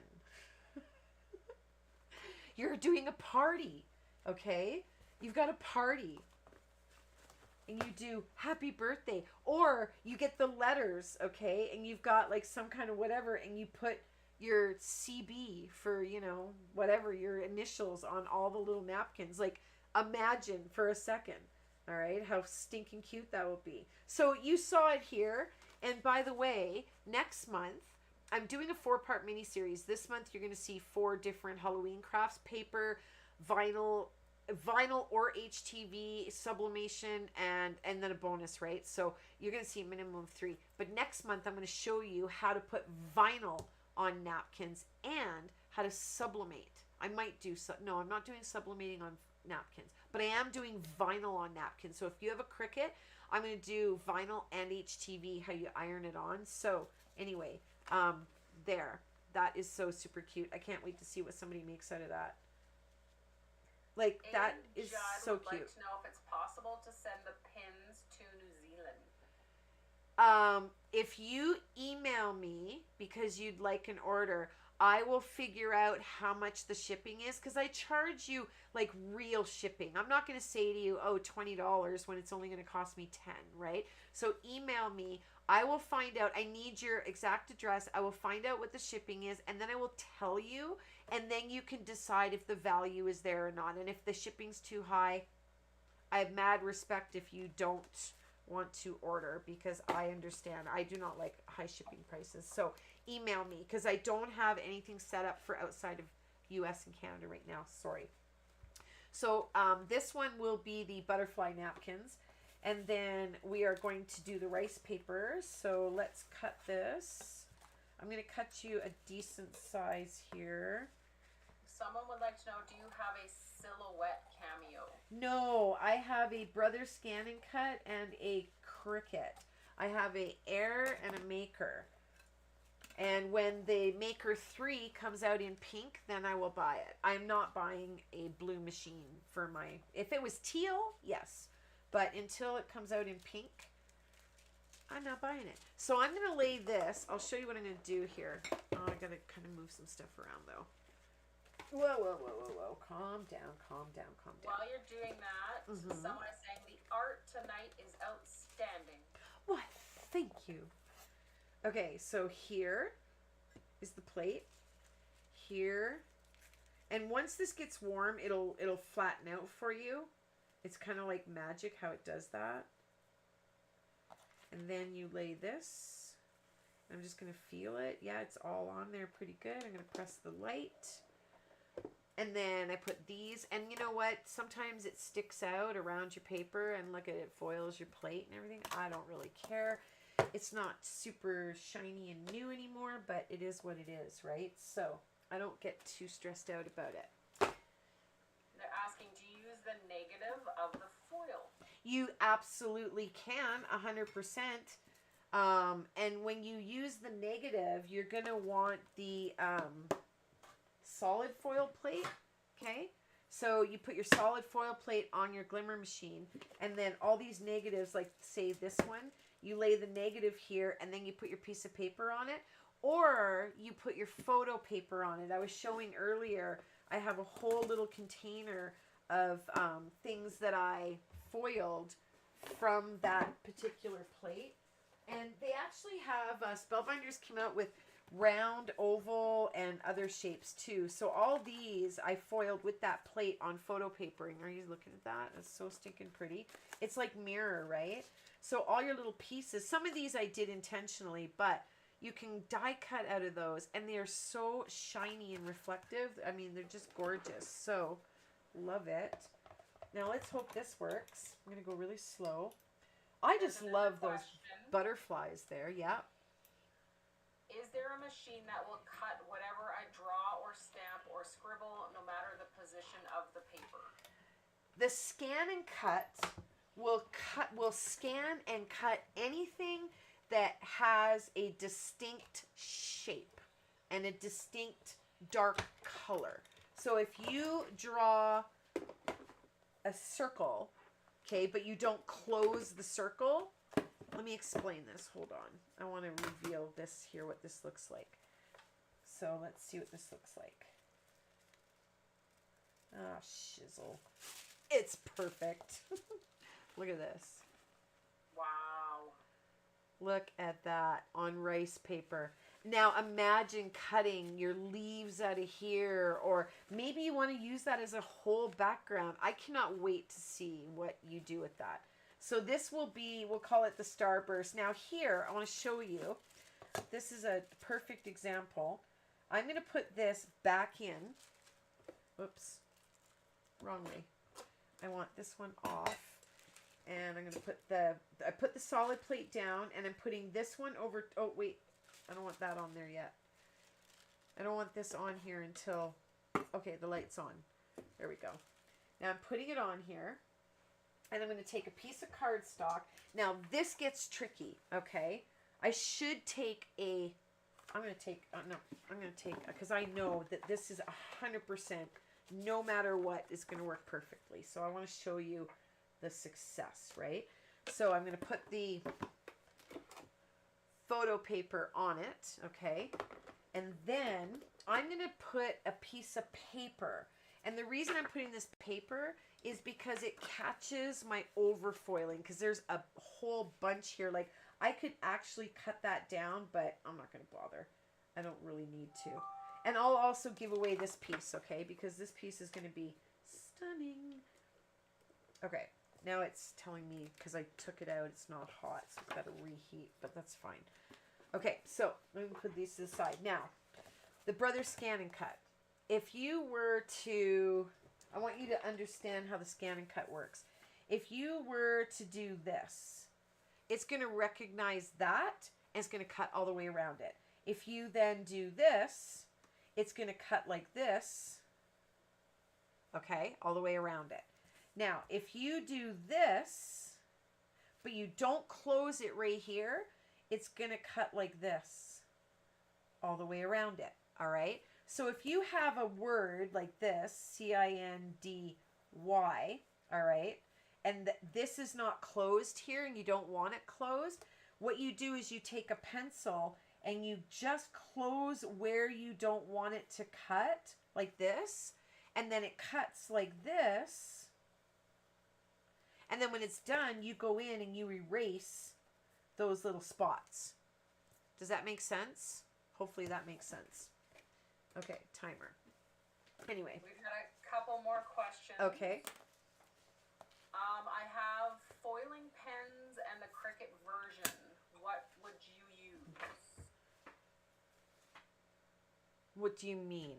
You're doing a party, okay? You've got a party. And you do happy birthday. Or you get the letters, okay? And you've got like some kind of whatever. And you put your CB for, you know, whatever, your initials on all the little napkins. Like, imagine for a second. All right, how stinking cute that will be. So you saw it here. And by the way, next month, I'm doing a 4-part mini-series. This month, you're going to see 4 different Halloween crafts. Paper, vinyl or HTV, sublimation, and then a bonus, right? So you're going to see a minimum of 3. But next month, I'm going to show you how to put vinyl on napkins and how to sublimate. I might do, no, I'm not doing sublimating napkins. But I am doing vinyl on napkins. So if you have a Cricut, I'm going to do vinyl and HTV, how you iron it on. So anyway, there. That is so super cute. I can't wait to see what somebody makes out of that. Like, that is Judd so would cute. like to know if it's possible to send the pins to New Zealand. If you email me because you'd like an order, I will figure out how much the shipping is, because I charge you like real shipping. I'm not going to say to you, oh, $20 when it's only going to cost me 10, right? So email me. I will find out. I need your exact address. I will find out what the shipping is, and then I will tell you, and then you can decide if the value is there or not. And if the shipping's too high, I have mad respect if you don't want to order, because I understand. I do not like high shipping prices. So email me, because I don't have anything set up for outside of US and Canada right now. Sorry. So this one will be the butterfly napkins. And then we are going to do the rice papers. So let's cut this. I'm going to cut you a decent size here. Someone would like to know, do you have a silhouette cameo? No, I have a Brother Scan and Cut and a Cricut. I have a Air and a Maker. And when the Maker 3 comes out in pink, then I will buy it. I'm not buying a blue machine for my... If it was teal, yes. But until it comes out in pink, I'm not buying it. So I'm going to lay this. I'll show you what I'm going to do here. Oh, I got to kind of move some stuff around, though. Whoa, whoa, whoa, whoa, whoa. Calm down, calm down, calm down. While you're doing that, someone is saying the art tonight is outstanding. What? Thank you. Okay, so here is the plate. Here. And once this gets warm, it'll flatten out for you. It's kind of like magic how it does that. And then you lay this. I'm just going to feel it. Yeah, it's all on there pretty good. I'm going to press the light. And then I put these. And you know what? Sometimes it sticks out around your paper. And look at it, foils your plate and everything. I don't really care. It's not super shiny and new anymore, but it is what it is, right? So I don't get too stressed out about it. They're asking, do you use the negative of the foil? You absolutely can, 100%. And when you use the negative, you're going to want the solid foil plate, okay? So you put your solid foil plate on your glimmer machine, and then all these negatives, like say this one, you lay the negative here, and then you put your piece of paper on it, or you put your photo paper on it. I was showing earlier, I have a whole little container of things that I foiled from that particular plate. And they actually have, Spellbinders came out with round, oval, and other shapes too. So all these I foiled with that plate on photo papering. Are you looking at that? It's so stinking pretty. It's like mirror, right? So all your little pieces, some of these I did intentionally, but you can die cut out of those, and they are so shiny and reflective. I mean, they're just gorgeous. So love it. Now let's hope this works. I'm going to go really slow. I just love those butterflies there. Yeah. Is there a machine that will cut whatever I draw or stamp or scribble, no matter the position of the paper? The scan and cut will scan and cut anything that has a distinct shape and a distinct dark color. So if you draw a circle, okay, but you don't close the circle, let me explain this. Hold on. I want to reveal this here, what this looks like. So let's see what this looks like. Ah, shizzle. It's perfect. Look at this. Wow. Look at that on rice paper. Now imagine cutting your leaves out of here, or maybe you want to use that as a whole background. I cannot wait to see what you do with that. So this will be, we'll call it the Starburst. Now here, I want to show you, this is a perfect example. I'm going to put this back in. Oops, wrong way. I want this one off. And I'm going to put I put the solid plate down, and I'm putting this one over, oh wait, I don't want that on there yet. I don't want this on here until, okay, the light's on. There we go. Now I'm putting it on here. And I'm going to take a piece of cardstock. Now this gets tricky, okay? I should take a, I'm going to take, no, I'm going to take, because I know that this is 100%, no matter what, is going to work perfectly. So I want to show you the success, right? So I'm going to put the photo paper on it, okay? And then I'm going to put a piece of paper. And the reason I'm putting this paper is because it catches my overfoiling, because there's a whole bunch here. Like, I could actually cut that down, but I'm not going to bother. I don't really need to. And I'll also give away this piece, okay? Because this piece is going to be stunning. Okay, now it's telling me, because I took it out, it's not hot, so it's got to reheat, but that's fine. Okay, so let me put these to the side. Now, the Brother Scan and Cut. If you were to, I want you to understand how the scan and cut works. If you were to do this, it's going to recognize that, and it's going to cut all the way around it. If you then do this, it's going to cut like this, okay, all the way around it. Now, if you do this, but you don't close it right here, it's going to cut like this, all the way around it, all right? So if you have a word like this, C-I-N-D-Y, all right, and this is not closed here and you don't want it closed, what you do is you take a pencil and you just close where you don't want it to cut, like this, and then it cuts like this. And then when it's done, you go in and you erase those little spots. Does that make sense? Hopefully that makes sense. Okay, timer. Anyway. We've got a couple more questions. Okay. I have foiling pens and the Cricut version. What would you use? What do you mean?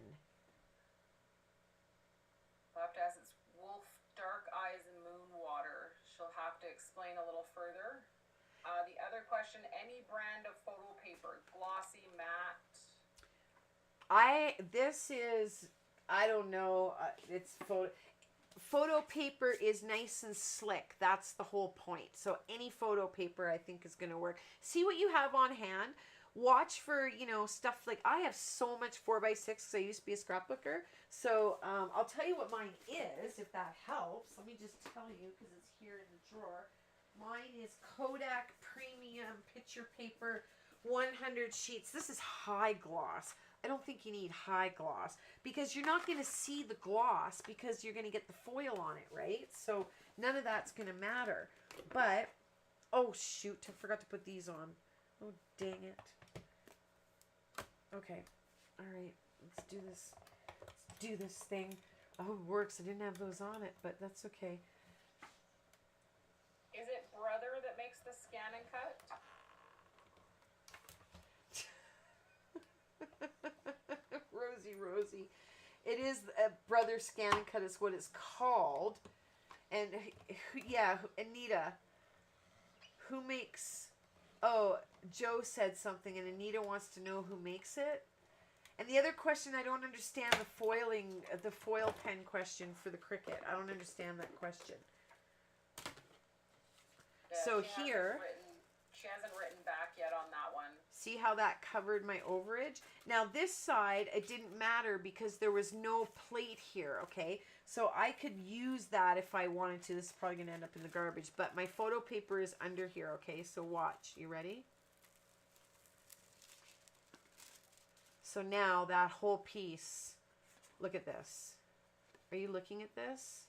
I'll have to ask, it's Wolf, Dark Eyes, and Moon Water. She'll have to explain a little further. The other question, any brand of photo paper, glossy, matte? I don't know, it's photo paper is nice and slick. That's the whole point. So any photo paper I think is going to work. See what you have on hand. Watch for, you know, stuff like, I have so much 4x6 because I used to be a scrapbooker. So I'll tell you what mine is, if that helps. Let me just tell you, because it's here in the drawer. Mine is Kodak Premium Picture Paper 100 sheets. This is high gloss. I don't think you need high gloss because you're not going to see the gloss because you're going to get the foil on it, right? So none of that's going to matter. But, oh shoot, I forgot to put these on. Oh, dang it. Okay, all right, let's do this. Let's do this thing. Oh, it works. I didn't have those on it, but that's okay. Is it Brother that makes the scan and cut? Rosie. It is a Brother Scan and Cut is what it's called. And yeah, Anita, who makes, oh, Joe said something and Anita wants to know who makes it. And the other question, I don't understand the foil pen question for the Cricut. I don't understand that question. So here, she hasn't written back yet on that one. see how that covered my overage? Now this side, it didn't matter because there was no plate here, okay? So I could use that if I wanted to. This is probably going to end up in the garbage, but my photo paper is under here, okay? So watch. You ready? So now that whole piece, look at this. Are you looking at this?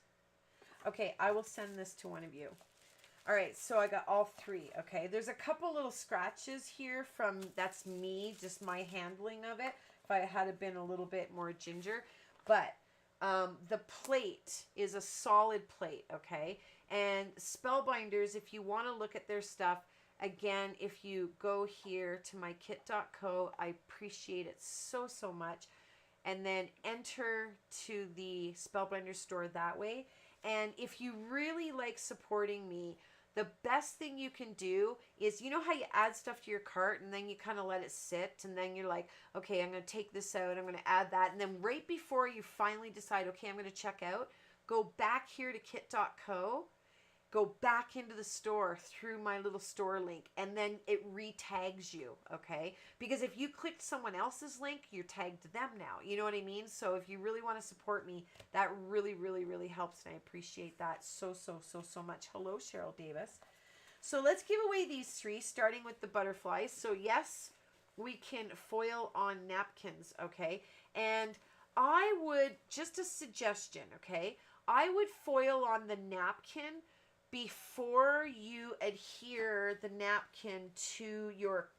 Okay, I will send this to one of you. All right, so I got all three, okay? There's a couple little scratches here from, that's me, just my handling of it. If I had been a little bit more ginger. But the plate is a solid plate, okay? And Spellbinders, if you want to look at their stuff, again, if you go here to mykit.co, I appreciate it so, so much. And then enter to the Spellbinder store that way. And if you really like supporting me, the best thing you can do is, you know how you add stuff to your cart and then you kind of let it sit and then you're like, okay, I'm going to take this out, I'm going to add that. And then right before you finally decide, okay, I'm going to check out, go back here to kit.co, go back into the store through my little store link, and then it re-tags you, okay? Because if you clicked someone else's link, you're tagged to them now. You know what I mean? So if you really want to support me, that really, really, really helps, and I appreciate that so much. Hello, Cheryl Davis. So let's give away these 3, starting with the butterflies. So yes, we can foil on napkins, okay? And I would, just a suggestion, okay? I would foil on the napkin before you adhere the napkin to your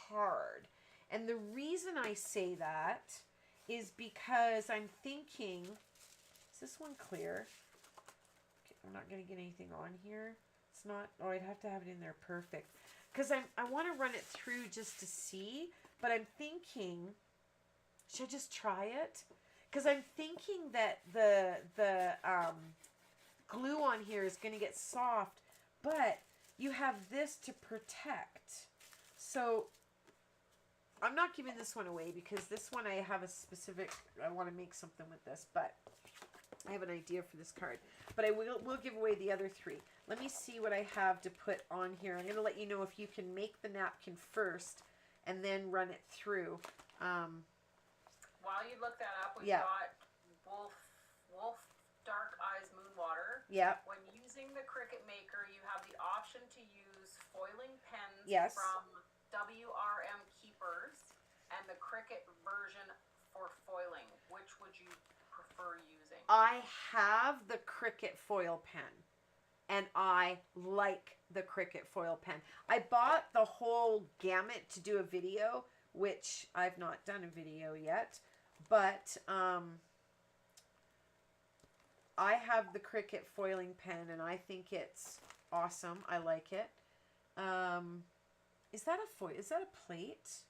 card. And the reason I say that is because I'm thinking, is this one clear? Okay, I'm not going to get anything on here. It's not, oh, I'd have to have it in there perfect. Because I want to run it through just to see, but I'm thinking, should I just try it? Because I'm thinking that the glue on here is going to get soft, but you have this to protect. So I'm not giving this one away because this one I have a specific, I want to make something with this, but I have an idea for this card. But I will give away the other 3. Let me see what I have to put on here. I'm going to let you know if you can make the napkin first and then run it through. While you look that up, we've Yeah. got Wolf Dark Eyes Moon Water. Yeah. When using the Cricut Maker, you have the option to use foiling pens Yes. from WRM Keepers and the Cricut version for foiling. Which would you prefer using? I have the Cricut foil pen, and I like the Cricut foil pen. I bought the whole gamut to do a video, which I've not done a video yet, but I have the Cricut foiling pen, and I think it's awesome. I like it. Is that a foil? Is that a plate?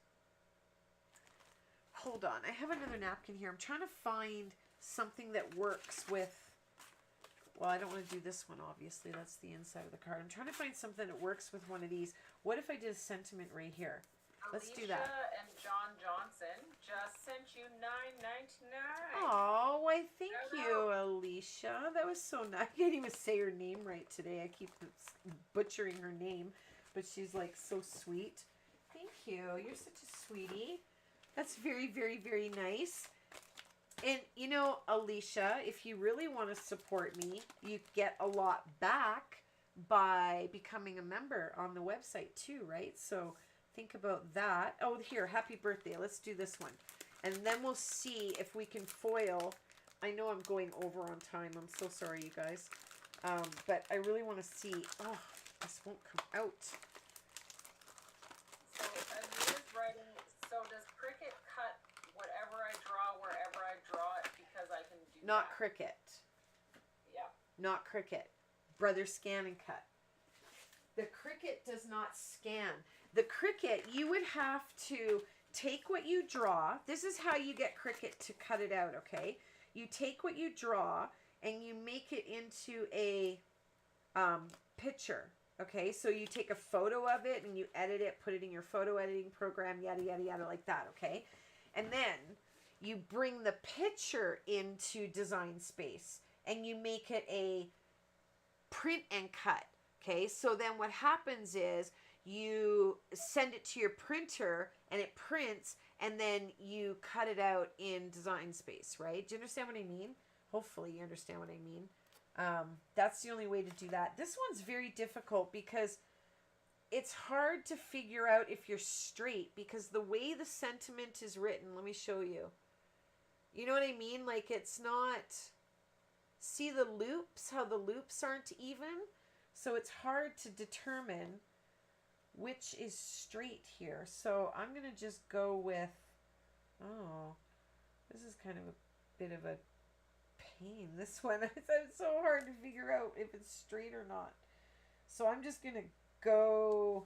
Hold on. I have another napkin here. I'm trying to find something that works with, well, I don't want to do this one, obviously. That's the inside of the card. I'm trying to find something that works with one of these. What if I did a sentiment right here? Let's do that. Alicia and John Johnson just sent you $9.99. Oh, why thank No, you, no. Alicia. That was so nice. I can't even say her name right today. I keep butchering her name, but she's like so sweet. Thank you. You're such a sweetie. That's very, very, very nice. And, you know, Alicia, if you really want to support me, you get a lot back by becoming a member on the website too, right? So think about that. Oh, here, happy birthday. Let's do this one. And then we'll see if we can foil. I know I'm going over on time. I'm so sorry, you guys. But I really want to see. Oh, this won't come out. So Anita's writing, so does Cricut cut whatever I draw wherever I draw it because I can do Not that? Cricut. Yeah. Not Cricut. Brother Scan and Cut. The Cricut does not scan. The Cricut, you would have to take what you draw. This is how you get Cricut to cut it out, okay? You take what you draw and you make it into a picture, okay? So you take a photo of it and you edit it, put it in your photo editing program, yada, yada, yada, like that, okay? And then you bring the picture into Design Space and you make it a print and cut. Okay, so then what happens is you send it to your printer and it prints and then you cut it out in Design Space, right? Do you understand what I mean? Hopefully you understand what I mean. That's the only way to do that. This one's very difficult because it's hard to figure out if you're straight because the way the sentiment is written, let me show you. You know what I mean? Like it's not, see the loops, how the loops aren't even? So it's hard to determine which is straight here. So I'm going to just go with, oh, this is kind of a bit of a pain. This one, it's so hard to figure out if it's straight or not. So I'm just going to go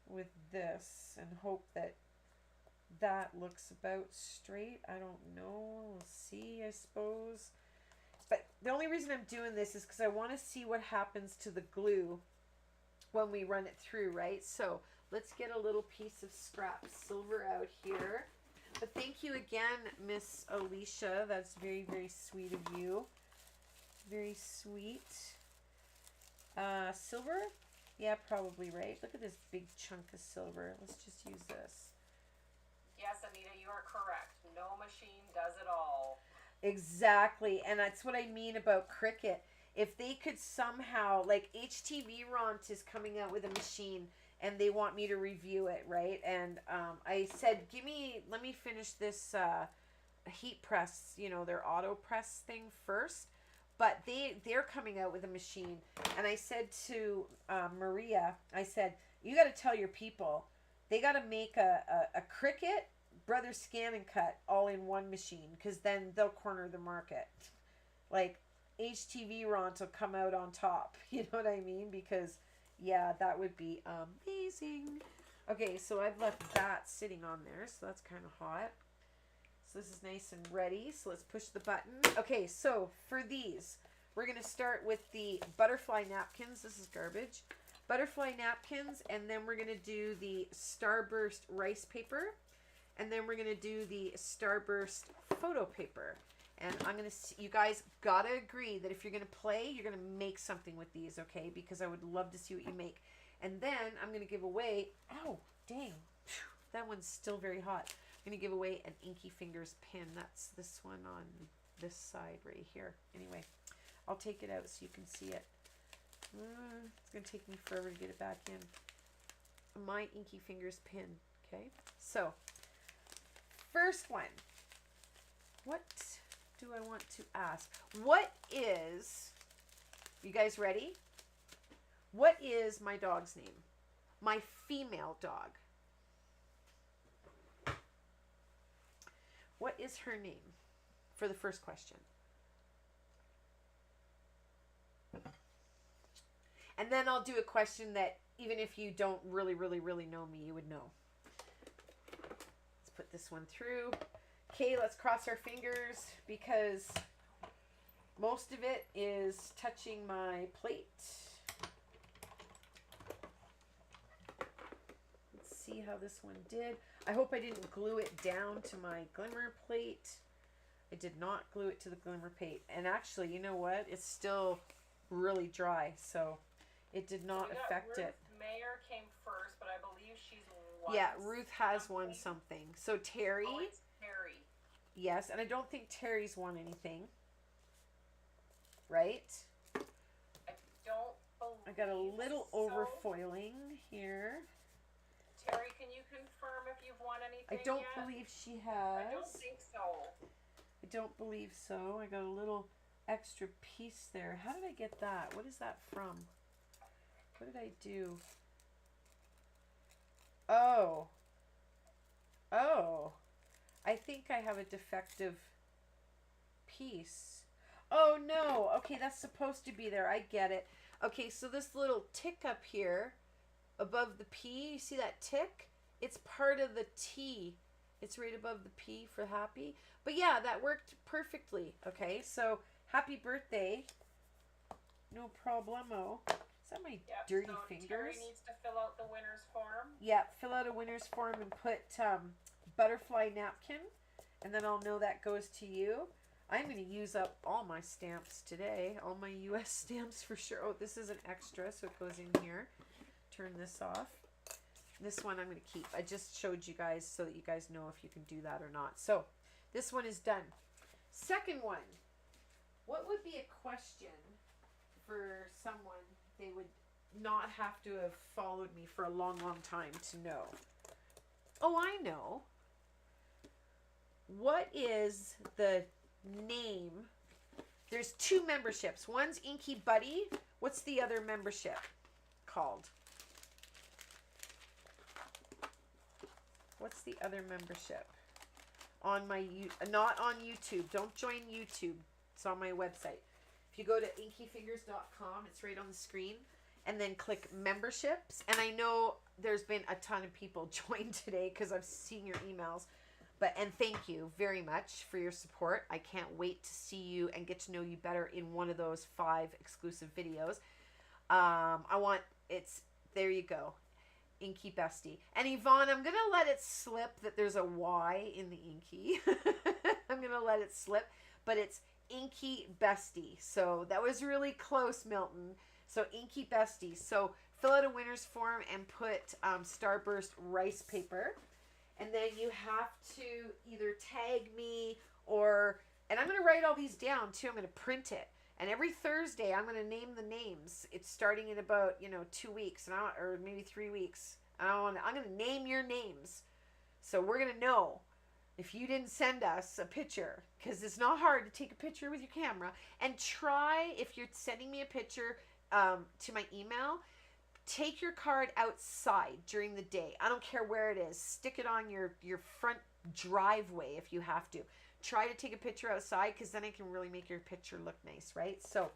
with this and hope that that looks about straight. I don't know. We'll see, I suppose. But the only reason I'm doing this is because I want to see what happens to the glue when we run it through, right? So let's get a little piece of scrap silver out here. But thank you again, Miss Alicia. That's very, very sweet of you. Very sweet. Silver? Yeah, probably, right? Look at this big chunk of silver. Let's just use this. Yes, Anita, you are correct. No machine does it all. Exactly. And that's what I mean about Cricut. If they could somehow, like HTV Ront is coming out with a machine and they want me to review it, right? And I said, let me finish this heat press, you know, their auto press thing first. But they're coming out with a machine. And I said to Maria, I said, you got to tell your people, they got to make a Cricut, Brothers Scan and Cut all in one machine, because then they'll corner the market. Like, HTV Ront will come out on top. You know what I mean? Because, yeah, that would be amazing. Okay, so I've left that sitting on there, so that's kind of hot. So this is nice and ready. So let's push the button. Okay, so for these, we're going to start with the butterfly napkins. This is garbage. Butterfly napkins, and then we're going to do the Starburst rice paper. And then we're going to do the Starburst photo paper. And I'm going to, you guys got to agree that if you're going to play, you're going to make something with these, okay? Because I would love to see what you make. And then I'm going to give away, ow, dang, that one's still very hot. I'm going to give away an Inky Fingers pin. That's this one on this side right here. Anyway, I'll take it out so you can see it. It's going to take me forever to get it back in. My Inky Fingers pin, okay? So, first one. What do I want to ask? What is, you guys ready? What is my dog's name? My female dog. What is her name for the first question? And then I'll do a question that even if you don't really know me, you would know. Let's put this one through. Okay, let's cross our fingers because most of it is touching my plate. Let's see how this one did. I hope I didn't glue it down to my glimmer plate. I did not glue it to the glimmer plate. And actually, you know what? It's still really dry, so it did not affect it. Mayor came first, but I believe she's won. Yeah, Ruth has won something. So Terry. Oh, it's Terry. Yes, and I don't think Terry's won anything. Right? I don't believe I got a little so. overfoiling here. Terry, can you confirm if you've won anything I don't yet? believe she has. I don't think so. I don't believe so. I got a little extra piece there. How did I get that? What is that from? What did I do? Oh. Oh. I think I have a defective piece. Oh no. Okay, that's supposed to be there. I get it. Okay, so this little tick up here above the P, you see that tick? It's part of the T. It's right above the P for happy. But yeah, that worked perfectly. Okay, so happy birthday. No problemo. Is that my dirty fingers? Terry needs to fill out the winner's form. Yeah, fill out a winner's form and put butterfly napkin. And then I'll know that goes to you. I'm going to use up all my stamps today. All my US stamps for sure. Oh, this is an extra, so it goes in here. Turn this off. This one I'm going to keep. I just showed you guys so that you guys know if you can do that or not. So, this one is done. Second one. What would be a question for someone they would not have to have followed me for a long time to know? Oh, I know. What is the name? There's two memberships. One's Inky Buddy. What's the other membership called? What's the other membership? On my, not on YouTube. Don't join YouTube. It's on my website. If you go to inkyfingers.com, it's right on the screen. And then click memberships. And I know there's been a ton of people joined today because I've seen your emails. And thank you very much for your support. I can't wait to see you and get to know you better in one of those 5 exclusive videos. There you go. Inky Bestie. And Yvonne, I'm going to let it slip that there's a Y in the Inky. I'm going to let it slip. But it's Inky Bestie. So that was really close, Milton. So Inky Bestie. So fill out a winner's form and put Starburst rice paper. And then you have to either tag me or, and I'm going to write all these down too. I'm going to print it. And every Thursday, I'm going to name the names. It's starting in about, 2 weeks, or maybe 3 weeks. I'm going to name your names. So we're going to know if you didn't send us a picture, because it's not hard to take a picture with your camera. And try, if you're sending me a picture to my email, take your card outside during the day. I don't care where it is. Stick it on your front driveway if you have to. Try to take a picture outside, because then it can really make your picture look nice, right? So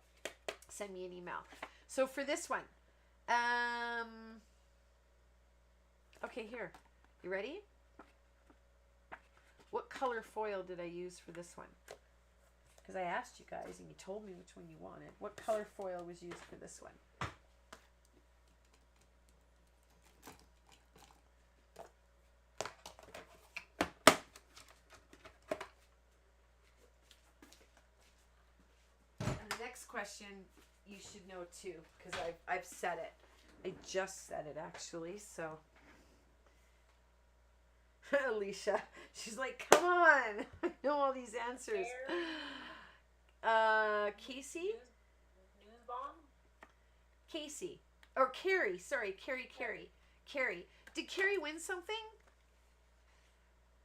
send me an email. So for this one, okay, here. You ready? What color foil did I use for this one? Because I asked you guys and you told me which one you wanted. What color foil was used for this one? And the next question you should know too, because I've said it. I just said it actually, so. Alicia, she's like, come on, I know all these answers. Casey? News bomb? Casey. Or Carrie, sorry, Carrie. Did Carrie win something?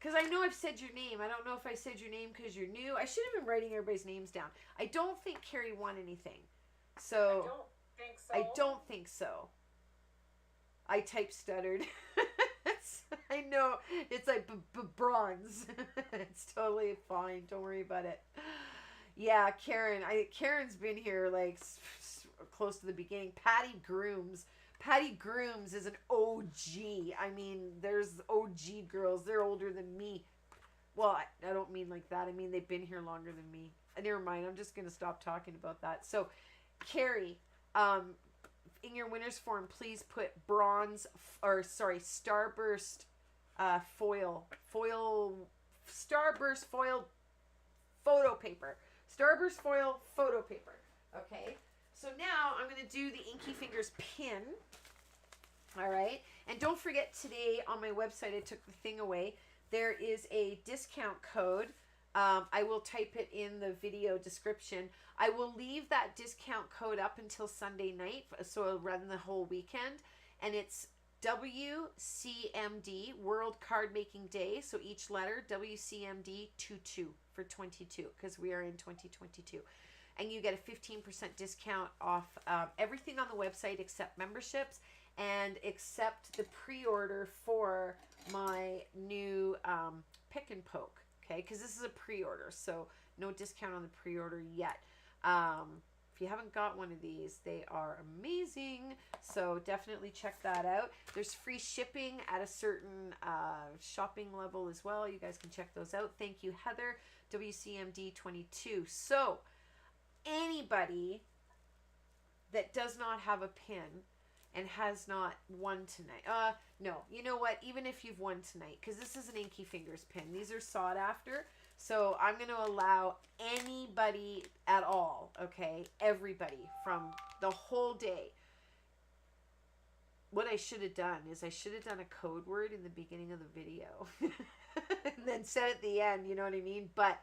Because I know I've said your name. I don't know if I said your name because you're new. I should have been writing everybody's names down. I don't think Carrie won anything. So I don't think so. I type stuttered. I know. It's like bronze. It's totally fine. Don't worry about it. Yeah, Karen. Karen's been here like close to the beginning. Patty Grooms. Patty Grooms is an OG. I mean, there's OG girls. They're older than me. Well, I don't mean like that. I mean, they've been here longer than me. Never mind. I'm just going to stop talking about that. So, Carrie, in your winner's form, please put Starburst Starburst foil photo paper. Starburst foil photo paper. Okay. So now I'm going to do the Inky Fingers pin. All right. And don't forget, today on my website, I took the thing away. There is a discount code. I will type it in the video description. I will leave that discount code up until Sunday night, so it'll run the whole weekend. And it's WCMD, World Card Making Day. So each letter, WCMD 22 for 22, because we are in 2022. And you get a 15% discount off everything on the website except memberships and except the pre-order for my new pick and poke. Okay, because this is a pre-order, so no discount on the pre-order yet. If you haven't got one of these, they are amazing. So definitely check that out. There's free shipping at a certain shopping level as well. You guys can check those out. Thank you, Heather. WCMD 22. So anybody that does not have a pin and has not won tonight. No, you know what? Even if you've won tonight, because this is an Inky Fingers pin. These are sought after. So I'm going to allow anybody at all, okay? Everybody from the whole day. What I should have done is I should have done a code word in the beginning of the video. And then said at the end, you know what I mean? But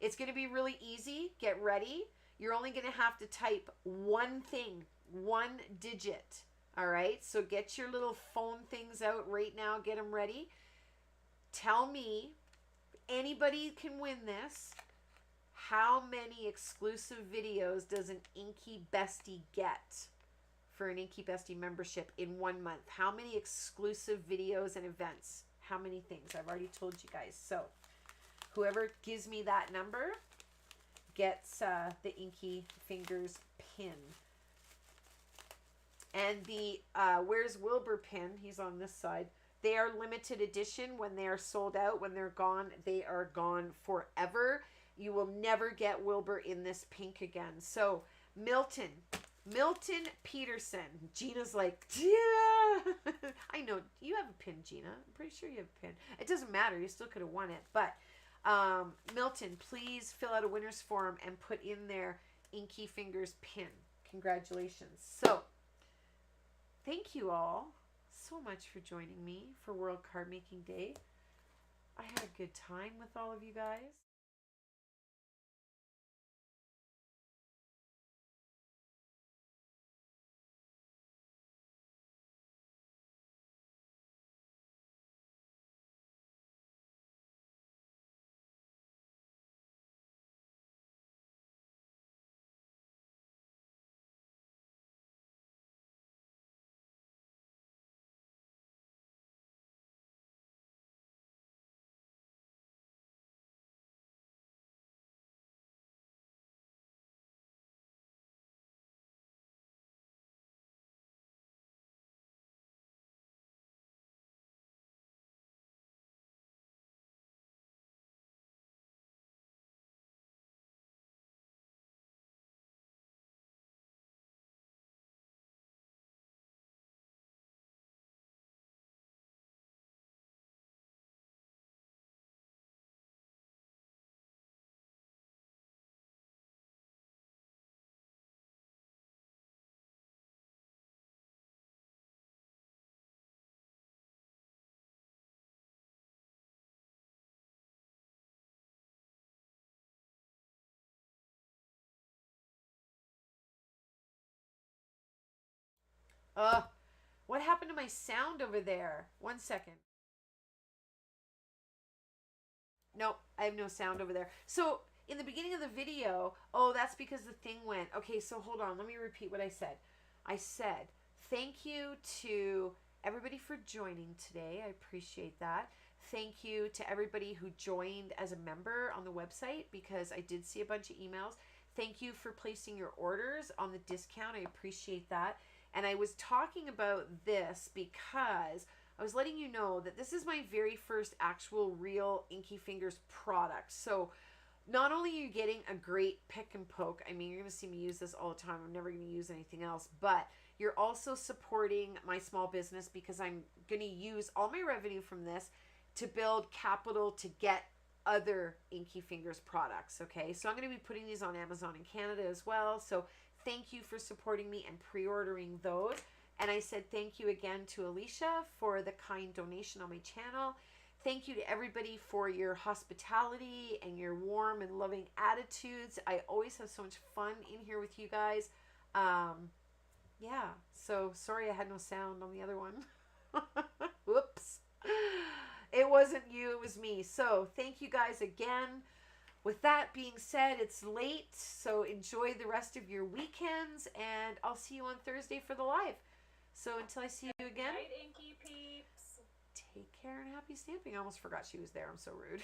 it's going to be really easy. Get ready. You're only going to have to type one thing, one digit. All right? So get your little phone things out right now. Get them ready. Tell me, anybody can win this. How many exclusive videos does an Inky Bestie get for an Inky Bestie membership in 1 month? How many exclusive videos and events? How many things? I've already told you guys. So whoever gives me that number gets the Inky Fingers pin. And the Where's Wilbur pin, he's on this side. They are limited edition. When they are sold out, when they're gone, they are gone forever. You will never get Wilbur in this pink again. So Milton Peterson. Gina's like, yeah. I know you have a pin, Gina. I'm pretty sure you have a pin. It doesn't matter. You still could have won it. But Milton, please fill out a winner's form and put in there Inky Fingers pin. Congratulations. So, thank you all so much for joining me for World Card Making Day. I had a good time with all of you guys. What happened to my sound over there? 1 second. Nope, I have no sound over there. So, in the beginning of the video, oh, that's because the thing went. Okay, so hold on. Let me repeat what I said. I said, thank you to everybody for joining today. I appreciate that. Thank you to everybody who joined as a member on the website because I did see a bunch of emails. Thank you for placing your orders on the discount. I appreciate that. And I was talking about this because I was letting you know that this is my very first actual real Inky Fingers product. So not only are you getting a great pick and poke, I mean, you're going to see me use this all the time. I'm never going to use anything else, but you're also supporting my small business because I'm going to use all my revenue from this to build capital to get other Inky Fingers products. Okay, so I'm going to be putting these on Amazon in Canada as well. So thank you for supporting me and pre-ordering those. And I said thank you again to Alicia for the kind donation on my channel. Thank you to everybody for your hospitality and your warm and loving attitudes. I always have so much fun in here with you guys. Yeah, so sorry I had no sound on the other one. Whoops. It wasn't you, it was me. So thank you guys again. With that being said, it's late, so enjoy the rest of your weekends, and I'll see you on Thursday for the live. So until I see you again, Night, Inky peeps. take care and happy stamping. I almost forgot she was there. I'm so rude.